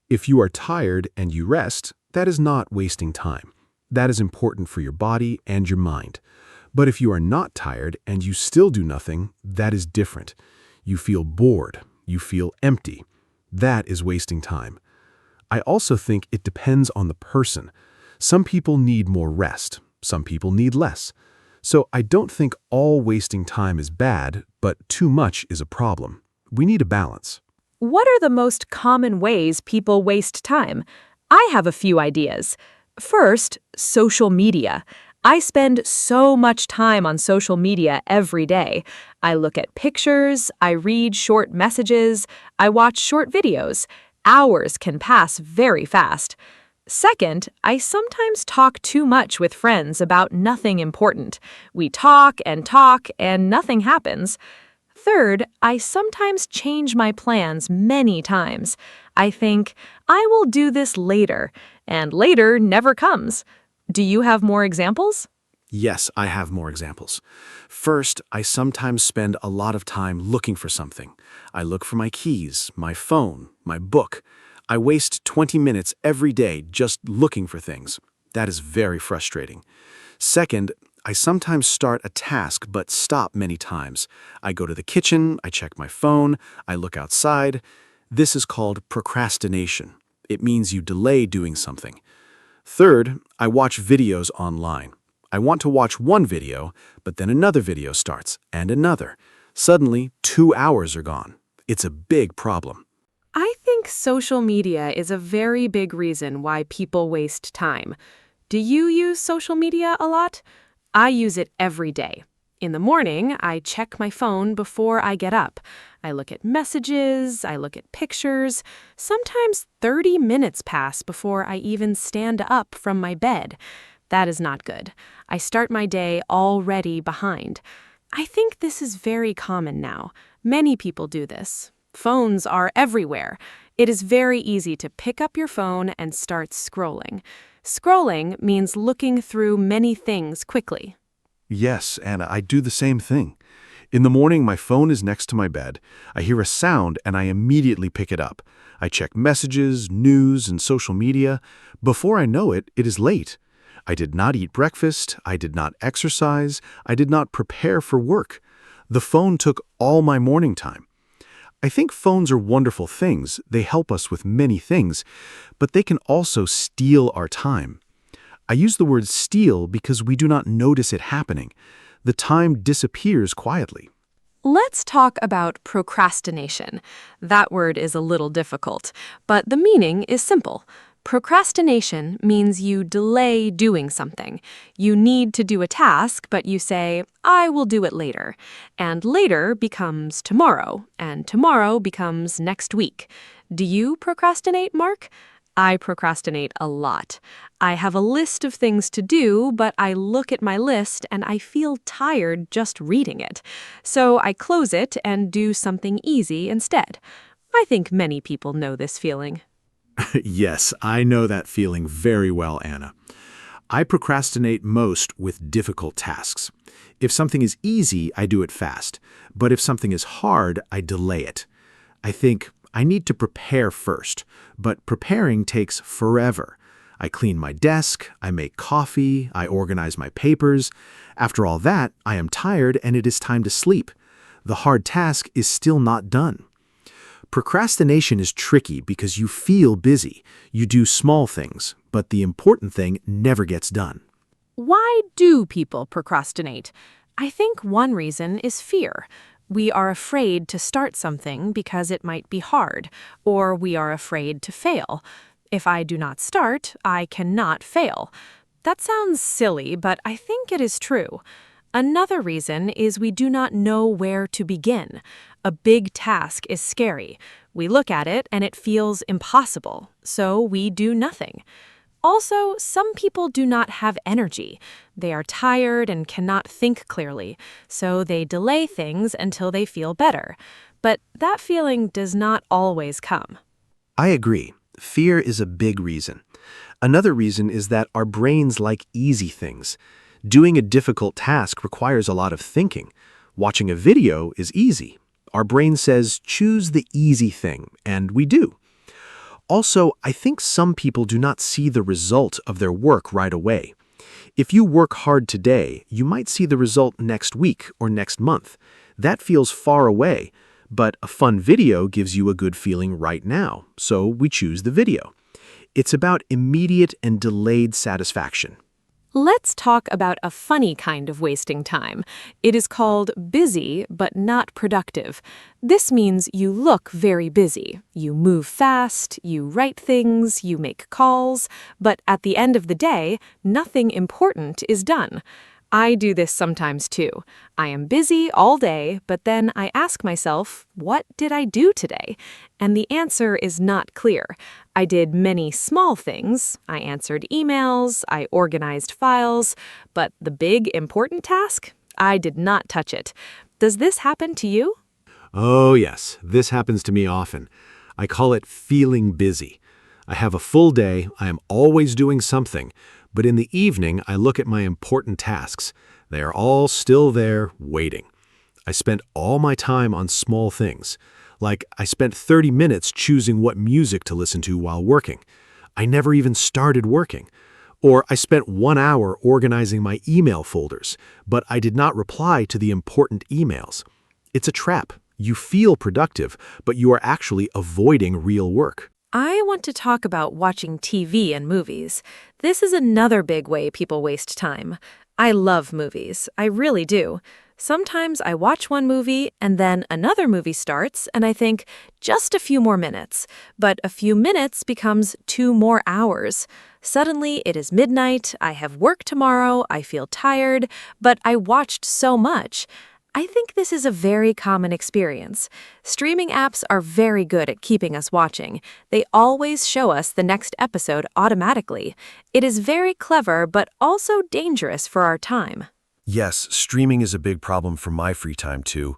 If you are tired and you rest, that is not wasting time. That is important for your body and your mind. But if you are not tired and you still do nothing, that is different. You feel bored. You feel empty. That is wasting time. I also think it depends on the person. Some people need more rest. Some people need less. So I don't think all wasting time is bad, but too much is a problem. We need a balance. What are the most common ways people waste time? I have a few ideas. First, social media. I spend so much time on social media every day. I look at pictures, I read short messages, I watch short videos. Hours can pass very fast. Second, I sometimes talk too much with friends about nothing important. We talk and nothing happens. Third, I sometimes change my plans many times. I think, I will do this later, and later never comes. Do you have more examples? Yes, I have more examples. First, I sometimes spend a lot of time looking for something. I look for my keys, my phone, my book. I waste 20 minutes every day just looking for things. That is very frustrating. Second, I sometimes start a task but stop many times. I go to the kitchen, I check my phone, I look outside. This is called procrastination. It means you delay doing something. Third, I watch videos online. I want to watch one video, but then another video starts, and another. Suddenly, 2 hours are gone. It's a big problem. I think social media is a very big reason why people waste time. Do you use social media a lot? I use it every day. In the morning, I check my phone before I get up. I look at messages, I look at pictures. Sometimes 30 minutes pass before I even stand up from my bed. That is not good. I start my day already behind. I think this is very common now. Many people do this. Phones are everywhere. It is very easy to pick up your phone and start scrolling. Scrolling means looking through many things quickly. Yes, Anna, I do the same thing. In the morning, my phone is next to my bed. I hear a sound and I immediately pick it up. I check messages, news, and social media. Before I know it, it is late. I did not eat breakfast. I did not exercise. I did not prepare for work. The phone took all my morning time. I think phones are wonderful things. They help us with many things, but they can also steal our time. I use the word steal because we do not notice it happening. The time disappears quietly. Let's talk about procrastination. That word is a little difficult, but the meaning is simple. Procrastination means you delay doing something. You need to do a task, but you say, I will do it later. And later becomes tomorrow, and tomorrow becomes next week. Do you procrastinate, Mark? I procrastinate a lot. I have a list of things to do, but I look at my list and I feel tired just reading it. So I close it and do something easy instead. I think many people know this feeling. Yes, I know that feeling very well, Anna. I procrastinate most with difficult tasks. If something is easy, I do it fast. But if something is hard, I delay it. I think I need to prepare first, but preparing takes forever. I clean my desk, I make coffee, I organize my papers. After all that, I am tired and it is time to sleep. The hard task is still not done. Procrastination is tricky because you feel busy. You do small things, but the important thing never gets done. Why do people procrastinate? I think one reason is fear. We are afraid to start something because it might be hard, or we are afraid to fail. If I do not start, I cannot fail. That sounds silly, but I think it is true. Another reason is we do not know where to begin. A big task is scary. We look at it and it feels impossible, so we do nothing. Also, some people do not have energy. They are tired and cannot think clearly, so they delay things until they feel better. But that feeling does not always come. I agree. Fear is a big reason. Another reason is that our brains like easy things. Doing a difficult task requires a lot of thinking. Watching a video is easy. Our brain says, choose the easy thing, and we do. Also, I think some people do not see the result of their work right away. If you work hard today, you might see the result next week or next month. That feels far away, but a fun video gives you a good feeling right now, so we choose the video. It's about immediate and delayed satisfaction. Let's talk about a funny kind of wasting time. It is called busy but not productive. This means you look very busy. You move fast, you write things, you make calls, but at the end of the day, nothing important is done. I do this sometimes too. I am busy all day, but then I ask myself, what did I do today? And the answer is not clear. I did many small things. I answered emails, I organized files, but the big important task? I did not touch it. Does this happen to you? Oh yes, this happens to me often. I call it feeling busy. I have a full day, I am always doing something, but in the evening I look at my important tasks. They are all still there, waiting. I spent all my time on small things. Like, I spent 30 minutes choosing what music to listen to while working. I never even started working. Or I spent 1 hour organizing my email folders, but I did not reply to the important emails. It's a trap. You feel productive, but you are actually avoiding real work. I want to talk about watching TV and movies. This is another big way people waste time. I love movies. I really do. Sometimes I watch one movie and then another movie starts and I think, just a few more minutes. But a few minutes becomes 2 more hours. Suddenly it is midnight, I have work tomorrow, I feel tired, but I watched so much. I think this is a very common experience. Streaming apps are very good at keeping us watching. They always show us the next episode automatically. It is very clever, but also dangerous for our time. Yes, streaming is a big problem for my free time too.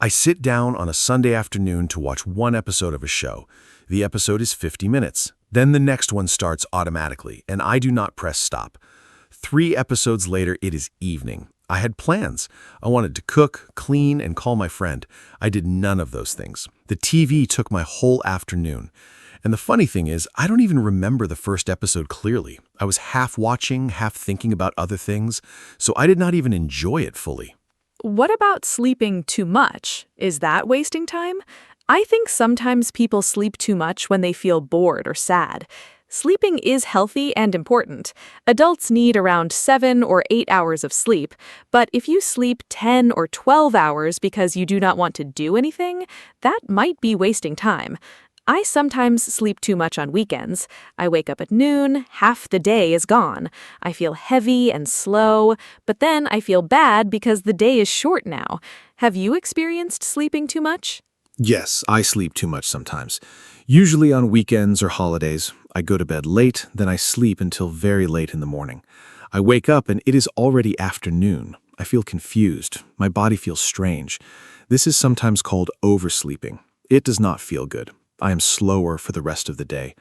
I sit down on a Sunday afternoon to watch one episode of a show. The episode is 50 minutes. Then the next one starts automatically, and I do not press stop. 3 episodes later, it is evening. I had plans. I wanted to cook, clean, and call my friend. I did none of those things. The TV took my whole afternoon. And the funny thing is, I don't even remember the first episode clearly. I was half watching, half thinking about other things, so I did not even enjoy it fully. What about sleeping too much? Is that wasting time? I think sometimes people sleep too much when they feel bored or sad. Sleeping is healthy and important. Adults need around 7 or 8 hours of sleep, but if you sleep 10 or 12 hours because you do not want to do anything, that might be wasting time. I sometimes sleep too much on weekends. I wake up at noon, half the day is gone. I feel heavy and slow, but then I feel bad because the day is short now. Have you experienced sleeping too much? Yes, I sleep too much sometimes. Usually on weekends or holidays, I go to bed late, then I sleep until very late in the morning. I wake up and it is already afternoon. I feel confused. My body feels strange. This is sometimes called oversleeping. It does not feel good. I am slower for the rest of the day.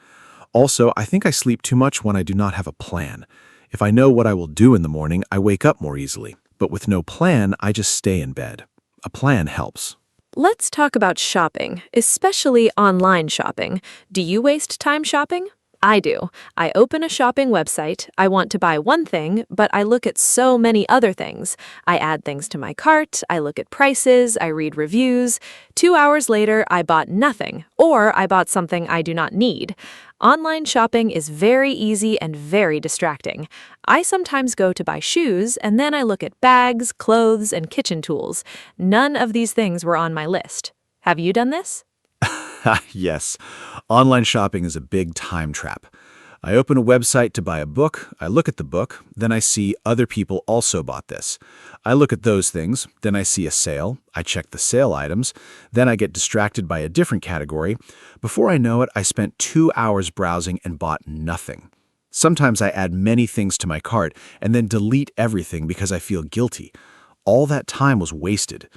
Also, I think I sleep too much when I do not have a plan. If I know what I will do in the morning, I wake up more easily. But with no plan, I just stay in bed. A plan helps. Let's talk about shopping, especially online shopping. Do you waste time shopping? I do. I open a shopping website. I want to buy one thing, but I look at so many other things. I add things to my cart. I look at prices. I read reviews. 2 hours later, I bought nothing, or I bought something I do not need. Online shopping is very easy and very distracting. I sometimes go to buy shoes, and then I look at bags, clothes, and kitchen tools. None of these things were on my list. Have you done this? Yes, online shopping is a big time trap. I open a website to buy a book, I look at the book, then I see other people also bought this. I look at those things, then I see a sale, I check the sale items, then I get distracted by a different category. Before I know it, I spent 2 hours browsing and bought nothing. Sometimes I add many things to my cart and then delete everything because I feel guilty. All that time was wasted.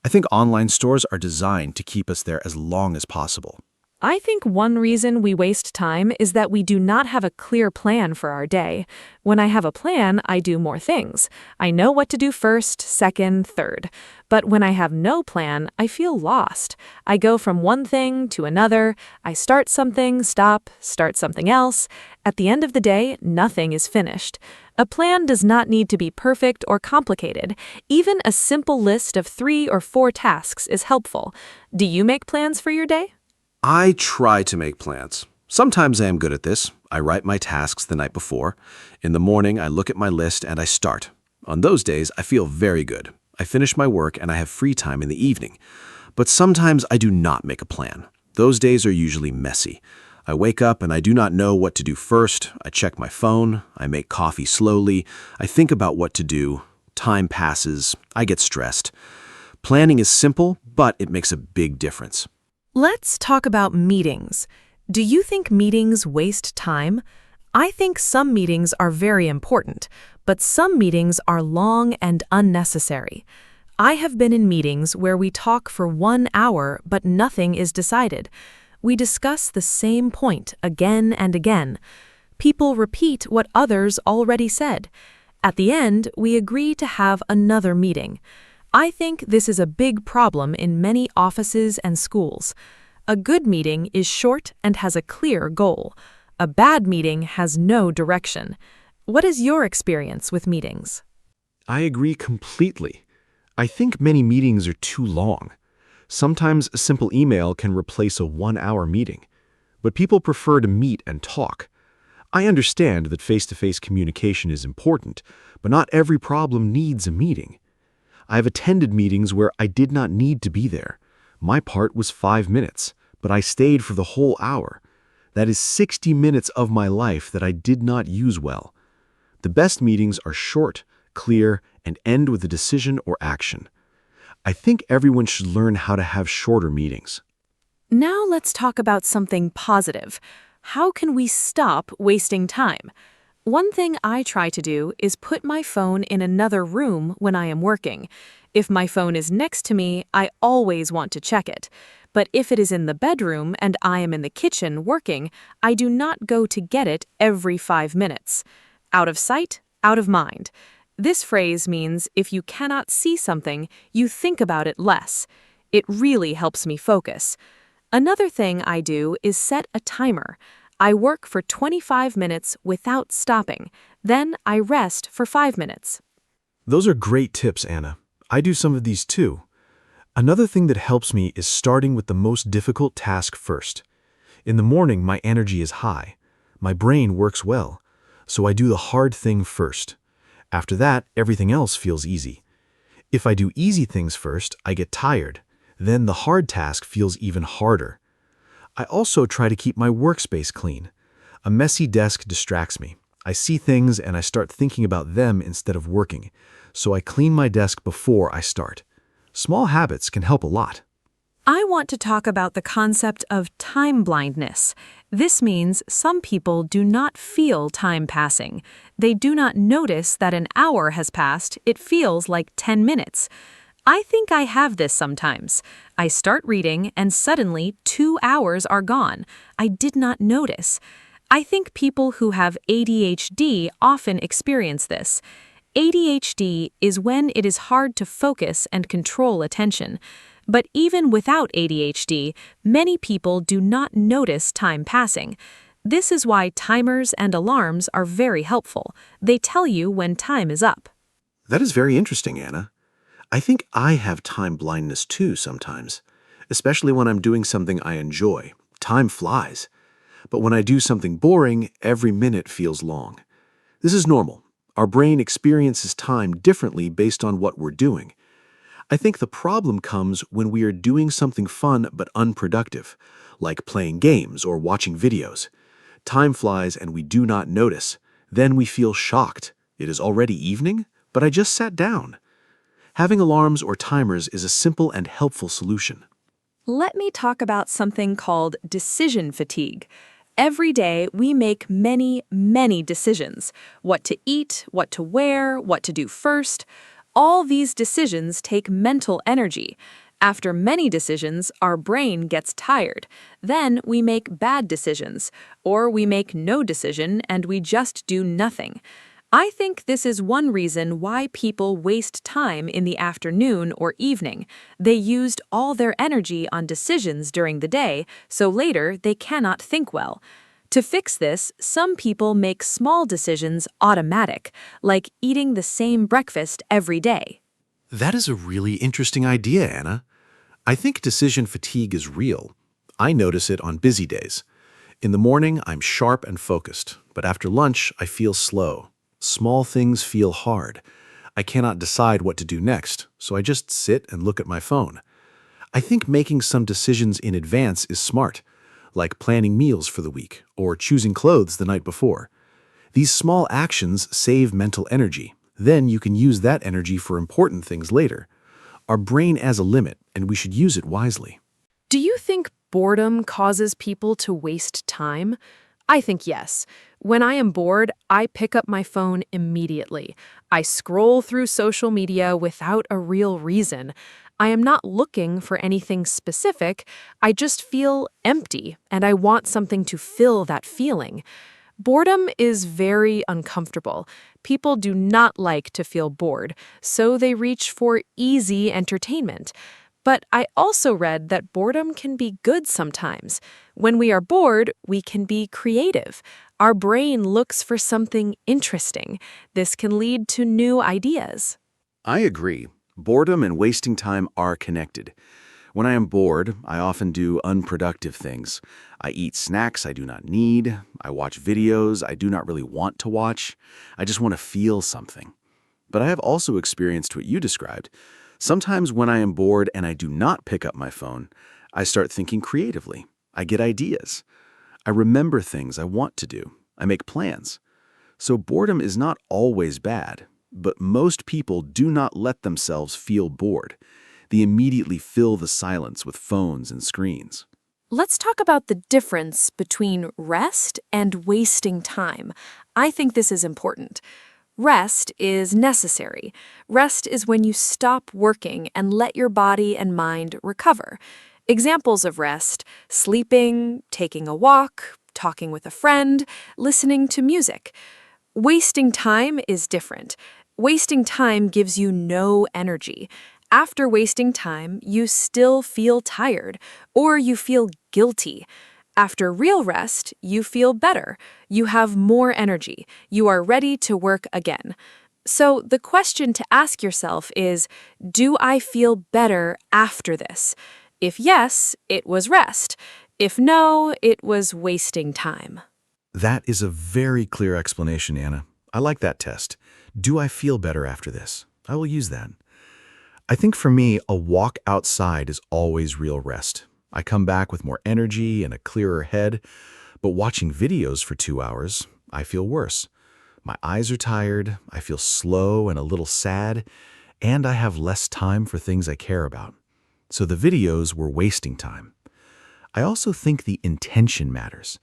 I think online stores are designed to keep us there as long as possible. I think one reason we waste time is that we do not have a clear plan for our day. When I have a plan, I do more things. I know what to do first, second, third. But when I have no plan, I feel lost. I go from one thing to another. I start something, stop, start something else. At the end of the day, nothing is finished. A plan does not need to be perfect or complicated. Even a simple list of 3 or 4 tasks is helpful. Do you make plans for your day? I try to make plans. Sometimes I am good at this. I write my tasks the night before. In the morning, I look at my list and I start. On those days, I feel very good. I finish my work and I have free time in the evening. But sometimes I do not make a plan. Those days are usually messy. I wake up and I do not know what to do first. I check my phone. I make coffee slowly. I think about what to do. Time passes. I get stressed. Planning is simple, but it makes a big difference. Let's talk about meetings. Do you think meetings waste time? I think some meetings are very important, but some meetings are long and unnecessary. I have been in meetings where we talk for 1 hour, but nothing is decided. We discuss the same point again and again. People repeat what others already said. At the end, we agree to have another meeting. I think this is a big problem in many offices and schools. A good meeting is short and has a clear goal. A bad meeting has no direction. What is your experience with meetings? I agree completely. I think many meetings are too long. Sometimes a simple email can replace a 1-hour meeting, but people prefer to meet and talk. I understand that face-to-face communication is important, but not every problem needs a meeting. I have attended meetings where I did not need to be there. My part was 5 minutes, but I stayed for the whole hour. That is 60 minutes of my life that I did not use well. The best meetings are short, clear, and end with a decision or action. I think everyone should learn how to have shorter meetings. Now let's talk about something positive. How can we stop wasting time? One thing I try to do is put my phone in another room when I am working. If my phone is next to me, I always want to check it. But if it is in the bedroom and I am in the kitchen working, I do not go to get it every 5 minutes. Out of sight, out of mind. This phrase means if you cannot see something, you think about it less. It really helps me focus. Another thing I do is set a timer. I work for 25 minutes without stopping. Then I rest for 5 minutes. Those are great tips, Anna. I do some of these too. Another thing that helps me is starting with the most difficult task first. In the morning, my energy is high. My brain works well, so I do the hard thing first. After that, everything else feels easy. If I do easy things first, I get tired. Then the hard task feels even harder. I also try to keep my workspace clean. A messy desk distracts me. I see things and I start thinking about them instead of working, so I clean my desk before I start. Small habits can help a lot. I want to talk about the concept of time blindness. This means some people do not feel time passing. They do not notice that an hour has passed. It feels like 10 minutes. I think I have this sometimes. I start reading and suddenly 2 hours are gone. I did not notice. I think people who have ADHD often experience this. ADHD is when it is hard to focus and control attention. But even without ADHD, many people do not notice time passing. This is why timers and alarms are very helpful. They tell you when time is up. That is very interesting, Anna. I think I have time blindness too sometimes, especially when I'm doing something I enjoy. Time flies. But when I do something boring, every minute feels long. This is normal. Our brain experiences time differently based on what we're doing. I think the problem comes when we are doing something fun but unproductive, like playing games or watching videos. Time flies and we do not notice. Then we feel shocked. It is already evening, but I just sat down. Having alarms or timers is a simple and helpful solution. Let me talk about something called decision fatigue. Every day, we make many decisions. What to eat, what to wear, what to do first. All these decisions take mental energy. After many decisions, our brain gets tired. Then we make bad decisions, or we make no decision and we just do nothing. I think this is one reason why people waste time in the afternoon or evening. They used all their energy on decisions during the day, so later they cannot think well. To fix this, some people make small decisions automatic, like eating the same breakfast every day. That is a really interesting idea, Anna. I think decision fatigue is real. I notice it on busy days. In the morning, I'm sharp and focused, but after lunch, I feel slow. Small things feel hard. I cannot decide what to do next, so I just sit and look at my phone. I think making some decisions in advance is smart, like planning meals for the week or choosing clothes the night before. These small actions save mental energy. Then you can use that energy for important things later. Our brain has a limit, and we should use it wisely. Do you think boredom causes people to waste time? I think yes. When I am bored, I pick up my phone immediately. I scroll through social media without a real reason. I am not looking for anything specific. I just feel empty, and I want something to fill that feeling. Boredom is very uncomfortable. People do not like to feel bored, so they reach for easy entertainment. But I also read that boredom can be good sometimes. When we are bored, we can be creative. Our brain looks for something interesting. This can lead to new ideas. I agree. Boredom and wasting time are connected. When I am bored, I often do unproductive things. I eat snacks I do not need. I watch videos I do not really want to watch. I just want to feel something. But I have also experienced what you described. Sometimes when I am bored and I do not pick up my phone, I start thinking creatively. I get ideas. I remember things I want to do. I make plans. So boredom is not always bad, but most people do not let themselves feel bored. They immediately fill the silence with phones and screens. Let's talk about the difference between rest and wasting time. I think this is important. Rest is necessary. Rest is when you stop working and let your body and mind recover. Examples of rest: sleeping, taking a walk, talking with a friend, listening to music. Wasting time is different. Wasting time gives you no energy. After wasting time, you still feel tired, or you feel guilty. After real rest, you feel better. You have more energy. You are ready to work again. So the question to ask yourself is, do I feel better after this? If yes, it was rest. If no, it was wasting time. That is a very clear explanation, Anna. I like that test. Do I feel better after this? I will use that. I think for me, a walk outside is always real rest. I come back with more energy and a clearer head, but watching videos for 2 hours, I feel worse. My eyes are tired, I feel slow and a little sad, and I have less time for things I care about. So the videos were wasting time. I also think the intention matters.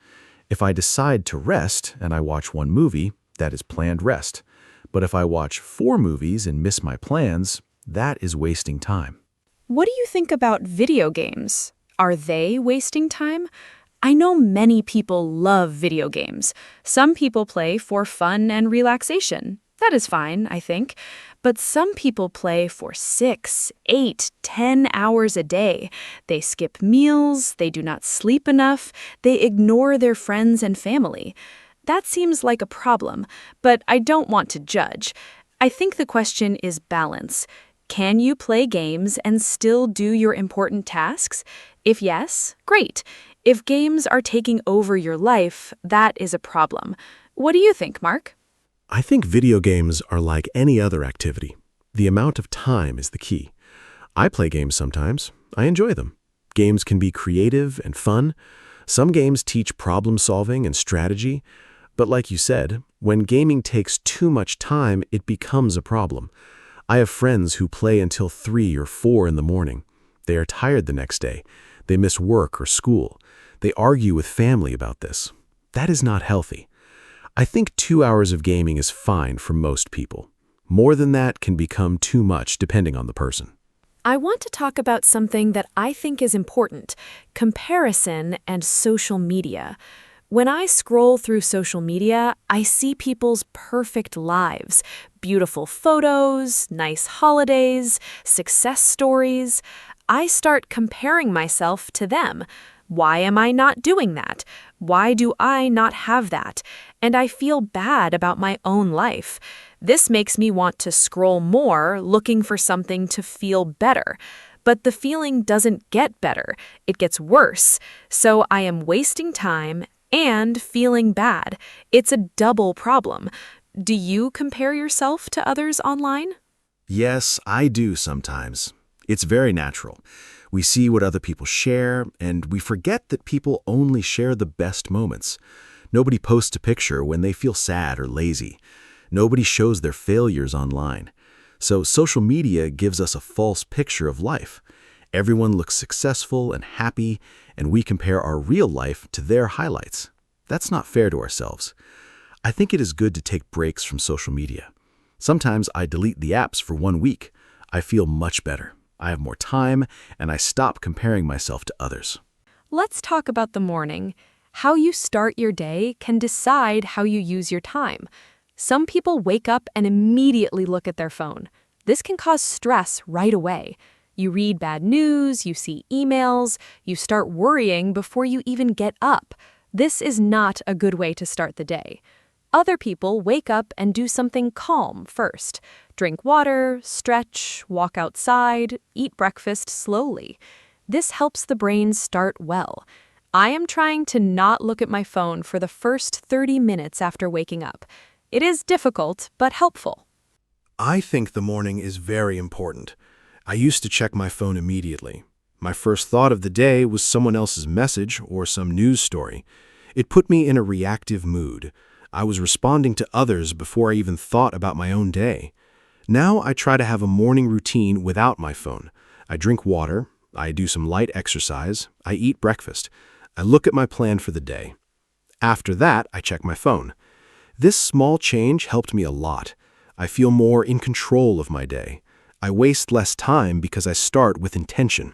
If I decide to rest and I watch one movie, that is planned rest. But if I watch 4 movies and miss my plans, that is wasting time. What do you think about video games? Are they wasting time? I know many people love video games. Some people play for fun and relaxation. That is fine, I think. But some people play for 6, 8, 10 hours a day. They skip meals, they do not sleep enough, they ignore their friends and family. That seems like a problem, but I don't want to judge. I think the question is balance. Can you play games and still do your important tasks? If yes, great. If games are taking over your life, that is a problem. What do you think, Mark? I think video games are like any other activity. The amount of time is the key. I play games sometimes. I enjoy them. Games can be creative and fun. Some games teach problem solving and strategy. But like you said, when gaming takes too much time, it becomes a problem. I have friends who play until 3 or 4 in the morning. They are tired the next day. They miss work or school. They argue with family about this. That is not healthy. I think 2 hours of gaming is fine for most people. More than that can become too much depending on the person. I want to talk about something that I think is important: comparison and social media. When I scroll through social media, I see people's perfect lives, beautiful photos, nice holidays, success stories. I start comparing myself to them. Why am I not doing that? Why do I not have that? And I feel bad about my own life. This makes me want to scroll more, looking for something to feel better. But the feeling doesn't get better. It gets worse. So I am wasting time and feeling bad. It's a double problem. Do you compare yourself to others online? Yes, I do sometimes. It's very natural. We see what other people share, and we forget that people only share the best moments. Nobody posts a picture when they feel sad or lazy. Nobody shows their failures online. So social media gives us a false picture of life. Everyone looks successful and happy, and we compare our real life to their highlights. That's not fair to ourselves. I think it is good to take breaks from social media. Sometimes I delete the apps for 1 week. I feel much better. I have more time, and I stop comparing myself to others. Let's talk about the morning. How you start your day can decide how you use your time. Some people wake up and immediately look at their phone. This can cause stress right away. You read bad news, you see emails, you start worrying before you even get up. This is not a good way to start the day. Other people wake up and do something calm first. Drink water, stretch, walk outside, eat breakfast slowly. This helps the brain start well. I am trying to not look at my phone for the first 30 minutes after waking up. It is difficult, but helpful. I think the morning is very important. I used to check my phone immediately. My first thought of the day was someone else's message or some news story. It put me in a reactive mood. I was responding to others before I even thought about my own day. Now I try to have a morning routine without my phone. I drink water, I do some light exercise, I eat breakfast. I look at my plan for the day. After that, I check my phone. This small change helped me a lot. I feel more in control of my day. I waste less time because I start with intention.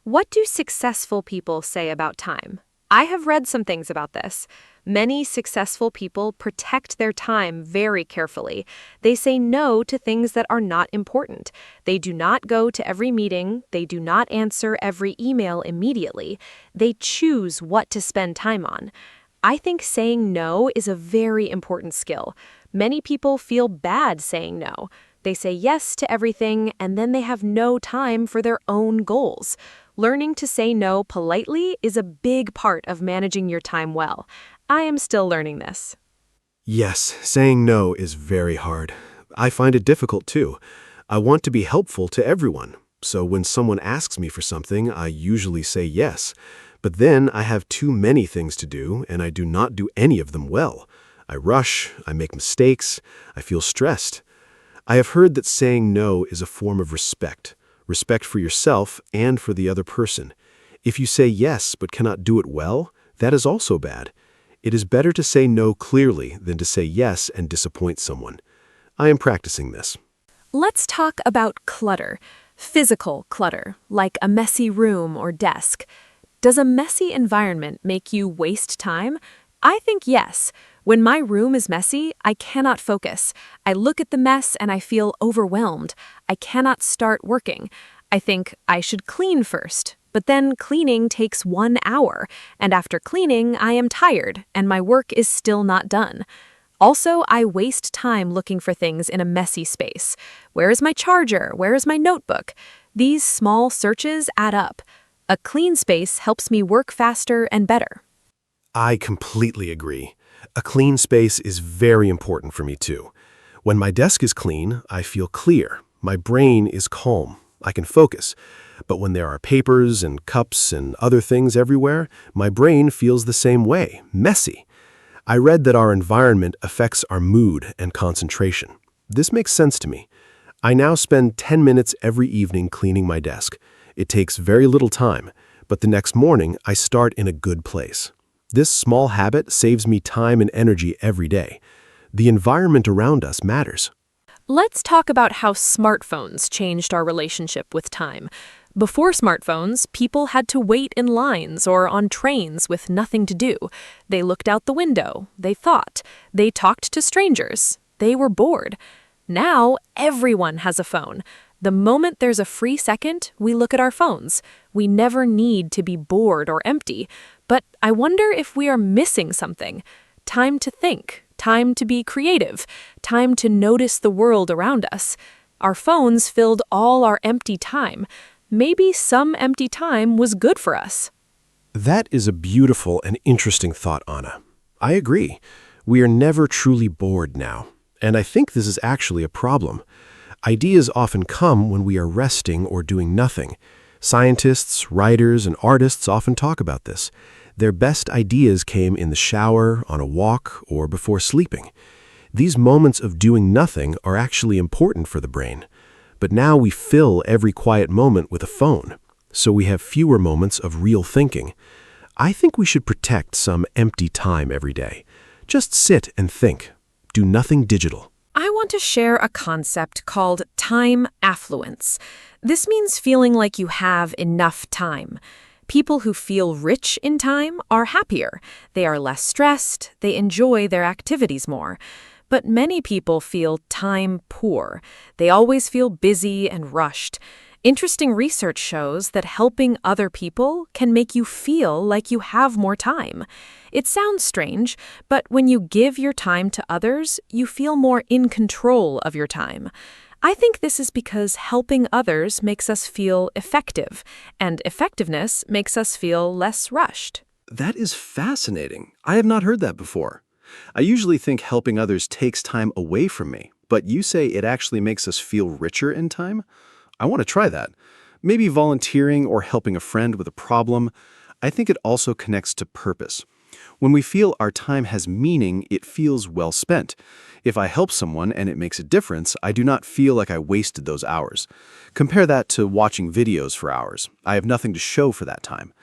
What do successful people say about time? I have read some things about this. Many successful people protect their time very carefully. They say no to things that are not important. They do not go to every meeting. They do not answer every email immediately. They choose what to spend time on. I think saying no is a very important skill. Many people feel bad saying no. They say yes to everything, and then they have no time for their own goals. Learning to say no politely is a big part of managing your time well. I am still learning this. Yes, saying no is very hard. I find it difficult too. I want to be helpful to everyone. So when someone asks me for something, I usually say yes. But then I have too many things to do, and I do not do any of them well. I rush, I make mistakes, I feel stressed. I have heard that saying no is a form of respect for yourself and for the other person. If you say yes but cannot do it well, that is also bad. It is better to say no clearly than to say yes and disappoint someone. I am practicing this. Let's talk about clutter. Physical clutter, like a messy room or desk. Does a messy environment make you waste time? I think yes. When my room is messy, I cannot focus. I look at the mess and I feel overwhelmed. I cannot start working. I think I should clean first. But then cleaning takes 1 hour, and after cleaning, I am tired, and my work is still not done. Also, I waste time looking for things in a messy space. Where is my charger? Where is my notebook? These small searches add up. A clean space helps me work faster and better. I completely agree. A clean space is very important for me too. When my desk is clean, I feel clear. My brain is calm. I can focus. But when there are papers and cups and other things everywhere, my brain feels the same way, messy. I read that our environment affects our mood and concentration. This makes sense to me. I now spend 10 minutes every evening cleaning my desk. It takes very little time, but the next morning I start in a good place. This small habit saves me time and energy every day. The environment around us matters. Let's talk about how smartphones changed our relationship with time. Before smartphones, people had to wait in lines or on trains with nothing to do. They looked out the window, they thought, they talked to strangers, they were bored. Now, everyone has a phone. The moment there's a free second, we look at our phones. We never need to be bored or empty. But I wonder if we are missing something. Time to think, time to be creative, time to notice the world around us. Our phones filled all our empty time. Maybe some empty time was good for us. That is a beautiful and interesting thought, Anna. I agree. We are never truly bored now. And I think this is actually a problem. Ideas often come when we are resting or doing nothing. Scientists, writers, and artists often talk about this. Their best ideas came in the shower, on a walk, or before sleeping. These moments of doing nothing are actually important for the brain. But now we fill every quiet moment with a phone, so we have fewer moments of real thinking. I think we should protect some empty time every day. Just sit and think. Do nothing digital. I want to share a concept called time affluence. This means feeling like you have enough time. People who feel rich in time are happier. They are less stressed. They enjoy their activities more. But many people feel time poor. They always feel busy and rushed. Interesting research shows that helping other people can make you feel like you have more time. It sounds strange, but when you give your time to others, you feel more in control of your time. I think this is because helping others makes us feel effective, and effectiveness makes us feel less rushed. That is fascinating. I have not heard that before. I usually think helping others takes time away from me, but you say it actually makes us feel richer in time? I want to try that. Maybe volunteering or helping a friend with a problem. I think it also connects to purpose. When we feel our time has meaning, it feels well spent. If I help someone and it makes a difference, I do not feel like I wasted those hours. Compare that to watching videos for hours. I have nothing to show for that time.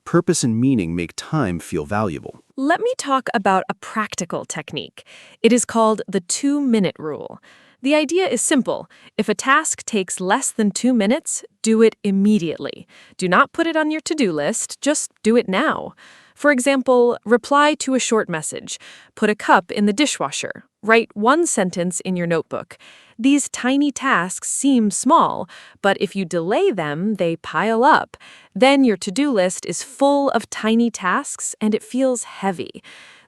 Purpose and meaning make time feel valuable. Let me talk about a practical technique. It is called the 2-minute rule. The idea is simple. If a task takes less than 2 minutes, do it immediately. Do not put it on your to-do list, just do it now. For example, reply to a short message. Put a cup in the dishwasher. Write one sentence in your notebook. These tiny tasks seem small, but if you delay them, they pile up. Then your to-do list is full of tiny tasks and it feels heavy.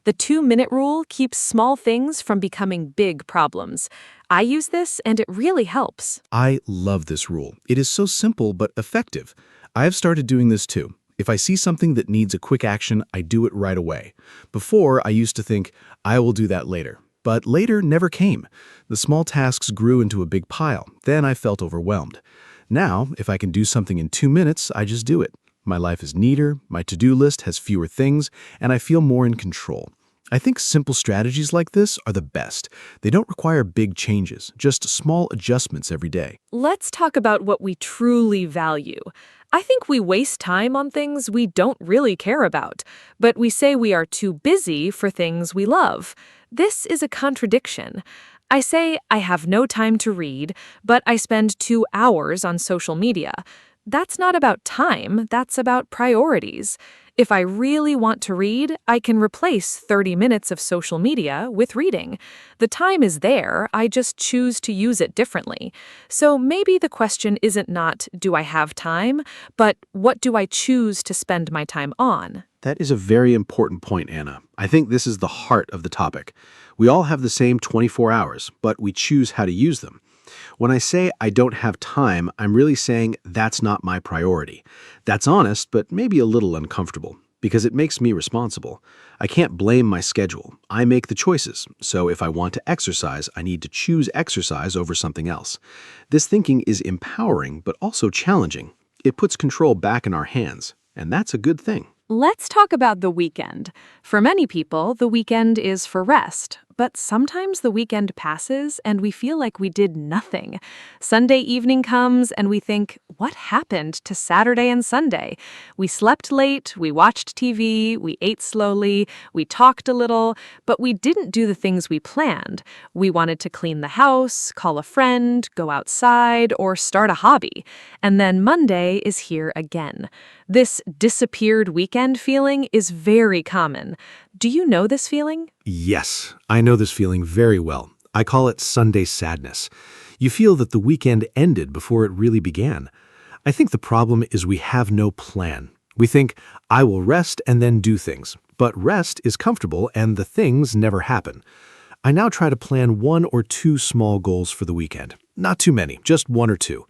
The 2-minute rule keeps small things from becoming big problems. I use this and it really helps. I love this rule. It is so simple but effective. I have started doing this too. If I see something that needs a quick action, I do it right away. Before, I used to think, I will do that later. But later never came. The small tasks grew into a big pile. Then I felt overwhelmed. Now, if I can do something in 2 minutes, I just do it. My life is neater, my to-do list has fewer things, and I feel more in control. I think simple strategies like this are the best. They don't require big changes, just small adjustments every day. Let's talk about what we truly value. I think we waste time on things we don't really care about, but we say we are too busy for things we love. This is a contradiction. I say I have no time to read, but I spend 2 hours on social media. That's not about time, that's about priorities. If I really want to read, I can replace 30 minutes of social media with reading. The time is there, I just choose to use it differently. So maybe the question isn't not, do I have time, but what do I choose to spend my time on? That is a very important point, Anna. I think this is the heart of the topic. We all have the same 24 hours, but we choose how to use them. When I say I don't have time, I'm really saying that's not my priority. That's honest, but maybe a little uncomfortable, because it makes me responsible. I can't blame my schedule. I make the choices. So if I want to exercise, I need to choose exercise over something else. This thinking is empowering, but also challenging. It puts control back in our hands, and that's a good thing. Let's talk about the weekend. For many people, the weekend is for rest, but sometimes the weekend passes and we feel like we did nothing. Sunday evening comes and we think, what happened to Saturday and Sunday? We slept late, we watched TV, we ate slowly, we talked a little, but we didn't do the things we planned. We wanted to clean the house, call a friend, go outside, or start a hobby. And then Monday is here again. This disappeared weekend feeling is very common. Do you know this feeling? Yes, I know this feeling very well. I call it Sunday sadness. You feel that the weekend ended before it really began. I think the problem is we have no plan. We think, I will rest and then do things. But rest is comfortable and the things never happen. I now try to plan 1 or 2 small goals for the weekend. Not too many, just 1 or 2.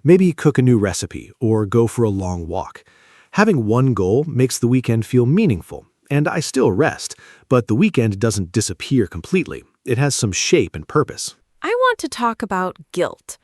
Maybe cook a new recipe or go for a long walk. Having one goal makes the weekend feel meaningful, and I still rest, but the weekend doesn't disappear completely. It has some shape and purpose. I want to talk about guilt.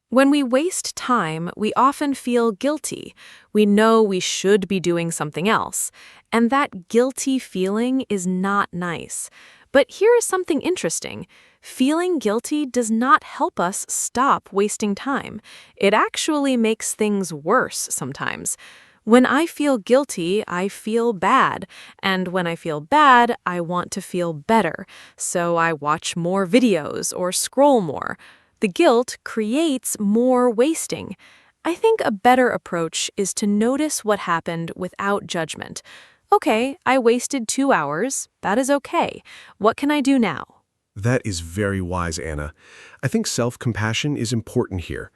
When we waste time, we often feel guilty. We know we should be doing something else, and that guilty feeling is not nice. But here is something interesting. Feeling guilty does not help us stop wasting time. It actually makes things worse sometimes. When I feel guilty, I feel bad. And when I feel bad, I want to feel better. So I watch more videos or scroll more. The guilt creates more wasting. I think a better approach is to notice what happened without judgment. Okay, I wasted 2 hours. That is okay. What can I do now? That is very wise, Anna. I think self-compassion is important here.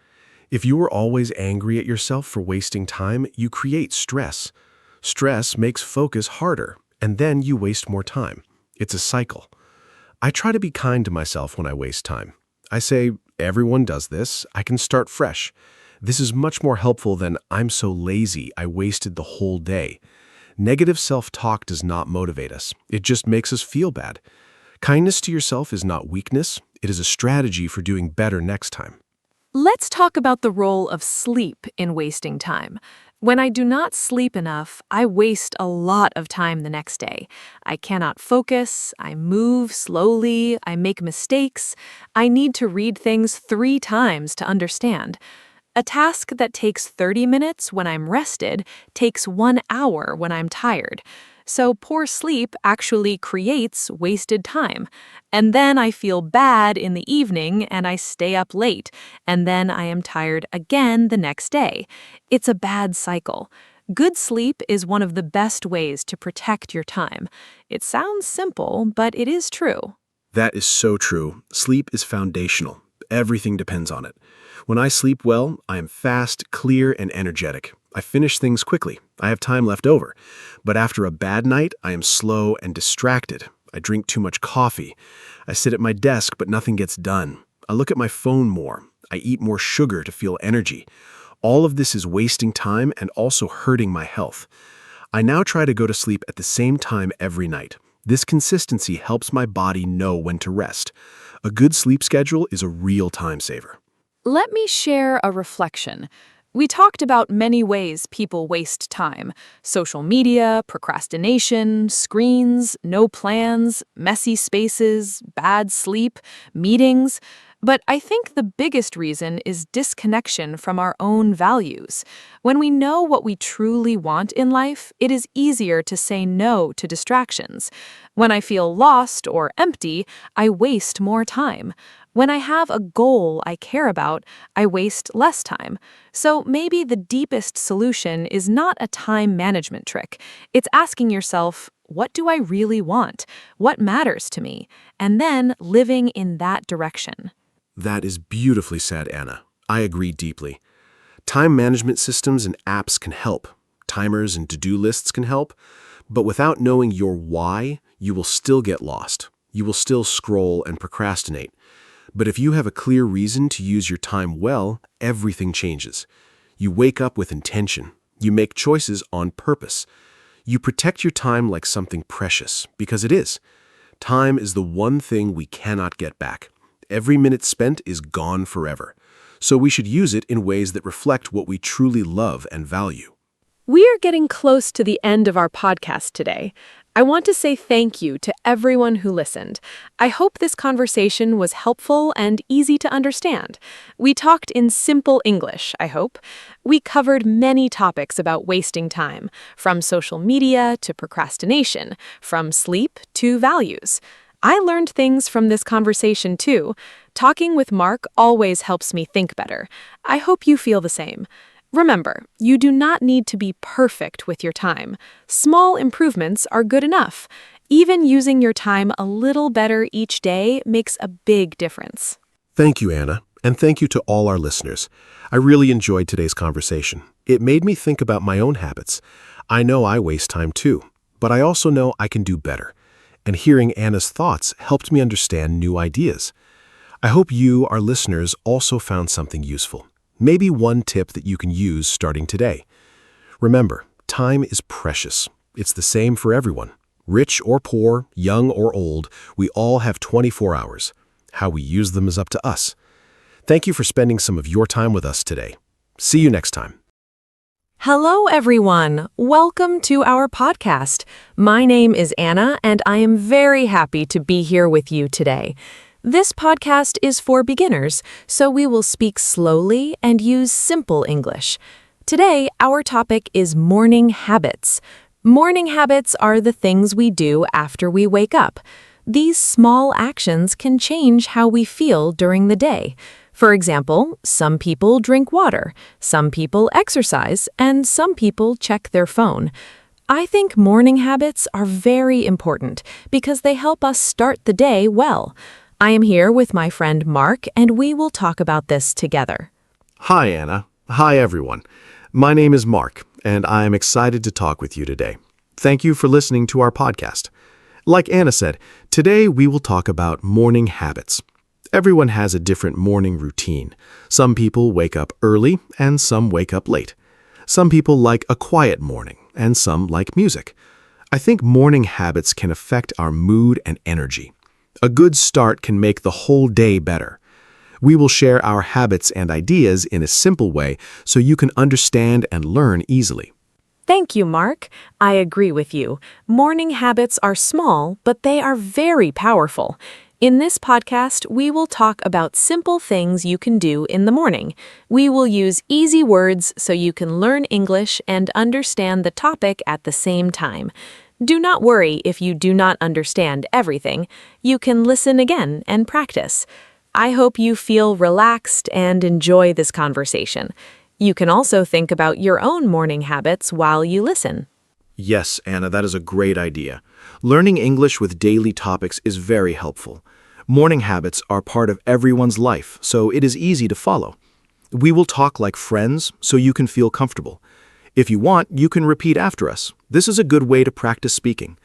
If you are always angry at yourself for wasting time, you create stress. Stress makes focus harder, and then you waste more time. It's a cycle. I try to be kind to myself when I waste time. I say, everyone does this, I can start fresh. This is much more helpful than I'm so lazy, I wasted the whole day. Negative self-talk does not motivate us. It just makes us feel bad. Kindness to yourself is not weakness. It is a strategy for doing better next time. Let's talk about the role of sleep in wasting time. When I do not sleep enough, I waste a lot of time the next day. I cannot focus, I move slowly, I make mistakes. I need to read things 3 times to understand. A task that takes 30 minutes when I'm rested takes 1 hour when I'm tired. So poor sleep actually creates wasted time. And then I feel bad in the evening and I stay up late. And then I am tired again the next day. It's a bad cycle. Good sleep is one of the best ways to protect your time. It sounds simple, but it is true. That is so true. Sleep is foundational. Everything depends on it. When I sleep well, I am fast, clear, and energetic. I finish things quickly. I have time left over. But after a bad night, I am slow and distracted. I drink too much coffee. I sit at my desk, but nothing gets done. I look at my phone more. I eat more sugar to feel energy. All of this is wasting time and also hurting my health. I now try to go to sleep at the same time every night. This consistency helps my body know when to rest. A good sleep schedule is a real time saver. Let me share a reflection. We talked about many ways people waste time: social media, procrastination, screens, no plans, messy spaces, bad sleep, meetings. But I think the biggest reason is disconnection from our own values. When we know what we truly want in life, it is easier to say no to distractions. When I feel lost or empty, I waste more time. When I have a goal I care about, I waste less time. So maybe the deepest solution is not a time management trick. It's asking yourself, what do I really want? What matters to me? And then living in that direction. That is beautifully said, Anna. I agree deeply. Time management systems and apps can help. Timers and to-do lists can help. But without knowing your why, you will still get lost. You will still scroll and procrastinate. But if you have a clear reason to use your time well, everything changes. You wake up with intention. You make choices on purpose. You protect your time like something precious, because it is. Time is the one thing we cannot get back. Every minute spent is gone forever. So we should use it in ways that reflect what we truly love and value. We are getting close to the end of our podcast today. I want to say thank you to everyone who listened. I hope this conversation was helpful and easy to understand. We talked in simple English, I hope. We covered many topics about wasting time, from social media to procrastination, from sleep to values. I learned things from this conversation too. Talking with Mark always helps me think better. I hope you feel the same. Remember, you do not need to be perfect with your time. Small improvements are good enough. Even using your time a little better each day makes a big difference. Thank you, Anna, and thank you to all our listeners. I really enjoyed today's conversation. It made me think about my own habits. I know I waste time too, but I also know I can do better. And hearing Anna's thoughts helped me understand new ideas. I hope you, our listeners, also found something useful. Maybe one tip that you can use starting today. Remember, time is precious. It's the same for everyone. Rich or poor, young or old, we all have 24 hours. How we use them is up to us. Thank you for spending some of your time with us today. See you next time. Hello, everyone. Welcome to our podcast. My name is Anna, and I am very happy to be here with you today. This podcast is for beginners, so we will speak slowly and use simple English. Today, our topic is morning habits. Morning habits are the things we do after we wake up. These small actions can change how we feel during the day. For example, some people drink water, some people exercise, and some people check their phone. I think morning habits are very important because they help us start the day well. I am here with my friend Mark, and we will talk about this together. Hi, Anna. Hi, everyone. My name is Mark, and I am excited to talk with you today. Thank you for listening to our podcast. Like Anna said, today we will talk about morning habits. Everyone has a different morning routine. Some people wake up early, and some wake up late. Some people like a quiet morning, and some like music. I think morning habits can affect our mood and energy. A good start can make the whole day better. We will share our habits and ideas in a simple way so you can understand and learn easily. Thank you, Mark. I agree with you. Morning habits are small, but they are very powerful. In this podcast, we will talk about simple things you can do in the morning. We will use easy words so you can learn English and understand the topic at the same time. Do not worry if you do not understand everything. You can listen again and practice. I hope you feel relaxed and enjoy this conversation. You can also think about your own morning habits while you listen. Yes, Anna, that is a great idea. Learning English with daily topics is very helpful. Morning habits are part of everyone's life, so it is easy to follow. We will talk like friends so you can feel comfortable. If you want, you can repeat after us. This is a good way to practice speaking.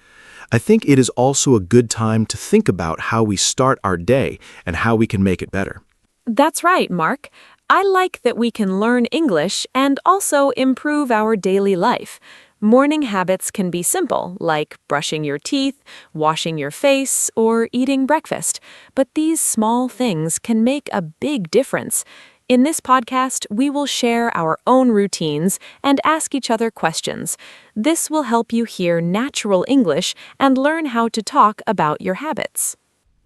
I think it is also a good time to think about how we start our day and how we can make it better. That's right, Mark. I like that we can learn English and also improve our daily life. Morning habits can be simple, like brushing your teeth, washing your face, or eating breakfast. But these small things can make a big difference. In this podcast, we will share our own routines and ask each other questions. This will help you hear natural English and learn how to talk about your habits.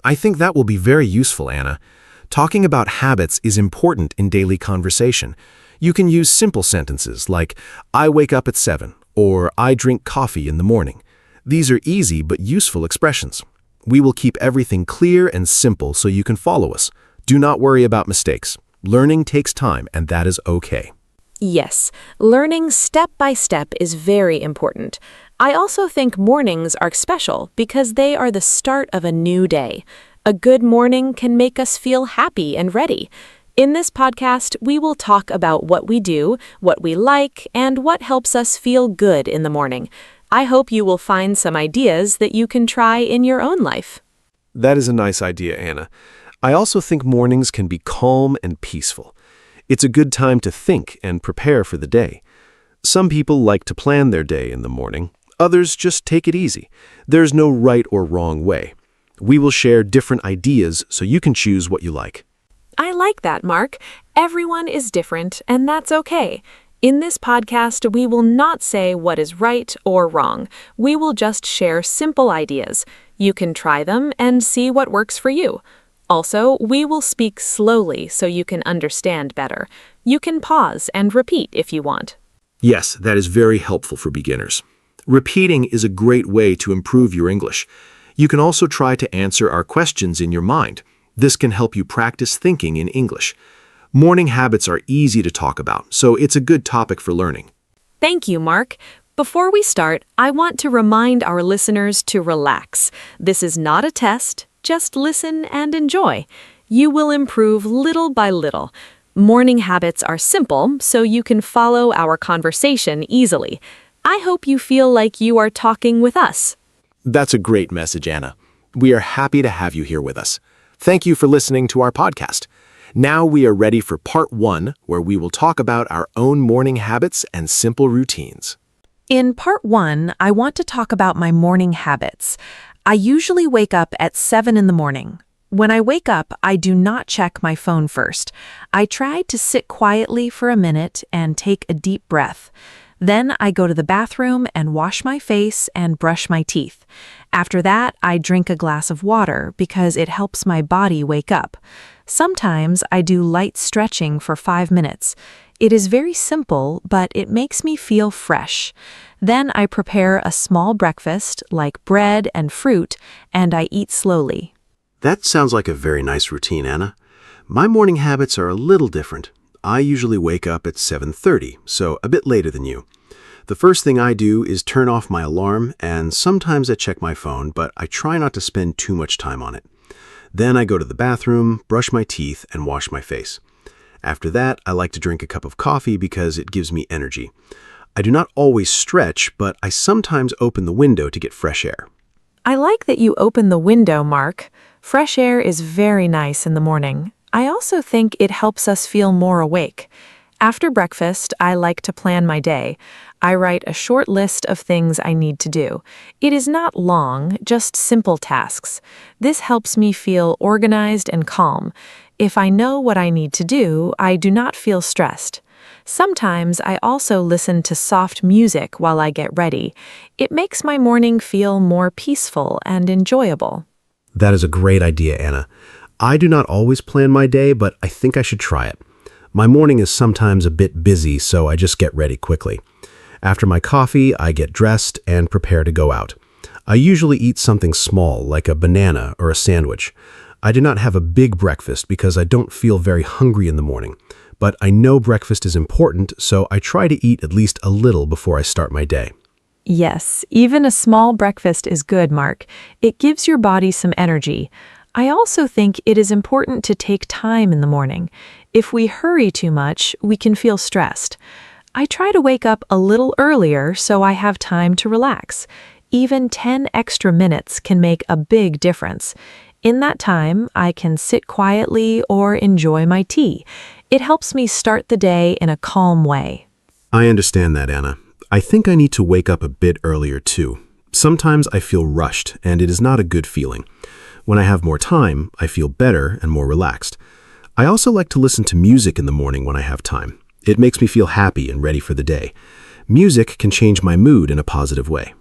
I think that will be very useful, Anna. Talking about habits is important in daily conversation. You can use simple sentences like, I wake up at 7, or I drink coffee in the morning. These are easy but useful expressions. We will keep everything clear and simple so you can follow us. Do not worry about mistakes. Learning takes time, and that is okay. Yes, learning step by step is very important. I also think mornings are special because they are the start of a new day. A good morning can make us feel happy and ready. In this podcast, we will talk about what we do, what we like, and what helps us feel good in the morning. I hope you will find some ideas that you can try in your own life. That is a nice idea, Anna. I also think mornings can be calm and peaceful. It's a good time to think and prepare for the day. Some people like to plan their day in the morning. Others just take it easy. There's no right or wrong way. We will share different ideas so you can choose what you like. I like that, Mark. Everyone is different, and that's okay. In this podcast, we will not say what is right or wrong. We will just share simple ideas. You can try them and see what works for you. Also, we will speak slowly so you can understand better. You can pause and repeat if you want. Yes, that is very helpful for beginners. Repeating is a great way to improve your English. You can also try to answer our questions in your mind. This can help you practice thinking in English. Morning habits are easy to talk about, so it's a good topic for learning. Thank you, Mark. Before we start, I want to remind our listeners to relax. This is not a test. Just listen and enjoy. You will improve little by little. Morning habits are simple, so you can follow our conversation easily. I hope you feel like you are talking with us. That's a great message, Anna. We are happy to have you here with us. Thank you for listening to our podcast. Now we are ready for part 1, where we will talk about our own morning habits and simple routines. In part 1, I want to talk about my morning habits. I usually wake up at 7 in the morning. When I wake up, I do not check my phone first. I try to sit quietly for a minute and take a deep breath. Then I go to the bathroom and wash my face and brush my teeth. After that, I drink a glass of water because it helps my body wake up. Sometimes I do light stretching for 5 minutes. It is very simple, but it makes me feel fresh. Then I prepare a small breakfast, like bread and fruit, and I eat slowly. That sounds like a very nice routine, Anna. My morning habits are a little different. I usually wake up at 7:30, so a bit later than you. The first thing I do is turn off my alarm, and sometimes I check my phone, but I try not to spend too much time on it. Then I go to the bathroom, brush my teeth, and wash my face. After that, I like to drink a cup of coffee because it gives me energy. I do not always stretch, but I sometimes open the window to get fresh air. I like that you open the window, Mark. Fresh air is very nice in the morning. I also think it helps us feel more awake. After breakfast, I like to plan my day. I write a short list of things I need to do. It is not long, just simple tasks. This helps me feel organized and calm. If I know what I need to do, I do not feel stressed. Sometimes I also listen to soft music while I get ready. It makes my morning feel more peaceful and enjoyable. That is a great idea, Anna. I do not always plan my day, but I think I should try it. My morning is sometimes a bit busy, so I just get ready quickly. After my coffee, I get dressed and prepare to go out. I usually eat something small, like a banana or a sandwich. I do not have a big breakfast because I don't feel very hungry in the morning. But I know breakfast is important, so I try to eat at least a little before I start my day. Yes, even a small breakfast is good, Mark. It gives your body some energy. I also think it is important to take time in the morning. If we hurry too much, we can feel stressed. I try to wake up a little earlier so I have time to relax. Even 10 extra minutes can make a big difference. In that time, I can sit quietly or enjoy my tea. It helps me start the day in a calm way. I understand that, Anna. I think I need to wake up a bit earlier too. Sometimes I feel rushed, and it is not a good feeling. When I have more time, I feel better and more relaxed. I also like to listen to music in the morning when I have time. It makes me feel happy and ready for the day. Music can change my mood in a positive way.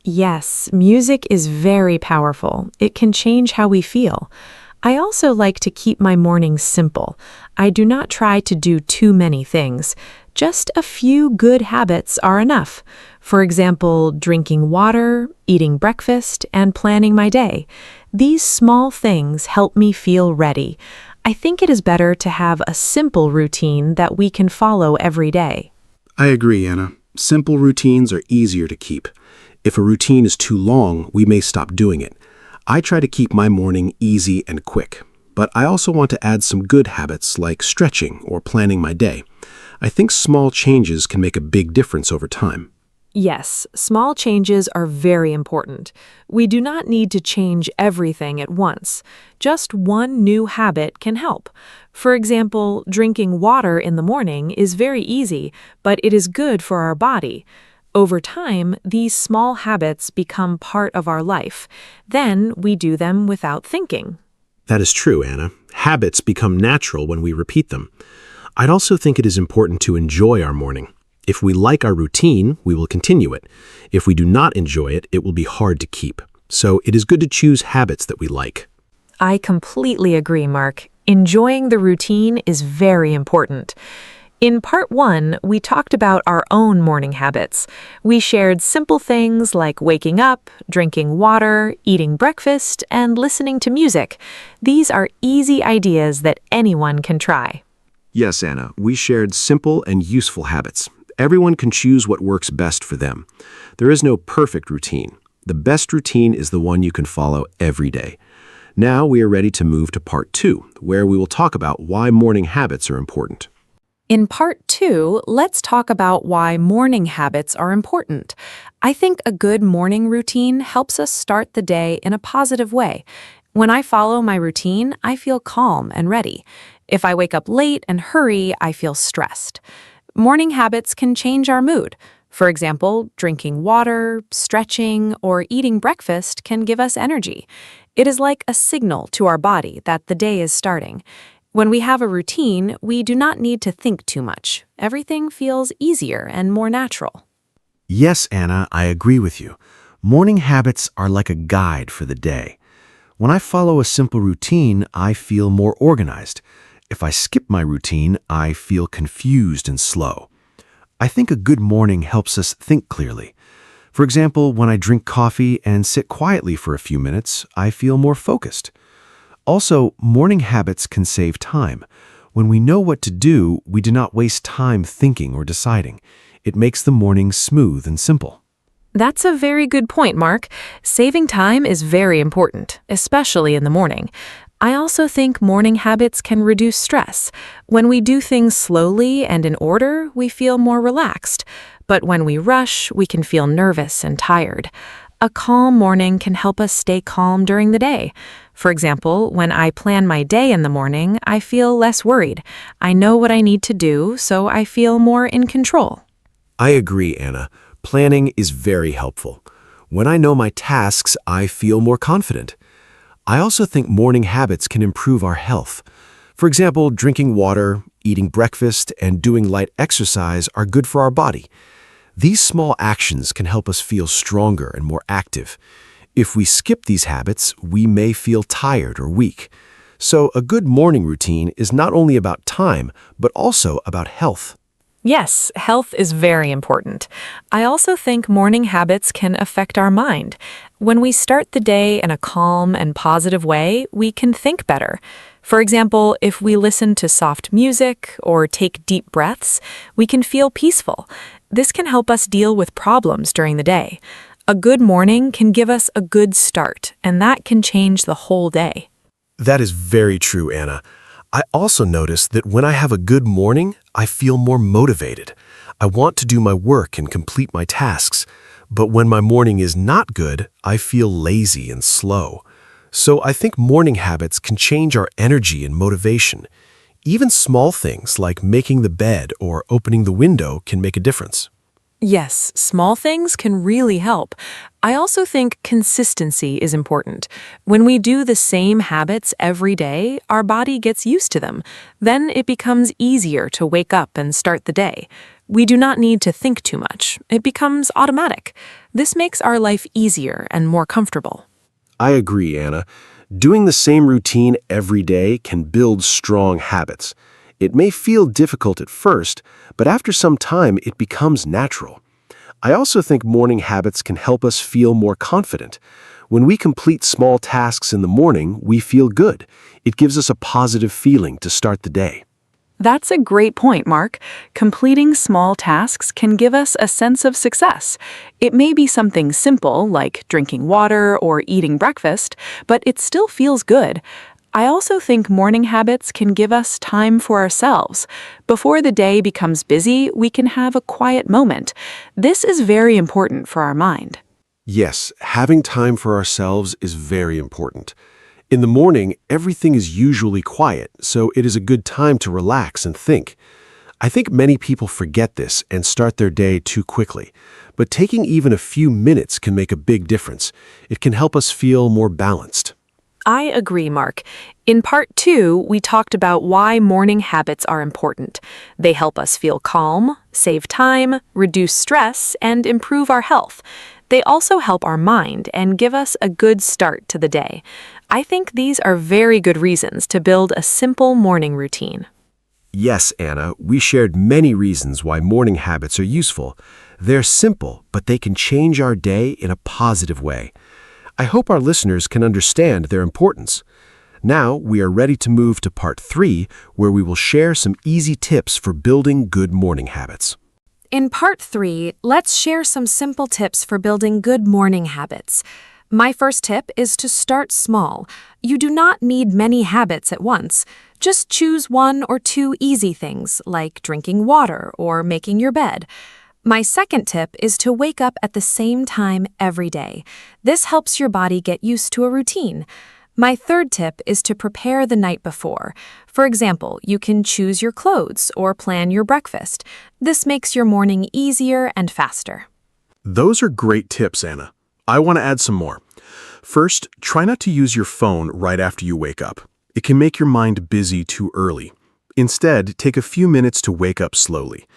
Yes, music is very powerful. It can change how we feel. I also like to keep my mornings simple. I do not try to do too many things. Just a few good habits are enough. For example, drinking water, eating breakfast, and planning my day. These small things help me feel ready. I think it is better to have a simple routine that we can follow every day. I agree, Anna. Simple routines are easier to keep. If a routine is too long, we may stop doing it. I try to keep my morning easy and quick, but I also want to add some good habits like stretching or planning my day. I think small changes can make a big difference over time. Yes, small changes are very important. We do not need to change everything at once. Just one new habit can help. For example, drinking water in the morning is very easy, but it is good for our body. Over time, these small habits become part of our life. Then we do them without thinking. That is true, Anna. Habits become natural when we repeat them. I'd also think it is important to enjoy our morning. If we like our routine, we will continue it. If we do not enjoy it, it will be hard to keep. So it is good to choose habits that we like. I completely agree, Mark. Enjoying the routine is very important. In part 1, we talked about our own morning habits. We shared simple things like waking up, drinking water, eating breakfast, and listening to music. These are easy ideas that anyone can try. Yes, Anna, we shared simple and useful habits. Everyone can choose what works best for them. There is no perfect routine. The best routine is the one you can follow every day. Now we are ready to move to part 2, where we will talk about why morning habits are important. In part 2, let's talk about why morning habits are important. I think a good morning routine helps us start the day in a positive way. When I follow my routine, I feel calm and ready. If I wake up late and hurry, I feel stressed. Morning habits can change our mood. For example, drinking water, stretching, or eating breakfast can give us energy. It is like a signal to our body that the day is starting. When we have a routine, we do not need to think too much. Everything feels easier and more natural. Yes, Anna, I agree with you. Morning habits are like a guide for the day. When I follow a simple routine, I feel more organized. If I skip my routine, I feel confused and slow. I think a good morning helps us think clearly. For example, when I drink coffee and sit quietly for a few minutes, I feel more focused. Also, morning habits can save time. When we know what to do, we do not waste time thinking or deciding. It makes the morning smooth and simple. That's a very good point, Mark. Saving time is very important, especially in the morning. I also think morning habits can reduce stress. When we do things slowly and in order, we feel more relaxed. But when we rush, we can feel nervous and tired. A calm morning can help us stay calm during the day. For example, when I plan my day in the morning, I feel less worried. I know what I need to do, so I feel more in control. I agree, Anna. Planning is very helpful. When I know my tasks, I feel more confident. I also think morning habits can improve our health. For example, drinking water, eating breakfast, and doing light exercise are good for our body. These small actions can help us feel stronger and more active. If we skip these habits, we may feel tired or weak. So a good morning routine is not only about time, but also about health. Yes, health is very important. I also think morning habits can affect our mind. When we start the day in a calm and positive way, we can think better. For example, if we listen to soft music or take deep breaths, we can feel peaceful. This can help us deal with problems during the day. A good morning can give us a good start, and that can change the whole day. That is very true, Anna. I also notice that when I have a good morning, I feel more motivated. I want to do my work and complete my tasks. But when my morning is not good, I feel lazy and slow. So I think morning habits can change our energy and motivation. Even small things like making the bed or opening the window can make a difference. Yes, small things can really help. I also think consistency is important. When we do the same habits every day, our body gets used to them. Then it becomes easier to wake up and start the day. We do not need to think too much. It becomes automatic. This makes our life easier and more comfortable. I agree, Anna. Doing the same routine every day can build strong habits. It may feel difficult at first, but after some time it becomes natural. I also think morning habits can help us feel more confident. When we complete small tasks in the morning, we feel good. It gives us a positive feeling to start the day. That's a great point, Mark. Completing small tasks can give us a sense of success. It may be something simple, like drinking water or eating breakfast, but it still feels good. I also think morning habits can give us time for ourselves. Before the day becomes busy, we can have a quiet moment. This is very important for our mind. Yes, having time for ourselves is very important. In the morning, everything is usually quiet, so it is a good time to relax and think. I think many people forget this and start their day too quickly. But taking even a few minutes can make a big difference. It can help us feel more balanced. I agree, Mark. In part 2, we talked about why morning habits are important. They help us feel calm, save time, reduce stress, and improve our health. They also help our mind and give us a good start to the day. I think these are very good reasons to build a simple morning routine. Yes, Anna, we shared many reasons why morning habits are useful. They're simple, but they can change our day in a positive way. I hope our listeners can understand their importance. Now, we are ready to move to part 3, where we will share some easy tips for building good morning habits. In part 3, let's share some simple tips for building good morning habits. My first tip is to start small. You do not need many habits at once. Just choose 1 or 2 easy things, like drinking water or making your bed. My second tip is to wake up at the same time every day. This helps your body get used to a routine. My third tip is to prepare the night before. For example, you can choose your clothes or plan your breakfast. This makes your morning easier and faster. Those are great tips, Anna. I want to add some more. First, try not to use your phone right after you wake up. It can make your mind busy too early. Instead, take a few minutes to wake up slowly.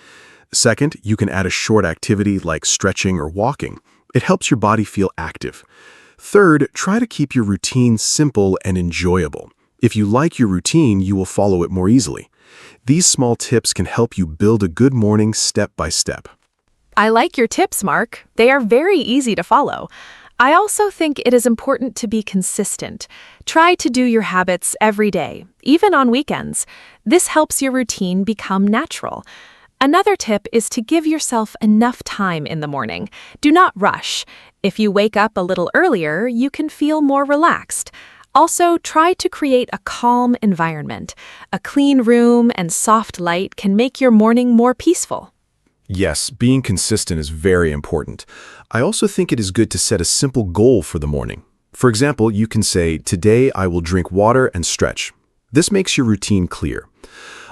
Second, you can add a short activity like stretching or walking. It helps your body feel active. Third, try to keep your routine simple and enjoyable. If you like your routine, you will follow it more easily. These small tips can help you build a good morning step by step. I like your tips, Mark. They are very easy to follow. I also think it is important to be consistent. Try to do your habits every day, even on weekends. This helps your routine become natural. Another tip is to give yourself enough time in the morning. Do not rush. If you wake up a little earlier, you can feel more relaxed. Also, try to create a calm environment. A clean room and soft light can make your morning more peaceful. Yes, being consistent is very important. I also think it is good to set a simple goal for the morning. For example, you can say, "Today I will drink water and stretch." This makes your routine clear.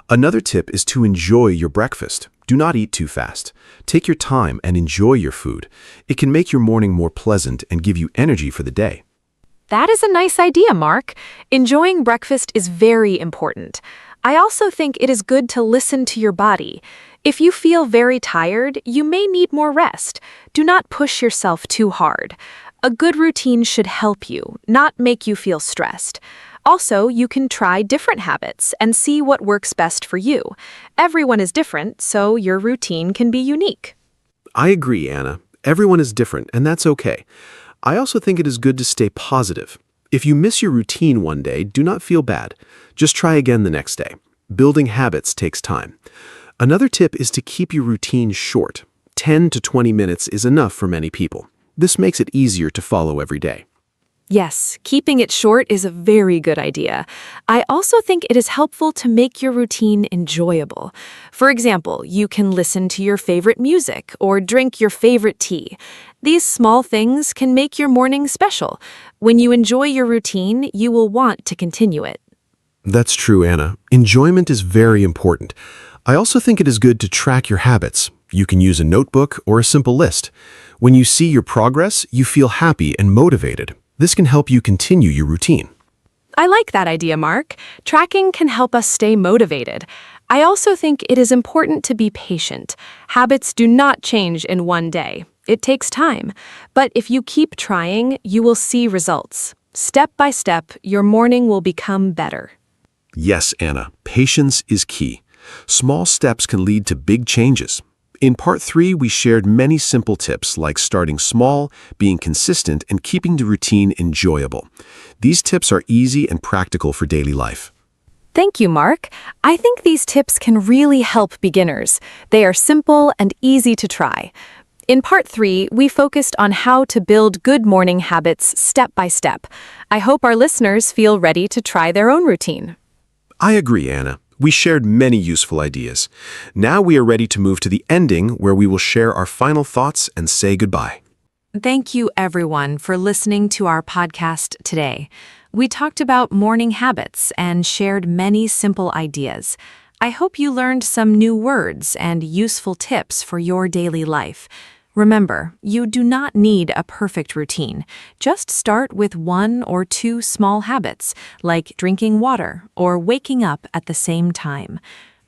Another tip is to enjoy your breakfast. Do not eat too fast. Take your time and enjoy your food. It can make your morning more pleasant and give you energy for the day. That is a nice idea, Mark. Enjoying breakfast is very important. I also think it is good to listen to your body. If you feel very tired, you may need more rest. Do not push yourself too hard. A good routine should help you, not make you feel stressed. Also, you can try different habits and see what works best for you. Everyone is different, so your routine can be unique. I agree, Anna. Everyone is different, and that's okay. I also think it is good to stay positive. If you miss your routine one day, do not feel bad. Just try again the next day. Building habits takes time. Another tip is to keep your routine short. 10 to 20 minutes is enough for many people. This makes it easier to follow every day. Yes, keeping it short is a very good idea. I also think it is helpful to make your routine enjoyable. For example, you can listen to your favorite music or drink your favorite tea. These small things can make your morning special. When you enjoy your routine, you will want to continue it. That's true, Anna. Enjoyment is very important. I also think it is good to track your habits. You can use a notebook or a simple list. When you see your progress, you feel happy and motivated. This can help you continue your routine. I like that idea, Mark. Tracking can help us stay motivated. I also think it is important to be patient. Habits do not change in one day. It takes time. But if you keep trying, you will see results. Step by step, your morning will become better. Yes, Anna, patience is key. Small steps can lead to big changes. In part 3, we shared many simple tips like starting small, being consistent, and keeping the routine enjoyable. These tips are easy and practical for daily life. Thank you, Mark. I think these tips can really help beginners. They are simple and easy to try. In part 3, we focused on how to build good morning habits step by step. I hope our listeners feel ready to try their own routine. I agree, Anna. We shared many useful ideas. Now we are ready to move to the ending where we will share our final thoughts and say goodbye. Thank you, everyone, for listening to our podcast today. We talked about morning habits and shared many simple ideas. I hope you learned some new words and useful tips for your daily life. Remember, you do not need a perfect routine. Just start with 1 or 2 small habits, like drinking water or waking up at the same time.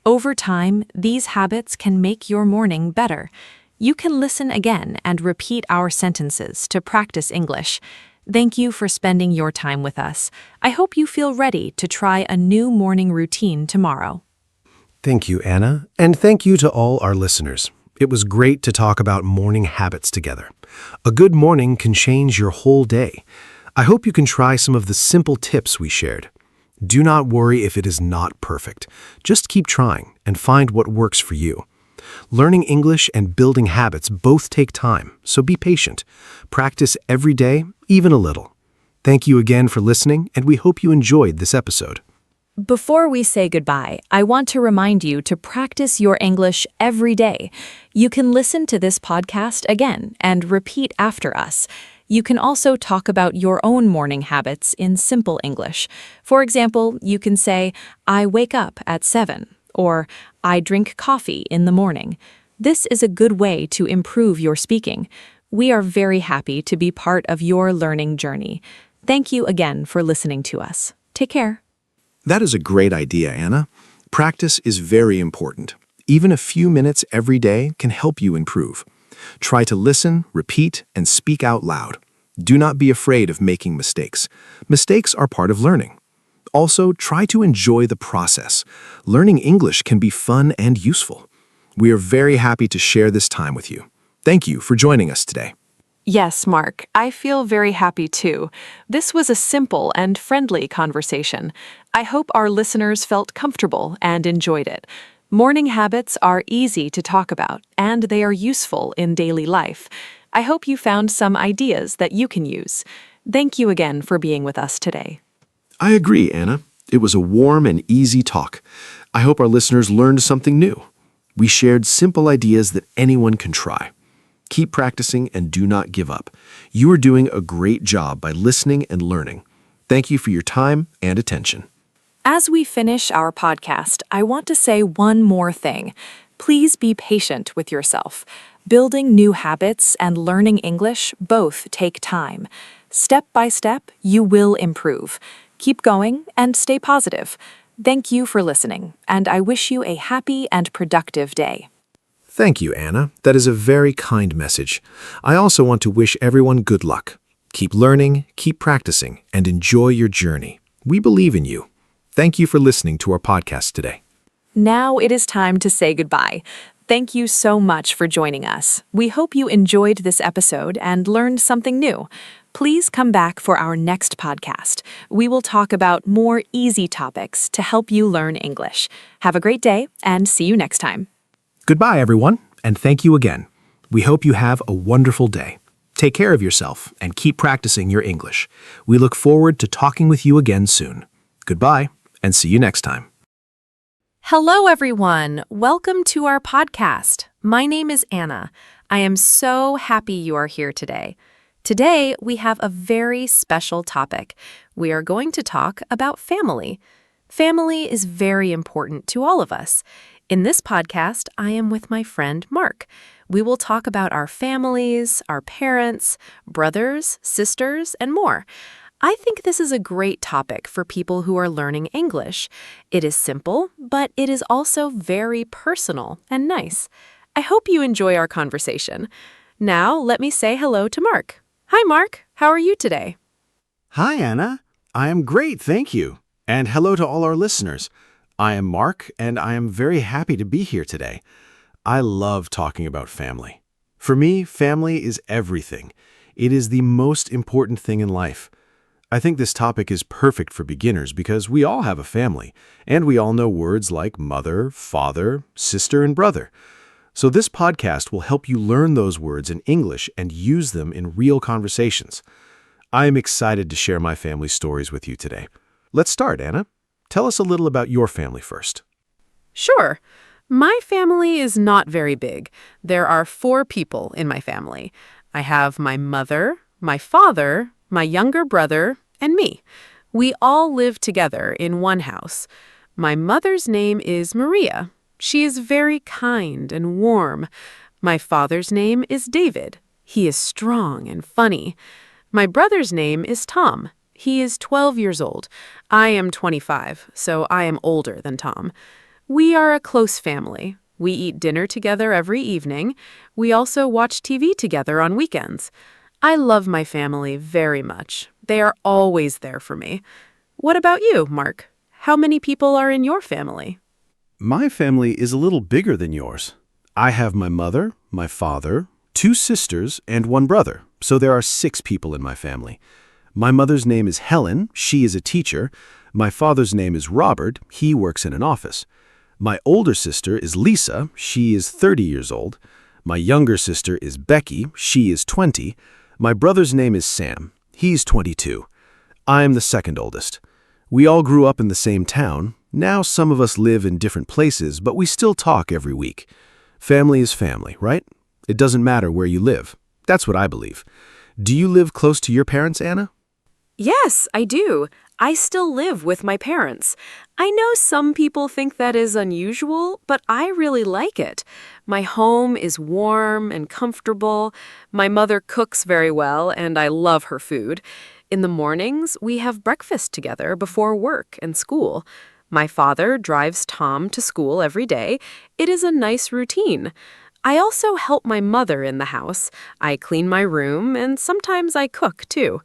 Over time, these habits can make your morning better. You can listen again and repeat our sentences to practice English. Thank you for spending your time with us. I hope you feel ready to try a new morning routine tomorrow. Thank you, Anna, and thank you to all our listeners. It was great to talk about morning habits together. A good morning can change your whole day. I hope you can try some of the simple tips we shared. Do not worry if it is not perfect. Just keep trying and find what works for you. Learning English and building habits both take time, so be patient. Practice every day, even a little. Thank you again for listening, and we hope you enjoyed this episode. Before we say goodbye, I want to remind you to practice your English every day. You can listen to this podcast again and repeat after us. You can also talk about your own morning habits in simple English. For example, you can say, I wake up at 7, or I drink coffee in the morning. This is a good way to improve your speaking. We are very happy to be part of your learning journey. Thank you again for listening to us. Take care. That is a great idea, Anna. Practice is very important. Even a few minutes every day can help you improve. Try to listen, repeat, and speak out loud. Do not be afraid of making mistakes. Mistakes are part of learning. Also, try to enjoy the process. Learning English can be fun and useful. We are very happy to share this time with you. Thank you for joining us today. Yes, Mark, I feel very happy too. This was a simple and friendly conversation. I hope our listeners felt comfortable and enjoyed it. Morning habits are easy to talk about, and they are useful in daily life. I hope you found some ideas that you can use. Thank you again for being with us today. I agree, Anna. It was a warm and easy talk. I hope our listeners learned something new. We shared simple ideas that anyone can try. Keep practicing and do not give up. You are doing a great job by listening and learning. Thank you for your time and attention. As we finish our podcast, I want to say one more thing. Please be patient with yourself. Building new habits and learning English both take time. Step by step, you will improve. Keep going and stay positive. Thank you for listening, and I wish you a happy and productive day. Thank you, Anna. That is a very kind message. I also want to wish everyone good luck. Keep learning, keep practicing, and enjoy your journey. We believe in you. Thank you for listening to our podcast today. Now it is time to say goodbye. Thank you so much for joining us. We hope you enjoyed this episode and learned something new. Please come back for our next podcast. We will talk about more easy topics to help you learn English. Have a great day and see you next time. Goodbye, everyone, and thank you again. We hope you have a wonderful day. Take care of yourself and keep practicing your English. We look forward to talking with you again soon. Goodbye, and see you next time. Hello, everyone. Welcome to our podcast. My name is Anna. I am so happy you are here today. Today, we have a very special topic. We are going to talk about family. Family is very important to all of us. In this podcast, I am with my friend Mark. We will talk about our families, our parents, brothers, sisters, and more. I think this is a great topic for people who are learning English. It is simple, but it is also very personal and nice. I hope you enjoy our conversation. Now, let me say hello to Mark. Hi, Mark. How are you today? Hi, Anna. I am great, thank you. And hello to all our listeners. I am Mark, and I am very happy to be here today. I love talking about family. For me, family is everything. It is the most important thing in life. I think this topic is perfect for beginners because we all have a family, and we all know words like mother, father, sister, and brother. So this podcast will help you learn those words in English and use them in real conversations. I am excited to share my family stories with you today. Let's start, Anna. Tell us a little about your family first. Sure. My family is not very big. There are 4 people in my family. I have my mother, my father, my younger brother, and me. We all live together in one house. My mother's name is Maria. She is very kind and warm. My father's name is David. He is strong and funny. My brother's name is Tom. He is 12 years old. I am 25, so I am older than Tom. We are a close family. We eat dinner together every evening. We also watch TV together on weekends. I love my family very much. They are always there for me. What about you, Mark? How many people are in your family? My family is a little bigger than yours. I have my mother, my father, 2 sisters, and 1 brother, so there are 6 people in my family. My mother's name is Helen. She is a teacher. My father's name is Robert. He works in an office. My older sister is Lisa. She is 30 years old. My younger sister is Becky. She is 20. My brother's name is Sam. He's 22. I am the second oldest. We all grew up in the same town. Now some of us live in different places, but we still talk every week. Family is family, right? It doesn't matter where you live. That's what I believe. Do you live close to your parents, Anna? Yes, I do. I still live with my parents. I know some people think that is unusual, but I really like it. My home is warm and comfortable. My mother cooks very well, and I love her food. In the mornings, we have breakfast together before work and school. My father drives Tom to school every day. It is a nice routine. I also help my mother in the house. I clean my room, and sometimes I cook, too.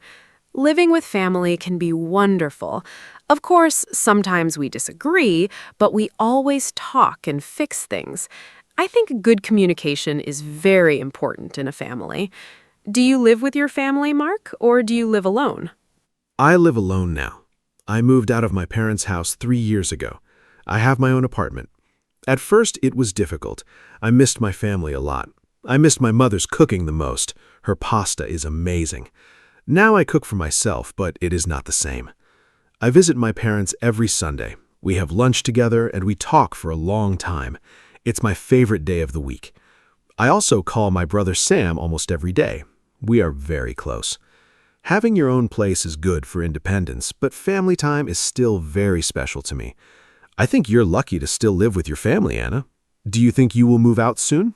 Living with family can be wonderful. Of course, sometimes we disagree, but we always talk and fix things. I think good communication is very important in a family. Do you live with your family, Mark, or do you live alone? I live alone now. I moved out of my parents' house 3 years ago. I have my own apartment. At first, it was difficult. I missed my family a lot. I missed my mother's cooking the most. Her pasta is amazing. Now I cook for myself, but it is not the same. I visit my parents every Sunday. We have lunch together and we talk for a long time. It's my favorite day of the week. I also call my brother Sam almost every day. We are very close. Having your own place is good for independence, but family time is still very special to me. I think you're lucky to still live with your family, Anna. Do you think you will move out soon?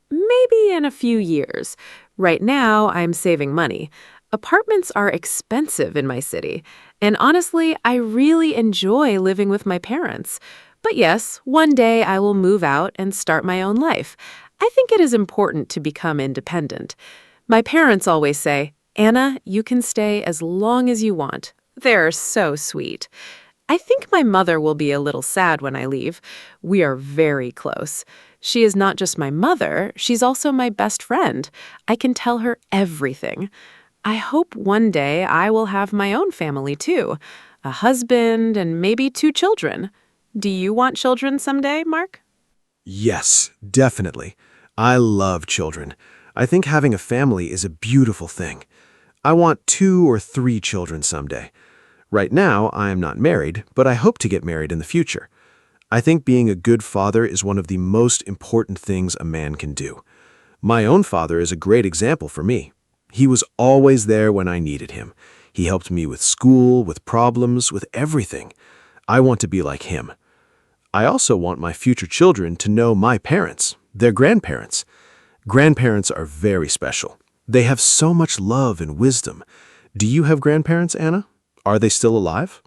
Maybe in a few years. Right now, I'm saving money. Apartments are expensive in my city, and honestly, I really enjoy living with my parents. But yes, one day I will move out and start my own life. I think it is important to become independent. My parents always say, "Anna, you can stay as long as you want." They're so sweet. I think my mother will be a little sad when I leave. We are very close. She is not just my mother, she's also my best friend. I can tell her everything. I hope one day I will have my own family too, a husband and maybe 2 children. Do you want children someday, Mark? Yes, definitely. I love children. I think having a family is a beautiful thing. I want 2 or 3 children someday. Right now, I am not married, but I hope to get married in the future. I think being a good father is one of the most important things a man can do. My own father is a great example for me. He was always there when I needed him. He helped me with school, with problems, with everything. I want to be like him. I also want my future children to know my parents, their grandparents. Grandparents are very special. They have so much love and wisdom. Do you have grandparents, Anna? Are they still alive?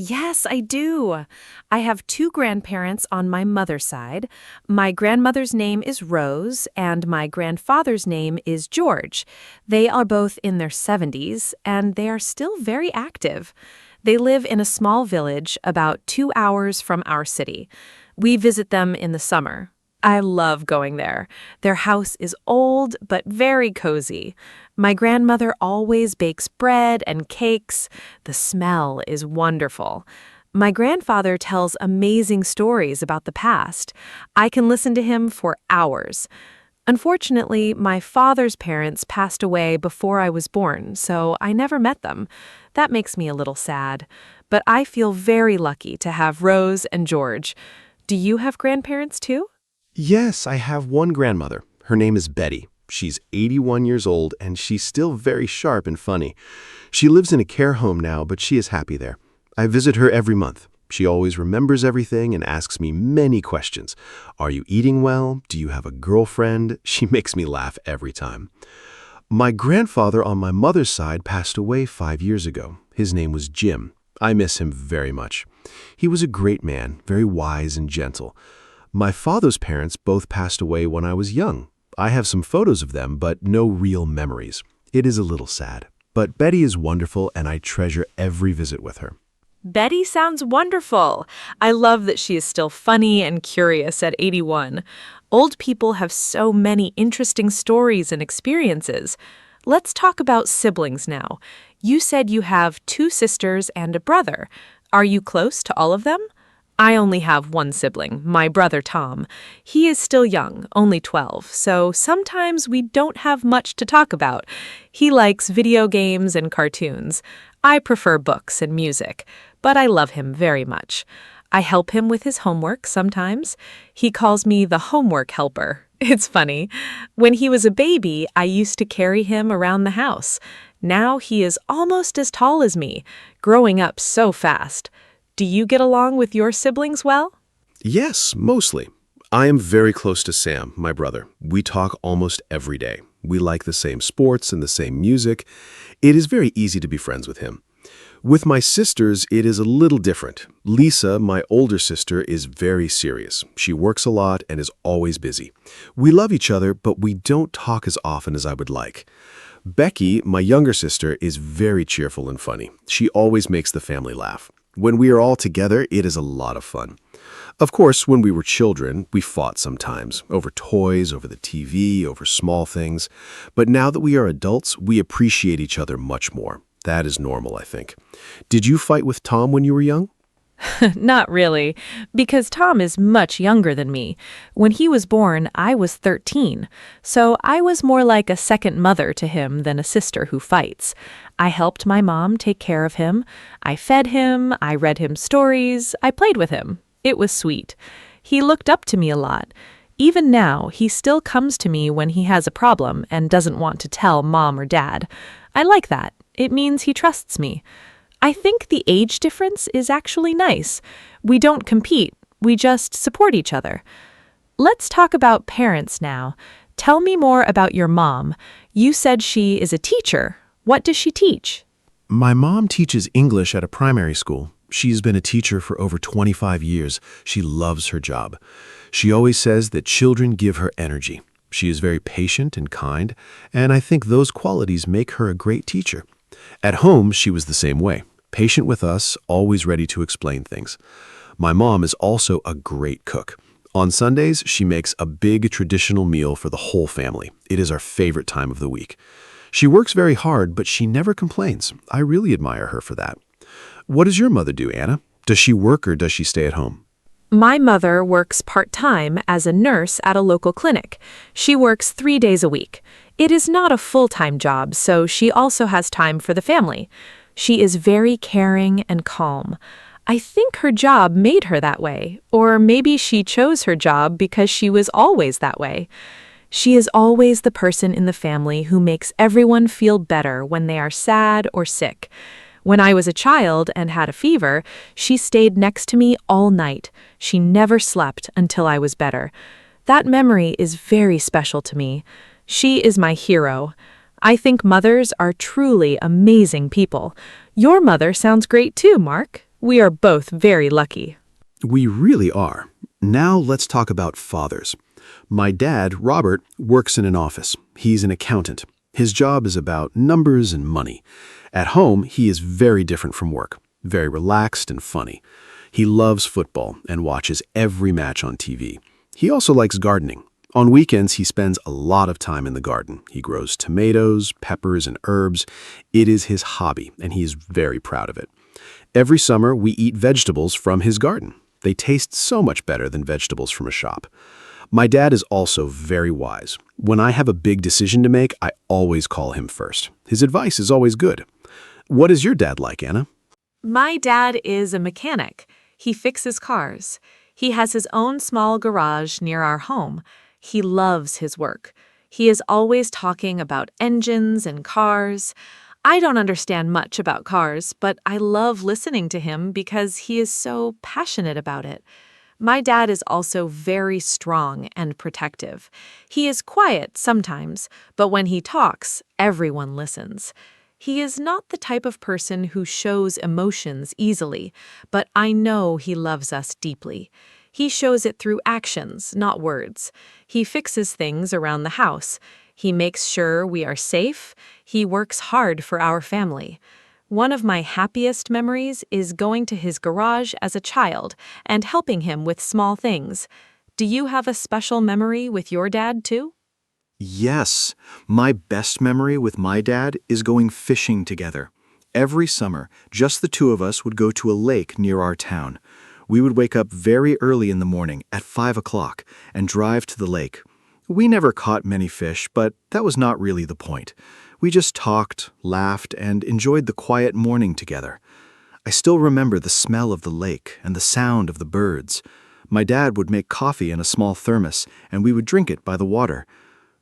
Yes, I do. I have 2 grandparents on my mother's side. My grandmother's name is Rose, and my grandfather's name is George. They are both in their 70s, and they are still very active. They live in a small village about 2 hours from our city. We visit them in the summer. I love going there. Their house is old but very cozy. My grandmother always bakes bread and cakes. The smell is wonderful. My grandfather tells amazing stories about the past. I can listen to him for hours. Unfortunately, my father's parents passed away before I was born, so I never met them. That makes me a little sad. But I feel very lucky to have Rose and George. Do you have grandparents too? Yes, I have one grandmother. Her name is Betty. She's 81 years old, and she's still very sharp and funny. She lives in a care home now, but she is happy there. I visit her every month. She always remembers everything and asks me many questions. Are you eating well? Do you have a girlfriend? She makes me laugh every time. My grandfather on my mother's side passed away 5 years ago. His name was Jim. I miss him very much. He was a great man, very wise and gentle. My father's parents both passed away when I was young. I have some photos of them, but no real memories. It is a little sad. But Betty is wonderful, and I treasure every visit with her. Betty sounds wonderful. I love that she is still funny and curious at 81. Old people have so many interesting stories and experiences. Let's talk about siblings now. You said you have 2 sisters and a brother. Are you close to all of them? I only have one sibling, my brother Tom. He is still young, only 12, so sometimes we don't have much to talk about. He likes video games and cartoons. I prefer books and music, but I love him very much. I help him with his homework sometimes. He calls me the homework helper. It's funny. When he was a baby, I used to carry him around the house. Now he is almost as tall as me, growing up so fast. Do you get along with your siblings well? Yes, mostly. I am very close to Sam, my brother. We talk almost every day. We like the same sports and the same music. It is very easy to be friends with him. With my sisters, it is a little different. Lisa, my older sister, is very serious. She works a lot and is always busy. We love each other, but we don't talk as often as I would like. Becky, my younger sister, is very cheerful and funny. She always makes the family laugh. When we are all together, it is a lot of fun. Of course, when we were children, we fought sometimes, over toys, over the TV, over small things. But now that we are adults, we appreciate each other much more. That is normal, I think. Did you fight with Tom when you were young? Not really, because Tom is much younger than me. When he was born, I was 13, so I was more like a second mother to him than a sister who fights. I helped my mom take care of him. I fed him, I read him stories, I played with him. It was sweet. He looked up to me a lot. Even now, he still comes to me when he has a problem and doesn't want to tell mom or dad. I like that. It means he trusts me. I think the age difference is actually nice. We don't compete, we just support each other. Let's talk about parents now. Tell me more about your mom. You said she is a teacher. What does she teach? My mom teaches English at a primary school. She's been a teacher for over 25 years. She loves her job. She always says that children give her energy. She is very patient and kind, and I think those qualities make her a great teacher. At home, she was the same way. Patient with us, always ready to explain things. My mom is also a great cook. On Sundays, she makes a big traditional meal for the whole family. It is our favorite time of the week. She works very hard, but she never complains. I really admire her for that. What does your mother do, Anna? Does she work or does she stay at home? My mother works part-time as a nurse at a local clinic. She works 3 days a week. It is not a full-time job, so she also has time for the family. She is very caring and calm. I think her job made her that way, or maybe she chose her job because she was always that way. She is always the person in the family who makes everyone feel better when they are sad or sick. When I was a child and had a fever, she stayed next to me all night. She never slept until I was better. That memory is very special to me. She is my hero. I think mothers are truly amazing people. Your mother sounds great too, Mark. We are both very lucky. We really are. Now let's talk about fathers. My dad, Robert, works in an office. He's an accountant. His job is about numbers and money. At home, he is very different from work, very relaxed and funny. He loves football and watches every match on TV. He also likes gardening. On weekends, he spends a lot of time in the garden. He grows tomatoes, peppers, and herbs. It is his hobby, and he is very proud of it. Every summer, we eat vegetables from his garden. They taste so much better than vegetables from a shop. My dad is also very wise. When I have a big decision to make, I always call him first. His advice is always good. What is your dad like, Anna? My dad is a mechanic. He fixes cars. He has his own small garage near our home. He loves his work. He is always talking about engines and cars. I don't understand much about cars, but I love listening to him because he is so passionate about it. My dad is also very strong and protective. He is quiet sometimes, but when he talks, everyone listens. He is not the type of person who shows emotions easily, but I know he loves us deeply. He shows it through actions, not words. He fixes things around the house. He makes sure we are safe. He works hard for our family. One of my happiest memories is going to his garage as a child and helping him with small things. Do you have a special memory with your dad, too? Yes, my best memory with my dad is going fishing together. Every summer, just the two of us would go to a lake near our town. We would wake up very early in the morning at 5 o'clock and drive to the lake. We never caught many fish, but that was not really the point. We just talked, laughed, and enjoyed the quiet morning together. I still remember the smell of the lake and the sound of the birds. My dad would make coffee in a small thermos, and we would drink it by the water.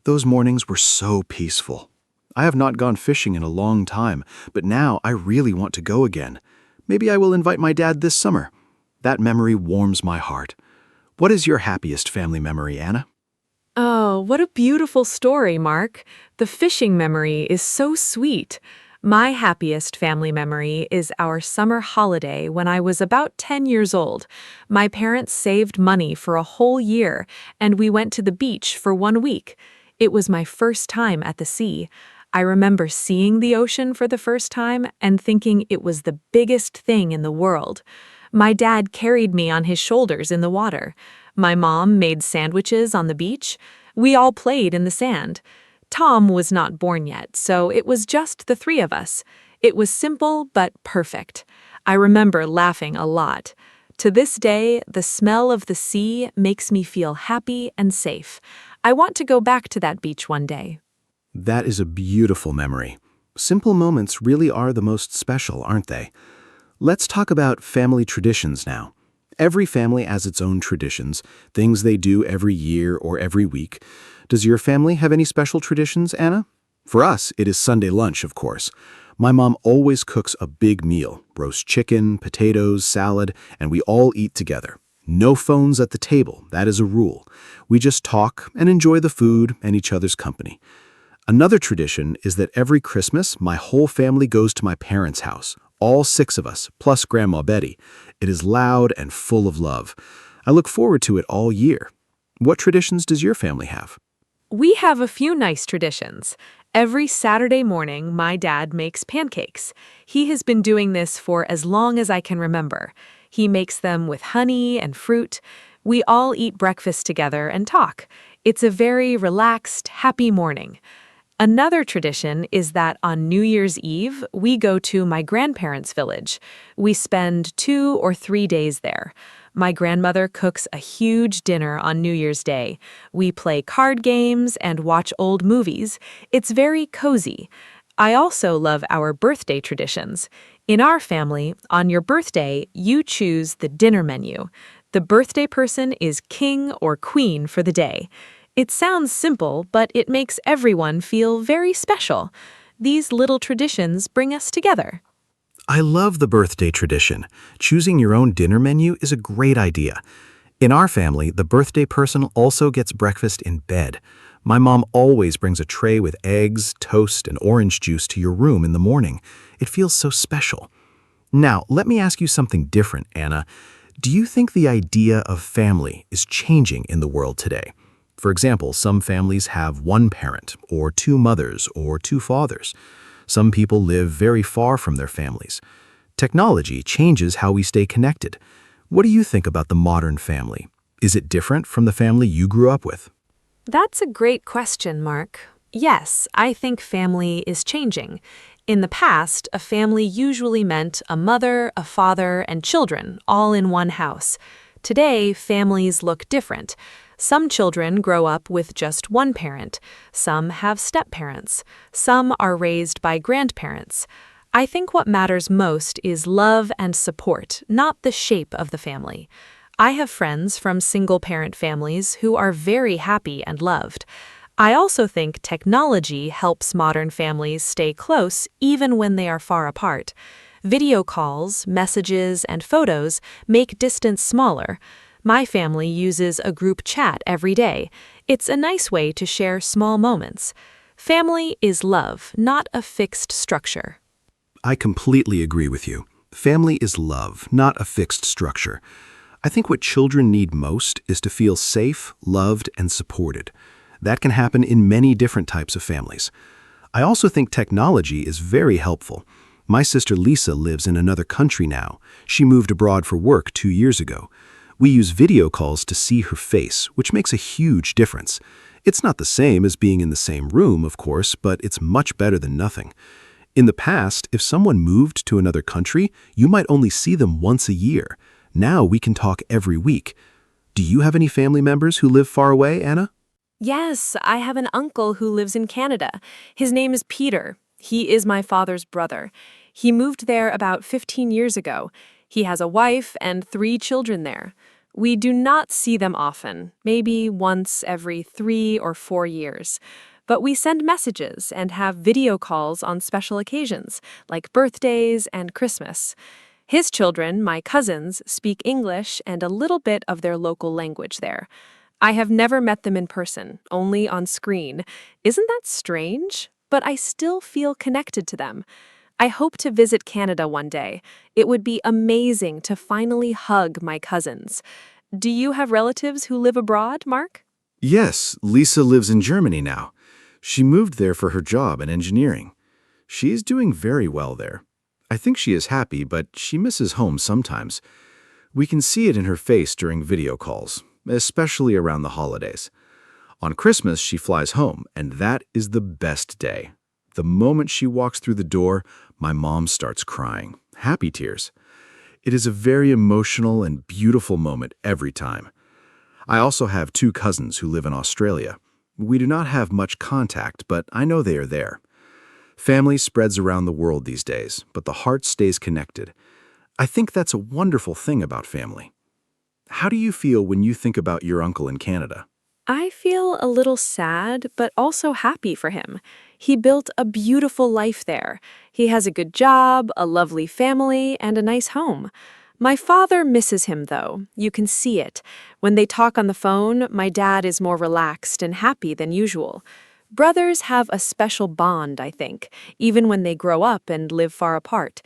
Those mornings were so peaceful. I have not gone fishing in a long time, but now I really want to go again. Maybe I will invite my dad this summer. That memory warms my heart. What is your happiest family memory, Anna? Oh, what a beautiful story, Mark. The fishing memory is so sweet. My happiest family memory is our summer holiday when I was about 10 years old. My parents saved money for a whole year, and we went to the beach for 1 week. It was my first time at the sea. I remember seeing the ocean for the first time and thinking it was the biggest thing in the world. My dad carried me on his shoulders in the water. My mom made sandwiches on the beach. We all played in the sand. Tom was not born yet, so it was just the three of us. It was simple but perfect. I remember laughing a lot. To this day, the smell of the sea makes me feel happy and safe. I want to go back to that beach one day. That is a beautiful memory. Simple moments really are the most special, aren't they? Let's talk about family traditions now. Every family has its own traditions, things they do every year or every week. Does your family have any special traditions, Anna? For us, it is Sunday lunch, of course. My mom always cooks a big meal, roast chicken, potatoes, salad, and we all eat together. No phones at the table, that is a rule. We just talk and enjoy the food and each other's company. Another tradition is that every Christmas, my whole family goes to my parents' house. All 6 of us, plus Grandma Betty. It is loud and full of love. I look forward to it all year. What traditions does your family have? We have a few nice traditions. Every Saturday morning, my dad makes pancakes. He has been doing this for as long as I can remember. He makes them with honey and fruit. We all eat breakfast together and talk. It's a very relaxed, happy morning. Another tradition is that on New Year's Eve, we go to my grandparents' village. We spend 2 or 3 days there. My grandmother cooks a huge dinner on New Year's Day. We play card games and watch old movies. It's very cozy. I also love our birthday traditions. In our family, on your birthday, you choose the dinner menu. The birthday person is king or queen for the day. It sounds simple, but it makes everyone feel very special. These little traditions bring us together. I love the birthday tradition. Choosing your own dinner menu is a great idea. In our family, the birthday person also gets breakfast in bed. My mom always brings a tray with eggs, toast, and orange juice to your room in the morning. It feels so special. Now, let me ask you something different, Anna. Do you think the idea of family is changing in the world today? For example, some families have 1 parent, or 2 mothers, or 2 fathers. Some people live very far from their families. Technology changes how we stay connected. What do you think about the modern family? Is it different from the family you grew up with? That's a great question, Mark. Yes, I think family is changing. In the past, a family usually meant a mother, a father, and children, all in one house. Today, families look different. Some children grow up with just one parent. Some have step-parents. Some are raised by grandparents. I think what matters most is love and support, not the shape of the family. I have friends from single-parent families who are very happy and loved. I also think technology helps modern families stay close even when they are far apart. Video calls, messages, and photos make distance smaller. My family uses a group chat every day. It's a nice way to share small moments. Family is love, not a fixed structure. I completely agree with you. Family is love, not a fixed structure. I think what children need most is to feel safe, loved, and supported. That can happen in many different types of families. I also think technology is very helpful. My sister Lisa lives in another country now. She moved abroad for work 2 years ago. We use video calls to see her face, which makes a huge difference. It's not the same as being in the same room, of course, but it's much better than nothing. In the past, if someone moved to another country, you might only see them once a year. Now we can talk every week. Do you have any family members who live far away, Anna? Yes, I have an uncle who lives in Canada. His name is Peter. He is my father's brother. He moved there about 15 years ago. He has a wife and 3 children there. We do not see them often, maybe once every 3 or 4 years. But we send messages and have video calls on special occasions, like birthdays and Christmas. His children, my cousins, speak English and a little bit of their local language there. I have never met them in person, only on screen. Isn't that strange? But I still feel connected to them. I hope to visit Canada one day. It would be amazing to finally hug my cousins. Do you have relatives who live abroad, Mark? Yes, Lisa lives in Germany now. She moved there for her job in engineering. She's doing very well there. I think she is happy, but she misses home sometimes. We can see it in her face during video calls, especially around the holidays. On Christmas, she flies home, and that is the best day. The moment she walks through the door, my mom starts crying, happy tears. It is a very emotional and beautiful moment every time. I also have 2 cousins who live in Australia. We do not have much contact, but I know they are there. Family spreads around the world these days, but the heart stays connected. I think that's a wonderful thing about family. How do you feel when you think about your uncle in Canada? I feel a little sad, but also happy for him. He built a beautiful life there. He has a good job, a lovely family, and a nice home. My father misses him, though. You can see it. When they talk on the phone, my dad is more relaxed and happy than usual. Brothers have a special bond, I think, even when they grow up and live far apart.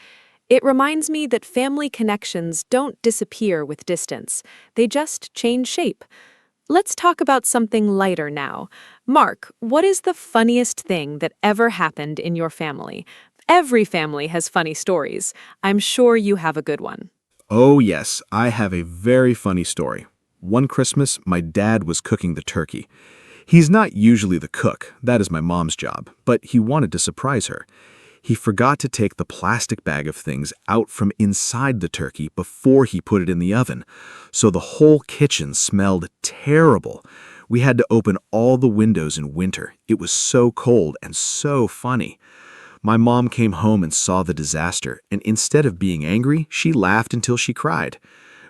It reminds me that family connections don't disappear with distance. They just change shape. Let's talk about something lighter now. Mark, what is the funniest thing that ever happened in your family? Every family has funny stories. I'm sure you have a good one. Oh yes, I have a very funny story. One Christmas, my dad was cooking the turkey. He's not usually the cook, that is my mom's job, but he wanted to surprise her. He forgot to take the plastic bag of things out from inside the turkey before he put it in the oven, so the whole kitchen smelled terrible. We had to open all the windows in winter. It was so cold and so funny. My mom came home and saw the disaster, and instead of being angry, she laughed until she cried.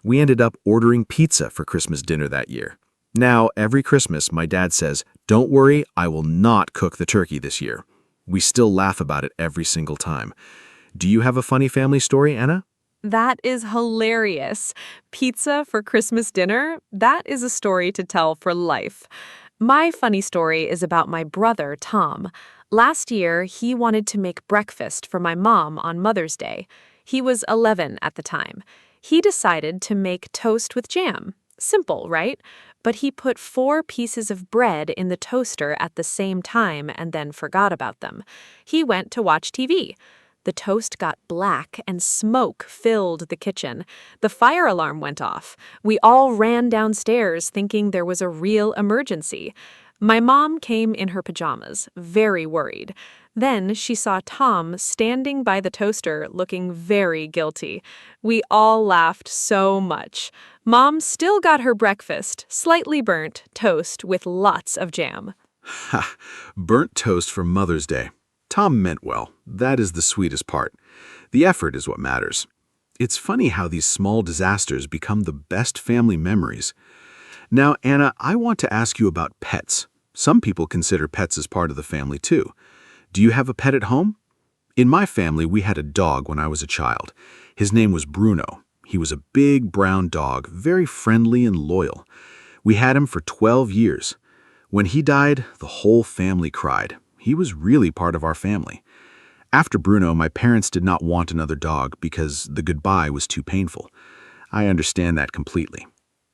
We ended up ordering pizza for Christmas dinner that year. Now, every Christmas, my dad says, "Don't worry, I will not cook the turkey this year." We still laugh about it every single time. Do you have a funny family story, Anna? That is hilarious. Pizza for Christmas dinner? That is a story to tell for life. My funny story is about my brother, Tom. Last year, he wanted to make breakfast for my mom on Mother's Day. He was 11 at the time. He decided to make toast with jam. Simple, right? But he put 4 pieces of bread in the toaster at the same time and then forgot about them. He went to watch TV. The toast got black and smoke filled the kitchen. The fire alarm went off. We all ran downstairs thinking there was a real emergency. My mom came in her pajamas, very worried. Then she saw Tom standing by the toaster looking very guilty. We all laughed so much. Mom still got her breakfast, slightly burnt, toast with lots of jam. Ha! Burnt toast for Mother's Day. Tom meant well. That is the sweetest part. The effort is what matters. It's funny how these small disasters become the best family memories. Now, Anna, I want to ask you about pets. Some people consider pets as part of the family too. Do you have a pet at home? In my family, we had a dog when I was a child. His name was Bruno. He was a big brown dog, very friendly and loyal. We had him for 12 years. When he died, the whole family cried. He was really part of our family. After Bruno, my parents did not want another dog because the goodbye was too painful. I understand that completely.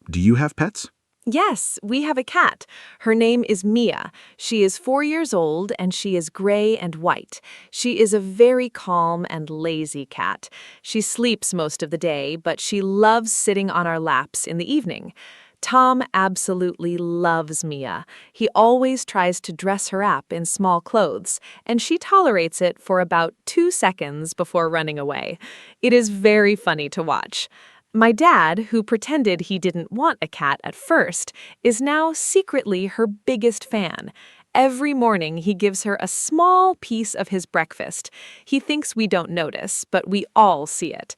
Do you have pets? Yes, we have a cat. Her name is Mia. She is 4 years old and she is gray and white. She is a very calm and lazy cat. She sleeps most of the day, but she loves sitting on our laps in the evening. Tom absolutely loves Mia. He always tries to dress her up in small clothes, and she tolerates it for about 2 seconds before running away. It is very funny to watch. My dad, who pretended he didn't want a cat at first, is now secretly her biggest fan. Every morning he gives her a small piece of his breakfast. He thinks we don't notice, but we all see it.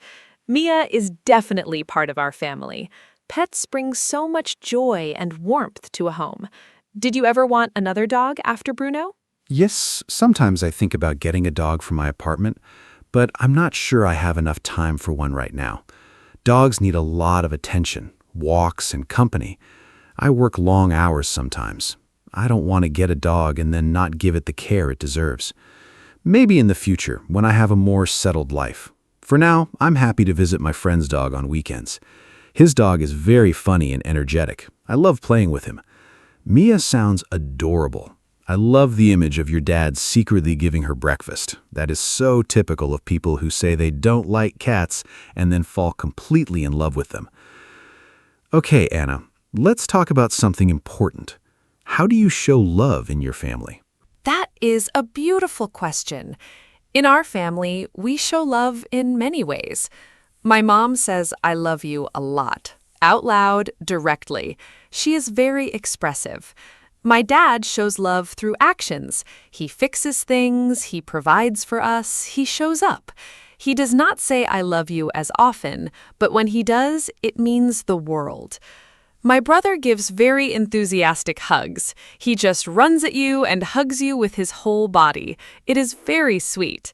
Mia is definitely part of our family. Pets bring so much joy and warmth to a home. Did you ever want another dog after Bruno? Yes, sometimes I think about getting a dog for my apartment, but I'm not sure I have enough time for one right now. Dogs need a lot of attention, walks, and company. I work long hours sometimes. I don't want to get a dog and then not give it the care it deserves. Maybe in the future, when I have a more settled life. For now, I'm happy to visit my friend's dog on weekends. His dog is very funny and energetic. I love playing with him. Mia sounds adorable. I love the image of your dad secretly giving her breakfast. That is so typical of people who say they don't like cats and then fall completely in love with them. Okay, Anna, let's talk about something important. How do you show love in your family? That is a beautiful question. In our family, we show love in many ways. My mom says I love you a lot, out loud, directly. She is very expressive. My dad shows love through actions. He fixes things, he provides for us, he shows up. He does not say I love you as often, but when he does, it means the world. My brother gives very enthusiastic hugs. He just runs at you and hugs you with his whole body. It is very sweet.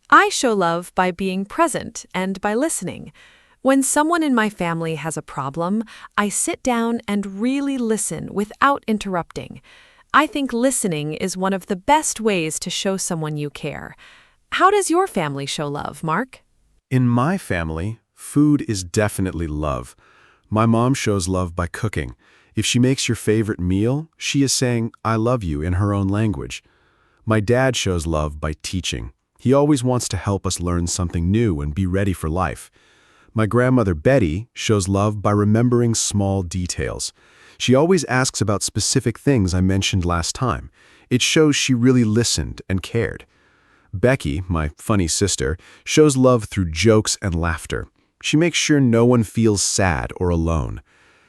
I show love by being present and by listening. When someone in my family has a problem, I sit down and really listen without interrupting. I think listening is one of the best ways to show someone you care. How does your family show love, Mark? In my family, food is definitely love. My mom shows love by cooking. If she makes your favorite meal, she is saying, "I love you" in her own language. My dad shows love by teaching. He always wants to help us learn something new and be ready for life. My grandmother Betty shows love by remembering small details. She always asks about specific things I mentioned last time. It shows she really listened and cared. Becky, my funny sister, shows love through jokes and laughter. She makes sure no one feels sad or alone.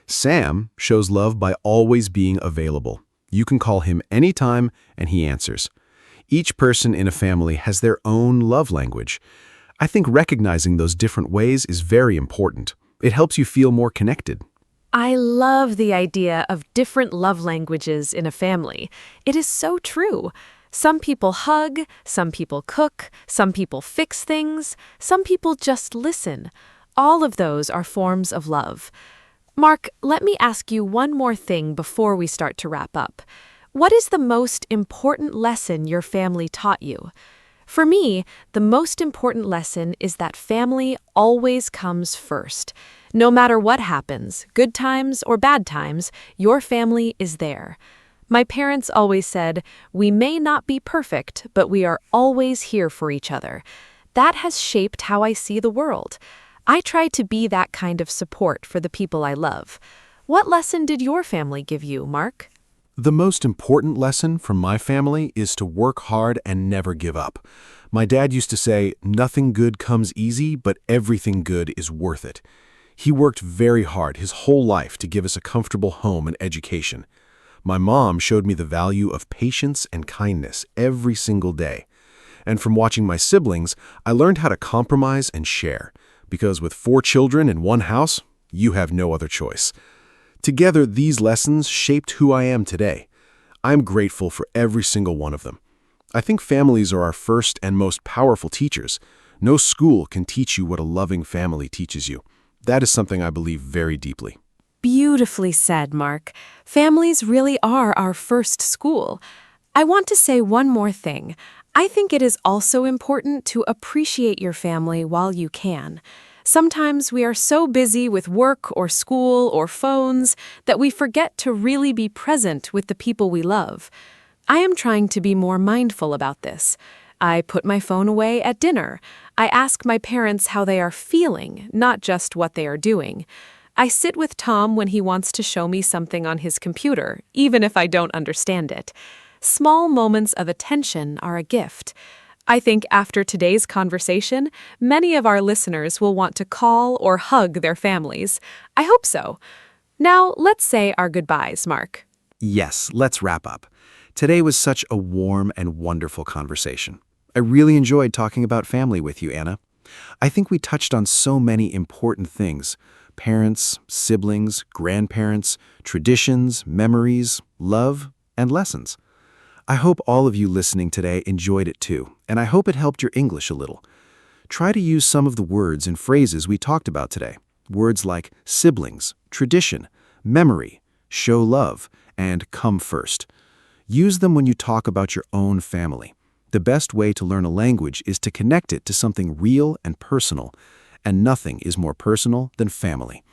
Sam shows love by always being available. You can call him anytime and he answers. Each person in a family has their own love language. I think recognizing those different ways is very important. It helps you feel more connected. I love the idea of different love languages in a family. It is so true. Some people hug, some people cook, some people fix things, some people just listen. All of those are forms of love. Mark, let me ask you one more thing before we start to wrap up. What is the most important lesson your family taught you? For me, the most important lesson is that family always comes first. No matter what happens, good times or bad times, your family is there. My parents always said, "We may not be perfect, but we are always here for each other." That has shaped how I see the world. I try to be that kind of support for the people I love. What lesson did your family give you, Mark? The most important lesson from my family is to work hard and never give up. My dad used to say, "Nothing good comes easy, but everything good is worth it." He worked very hard his whole life to give us a comfortable home and education. My mom showed me the value of patience and kindness every single day. And from watching my siblings, I learned how to compromise and share. Because with 4 children in one house, you have no other choice. Together, these lessons shaped who I am today. I'm grateful for every single one of them. I think families are our first and most powerful teachers. No school can teach you what a loving family teaches you. That is something I believe very deeply. Beautifully said, Mark. Families really are our first school. I want to say one more thing. I think it is also important to appreciate your family while you can. Sometimes we are so busy with work or school or phones that we forget to really be present with the people we love. I am trying to be more mindful about this. I put my phone away at dinner. I ask my parents how they are feeling, not just what they are doing. I sit with Tom when he wants to show me something on his computer, even if I don't understand it. Small moments of attention are a gift. I think after today's conversation, many of our listeners will want to call or hug their families. I hope so. Now, let's say our goodbyes, Mark. Yes, let's wrap up. Today was such a warm and wonderful conversation. I really enjoyed talking about family with you, Anna. I think we touched on so many important things: parents, siblings, grandparents, traditions, memories, love, and lessons. I hope all of you listening today enjoyed it too, and I hope it helped your English a little. Try to use some of the words and phrases we talked about today. Words like siblings, tradition, memory, show love, and come first. Use them when you talk about your own family. The best way to learn a language is to connect it to something real and personal, and nothing is more personal than family.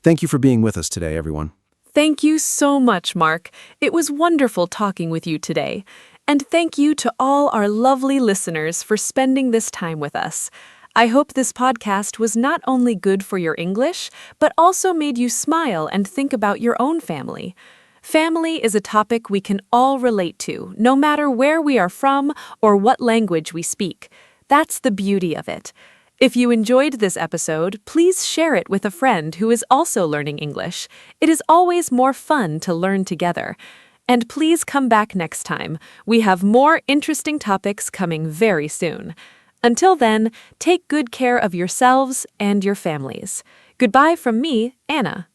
Thank you for being with us today, everyone. Thank you so much, Mark. It was wonderful talking with you today. And thank you to all our lovely listeners for spending this time with us. I hope this podcast was not only good for your English, but also made you smile and think about your own family. Family is a topic we can all relate to, no matter where we are from or what language we speak. That's the beauty of it. If you enjoyed this episode, please share it with a friend who is also learning English. It is always more fun to learn together. And please come back next time. We have more interesting topics coming very soon. Until then, take good care of yourselves and your families. Goodbye from me, Anna.